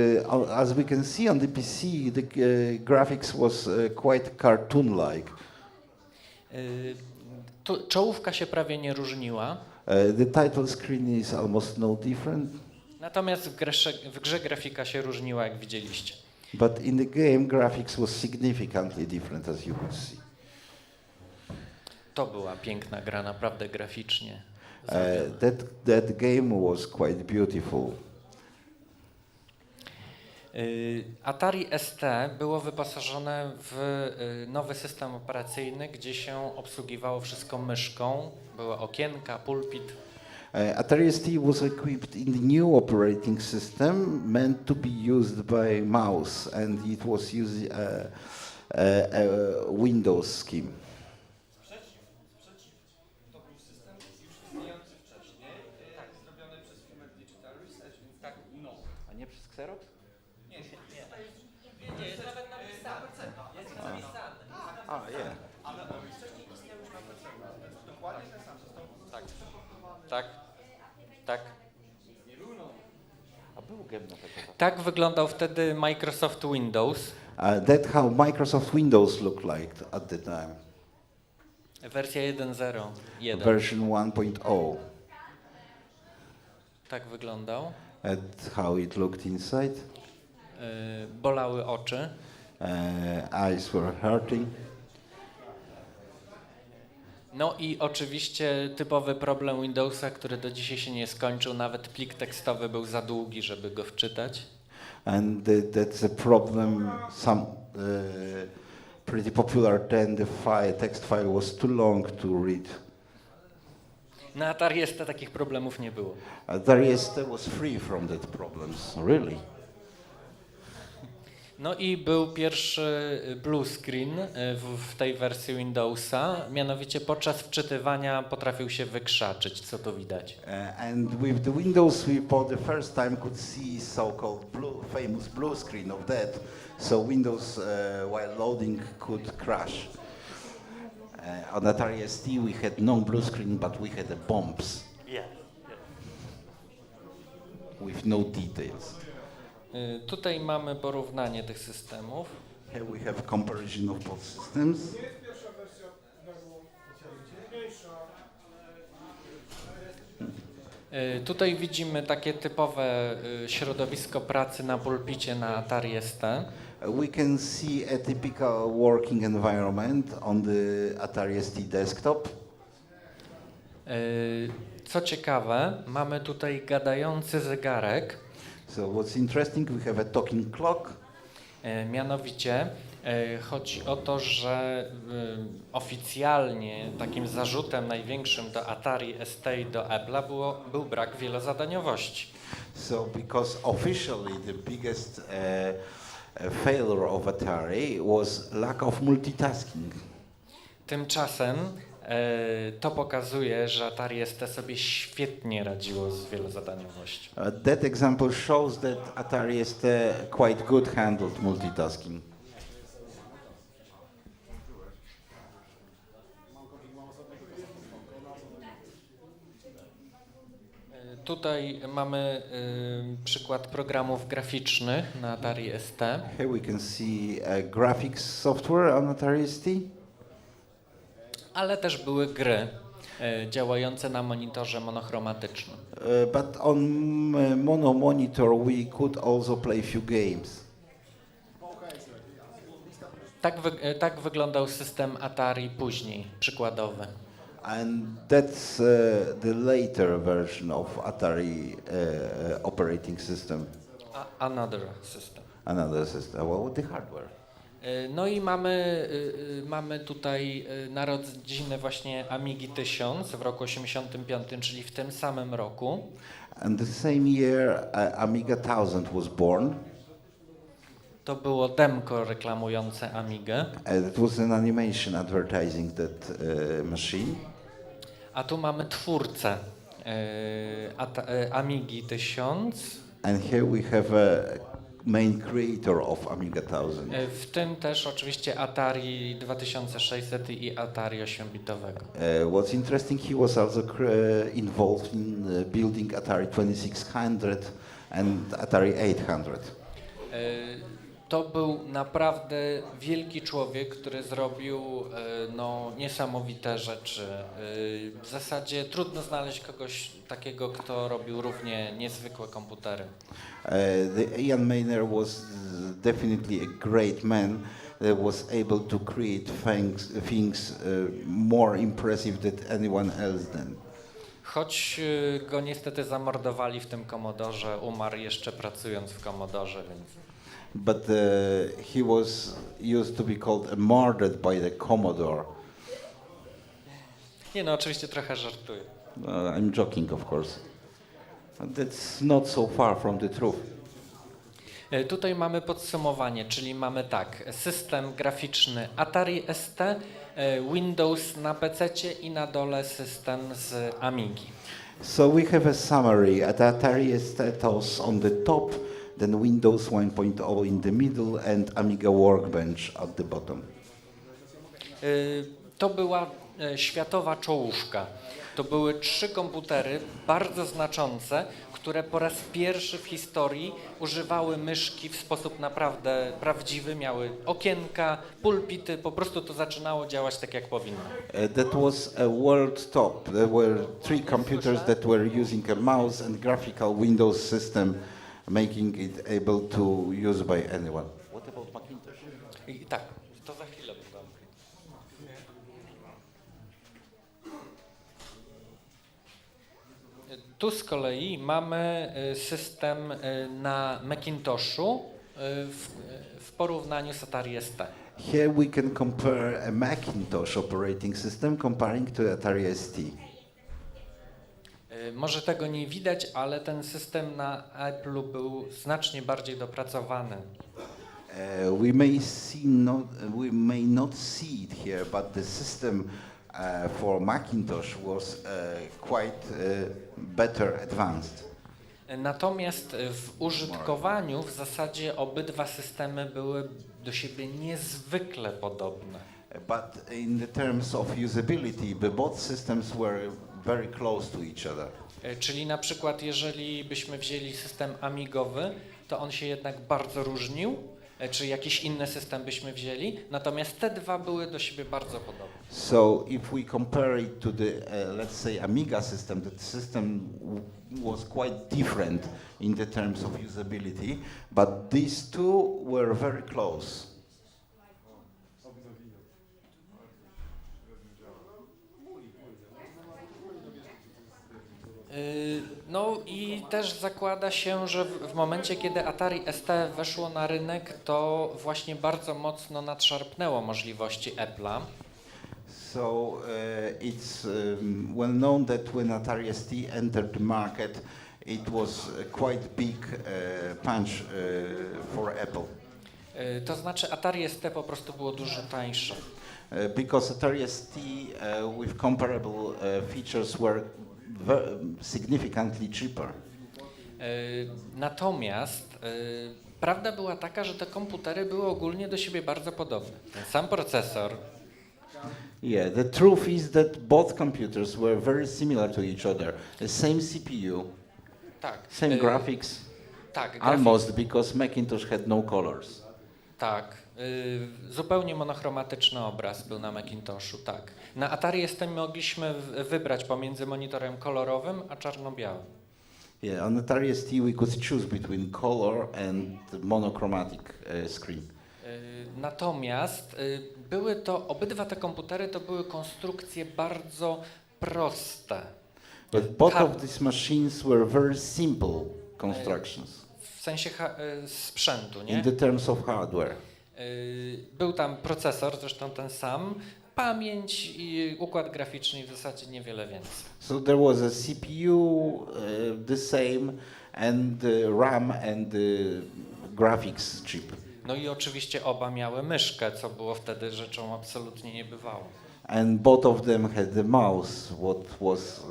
as we can see on the PC, the graphics was quite cartoon-like. Czołówka się prawie nie różniła. The title screen is almost no different. Natomiast w grze grafika się różniła, jak widzieliście. But in the game, graphics was significantly different, as you could see. To była piękna gra, naprawdę graficznie. That game was quite beautiful. Atari ST było wyposażone w nowy system operacyjny, gdzie się obsługiwało wszystko myszką. Były okienka, pulpit. Atari ST was equipped in the new operating system meant to be used by mouse, and it was using a Windows scheme. To był system już istniejący wcześniej, tak, zrobiony przez firmę Digital Research, więc tak, no. A nie przez Xerox? Nie, jest nawet napisane. Jest napisane. Yeah. Ale wcześniej istniał już na PC. Dokładnie ten sam system. Tak. A był game na PC. Tak wyglądał wtedy Microsoft Windows. That's how Microsoft Windows looked like at the time. Wersja 1.0.1. Version 1.0. Tak wyglądał. That's how it looked inside. Bolały oczy. Eyes were hurting. No i oczywiście typowy problem Windowsa, który do dzisiaj się nie skończył. Nawet plik tekstowy był za długi, żeby go wczytać. And that's a problem. Some pretty popular then. The text file was too long to read. Na Atari ST takich problemów nie było. Atari ST was free from that problems, really. No i był pierwszy blue screen w tej wersji Windowsa, mianowicie podczas wczytywania potrafił się wykrzaczyć, co tu widać. And with the Windows we for the first time could see so-called famous blue screen of that. So Windows while loading could crash. On Atari ST we had no blue screen but we had the bombs. Yeah. With no details. Tutaj mamy porównanie tych systemów. Here we have comparison of both systems. Tutaj widzimy takie typowe środowisko pracy na pulpicie na Atari ST. We can see a typical working environment on the Atari ST desktop. Co ciekawe, mamy tutaj gadający zegarek. So what's interesting, we have a talking clock. Mianowicie chodzi o to, że oficjalnie takim zarzutem największym do Atari ST i do Apple'a był brak wielozadaniowości. So because officially the biggest failure of Atari was lack of multitasking. Tymczasem to pokazuje, że Atari ST sobie świetnie radziło z wielozadaniowością. That example shows that Atari ST quite good handled multitasking. Tutaj mamy przykład programów graficznych na Atari ST. Here we can see graphics software on Atari ST. Ale też były gry działające na monitorze monochromatycznym. But on mono monitor we could also play few games. Tak wyglądał system Atari później, przykładowy. And that's the later version of Atari operating system. Another system. Another system. Well, the hardware. No i mamy tutaj narodziny właśnie Amigi 1000 w roku 85, czyli w tym samym roku. And the same year Amiga 1000 was born. To było demko reklamujące Amigę. It was an animation advertising that machine. A tu mamy twórcę Amigi 1000. And here we have a main creator of Amiga 1000. W tym też oczywiście Atari 2600 i Atari 8-bitowego. What's interesting, he was also involved in building Atari 2600 and Atari 800. To był naprawdę wielki człowiek, który zrobił niesamowite rzeczy. W zasadzie trudno znaleźć kogoś takiego, kto robił równie niezwykłe komputery. Ian Maynard was definitely a great man that was able to create things more impressive than anyone else then. Choć go niestety zamordowali w tym Commodorze, umarł jeszcze pracując w Commodorze, więc... But he was used to be called murdered by the Commodore. Nie no, oczywiście trochę żartuję. I'm joking, of course. That's not so far from the truth. Tutaj mamy podsumowanie, czyli mamy tak, system graficzny Atari ST, Windows na PC-cie i na dole system z Amigi. So we have a summary. Atari ST was on the top, then Windows 1.0 in the middle and Amiga Workbench at the bottom. To była światowa czołówka. To były 3 komputery bardzo znaczące, które po raz pierwszy w historii używały myszki w sposób naprawdę prawdziwy, miały okienka, pulpity, po prostu to zaczynało działać tak jak powinno. That was a world top. There were 3 computers that were using a mouse and graphical Windows system, making it able to use by anyone. What about Macintosh? Tak, to za chwilę podam. Tu z kolei mamy system na Macintoshu w porównaniu z Atari ST. Here we can compare a Macintosh operating system comparing to Atari ST. Może tego nie widać, ale ten system na Apple'u był znacznie bardziej dopracowany. We may not see it here, but the system for Macintosh was quite better advanced. Natomiast w użytkowaniu w zasadzie obydwa systemy były do siebie niezwykle podobne. But in the terms of usability, both systems were very close to each other. Czyli na przykład jeżeli byśmy wzięli system amigowy, to on się jednak bardzo różnił, czy jakiś inny system byśmy wzięli, natomiast te dwa były do siebie bardzo podobne. So if we compare it to the, let's say, Amiga system, the system was quite different in the terms of usability, but these two were very close. No i też zakłada się, że w momencie, kiedy Atari ST weszło na rynek, to właśnie bardzo mocno nadszarpnęło możliwości Apple'a. So it's well known that when Atari ST entered the market, it was a quite big punch for Apple. To znaczy Atari ST po prostu było dużo tańsze. Because Atari ST with comparable features were significantly cheaper. Natomiast prawda była taka, że te komputery były ogólnie do siebie bardzo podobne. Ten sam procesor. Yeah, the truth is that both computers were very similar to each other. The same CPU, tak. Same graphics, tak, almost because Macintosh had no colors. Tak, zupełnie monochromatyczny obraz był na Macintoshu, tak. Na Atari ST mogliśmy wybrać pomiędzy monitorem kolorowym a czarno-białym. Yeah, on Atari ST we could choose between color and monochromatic screen. Natomiast były to, obydwa te komputery to były konstrukcje bardzo proste. But both of these machines were very simple constructions. W sensie sprzętu, nie? In the terms of hardware. Był tam procesor, zresztą ten sam, pamięć i układ graficzny i w zasadzie niewiele więcej. So there was a CPU the same and the RAM and the graphics chip. No i oczywiście oba miały myszkę, co było wtedy rzeczą absolutnie niebywałą. And both of them had the mouse, what was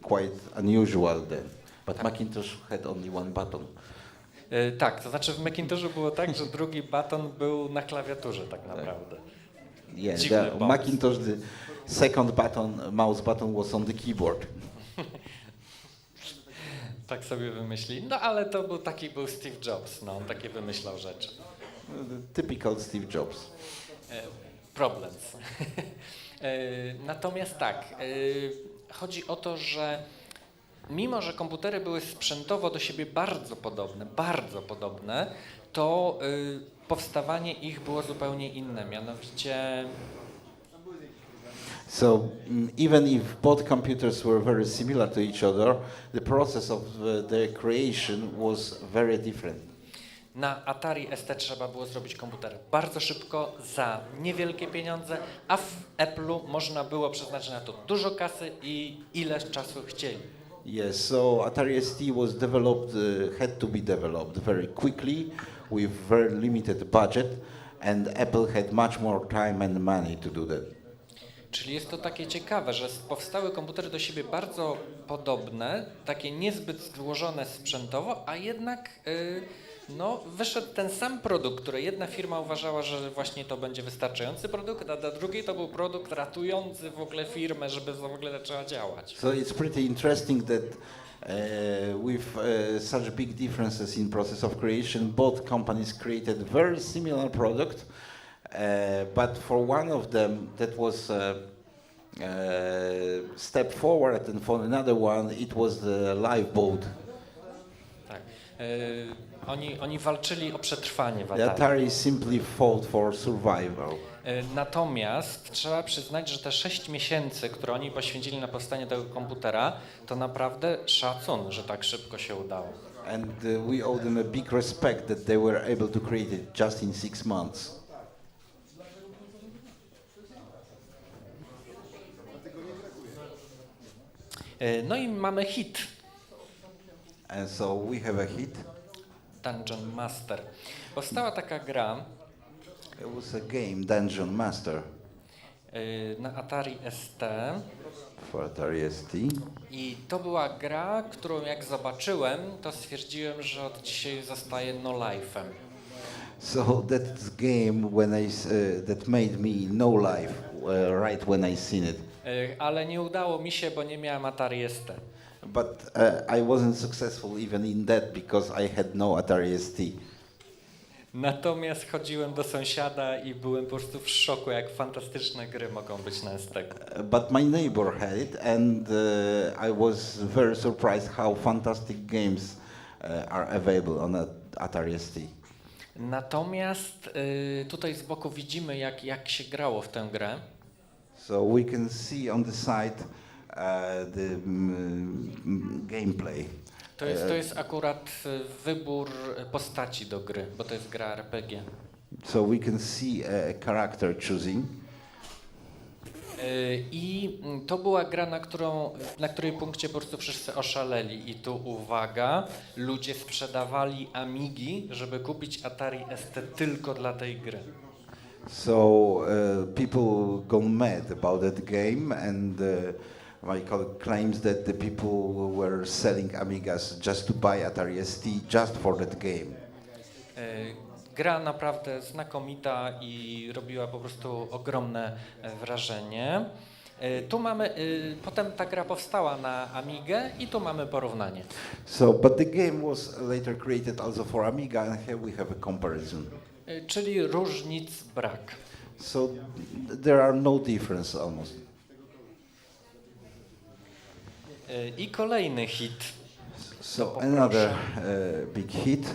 quite unusual then. But tak. Macintosh had only one button. Tak, to znaczy w Macintoshu było tak, że drugi baton był na klawiaturze tak naprawdę. Yeah, the Macintosh, the second button, mouse button was on the keyboard. Tak sobie wymyśli. No ale to był Steve Jobs, no on takie wymyślał rzeczy. Typical Steve Jobs. Problems. Natomiast tak, chodzi o to, że mimo, że komputery były sprzętowo do siebie bardzo podobne, to powstawanie ich było zupełnie inne, mianowicie... So even if both computers were very similar to each other, the process of their creation was very different. Na Atari ST trzeba było zrobić komputer bardzo szybko, za niewielkie pieniądze, a w Apple'u można było przeznaczyć na to dużo kasy i ile czasu chcieli. Yes, so Atari ST was developed, had to be developed very quickly with very limited budget, and Apple had much more time and money to do that. Czyli jest to takie ciekawe, że powstały komputery do siebie bardzo podobne, takie niezbyt złożone sprzętowo, a jednak no, wyszedł ten sam produkt, który jedna firma uważała, że właśnie to będzie wystarczający produkt, a dla drugiej to był produkt ratujący w ogóle firmę, żeby w ogóle zaczęła działać. So it's pretty interesting that with such big differences in process of creation, both companies created very similar product, but for one of them that was a step forward, and for another one it was the lifeboat. Tak. Oni walczyli o przetrwanie w Atari. The Atari simply fought for survival. Natomiast trzeba przyznać, że te 6 miesięcy, które oni poświęcili na powstanie tego komputera, to naprawdę szacun, że tak szybko się udało. And we owe them a big respect that they were able to create it just in 6 months. No i mamy hit. And so we have a hit. Dungeon Master. Powstała taka gra. It was a game, Dungeon Master. Na Atari ST. For Atari ST. I to była gra, którą jak zobaczyłem, to stwierdziłem, że od dzisiaj zostaje no life'em. So that's game that made me no life right when I seen it. Ale nie udało mi się, bo nie miałem Atari ST. But I wasn't successful even in that because I had no Atari ST. Natomiast chodziłem do sąsiada i byłem po prostu w szoku, jak fantastyczne gry mogą być na ST. But my neighbor had it, and I was very surprised how fantastic games are available on Atari ST. Natomiast tutaj z boku widzimy, jak się grało w tę grę. So we can see on the side the gameplay. To jest akurat wybór postaci do gry, bo to jest gra RPG. So we can see a character choosing. I to była gra, na której punkcie po prostu wszyscy oszaleli. I tu uwaga, ludzie sprzedawali Amigi, żeby kupić Atari ST tylko dla tej gry. So people gone mad about that game, and my colleague claims that the people were selling Amigas just to buy Atari ST just for that game. Gra naprawdę znakomita i robiła po prostu ogromne wrażenie. Tu mamy, potem ta gra powstała na Amigę i tu mamy porównanie. So, but the game was later created also for Amiga, and here we have a comparison. Czyli różnic brak. So there are no difference almost. I kolejny hit. So another big hit.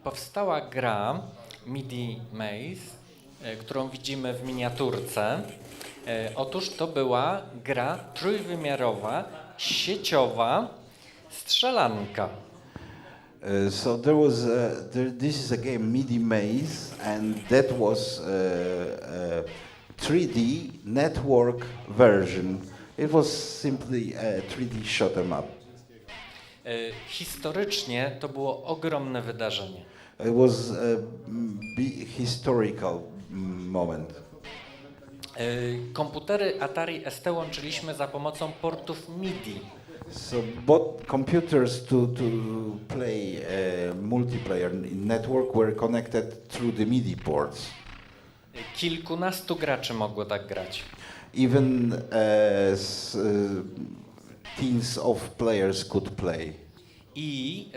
Powstała gra MIDI Maze, którą widzimy w miniaturce. Otóż to była gra trójwymiarowa, sieciowa, strzelanka. So there was this is a game MIDI Maze, and that was a 3D network version. It was simply a 3D shot 'em up. Historycznie to było ogromne wydarzenie. It was a big historical moment. Komputery Atari ST łączyliśmy za pomocą portów MIDI. So both computers to play multiplayer network were connected through the MIDI ports. Kilkunastu graczy mogło tak grać. Even teams of players could play. I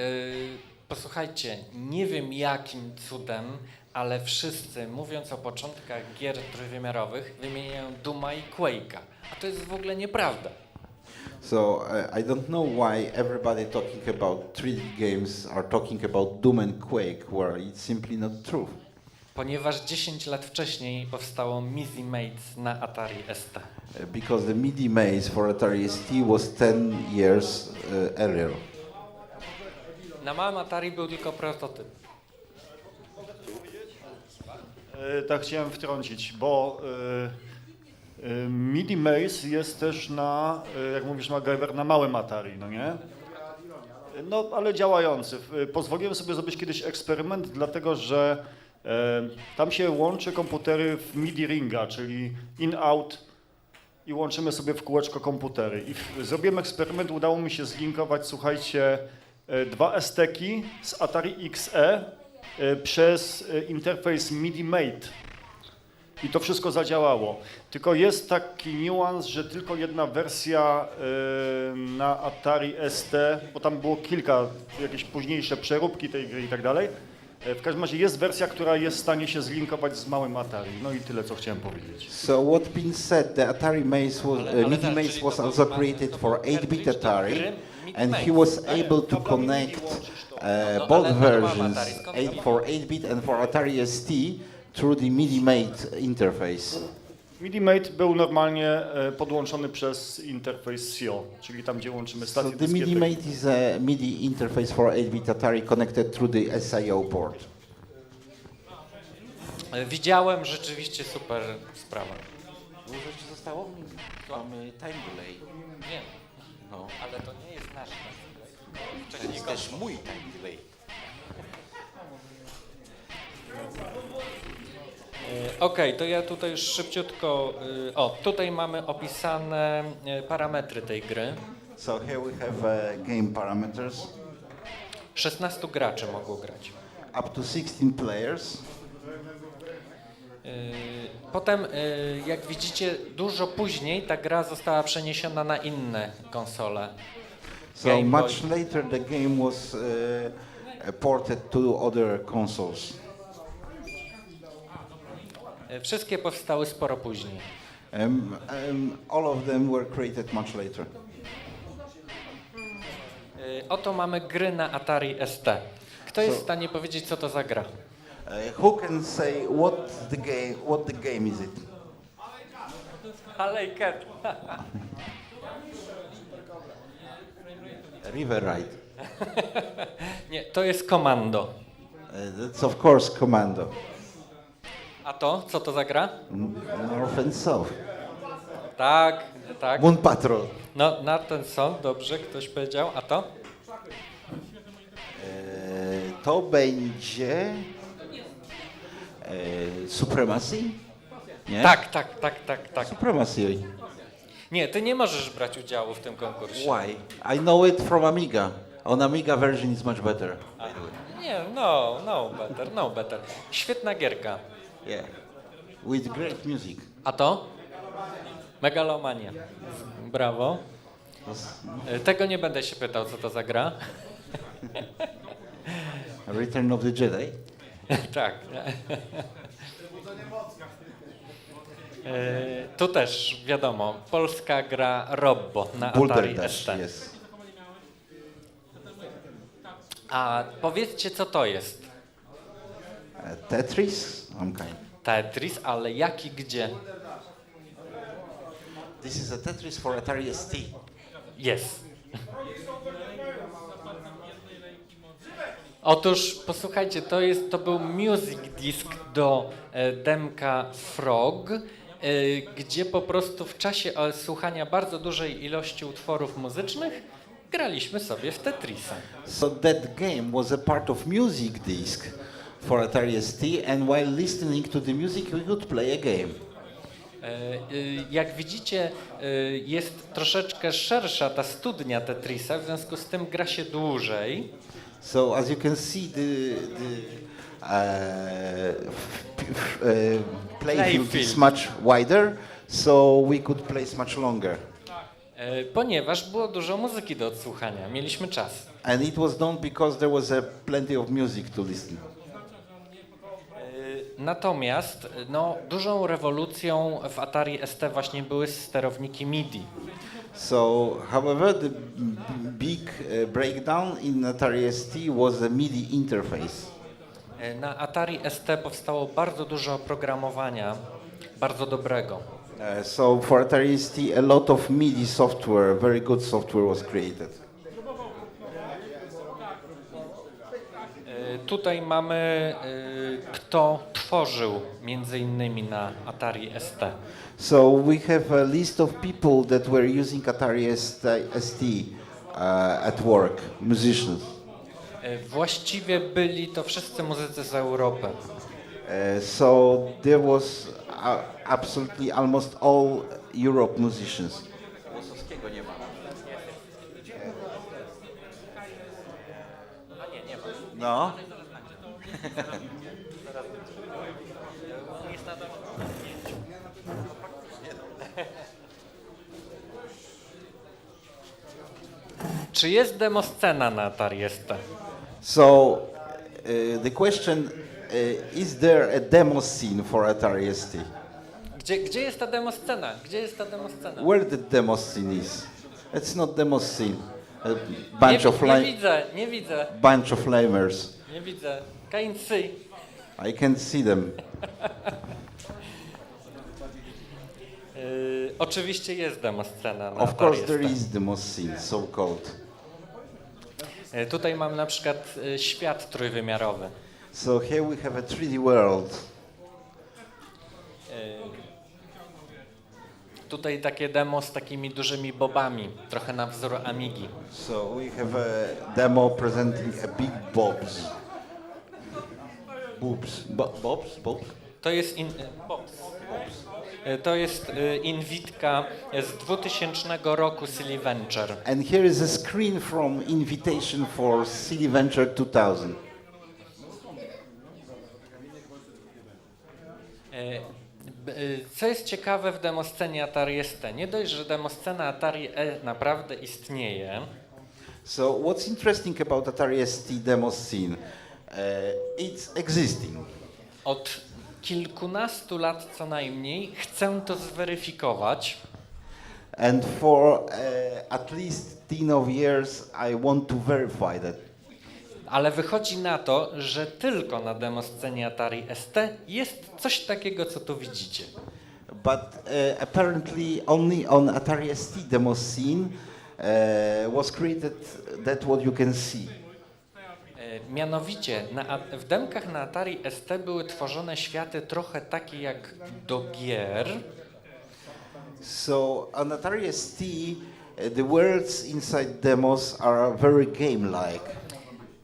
posłuchajcie, nie wiem jakim cudem, ale wszyscy, mówiąc o początkach gier trójwymiarowych, wymieniają Duma i Quake'a. A to jest w ogóle nieprawda. So I don't know why everybody talking about 3D games are talking about Doom and Quake, where it's simply not true. Ponieważ 10 lat wcześniej powstało MIDI Maze na Atari ST. Because the MIDI Maze for Atari ST was 10 years earlier. Na małym Atari był tylko prototyp. Tak chciałem wtrącić, bo MIDI Maze jest też na, jak mówisz MacGyver, na małym Atari, no nie? No, ale działający. Pozwoliłem sobie zrobić kiedyś eksperyment, dlatego że tam się łączy komputery w MIDI ringa, czyli in-out, i łączymy sobie w kółeczko komputery. I zrobiłem eksperyment, udało mi się zlinkować, słuchajcie, dwa ST-ki z Atari XE przez interfejs MIDI Mate. I to wszystko zadziałało. Tylko jest taki niuans, że tylko jedna wersja na Atari ST, bo tam było kilka, jakieś późniejsze przeróbki tej gry i tak dalej. W każdym razie jest wersja, która jest w stanie się zlinkować z małym Atari. No i tyle, co chciałem powiedzieć. So what been said, the Atari Maze was, MIDI Maze was also created for 8-bit Atari, and he was able to connect both versions, for 8-bit and for Atari ST, through the MIDI Mate interface. MIDI Mate był normalnie podłączony przez interfejs SIO, czyli tam, gdzie łączymy stację So the MIDI Mate is a MIDI interface for 8-bit Atari connected through the SIO port. Widziałem, rzeczywiście super sprawa. Dużo jeszcze zostało? Mamy time delay. Nie, No. ale to nie jest nasz. To jest też mój time delay. Okej, to ja tutaj już szybciutko... tutaj mamy opisane parametry tej gry. So here we have game parameters. 16 graczy mogło grać. Up to 16 players. Potem, jak widzicie, dużo później ta gra została przeniesiona na inne konsole. So much later the game was ported to other consoles. Wszystkie powstały sporo później. All of them were created much later. Oto mamy gry na Atari ST. Kto jest w stanie powiedzieć, co to za gra? Who can say what the game is it? Alejket. River Ride. Nie, to jest Commando. That's of course Commando. A to? Co to za gra? North and South. Tak, tak. Moon Patrol. No, North and South, dobrze, ktoś powiedział. A to? To będzie Supremacy? Nie? Tak. Supremacy. Nie, ty nie możesz brać udziału w tym konkursie. Why? I know it from Amiga. On Amiga version is much better. Nie, no better. Świetna gierka. Yeah. With great music. A to? Megalomania. Brawo. Tego nie będę się pytał, co to za gra. Return of the Jedi? Tak. Tu też, wiadomo, polska gra Robbo na Atari ST. Yes. A powiedzcie, co to jest? Tetris? Tetris, ale jaki gdzie? This is a Tetris for Atari ST. Jest. Otóż, posłuchajcie, to był music disk do demka Frog, gdzie po prostu w czasie słuchania bardzo dużej ilości utworów muzycznych graliśmy sobie w Tetrisa. So that game was a part of music disk for Atari ST, and while listening to the music we could play a game. Jak widzicie, jest troszeczkę szersza ta studnia Tetrisa, w związku z tym gra się dłużej. So as you can see, the playfield is much wider, so we could play much longer. Ponieważ było dużo muzyki do odsłuchania, mieliśmy czas. And it was done because there was plenty of music to listen. Natomiast dużą rewolucją w Atari ST właśnie były sterowniki MIDI. So, however, the big breakdown in Atari ST was a MIDI interface. Na Atari ST powstało bardzo dużo oprogramowania, bardzo dobrego. So for Atari ST, a lot of MIDI software, very good software was created. Tutaj mamy, kto tworzył między innymi na Atari ST. So we have a list of people that were using Atari ST at work, musicians. Właściwie byli to wszyscy muzycy z Europy. So there was absolutely almost all Europe musicians. Łosowskiego nie ma. A nie ma. No. Czy jest demoscena na Atari ST? So the question is there a demo scene for Atari ST? Gdzie jest ta demoscena? Gdzie jest ta demoscena? Where the demo scene is? It's not demo scene. A bunch of nie widzę. Bunch of lamers. Nie widzę. Can't see. I can't see them. Oczywiście jest demoscena na Of Atari course there ST. is demo scene, so called. Tutaj mamy na przykład świat trójwymiarowy. So here we have a 3D world. Tutaj takie demo z takimi dużymi bobami, trochę na wzór Amigi. So we have a demo presenting a big bobs. Bobs? To jest To jest inwitka z 2000 roku Silly Venture. And here is a screen from invitation for Silly Venture 2000. Co jest ciekawe w demoscenie Atari ST, nie dość, że demoscena Atari naprawdę istnieje. So what's interesting about Atari ST demo scene? It's existing. Od kilkunastu lat co najmniej chcę to zweryfikować. And for at least 10 years I want to verify that. Ale wychodzi na to, że tylko na demoscenie Atari ST jest coś takiego, co tu widzicie. But apparently only on Atari ST demo scene was created that what you can see. Mianowicie w demkach na Atari ST były tworzone światy trochę takie jak do gier. So on Atari ST the worlds inside demos are very game-like.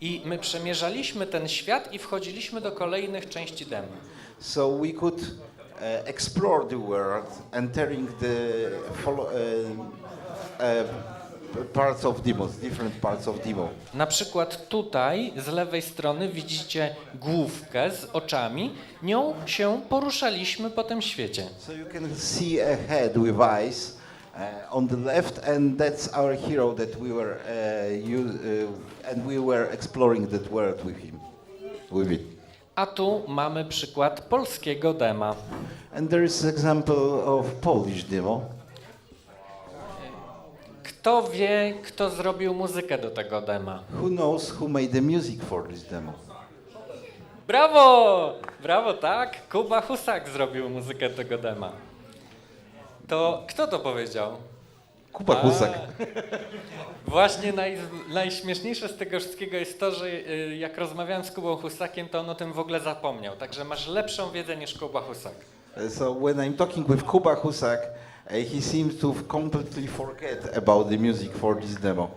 I my przemierzaliśmy ten świat i wchodziliśmy do kolejnych części demo. So we could explore the world, entering the parts of demos, different parts of demo. Na przykład tutaj z lewej strony widzicie główkę z oczami. Nią się poruszaliśmy po tym świecie. So you can see a head with eyes on the left, and that's our hero that we were and we were exploring that world with it. A tu mamy przykład polskiego dema. And there is example of Polish demo. Kto wie, kto zrobił muzykę do tego dema? Who knows who made the music for this demo? Brawo! Brawo, tak? Kuba Husak zrobił muzykę do tego dema. To kto to powiedział? Kuba Husak. Właśnie najśmieszniejsze z tego wszystkiego jest to, że jak rozmawiałem z Kubą Husakiem, to on o tym w ogóle zapomniał. Także masz lepszą wiedzę niż Kuba Husak. So when I'm talking with Kuba Husak, he seems to completely forget about the music for this demo.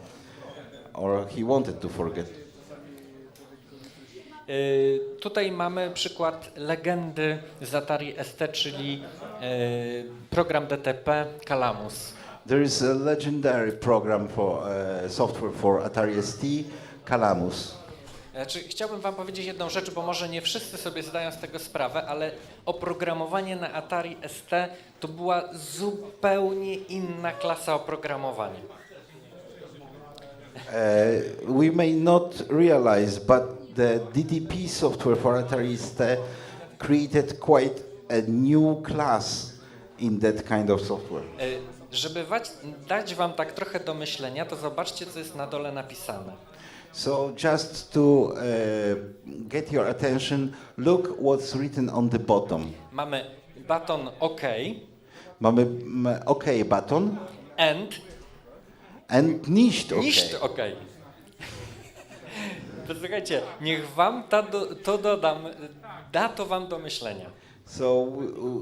Or he wanted to forget. Tutaj mamy przykład legendy z Atari ST, czyli program DTP Calamus. There is a legendary program for software for Atari ST, Calamus. Znaczy, chciałbym wam powiedzieć jedną rzecz, bo może nie wszyscy sobie zdają z tego sprawę, ale oprogramowanie na Atari ST to była zupełnie inna klasa oprogramowania. We may not realize, but the DTP software for Atari ST created quite a new class in that kind of software. Żeby dać wam tak trochę do myślenia, to zobaczcie, co jest na dole napisane. So just to get your attention, look what's written on the bottom. Mamy baton OK. Mamy OK button. And nicht OK. Nicht OK. Posłuchajcie, niech wam da to wam do myślenia. So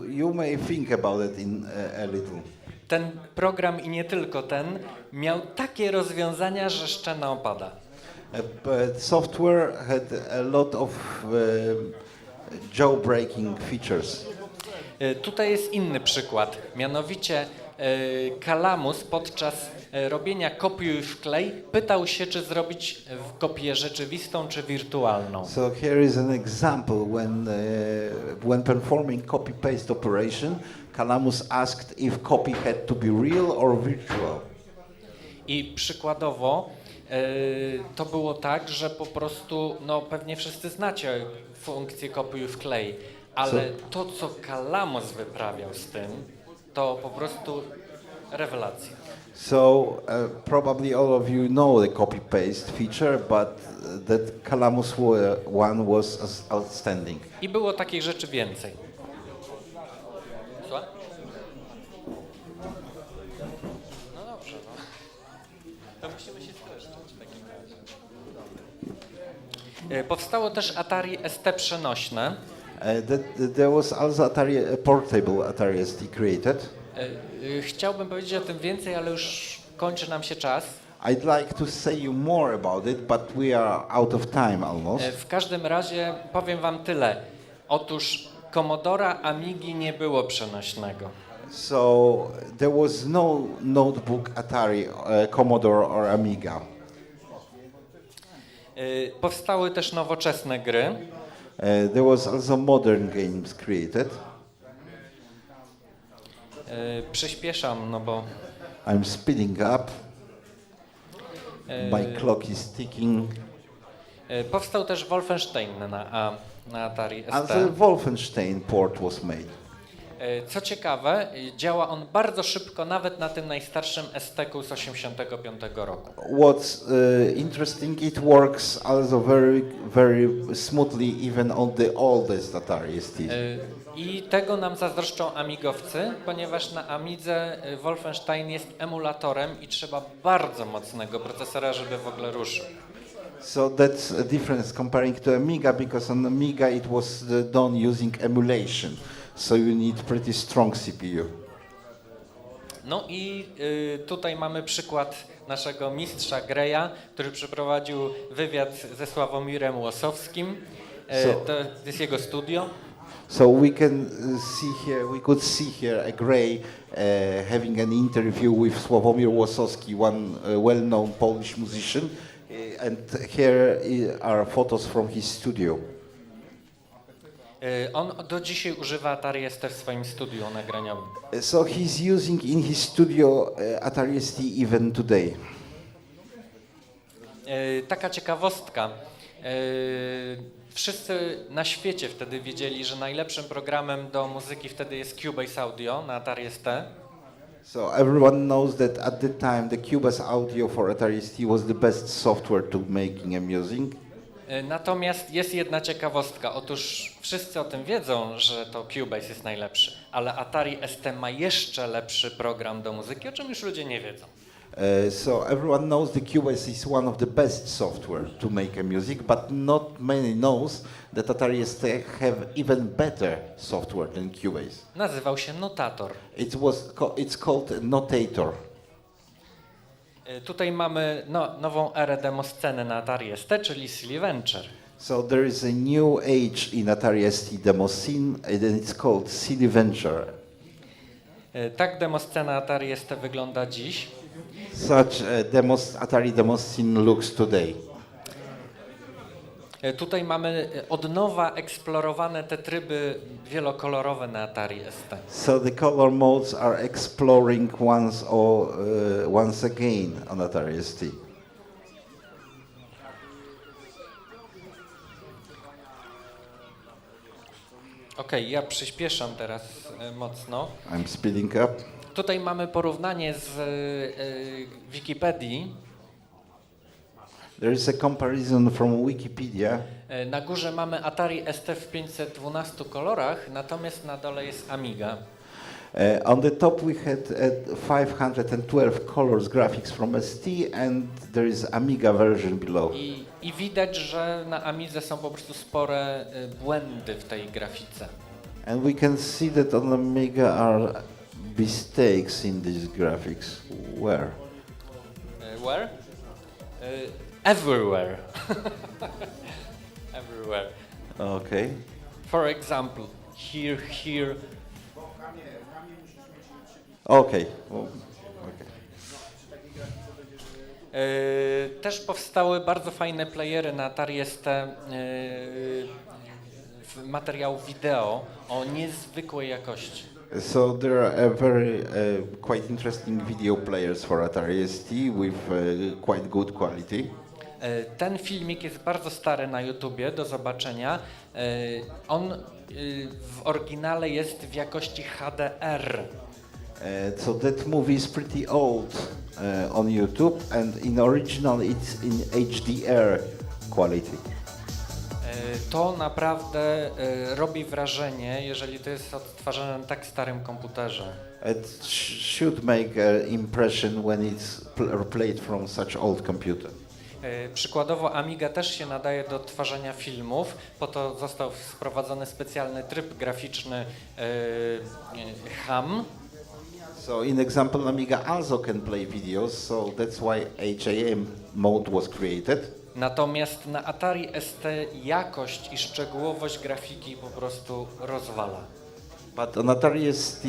you may think about it in a little. Ten program i nie tylko ten miał takie rozwiązania, że szczena opada. But software had a lot of jailbreaking features. Tutaj jest inny przykład, mianowicie Calamus podczas robienia kopiuj w klej pytał się, czy zrobić kopię rzeczywistą, czy wirtualną. So here is an example when performing copy-paste operation, Calamus asked if copy had to be real or virtual. I przykładowo to było tak, że po prostu, no pewnie wszyscy znacie funkcję kopiuj w klej, ale to, co Calamus wyprawiał z tym, to po prostu rewelacja. So probably all of you know the copy-paste feature, but that Calamus one was outstanding. I było takich rzeczy więcej. Słuchaj? No dobrze, no. To musimy się streszczyć w takim razie. Powstało też Atari ST przenośne. There was also Atari portable Atari ST created. Chciałbym powiedzieć o tym więcej, ale już kończy nam się czas. I'd like to say you more about it, but we are out of time almost. W każdym razie powiem wam tyle. Otóż Commodora Amigi nie było przenośnego. So there was no notebook Atari, Commodore or Amiga. Powstały też nowoczesne gry. There was also modern games created. Przyspieszam, no bo... I'm speeding up. My clock is ticking. Powstał też Wolfenstein na Atari ST. Also Wolfenstein port was made. Co ciekawe, działa on bardzo szybko, nawet na tym najstarszym ST-ku z 85 roku. What's interesting, it works also very smoothly even on the oldest Atari ST. I tego nam zazdroszczą amigowcy, ponieważ na Amidze Wolfenstein jest emulatorem i trzeba bardzo mocnego procesora, żeby w ogóle ruszył. So that's a difference comparing to Amiga, because on Amiga it was done using emulation. So you need pretty strong CPU. No i tutaj mamy przykład naszego mistrza Greya, który przeprowadził wywiad ze Sławomirem Łosowskim. To jest jego studio. So we could see here a Gray having an interview with Sławomir Łosowski, one well-known Polish musician, and here are photos from his studio. On do dzisiaj używa Atari ST w swoim studiu nagraniowym. So he's using in his studio Atari ST even today. Taka ciekawostka. Wszyscy na świecie wtedy wiedzieli, że najlepszym programem do muzyki wtedy jest Cubase Audio na Atari ST. So everyone knows that at the time the Cubase Audio for Atari ST was the best software to making a music. Natomiast jest jedna ciekawostka. Otóż wszyscy o tym wiedzą, że to Cubase jest najlepszy, ale Atari ST ma jeszcze lepszy program do muzyki, o czym już ludzie nie wiedzą. So everyone knows the Cubase is one of the best software to make a music, but not many knows that Atari ST have even better software than Cubase. Nazywał się Notator. It's called Notator. Tutaj mamy nową erę demosceny na Atari ST, czyli Silly Venture. So there is a new age in Atari ST demo scene, and it's called Silly Venture. Tak demoscena Atari ST wygląda dziś. Such Atari demo scene looks today. Tutaj mamy od nowa eksplorowane te tryby wielokolorowe na Atari ST. So the color modes are exploring once again on Atari ST. Okej, ja przyspieszam teraz mocno. I'm speeding up. Tutaj mamy porównanie z Wikipedii. There is a comparison from Wikipedia. Na górze mamy Atari ST w 512 kolorach, natomiast na dole jest Amiga. On the top we had 512 colors graphics from ST, and there is Amiga version below. I widać, że na Amidze są po prostu spore błędy w tej grafice. And we can see that on Amiga are mistakes in these graphics. Where? Where? Everywhere. Everywhere. Okay. For example, here. Okay. Też powstały bardzo fajne playery na Atari ST materiałów wideo o niezwykłej jakości. So there are very quite interesting video players for Atari ST with quite good quality. Ten filmik jest bardzo stary na YouTubie, do zobaczenia. On w oryginale jest w jakości HDR. So that movie is pretty old on YouTube, and in original it's in HDR quality. To naprawdę robi wrażenie, jeżeli to jest odtwarzane na tak starym komputerze. It should make an impression when it's played from such old computer. Przykładowo Amiga też się nadaje do odtwarzania filmów, po to został wprowadzony specjalny tryb graficzny HAM. So in example, Amiga also can play videos, so that's why HAM mode was created. Natomiast na Atari ST jakość i szczegółowość grafiki po prostu rozwala. But on Atari ST,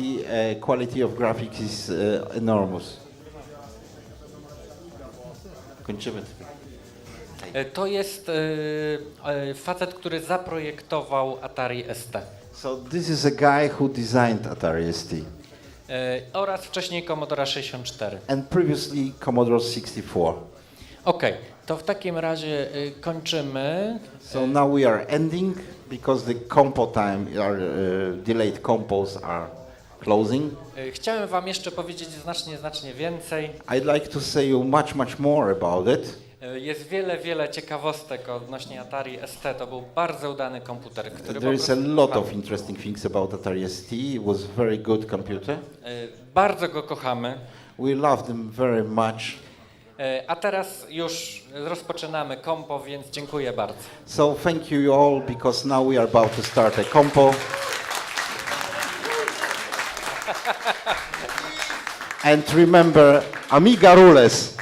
quality of graphics is enormous. Kończymy. To jest facet, który zaprojektował Atari ST. So this is a guy who designed Atari ST. Oraz wcześniej Commodore 64. And previously Commodore 64. Okej, to w takim razie kończymy. So now we are ending because the compo time, delayed compos are closing. Chciałem wam jeszcze powiedzieć znacznie więcej. I'd like to say you much more about it. Jest wiele ciekawostek odnośnie Atari ST. To był bardzo udany komputer, który There is a lot of interesting things about Atari ST. It was a very good computer. Bardzo go kochamy. We love them very much. A teraz już rozpoczynamy Compo, więc dziękuję bardzo. So thank you all because now we are about to start a Compo. And remember, Amiga rules.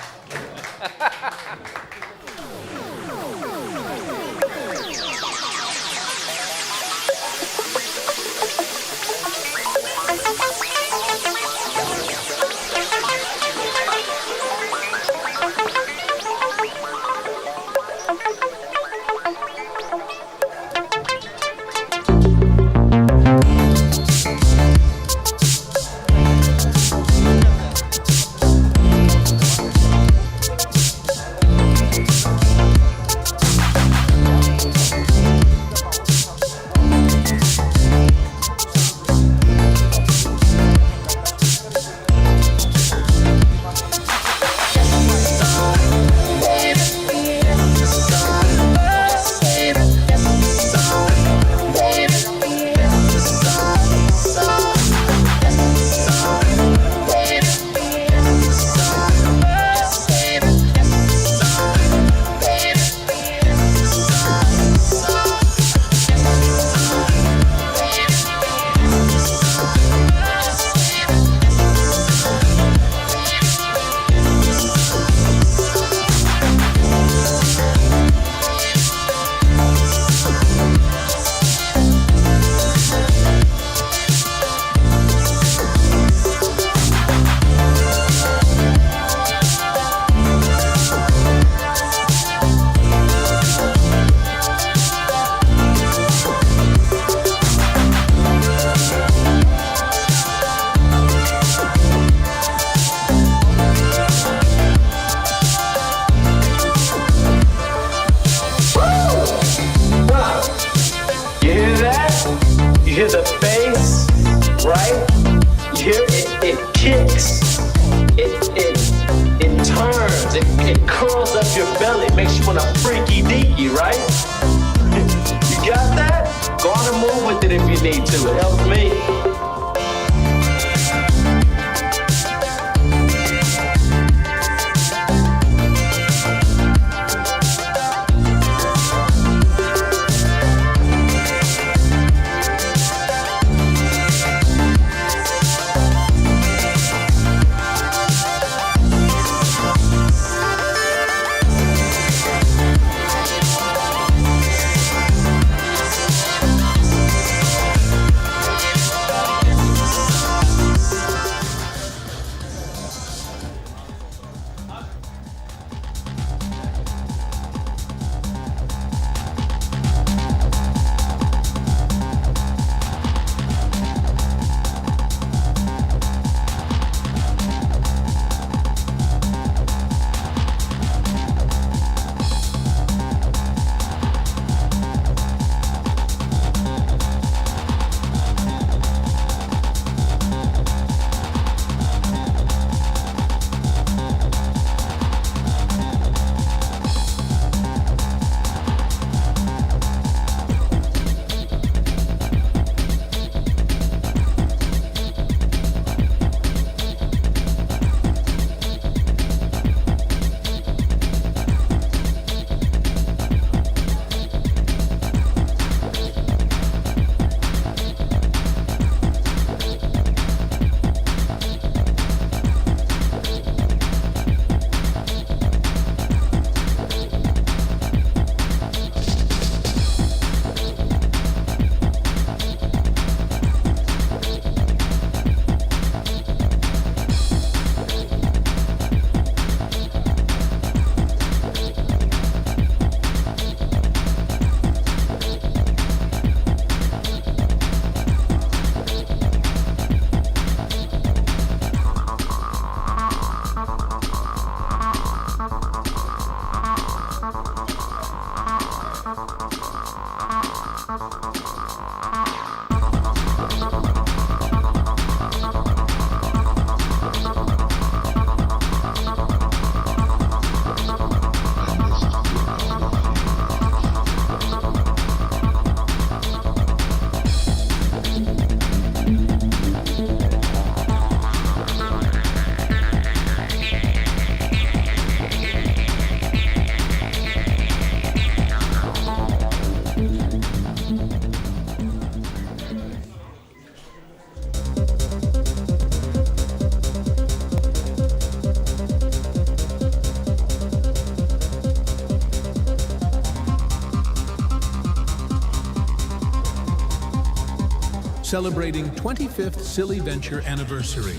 celebrating 25th Silly Venture anniversary.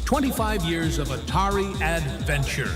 "25 years of Atari adventure."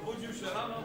Obudził się rano,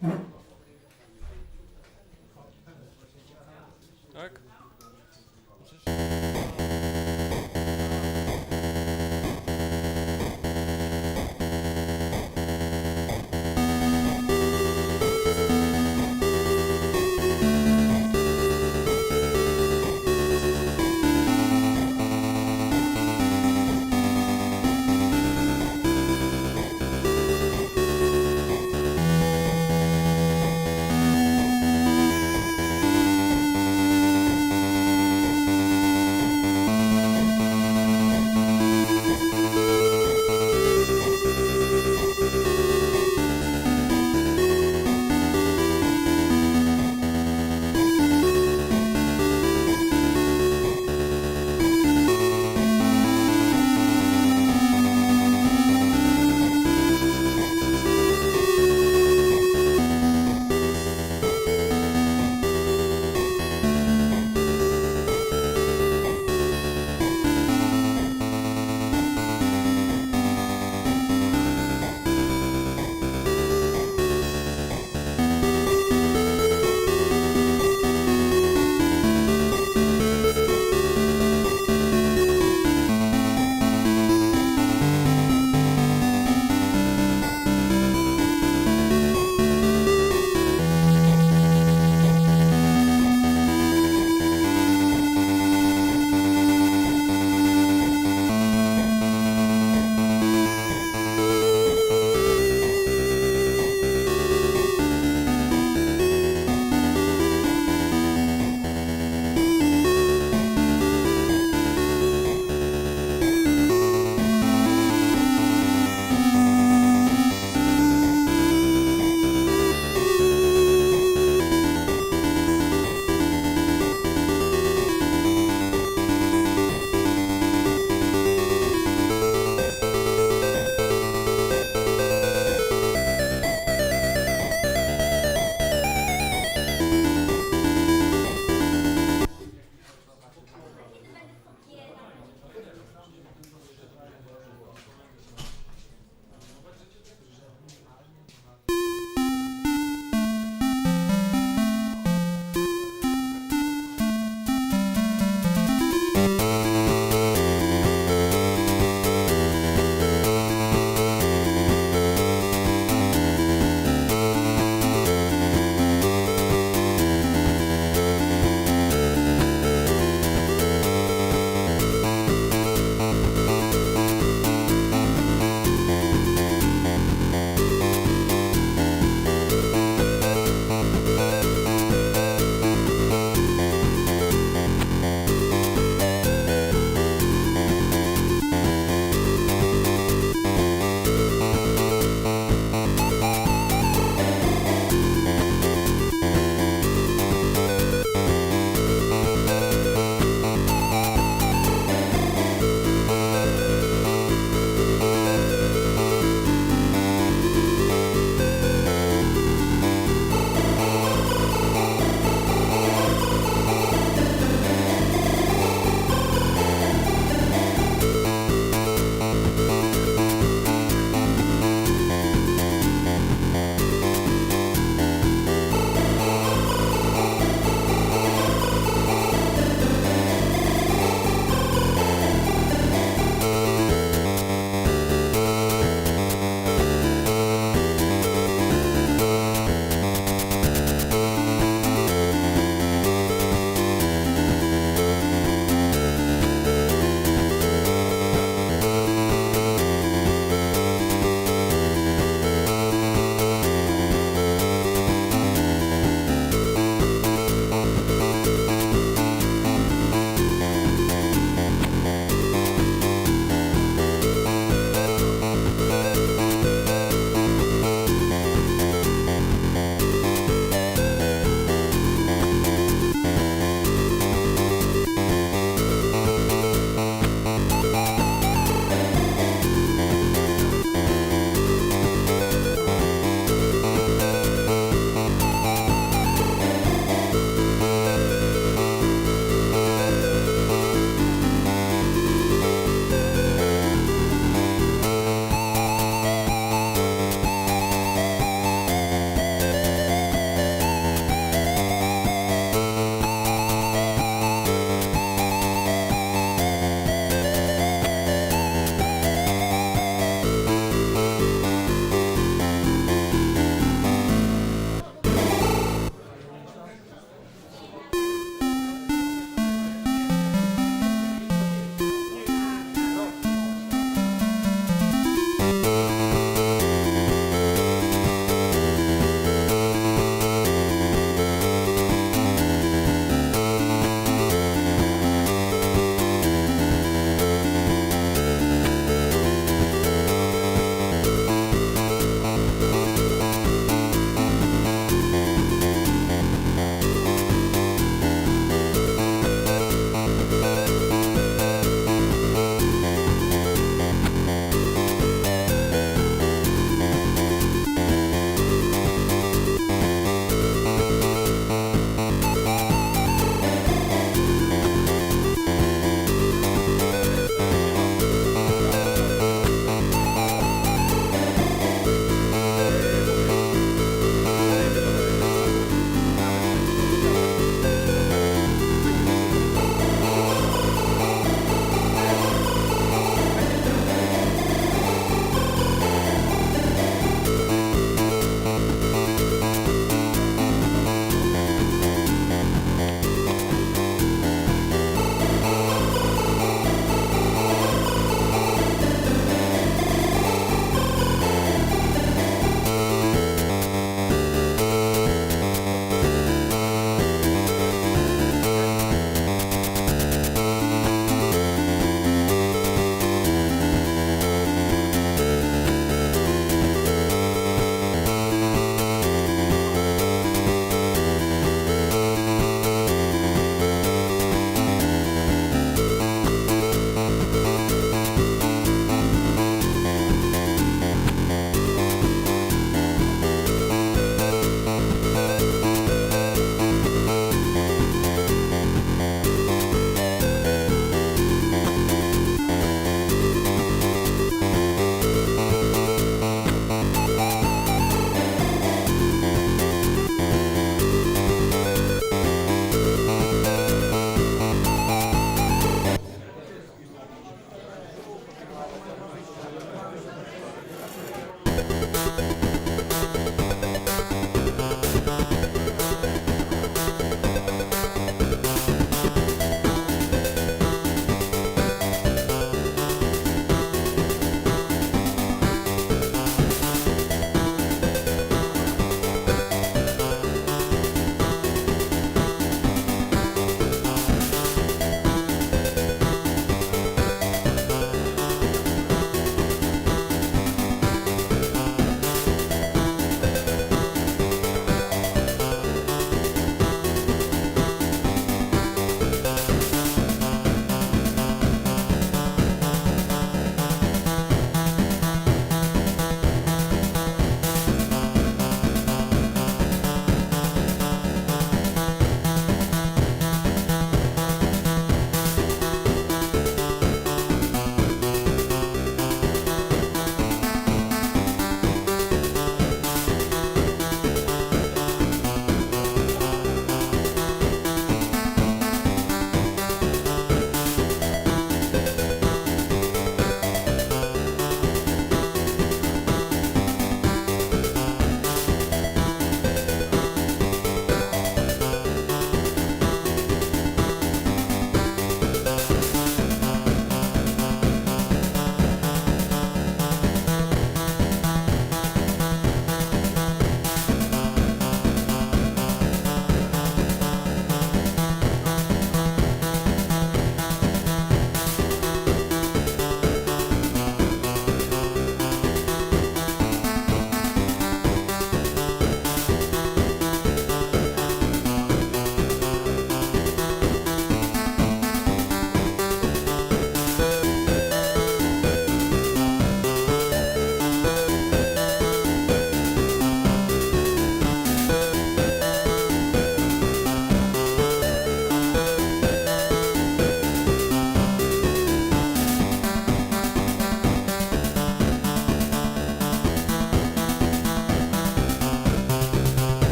Tak?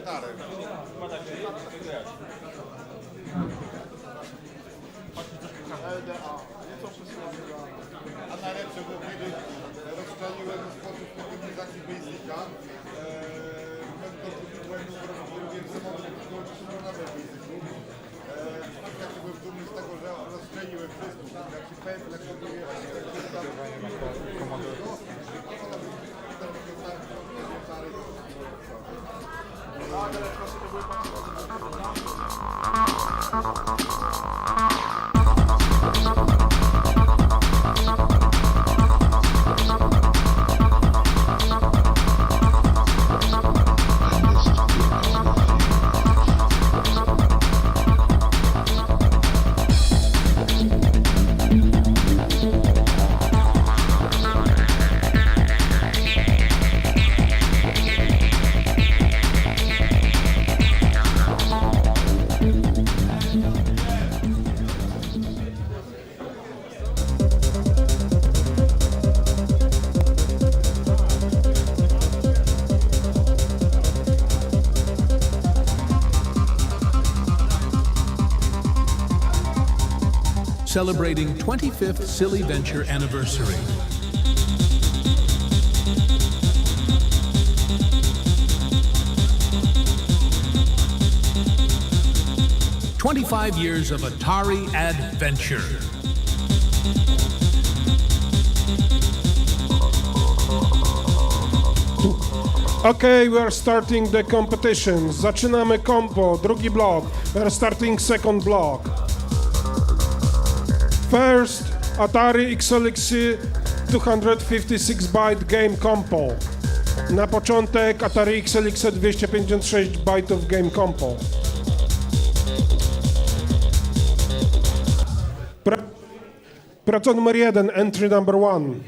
gitarę. A najlepsze było kiedyś rozstrzeliłem sposób optymizacji Basica. Robiłem samochód, który na Basicu. Ja się byłem dumny z tego, że rozstrzeliłem wszystko. Jak się pętlę, jak sobie Celebrating 25th Silly Venture anniversary. "25 years of Atari adventure." Okay, we are starting the competition. Zaczynamy Compo, drugi blok. We are starting second block. First, Atari XLX 256-byte game Compo. Na początek Atari XLX 256 bajtów game Compo. Praca numer 1, entry number 1.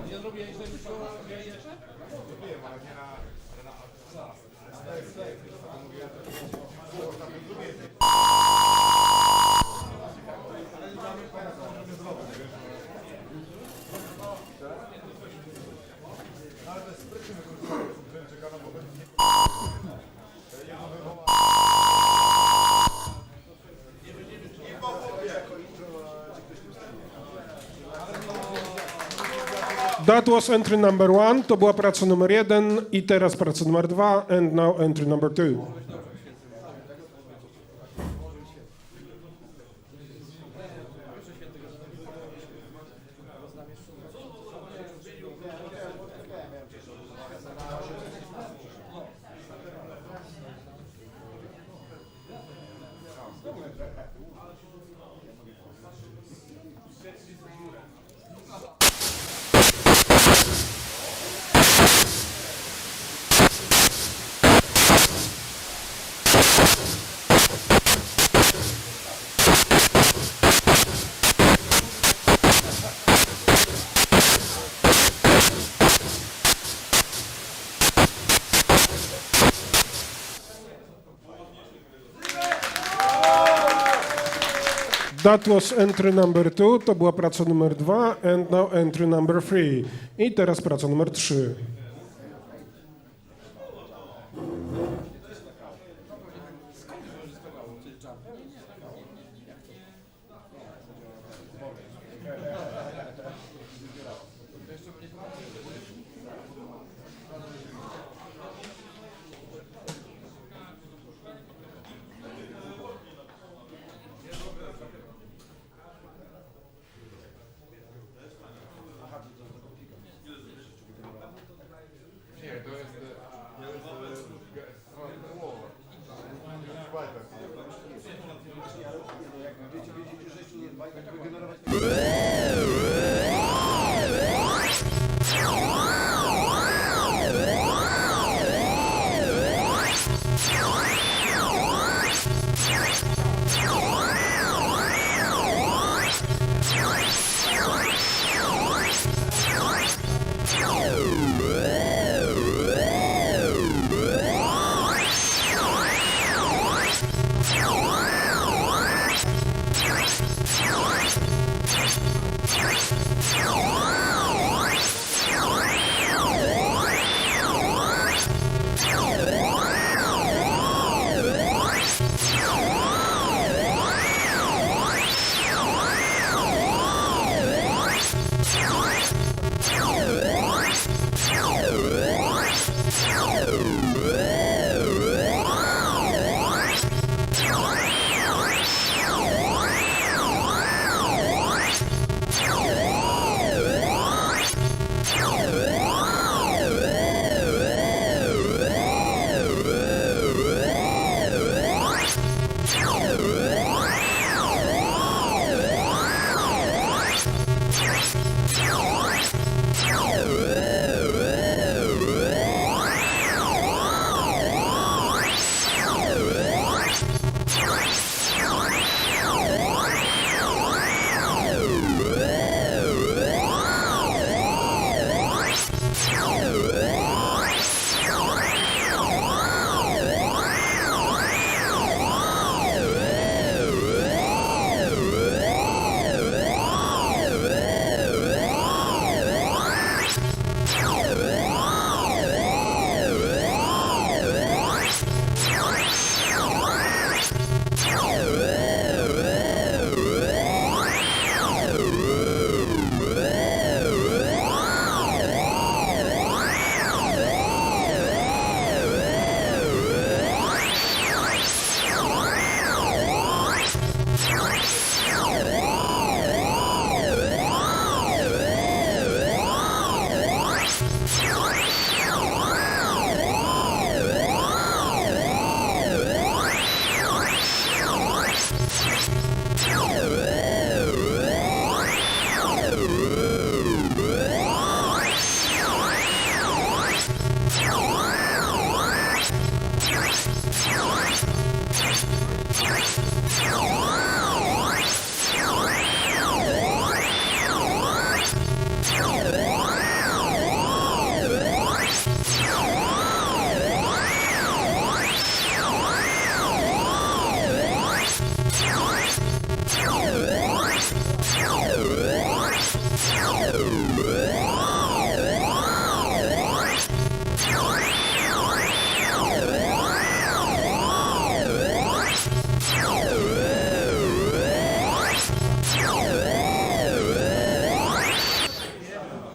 Nie zrobiłeś tego jeszcze? Zrobiłem, ale nie na... That was entry number 1, to była praca numer 1 i teraz praca numer 2 and now entry number 2. That was entry number 2, to była praca numer 2, and now entry number 3. I teraz praca numer 3.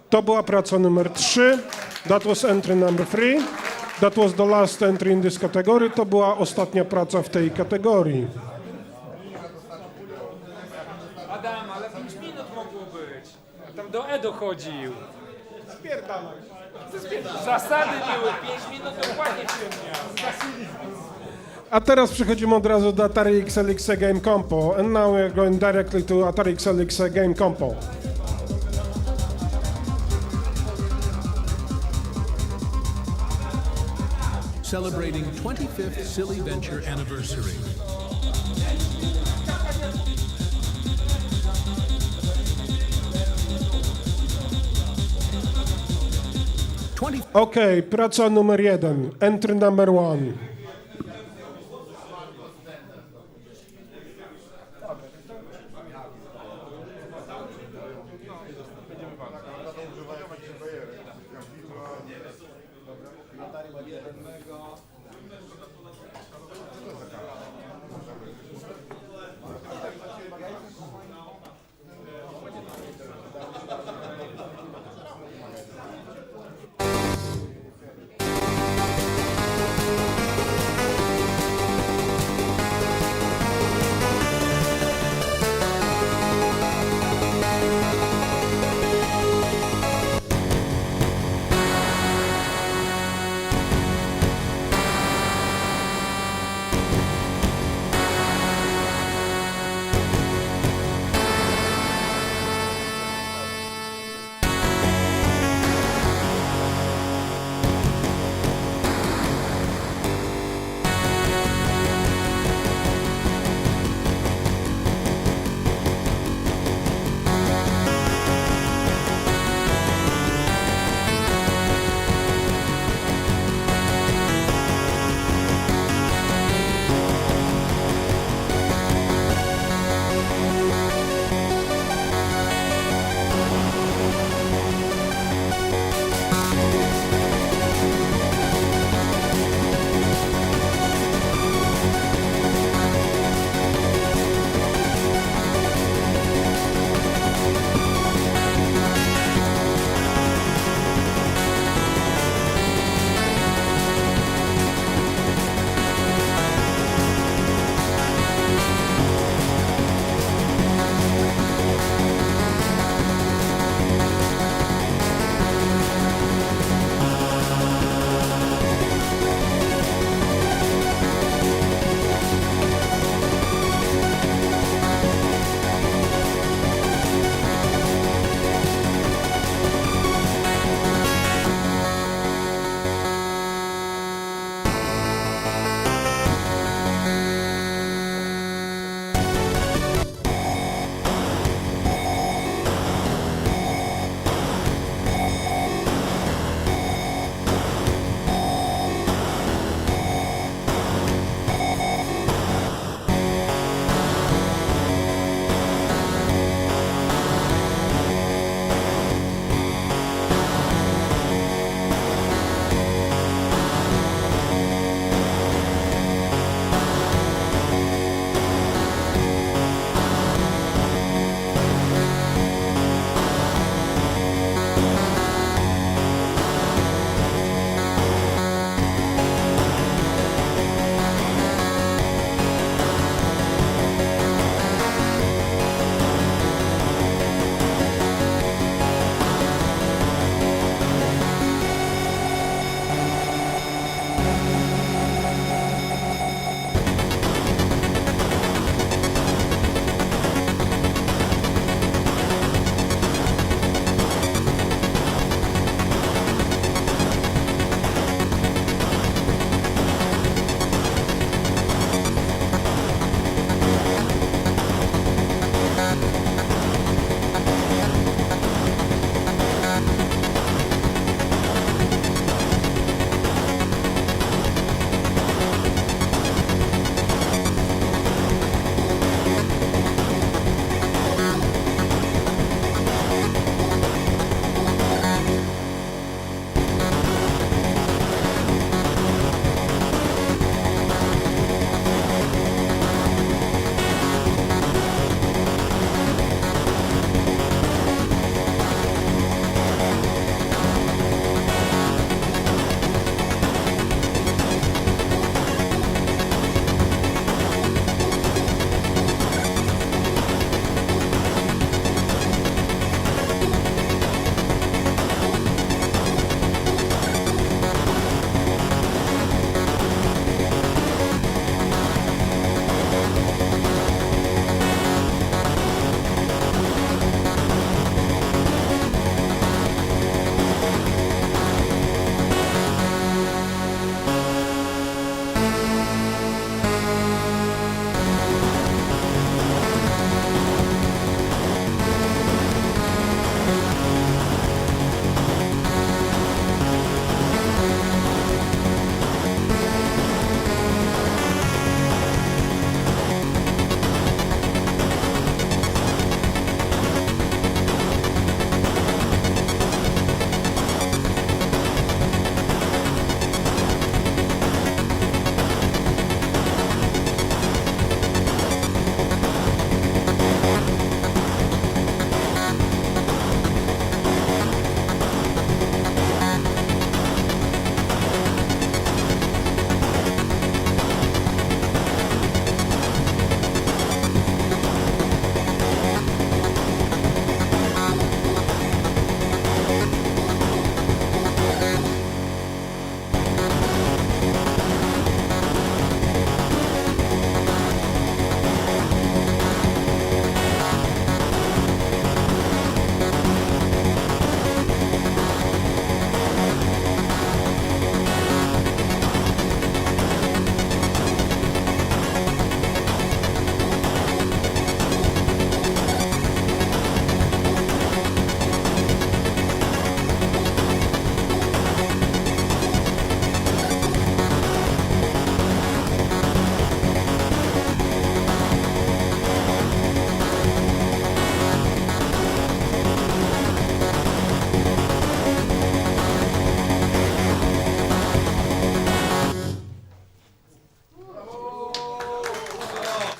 To była praca numer 3. That was entry number 3. That was the last entry in this category. To była ostatnia praca w tej kategorii. Adam, ale 5 minut mogło być. Tam do E dochodził. Spierdalaj. Zasady były 5 minut, dokładnie miał. A teraz przechodzimy od razu do Atari XLX Game Compo. And now we're going directly to Atari XLX Game Compo. Celebrating 25th Silly Venture anniversary. Okay, praca numer 1, entry number 1.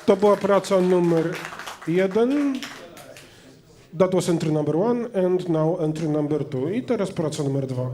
To była praca numer 1. That was entry number 1 and now entry number 2. I teraz praca numer 2.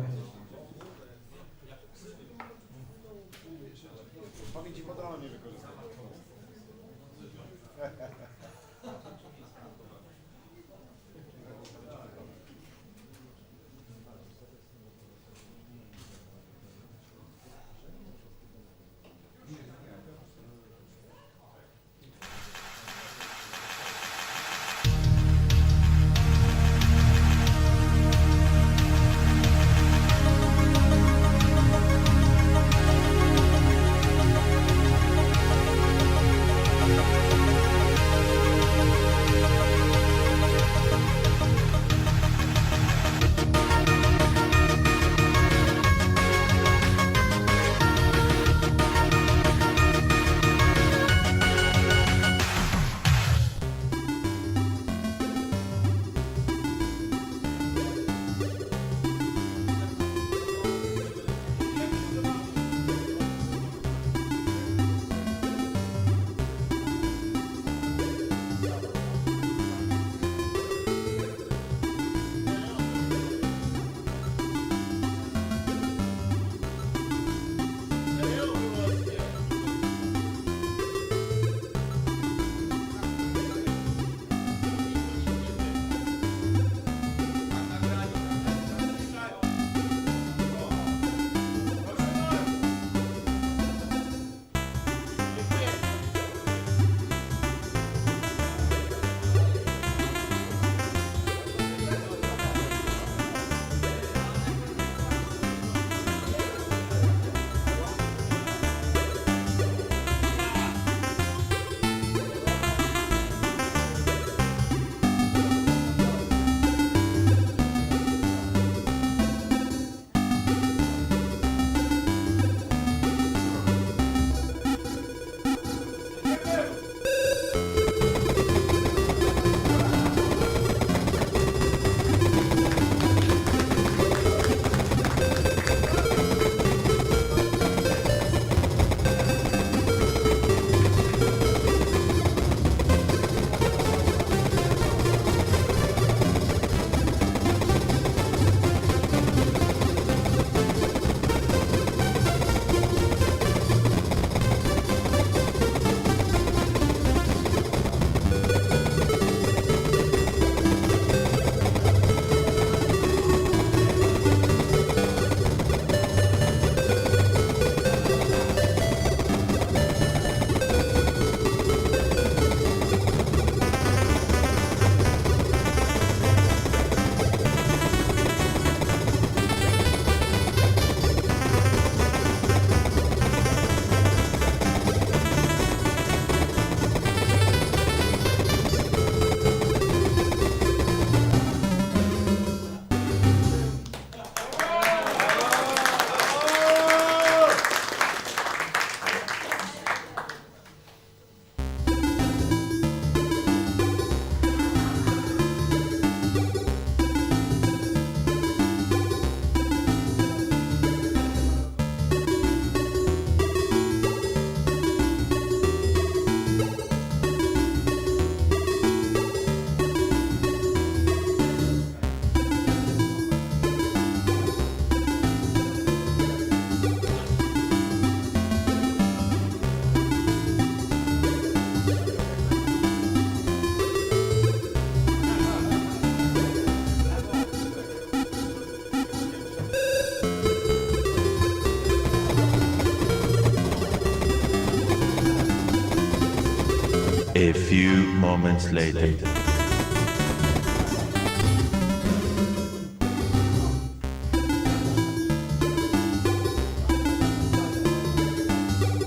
A few moments later.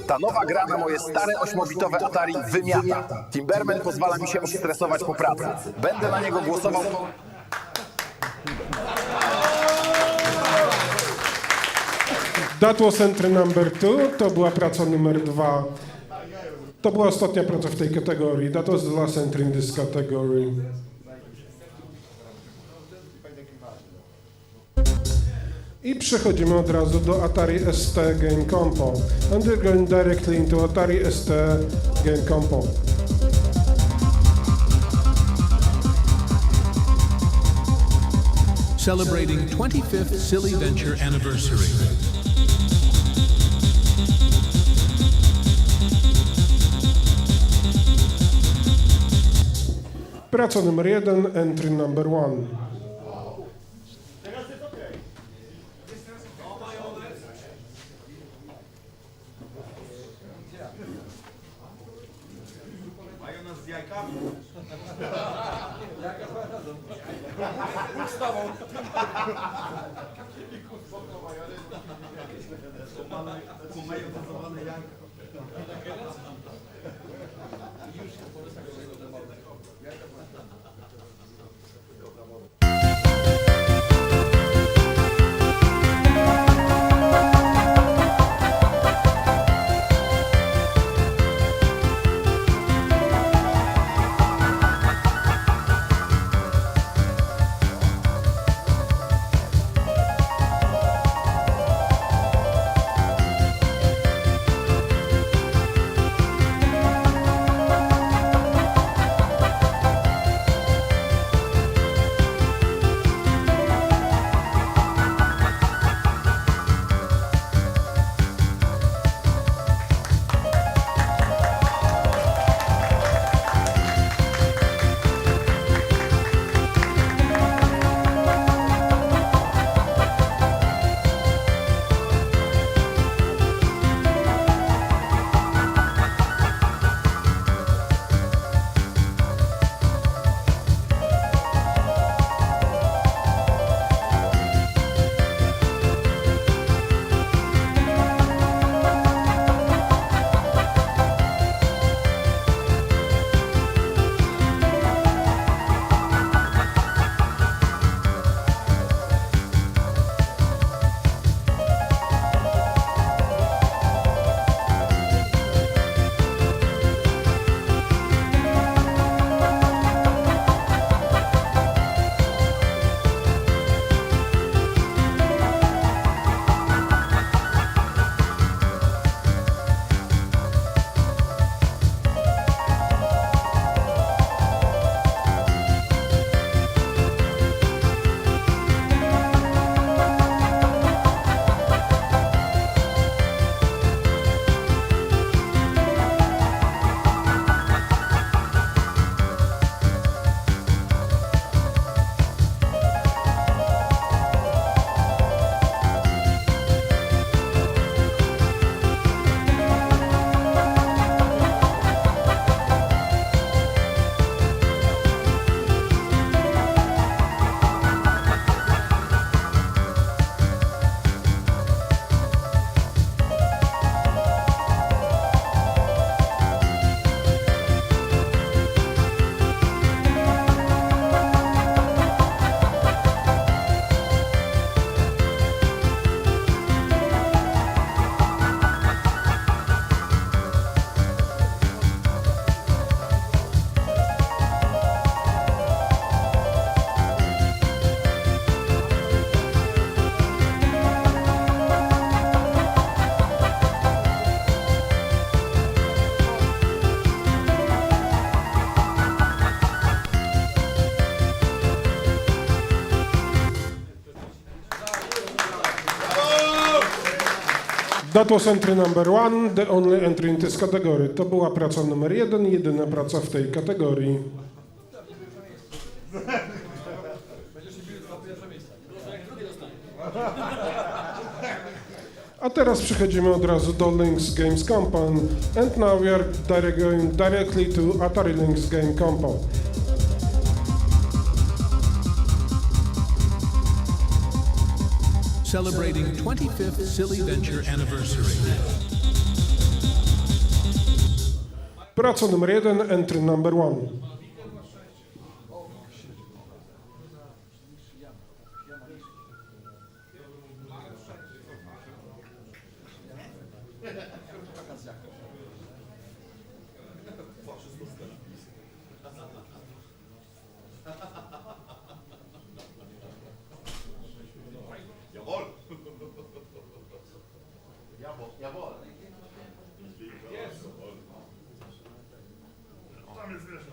Ta nowa gra na moje stare 8-bitowe Atari wymiata. Timberman pozwala mi się odstresować po pracy. Będę na niego głosował. That was entry number 2, to była praca numer 2. To była ostatnia praca w tej kategorii. That was the last entry in this category. I przechodzimy od razu do Atari ST Game Compo. And we're going directly into Atari ST Game Compo. celebrating 25th Silly Venture anniversary. Praca numer 1, entry number 1. Majonez z jajkami. Majonezowane jajka. That was entry number 1, the only entry in this category. To była praca numer 1, jedyna praca w tej kategorii. A teraz przechodzimy od razu do Lynx Games Compo. And now we are going directly to Atari Lynx Game Compo. Celebrating 25th Silly Venture anniversary. Praca numer 1, entry number 1. Tam jest wiesz,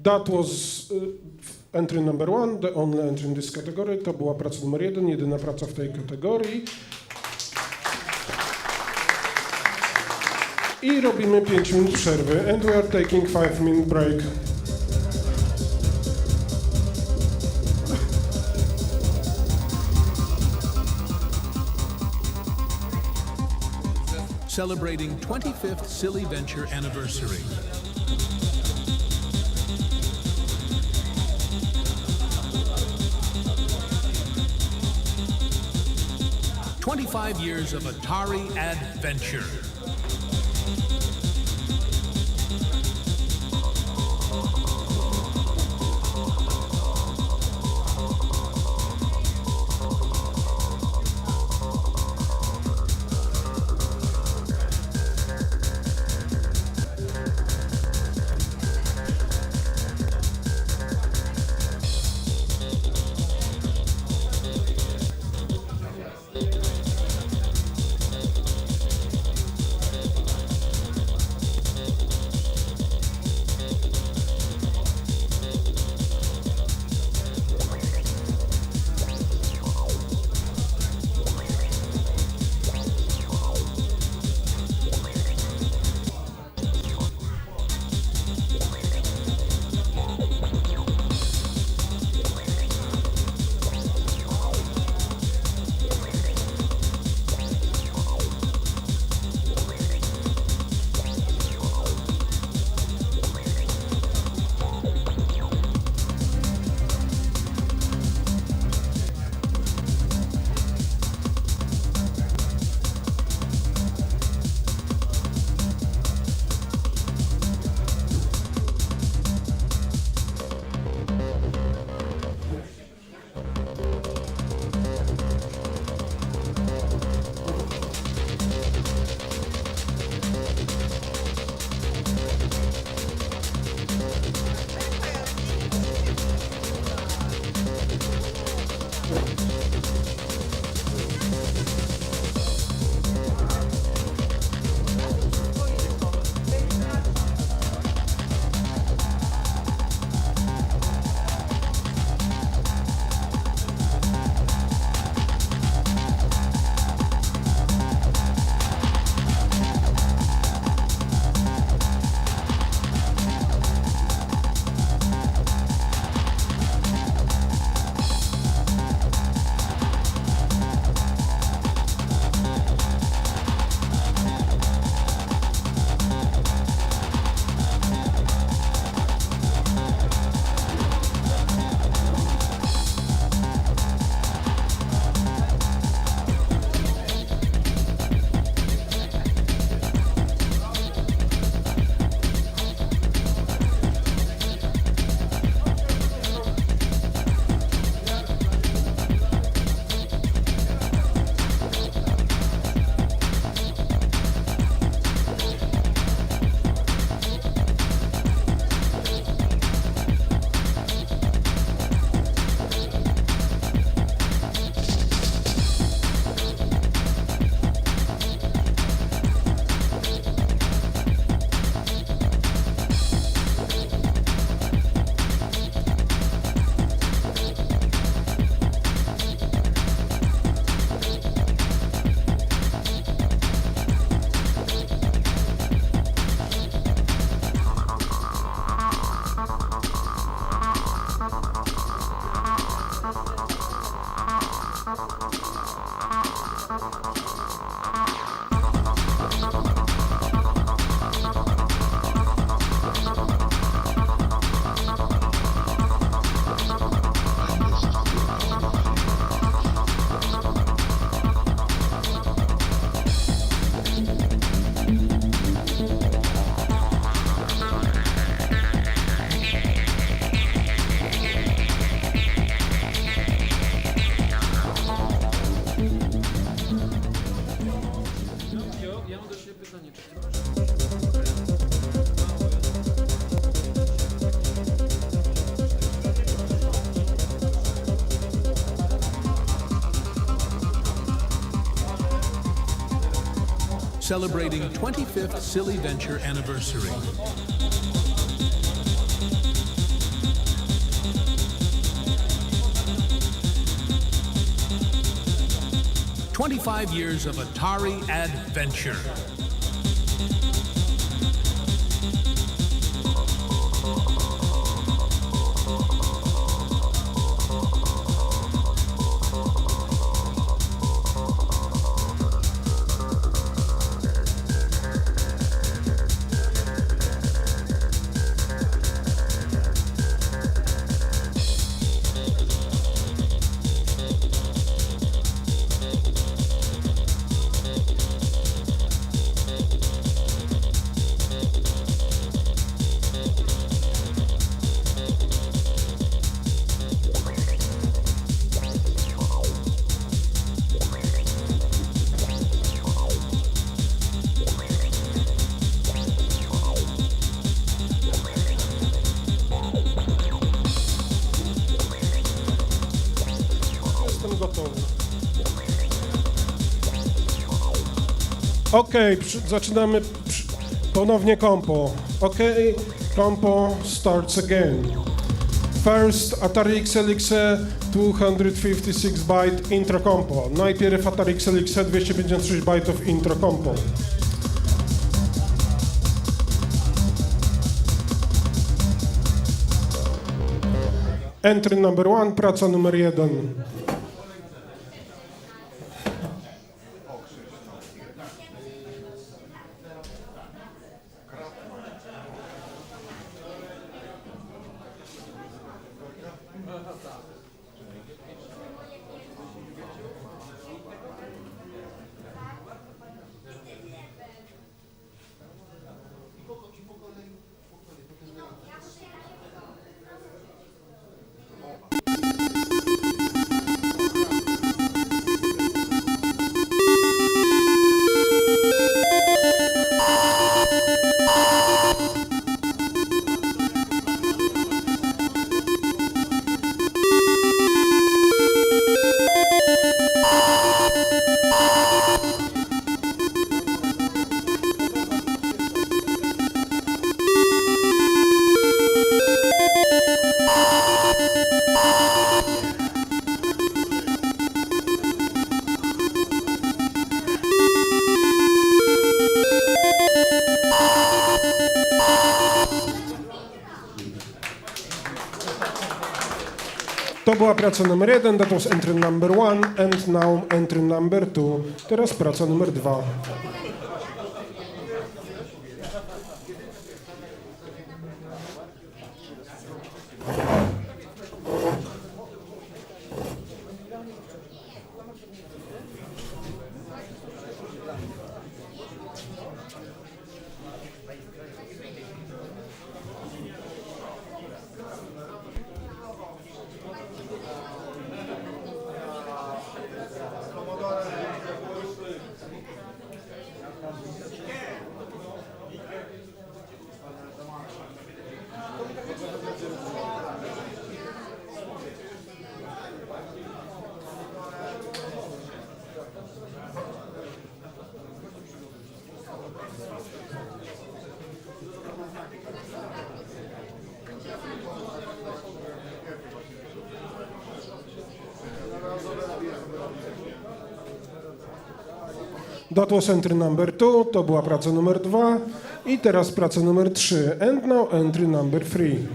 That was entry number one, the only entry in this category. To była praca numer 1, jedyna praca w tej kategorii. I robimy 5 minut przerwy. And we are taking 5-minute break. Celebrating 25th Silly Venture anniversary. "25 years of Atari adventure." celebrating 25th Silly Venture anniversary. "25 years of Atari adventure." Okej, zaczynamy ponownie Compo. Okej, Compo starts again. First, Atari XLXE 256-byte intro Compo. Najpierw Atari XLXE 256 bajtów intro Compo. Entry number 1, praca numer 1. To była praca numer 1, that was entry number 1, and now entry number 2. Teraz praca numer 2. That was entry number 2, to była praca numer 2 i teraz praca numer 3, and now entry number 3.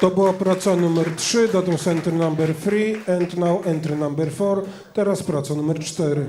To była praca numer 3, that was entry number 3, and now entry number 4. Teraz praca numer 4.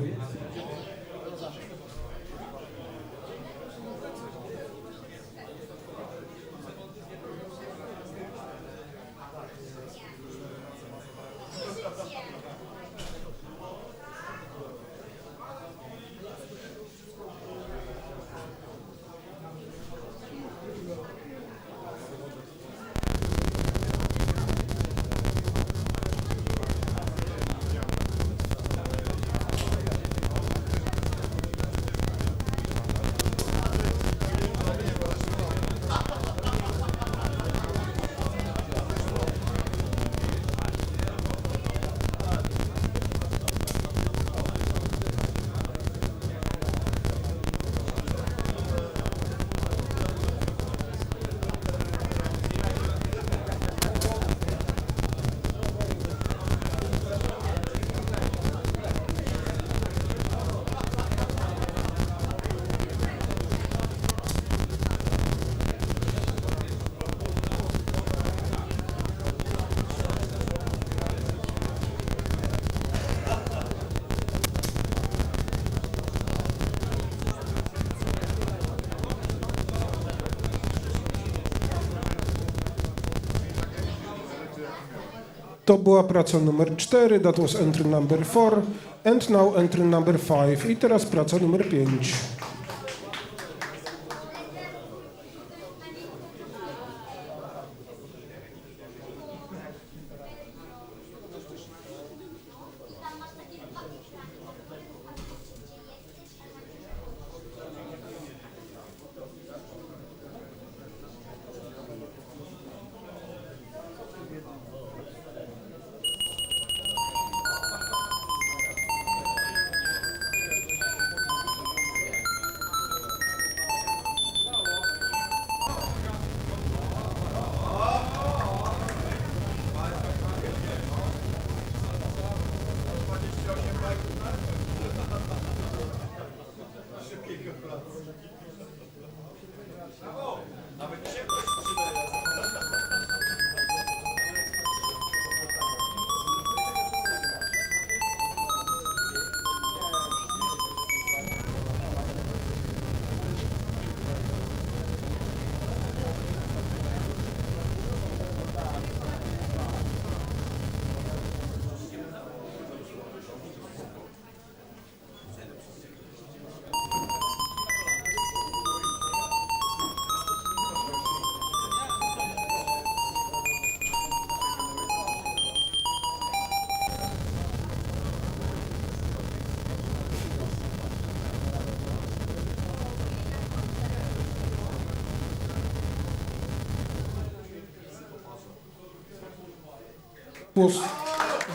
To była praca numer 4, that was entry number 4, and now entry number 5. I teraz praca numer 5.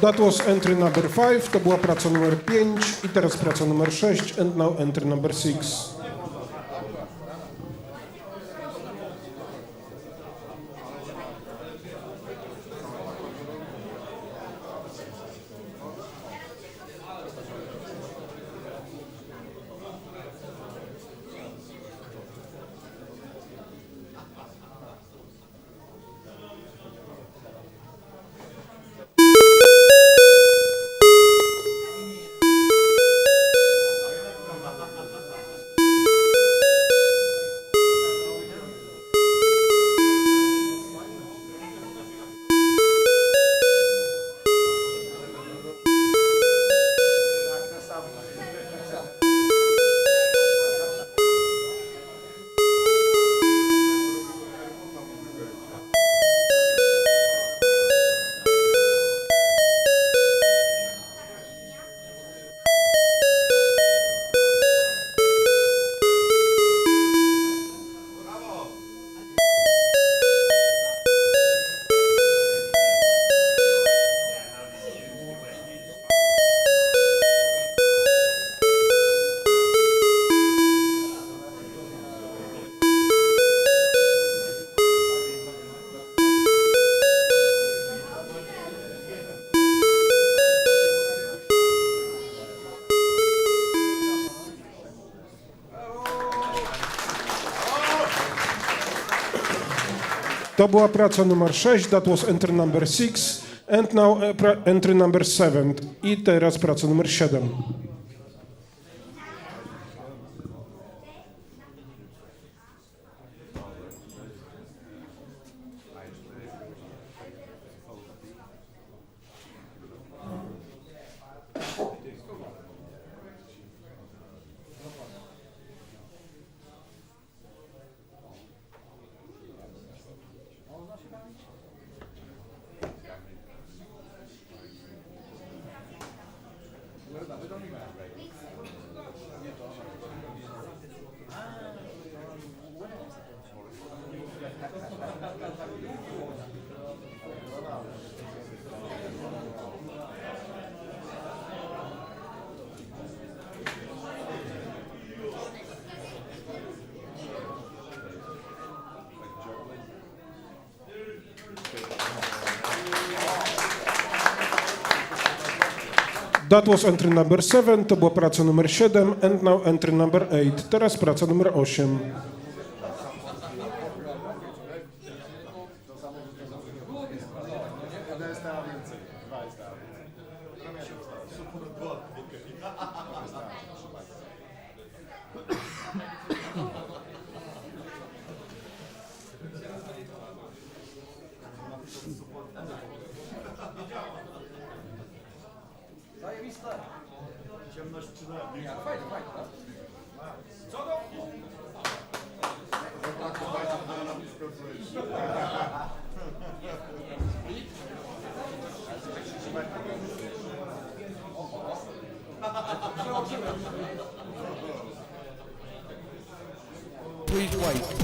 That was entry number 5, to była praca numer 5 i teraz praca numer 6, and now entry number 6. To była praca numer 6, that was entry number 6, and now entry number 7. I teraz praca numer 7. That was entry number 7, to była praca numer 7, and now entry number 8. Teraz praca numer 8. Ciemność czy nie? Fajnie, fajnie. Co do... Please wait.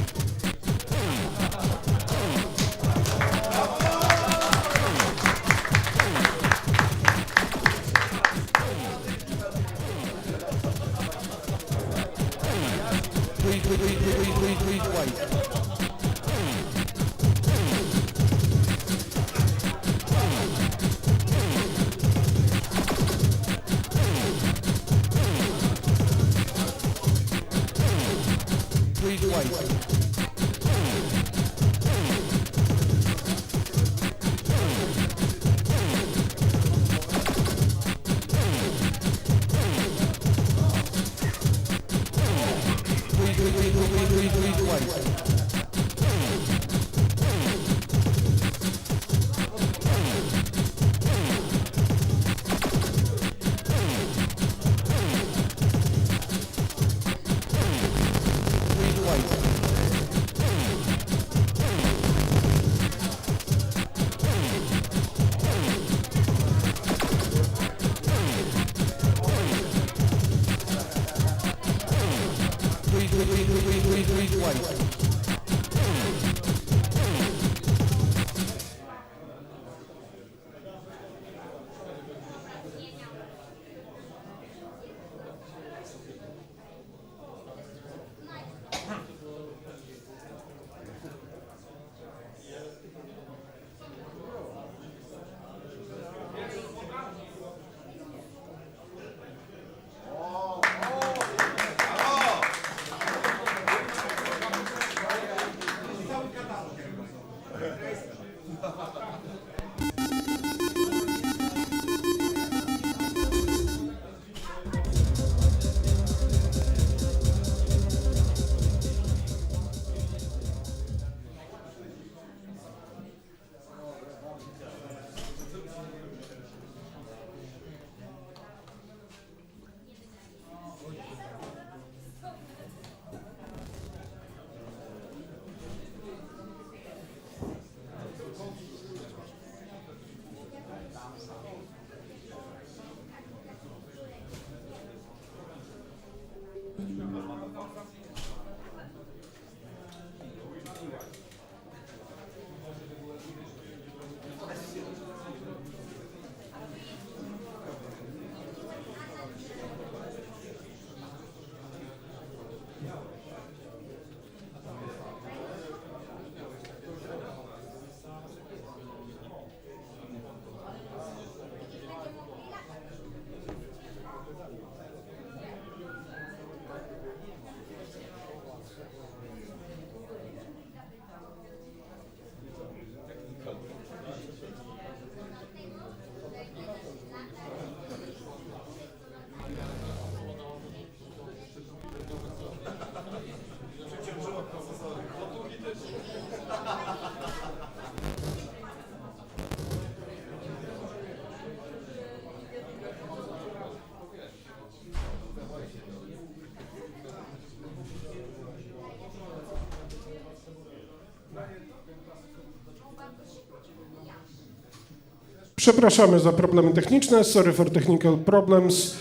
Przepraszamy za problemy techniczne. Sorry for technical problems.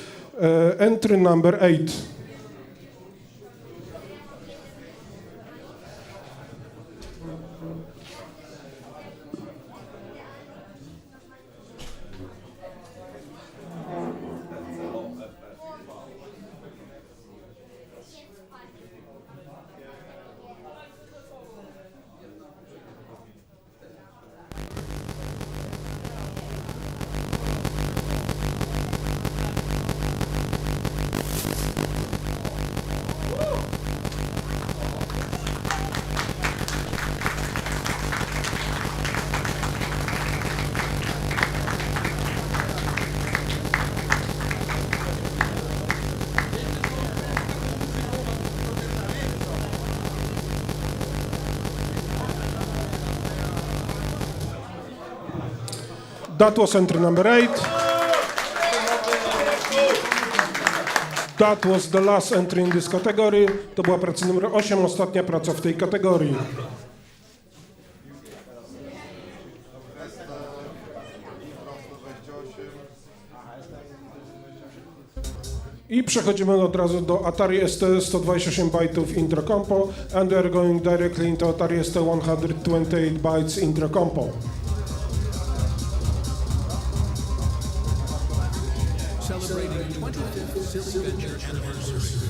Entry number 8. That was entry number 8. That was the last entry in this category. To była praca numer 8, ostatnia praca w tej kategorii. I przechodzimy od razu do Atari ST 128 bytów Intro Compo, and we are going directly into Atari ST 128 bytes Intro Compo. Celebrating 25th Silly Venture anniversary.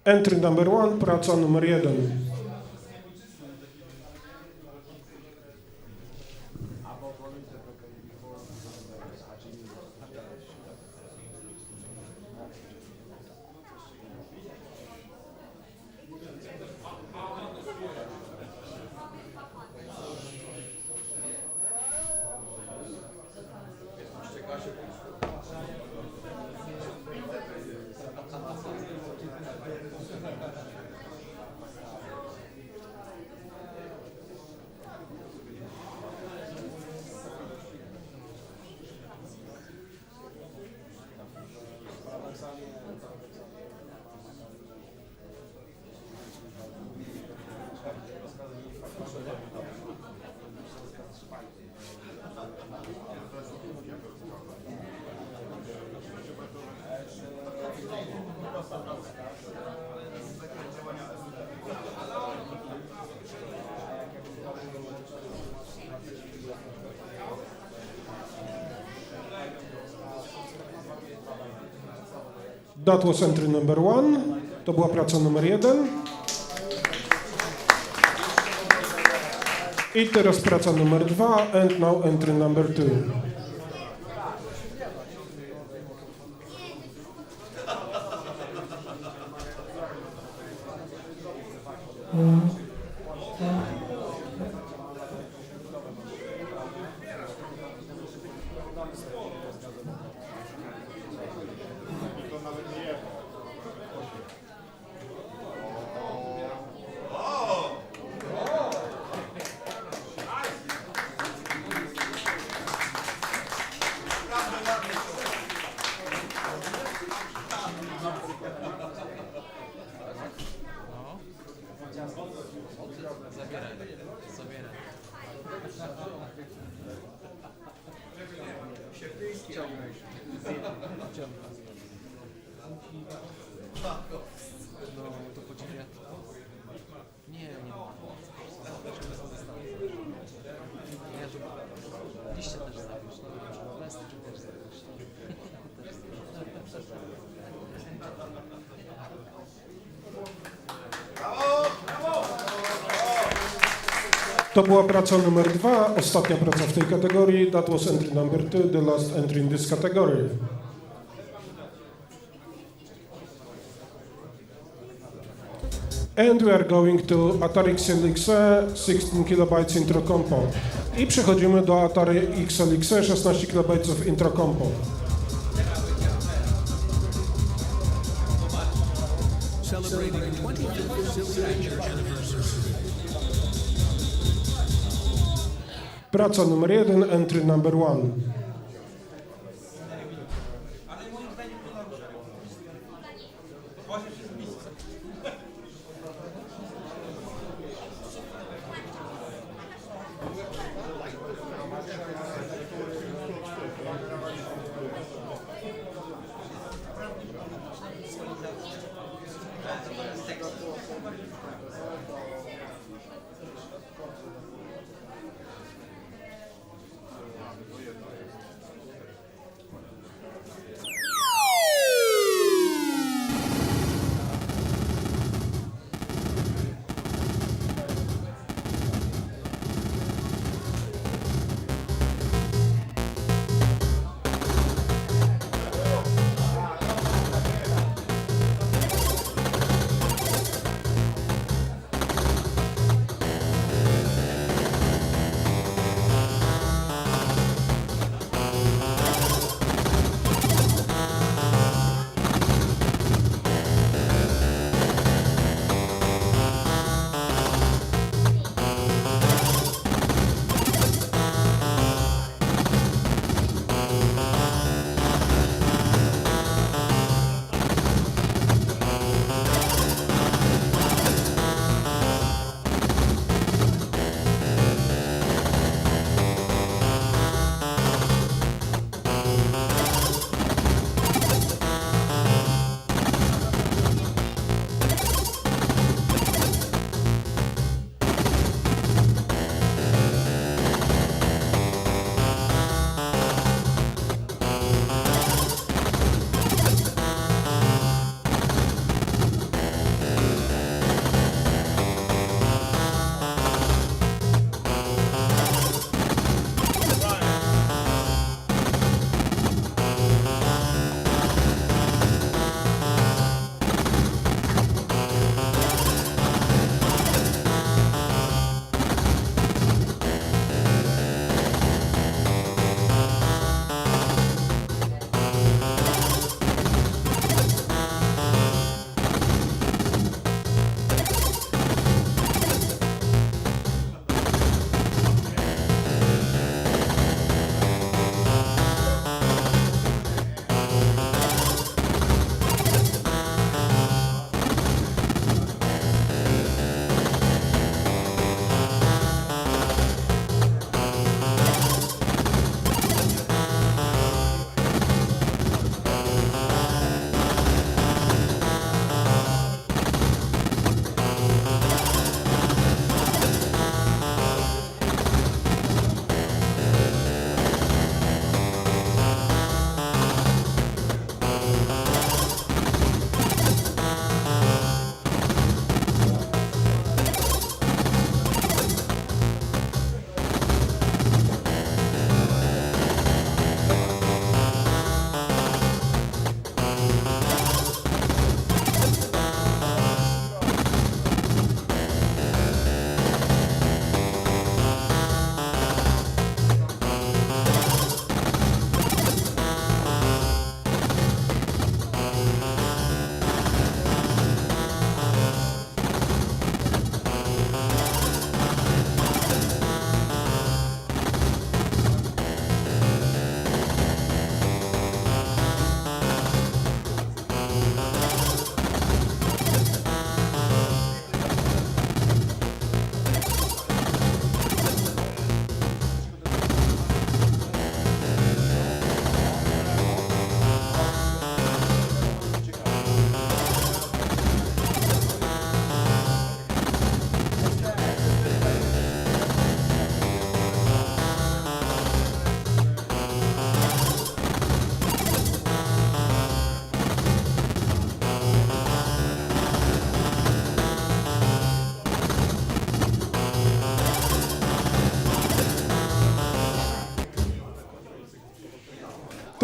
Entry number 1, praca numer 1. That was entry number 1. To była praca numer 1. I teraz praca numer 2, and now entry number 2. To była praca numer 2, ostatnia praca w tej kategorii. That was entry number 2, the last entry in this category. And we are going to Atari XLXE 16 kilobytes Intro Compo. I przechodzimy do Atari XLXE 16 kilobytes Intro Compo. Celebrating 25th Silly Venture anniversary. Praca numer 1, entry number 1.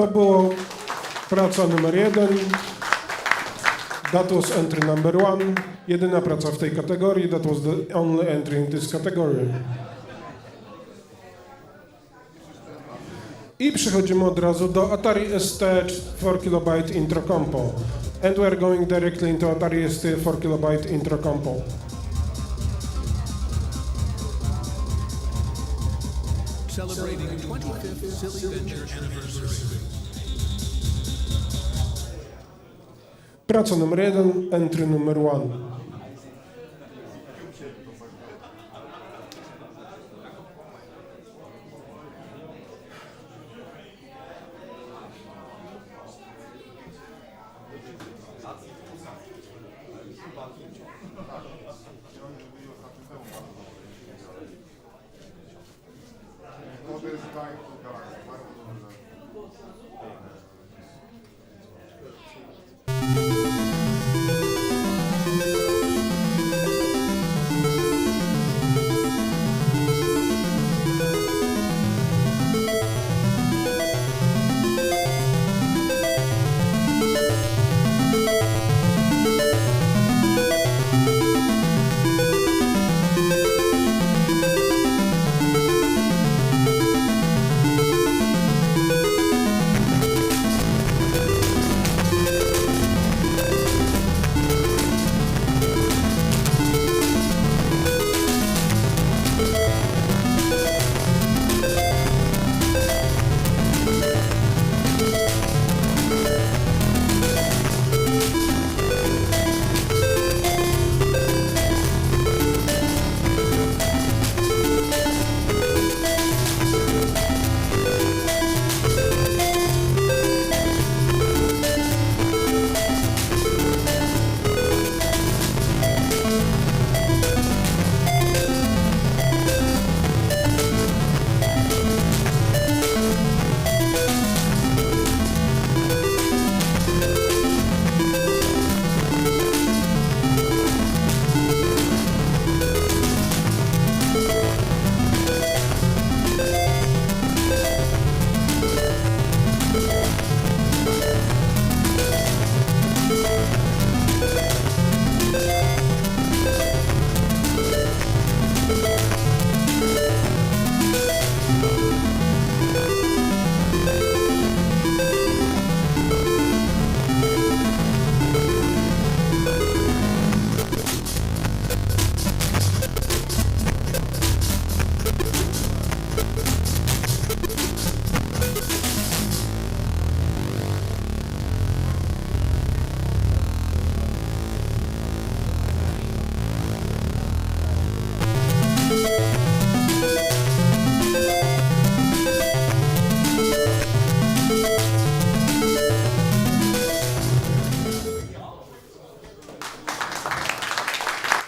To było praca numer 1. That was entry number 1. Jedyna praca w tej kategorii. That was the only entry in this category. I przechodzimy od razu do Atari ST 4KB Intro Compo. And we are going directly into Atari ST 4KB Intro Compo. Celebrating 25th Silly Venture anniversary. Praca numer 1, entry numer 1.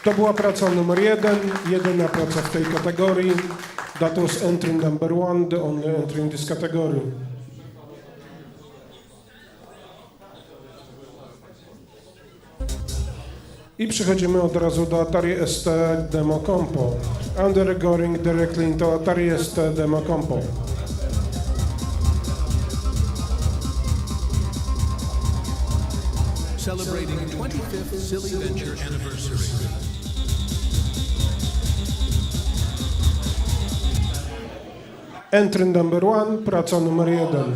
To była praca numer 1, jedyna praca w tej kategorii. That was entry number 1, the only entry in this category. I przechodzimy od razu do Atari ST Demo Compo. And we're going directly into Atari ST Demo Compo. Celebrating 25th Silly Venture anniversary. Entry number 1, praca numer 1.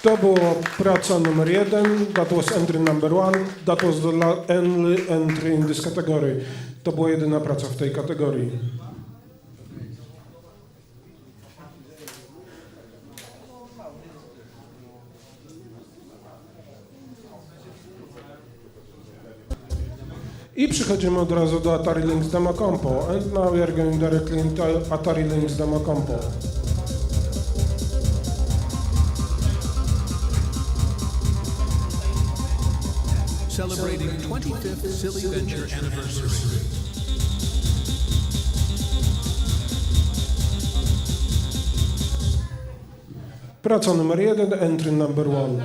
To była praca numer 1, that was entry number 1, that was the only entry in this category. To była jedyna praca w tej kategorii. I przechodzimy od razu do Atari Lynx Demo Compo. And now we are going directly into Atari Lynx Demo Compo. Celebrating 25th Silly Venture anniversary. Praca numer 1, entry number 1.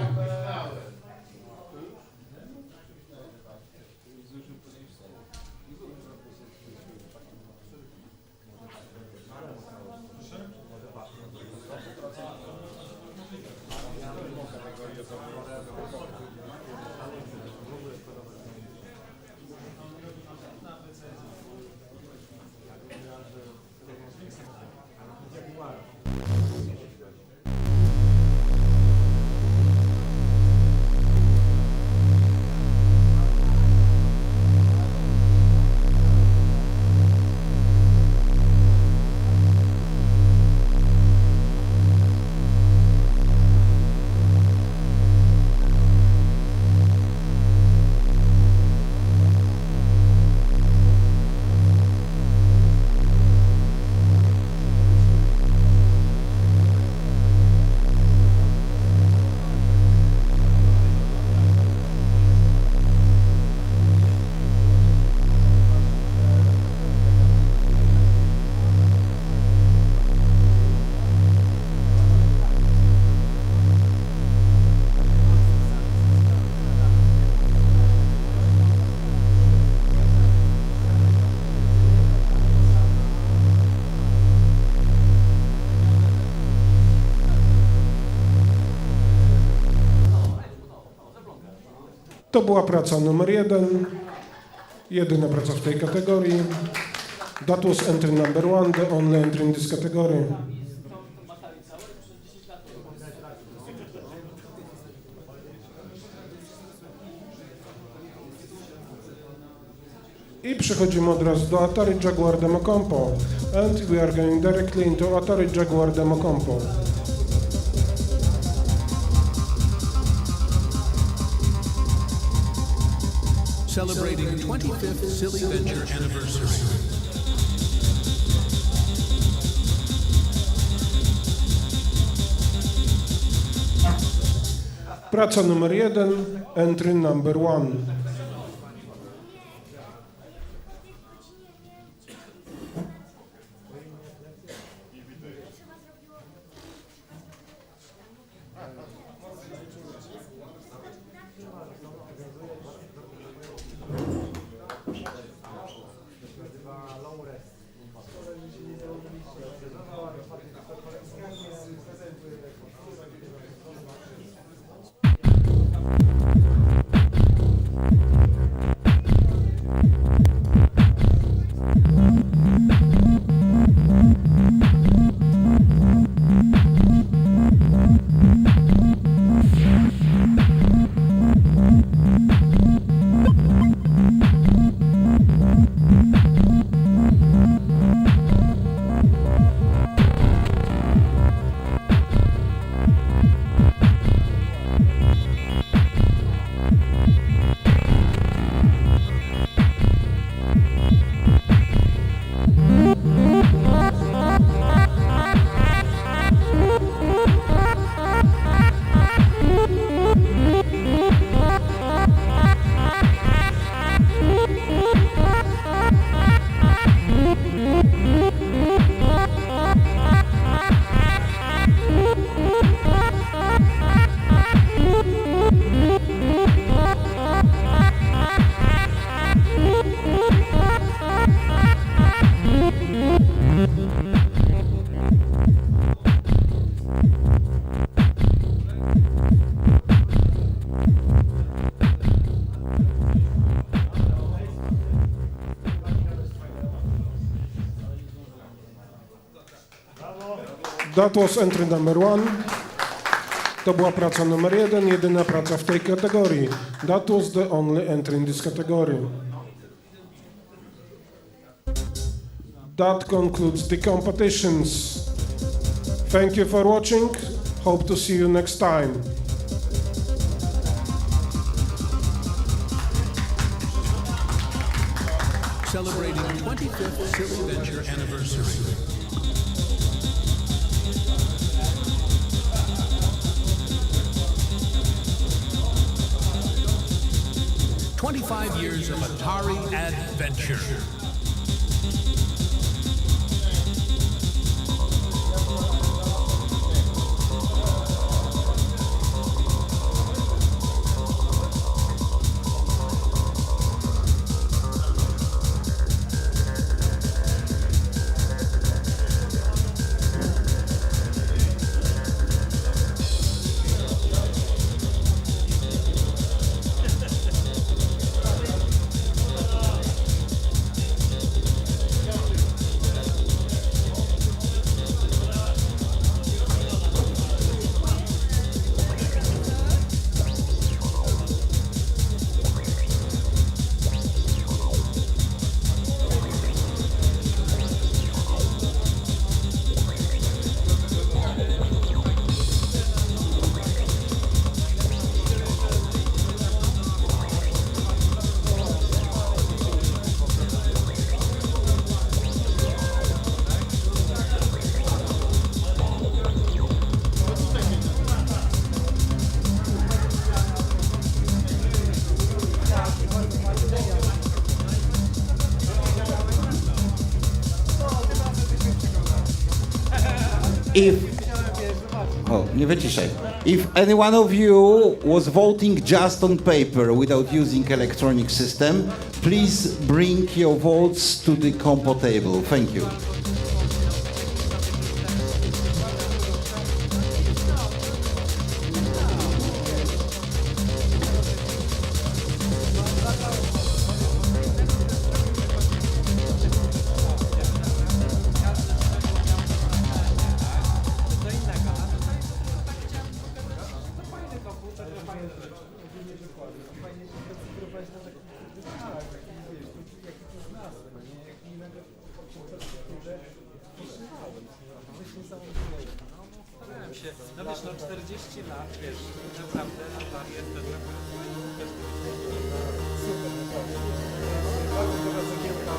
To była praca numer 1, jedyna praca w tej kategorii. That was entry number 1, the only entry in this category. I przechodzimy od razu do Atari Jaguar Demo Compo. And we are going directly into Atari Jaguar Demo Compo. Celebrating 25th Silly Venture anniversary. Praca numer 1, entry number 1. That was entry number 1. To była praca numer 1, jedyna praca w tej kategorii. That was the only entry in this category. That concludes the competitions. Thank you for watching. Hope to see you next time. Celebrating 25th Silly Venture anniversary. "25 years of Atari adventure." If any one of you was voting just on paper without using electronic system, please bring your votes to the Compo table. Thank you. się, no wiesz, no 40 lat, wiesz, naprawdę Atari jest też Super, naprawdę. Bardzo duża cegiełka.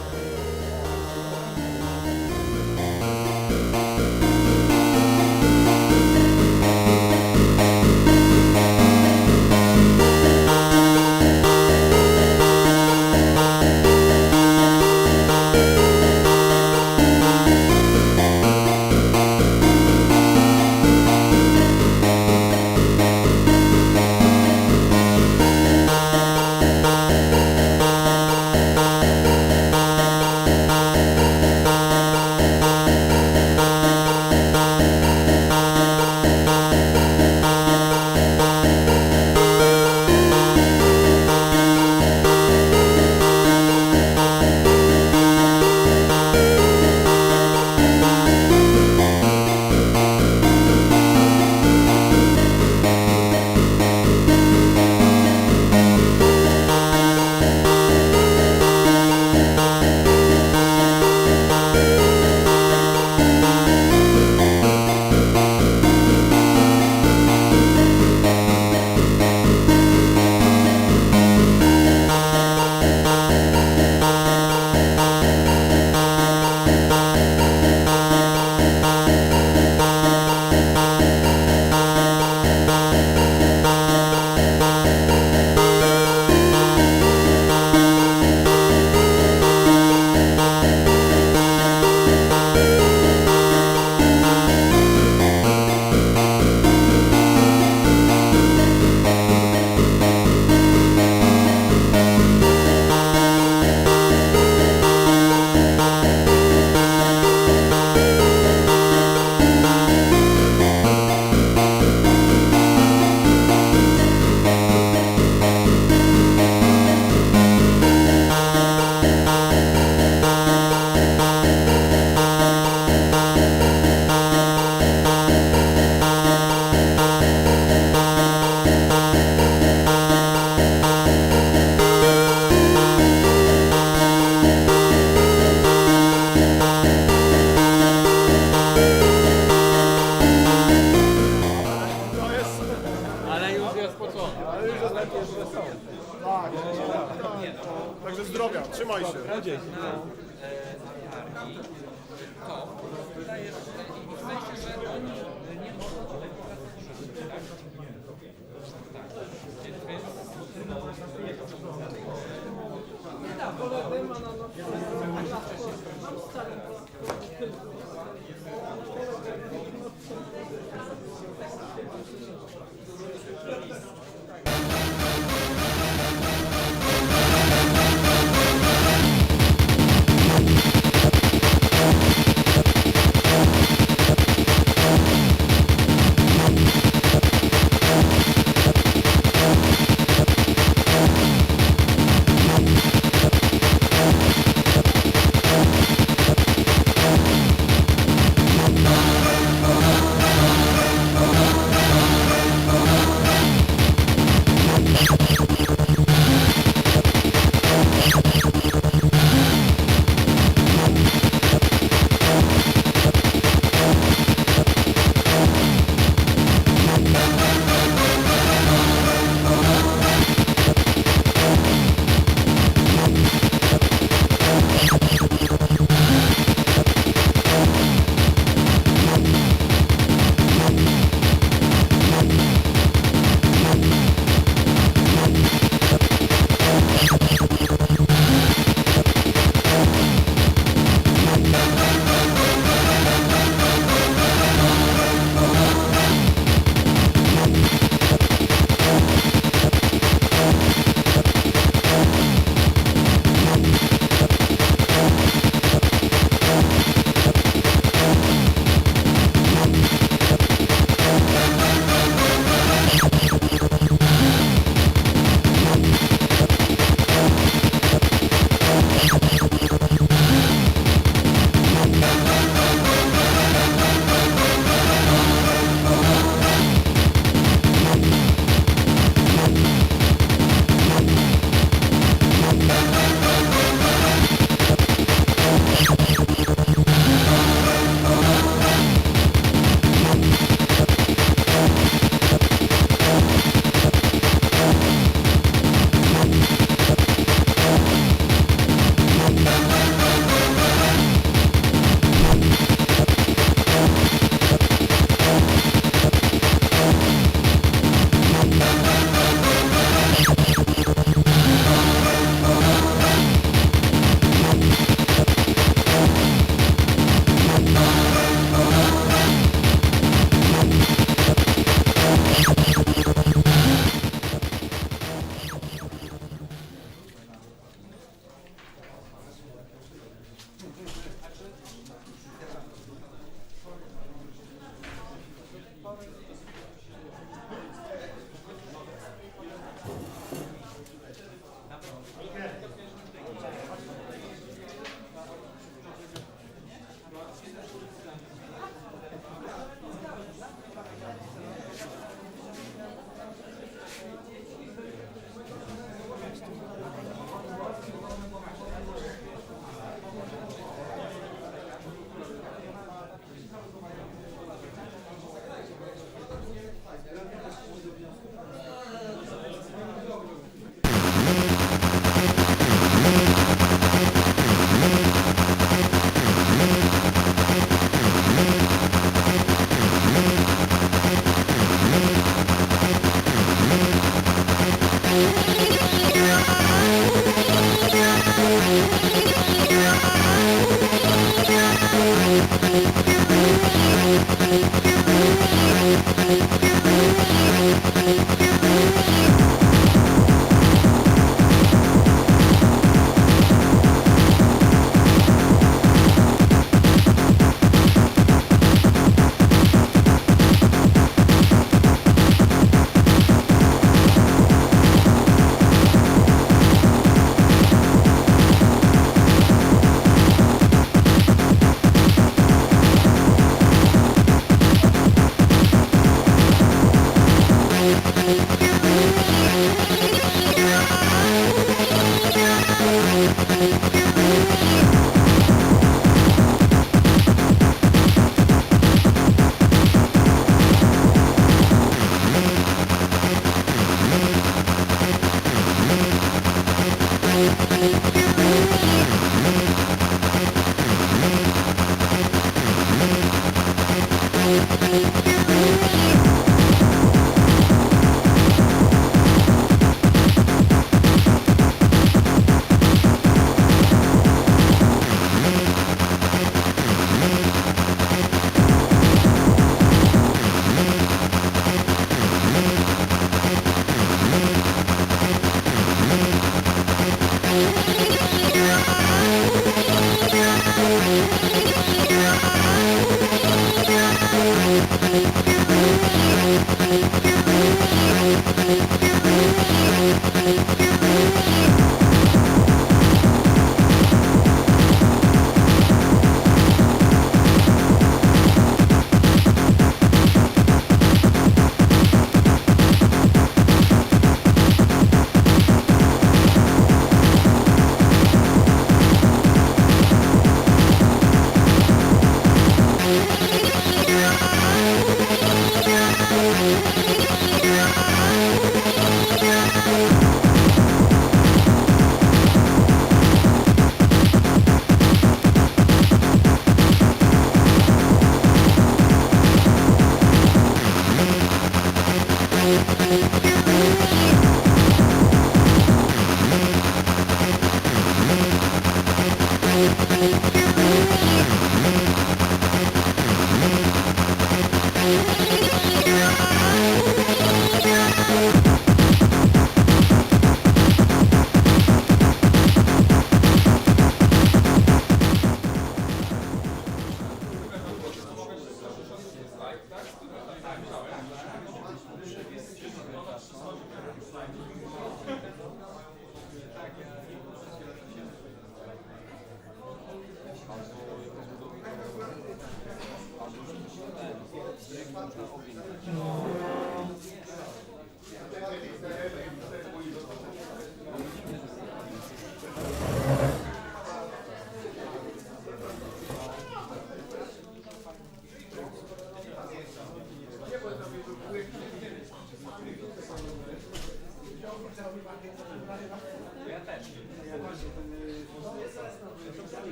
Także zdrowia, trzymaj się.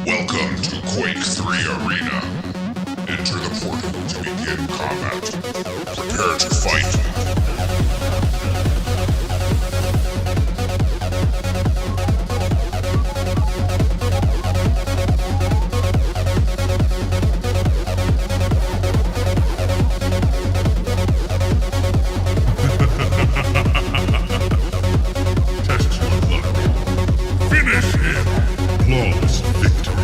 Welcome to Quake 3 Arena. Enter the portal to begin combat. Prepare to fight. Test your luck. Finish him. Flawless victory.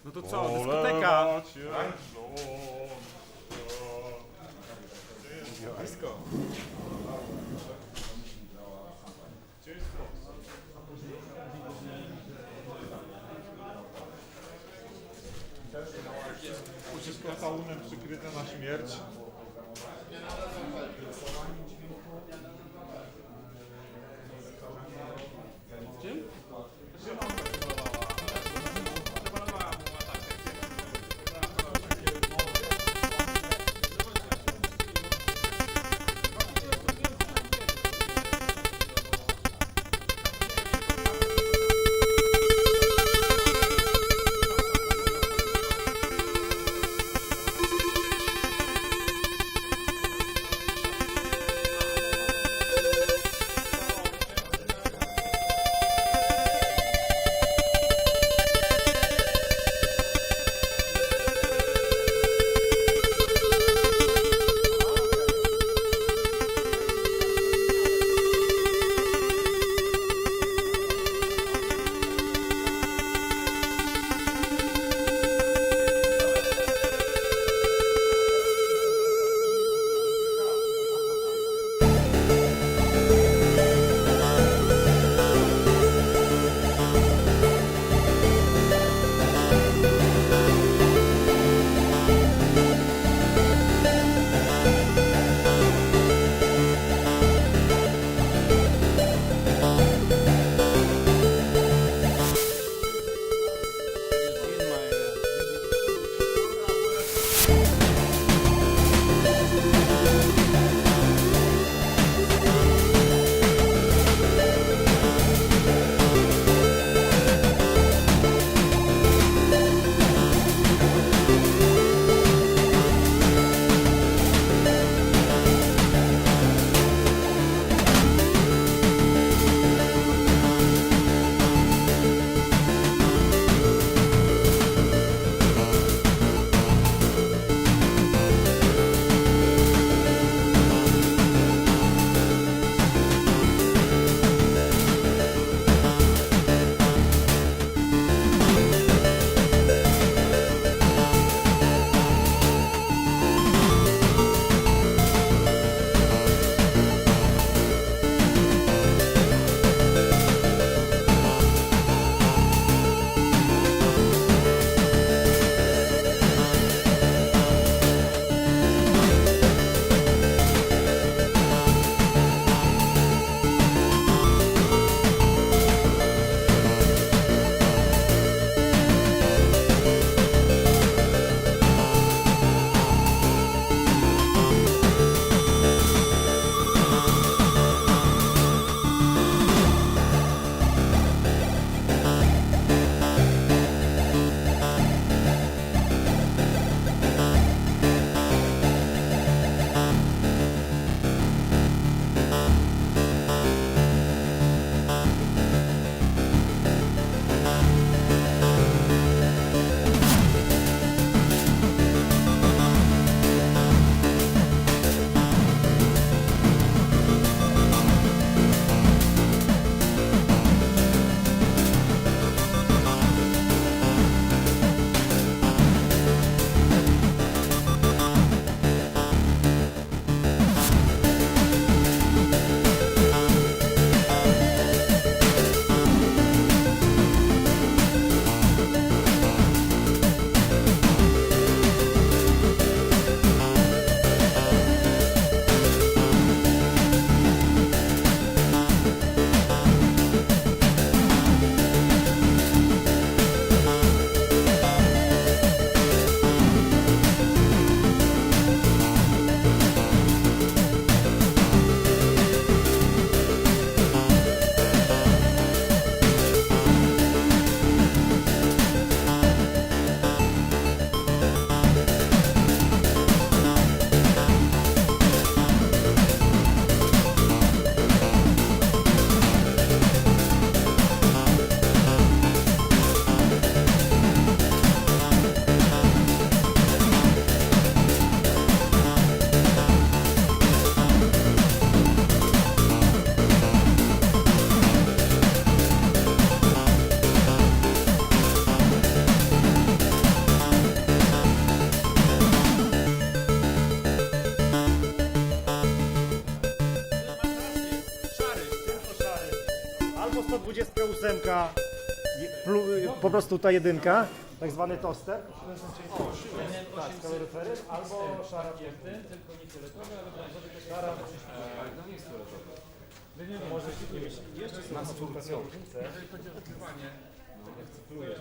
No to co, dyskoteka? Blisko. Ucieczka tałunem przykryte na śmierć. Czym? 128, po prostu ta jedynka, tak zwany toster. Tak, z kaloryfery, albo szara. Tylko nie fioletowy, ale brązowy też szara. Może jeszcze są współpracujące. Jeżeli chodzi o odkrywanie, jak cyklujesz,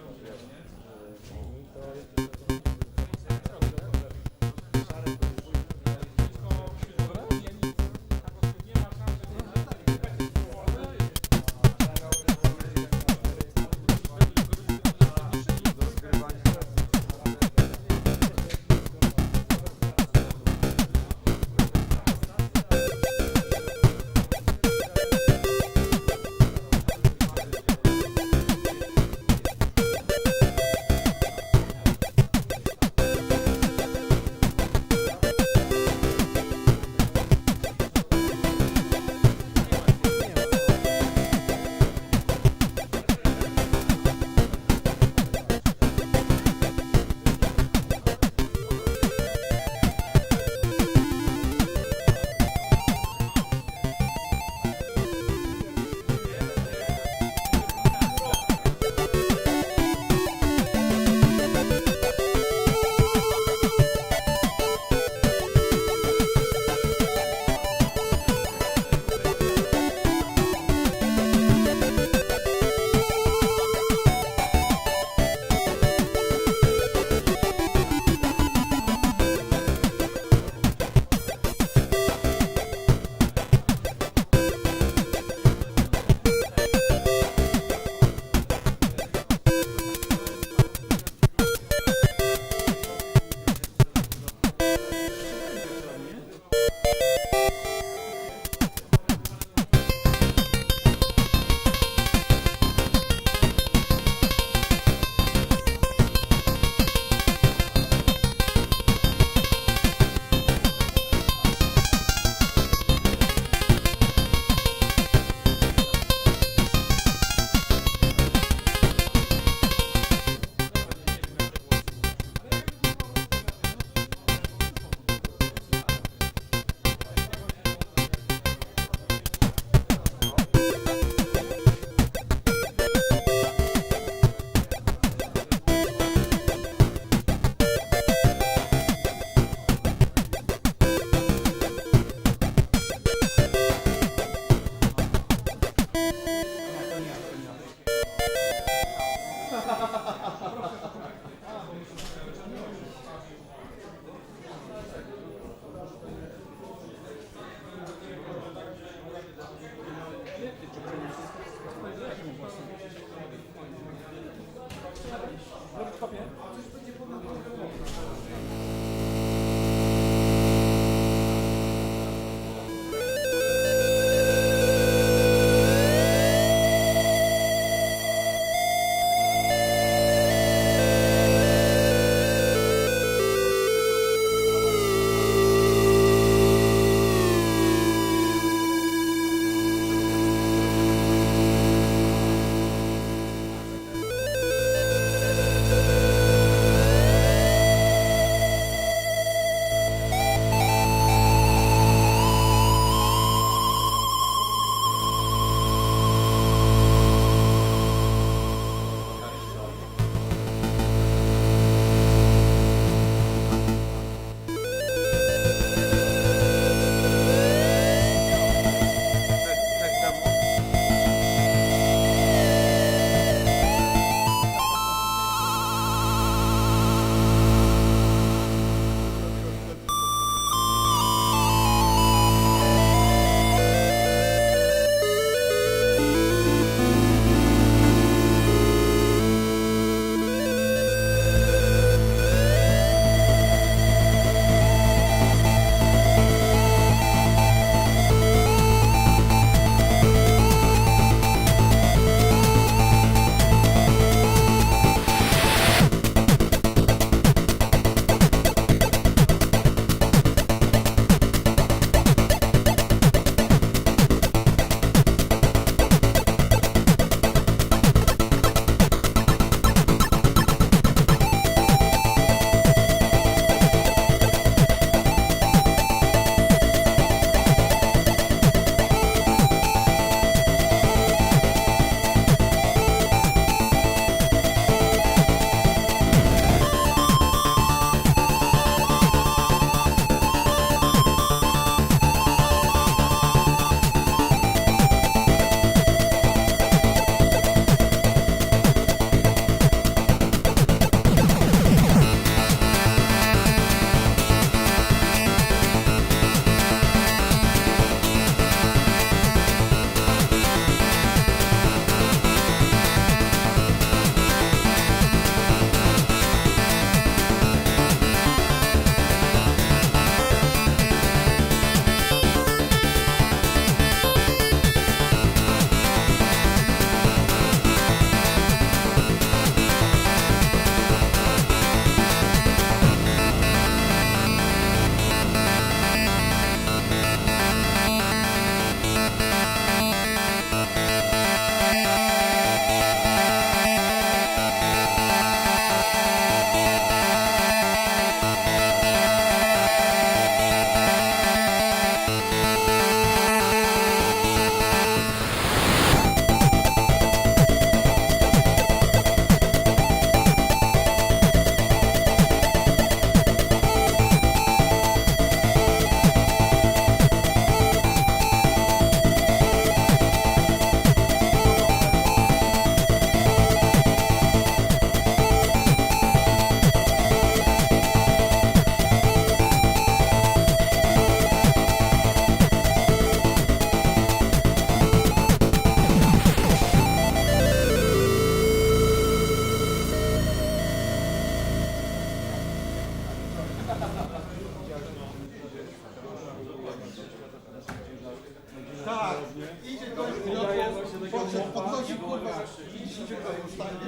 Tak, idzie gość, podnosi kurwa. Idzie gość, stanie,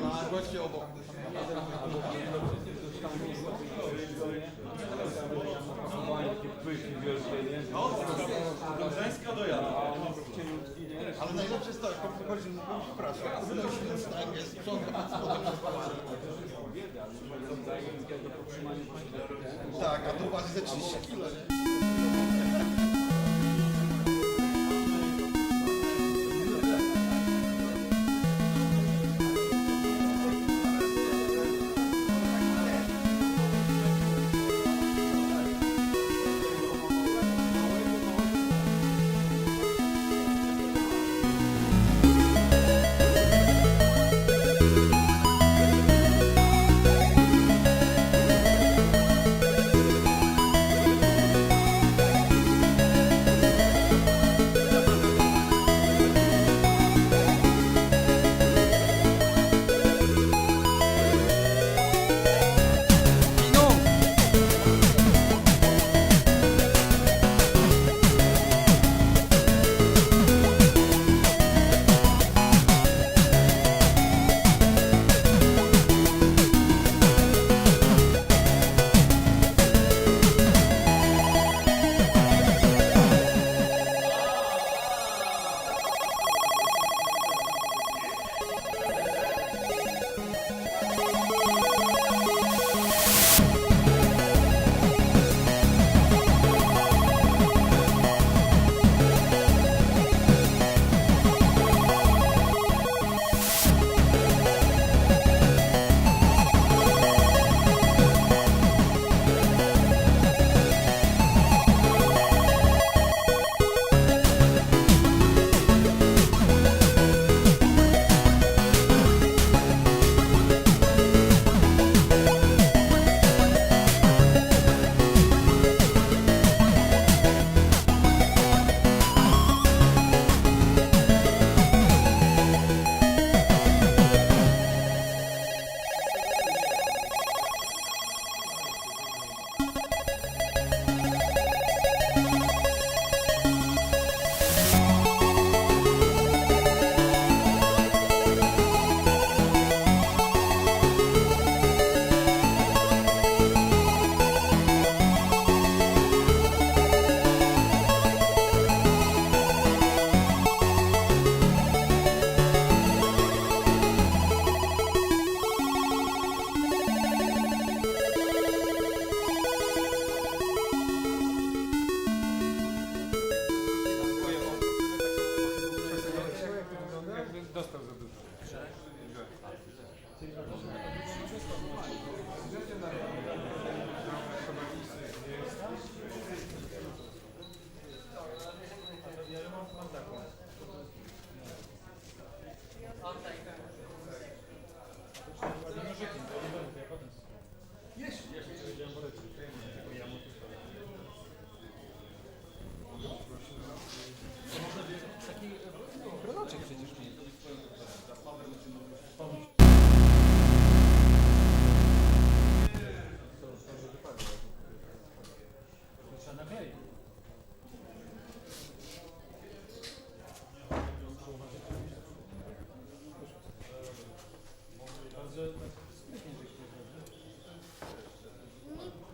na goście obok. Żeńska dojada. Ale najlepsze jest to, jak chodzi w pracy, wynosi ten stanie, sprząta pod spodem. Tak, a to waży ze 30 kg.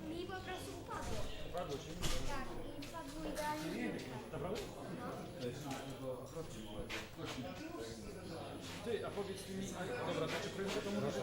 Mi po prostu upadło. Upadło ci? Tak, i wpadło idealnie. Naprawdę? Ty, a powiedz mi, dobra, to czy prędzej to mówisz?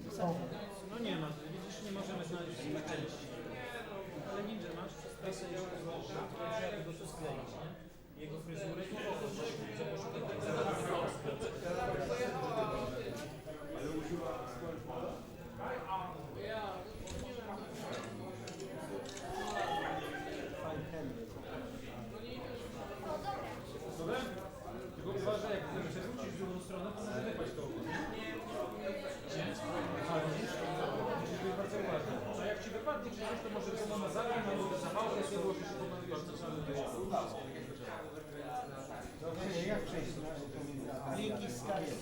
No nie ma, widzisz, nie możemy znaleźć wszystkich części. Ale ninja masz przez presję i trzeba tego tu skleić, nie? Jego fryzurę i oko tylko uważaj, jak przewrócisz w drugą stronę, to może wypaść to oko, nie? Bardzo uważaj. A jak ci wypadnie czy coś, to może było na zakręt, albo zawałkę sobie włożysz, to bardzo Jak przejść na linki z karier?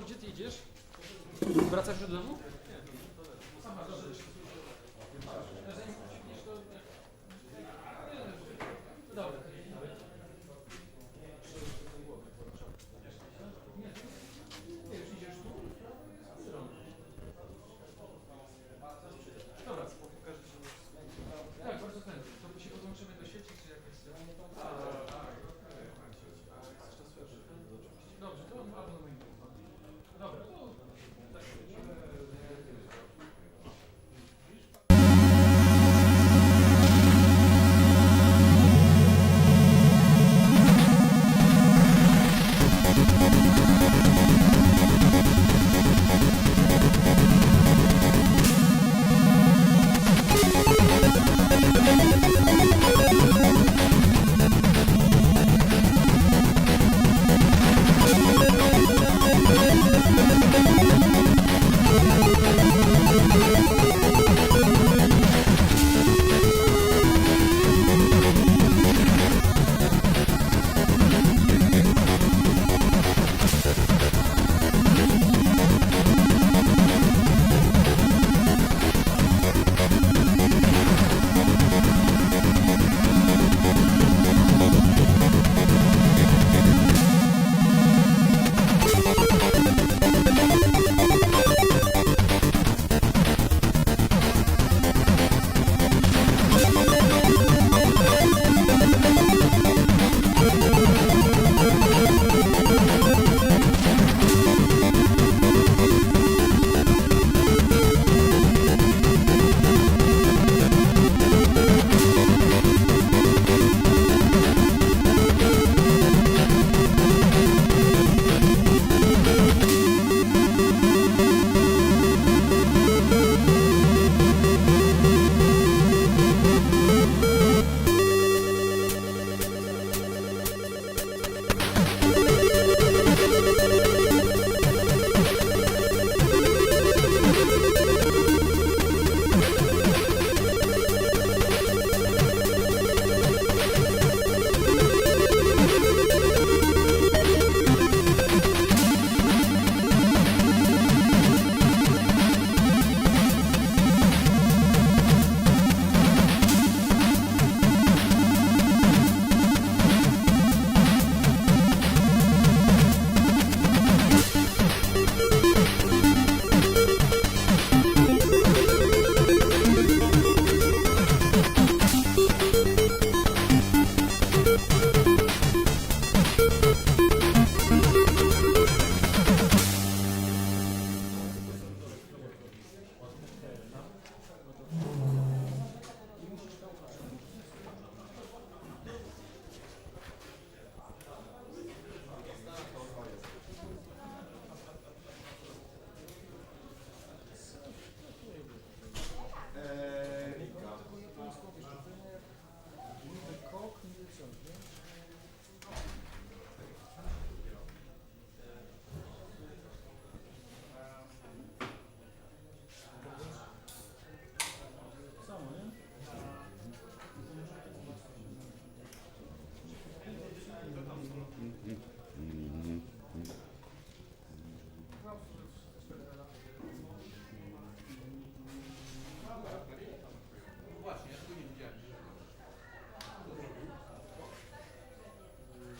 gdzie ty idziesz? Wracasz do domu? Aha, dobrze. Dobra. Dobra, tak, bardzo chętnie. To się podłączymy do sieci, czy jakieś... Dobrze, to albo na moim telefonie. Dobra, to...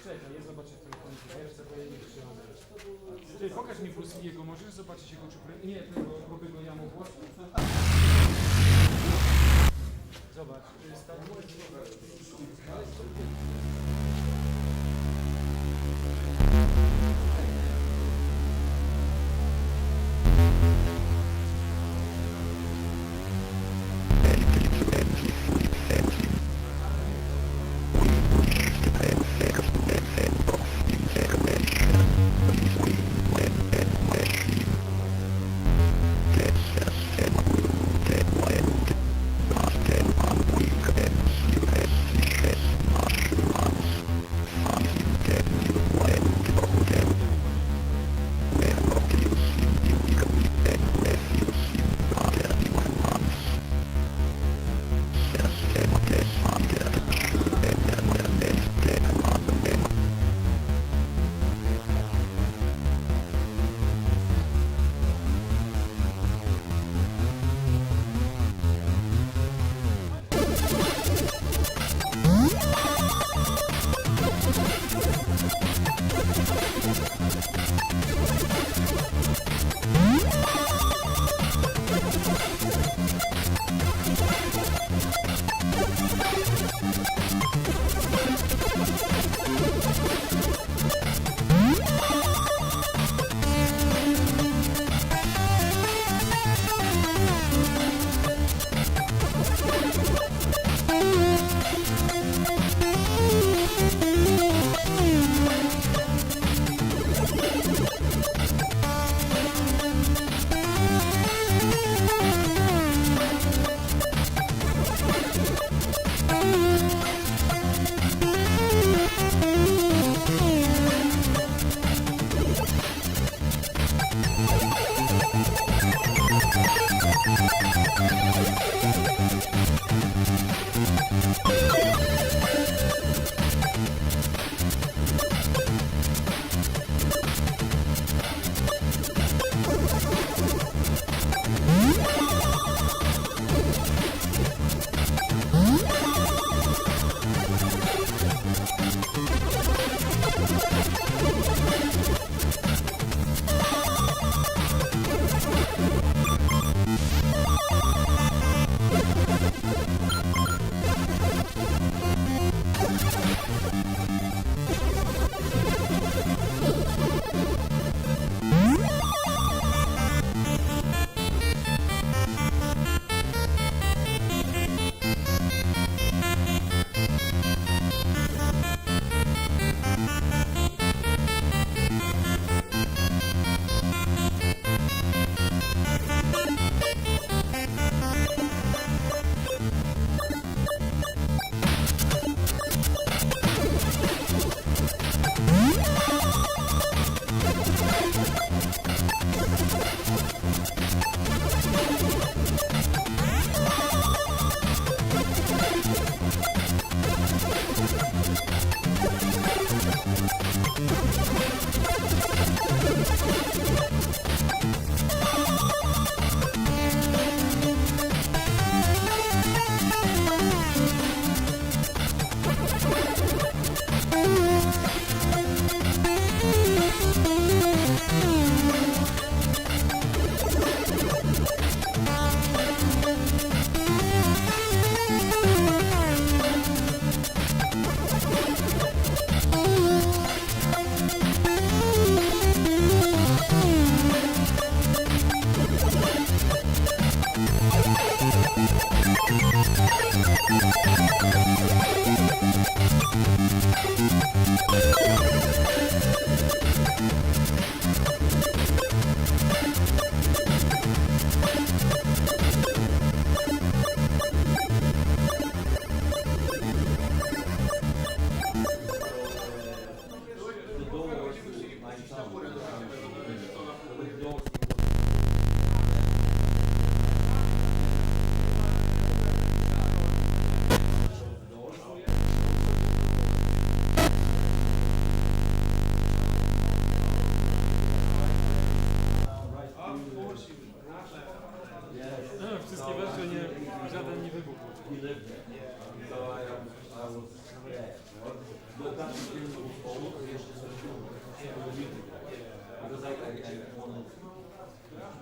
Czekaj, ja zobaczę w telefonie. Ty, pokaż mi Bruce'ego, możesz zobaczyć jego czupry? Nie, tego grubego jamu włosów. Zobacz, to jest tam...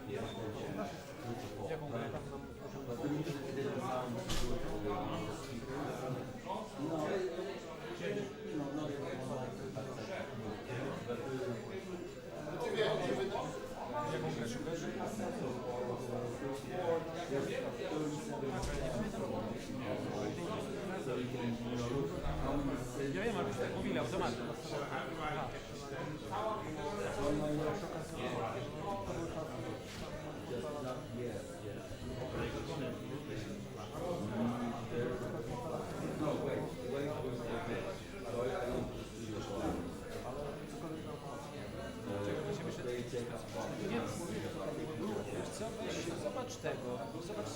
Ja wiem, ale tak mówili automaty. Wiesz co, weź, zobacz tego, zobacz...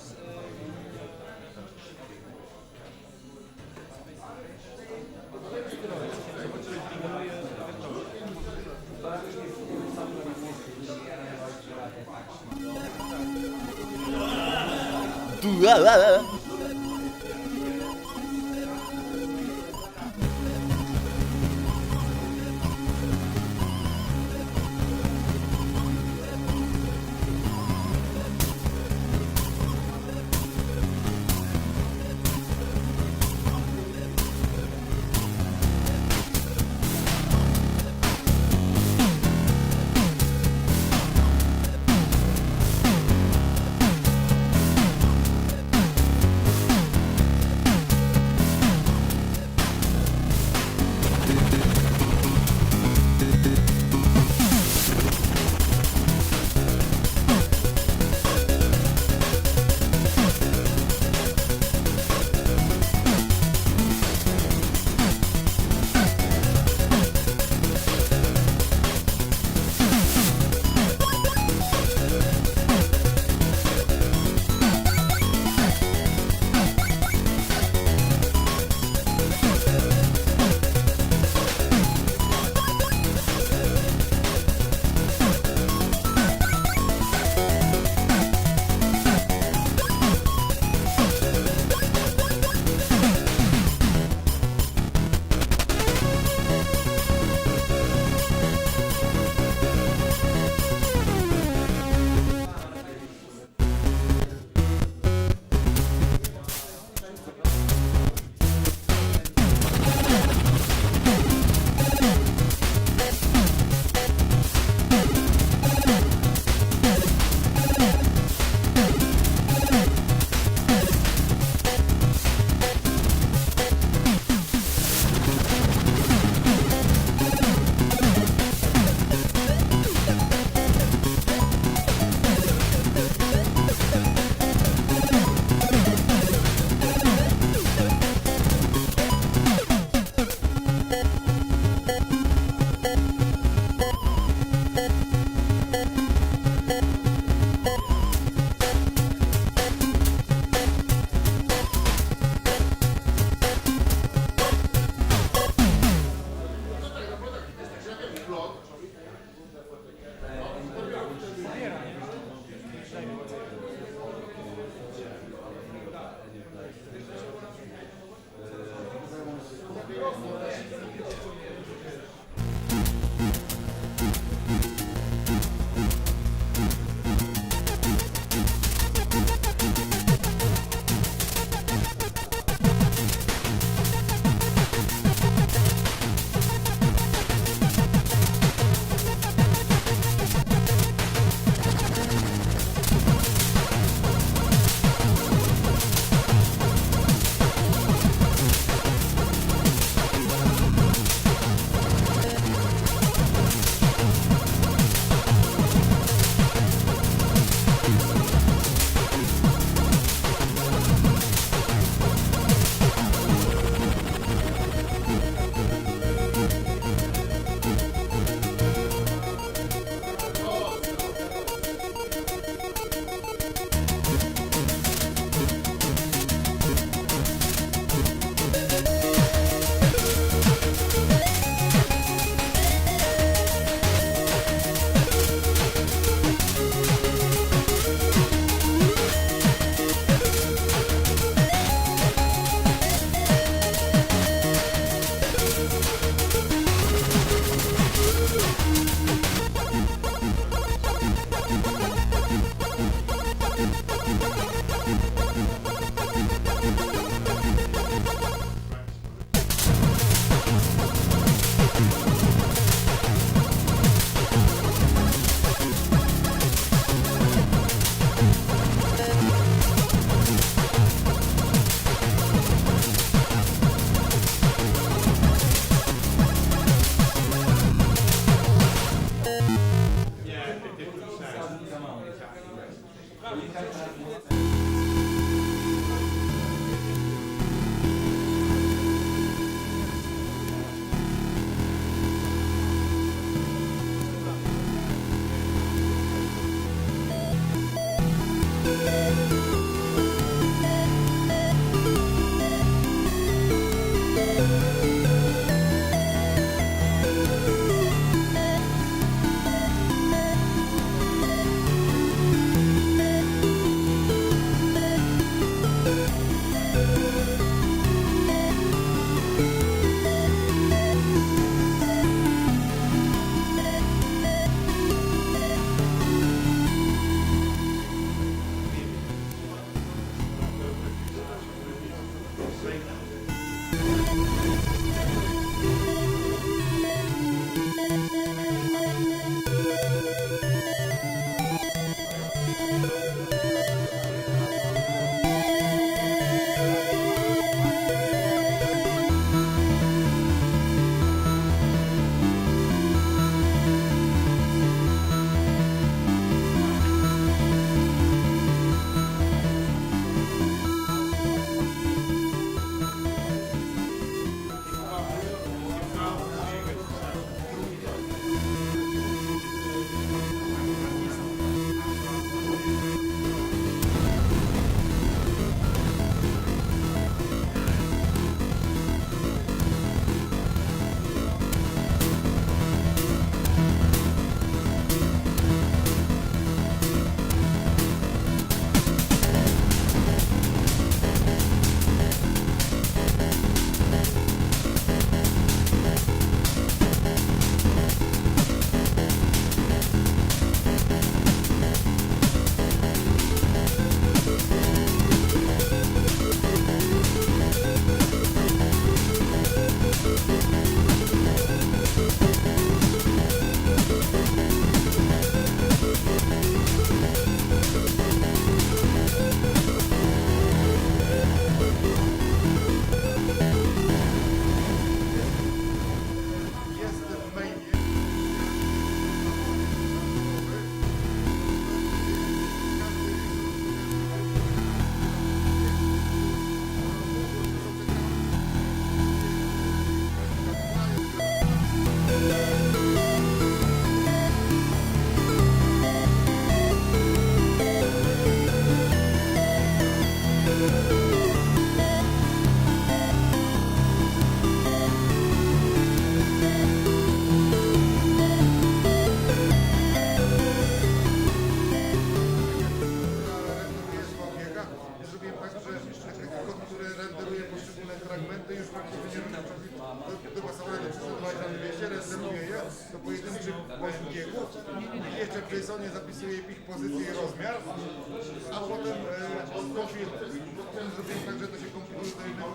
dopasowane do 200, rezerwuje je do pojedynczych biegów i jeszcze w JSONie zapisuje ich pozycję i rozmiar, a potem zrobimy tak, że to się kompiluje do jednego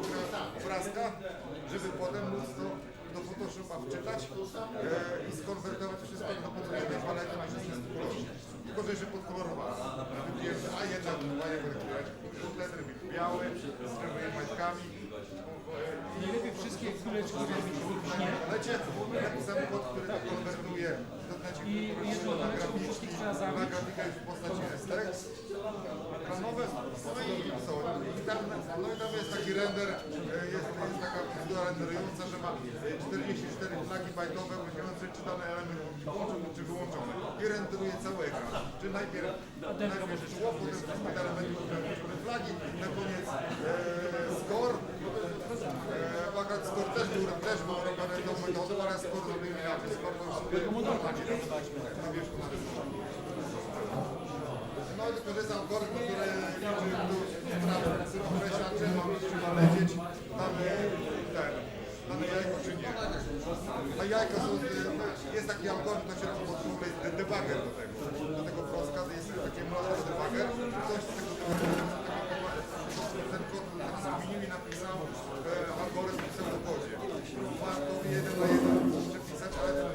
obrazka, żeby potem móc to do Photoshopa wczytać i skonwertować wszystko do podwójnej palety na 16 kolorów. Tylko, że jeszcze podkolorowane. A jedna wywołanie kompletny biały, z czerwonymi majtkami. Najlepiej wszystkie kuleczki zrobić różnie. Napisany kod, który to konwertuje do znaczki na grafiki, na grafikę w postaci STX. Ekranowe, no i tam jest taki render, jest taka procedura renderująca, że ma 44 flagi bajtowe, mówiące, czy dany element włączony, czy wyłączony. I renderuje cały ekran. Czyli najpierw szło, potem wszystkie elementy, które flagi, na koniec score. Akurat score też był robiony tą metodą, ale score zrobimy inaczej. Score to już na wierzchu narysowany. No i tylko, że jest algorytm, który określa, czy ma lecieć dane jajko, czy nie. A jajka są, jest taki algorytm, to się nazywa debugger do tego proska, jest taki emulator debugger, ktoś z tego ten kod zmienił i napisał algorytm w pseudokodzie. Warto 1 na 1 przepisać, ale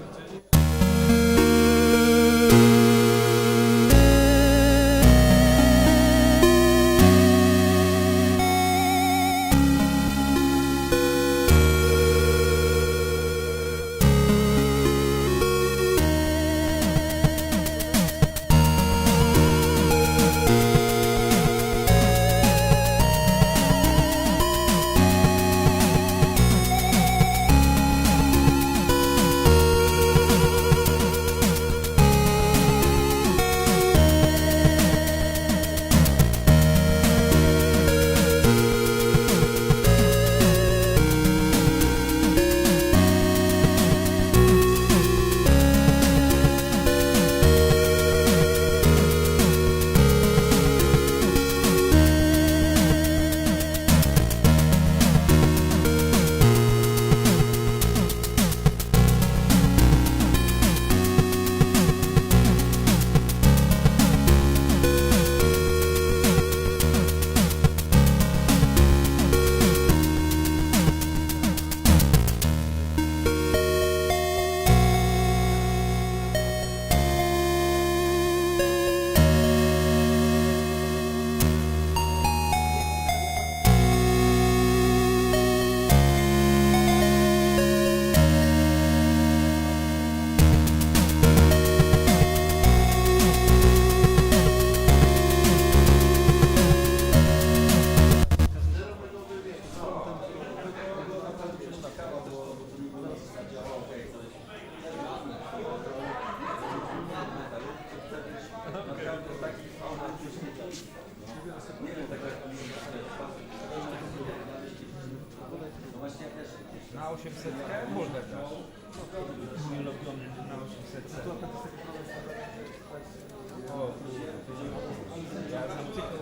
Na 800 można grać. Mój ulubiony na 800. O, ja znam tylko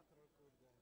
patrol, kurde.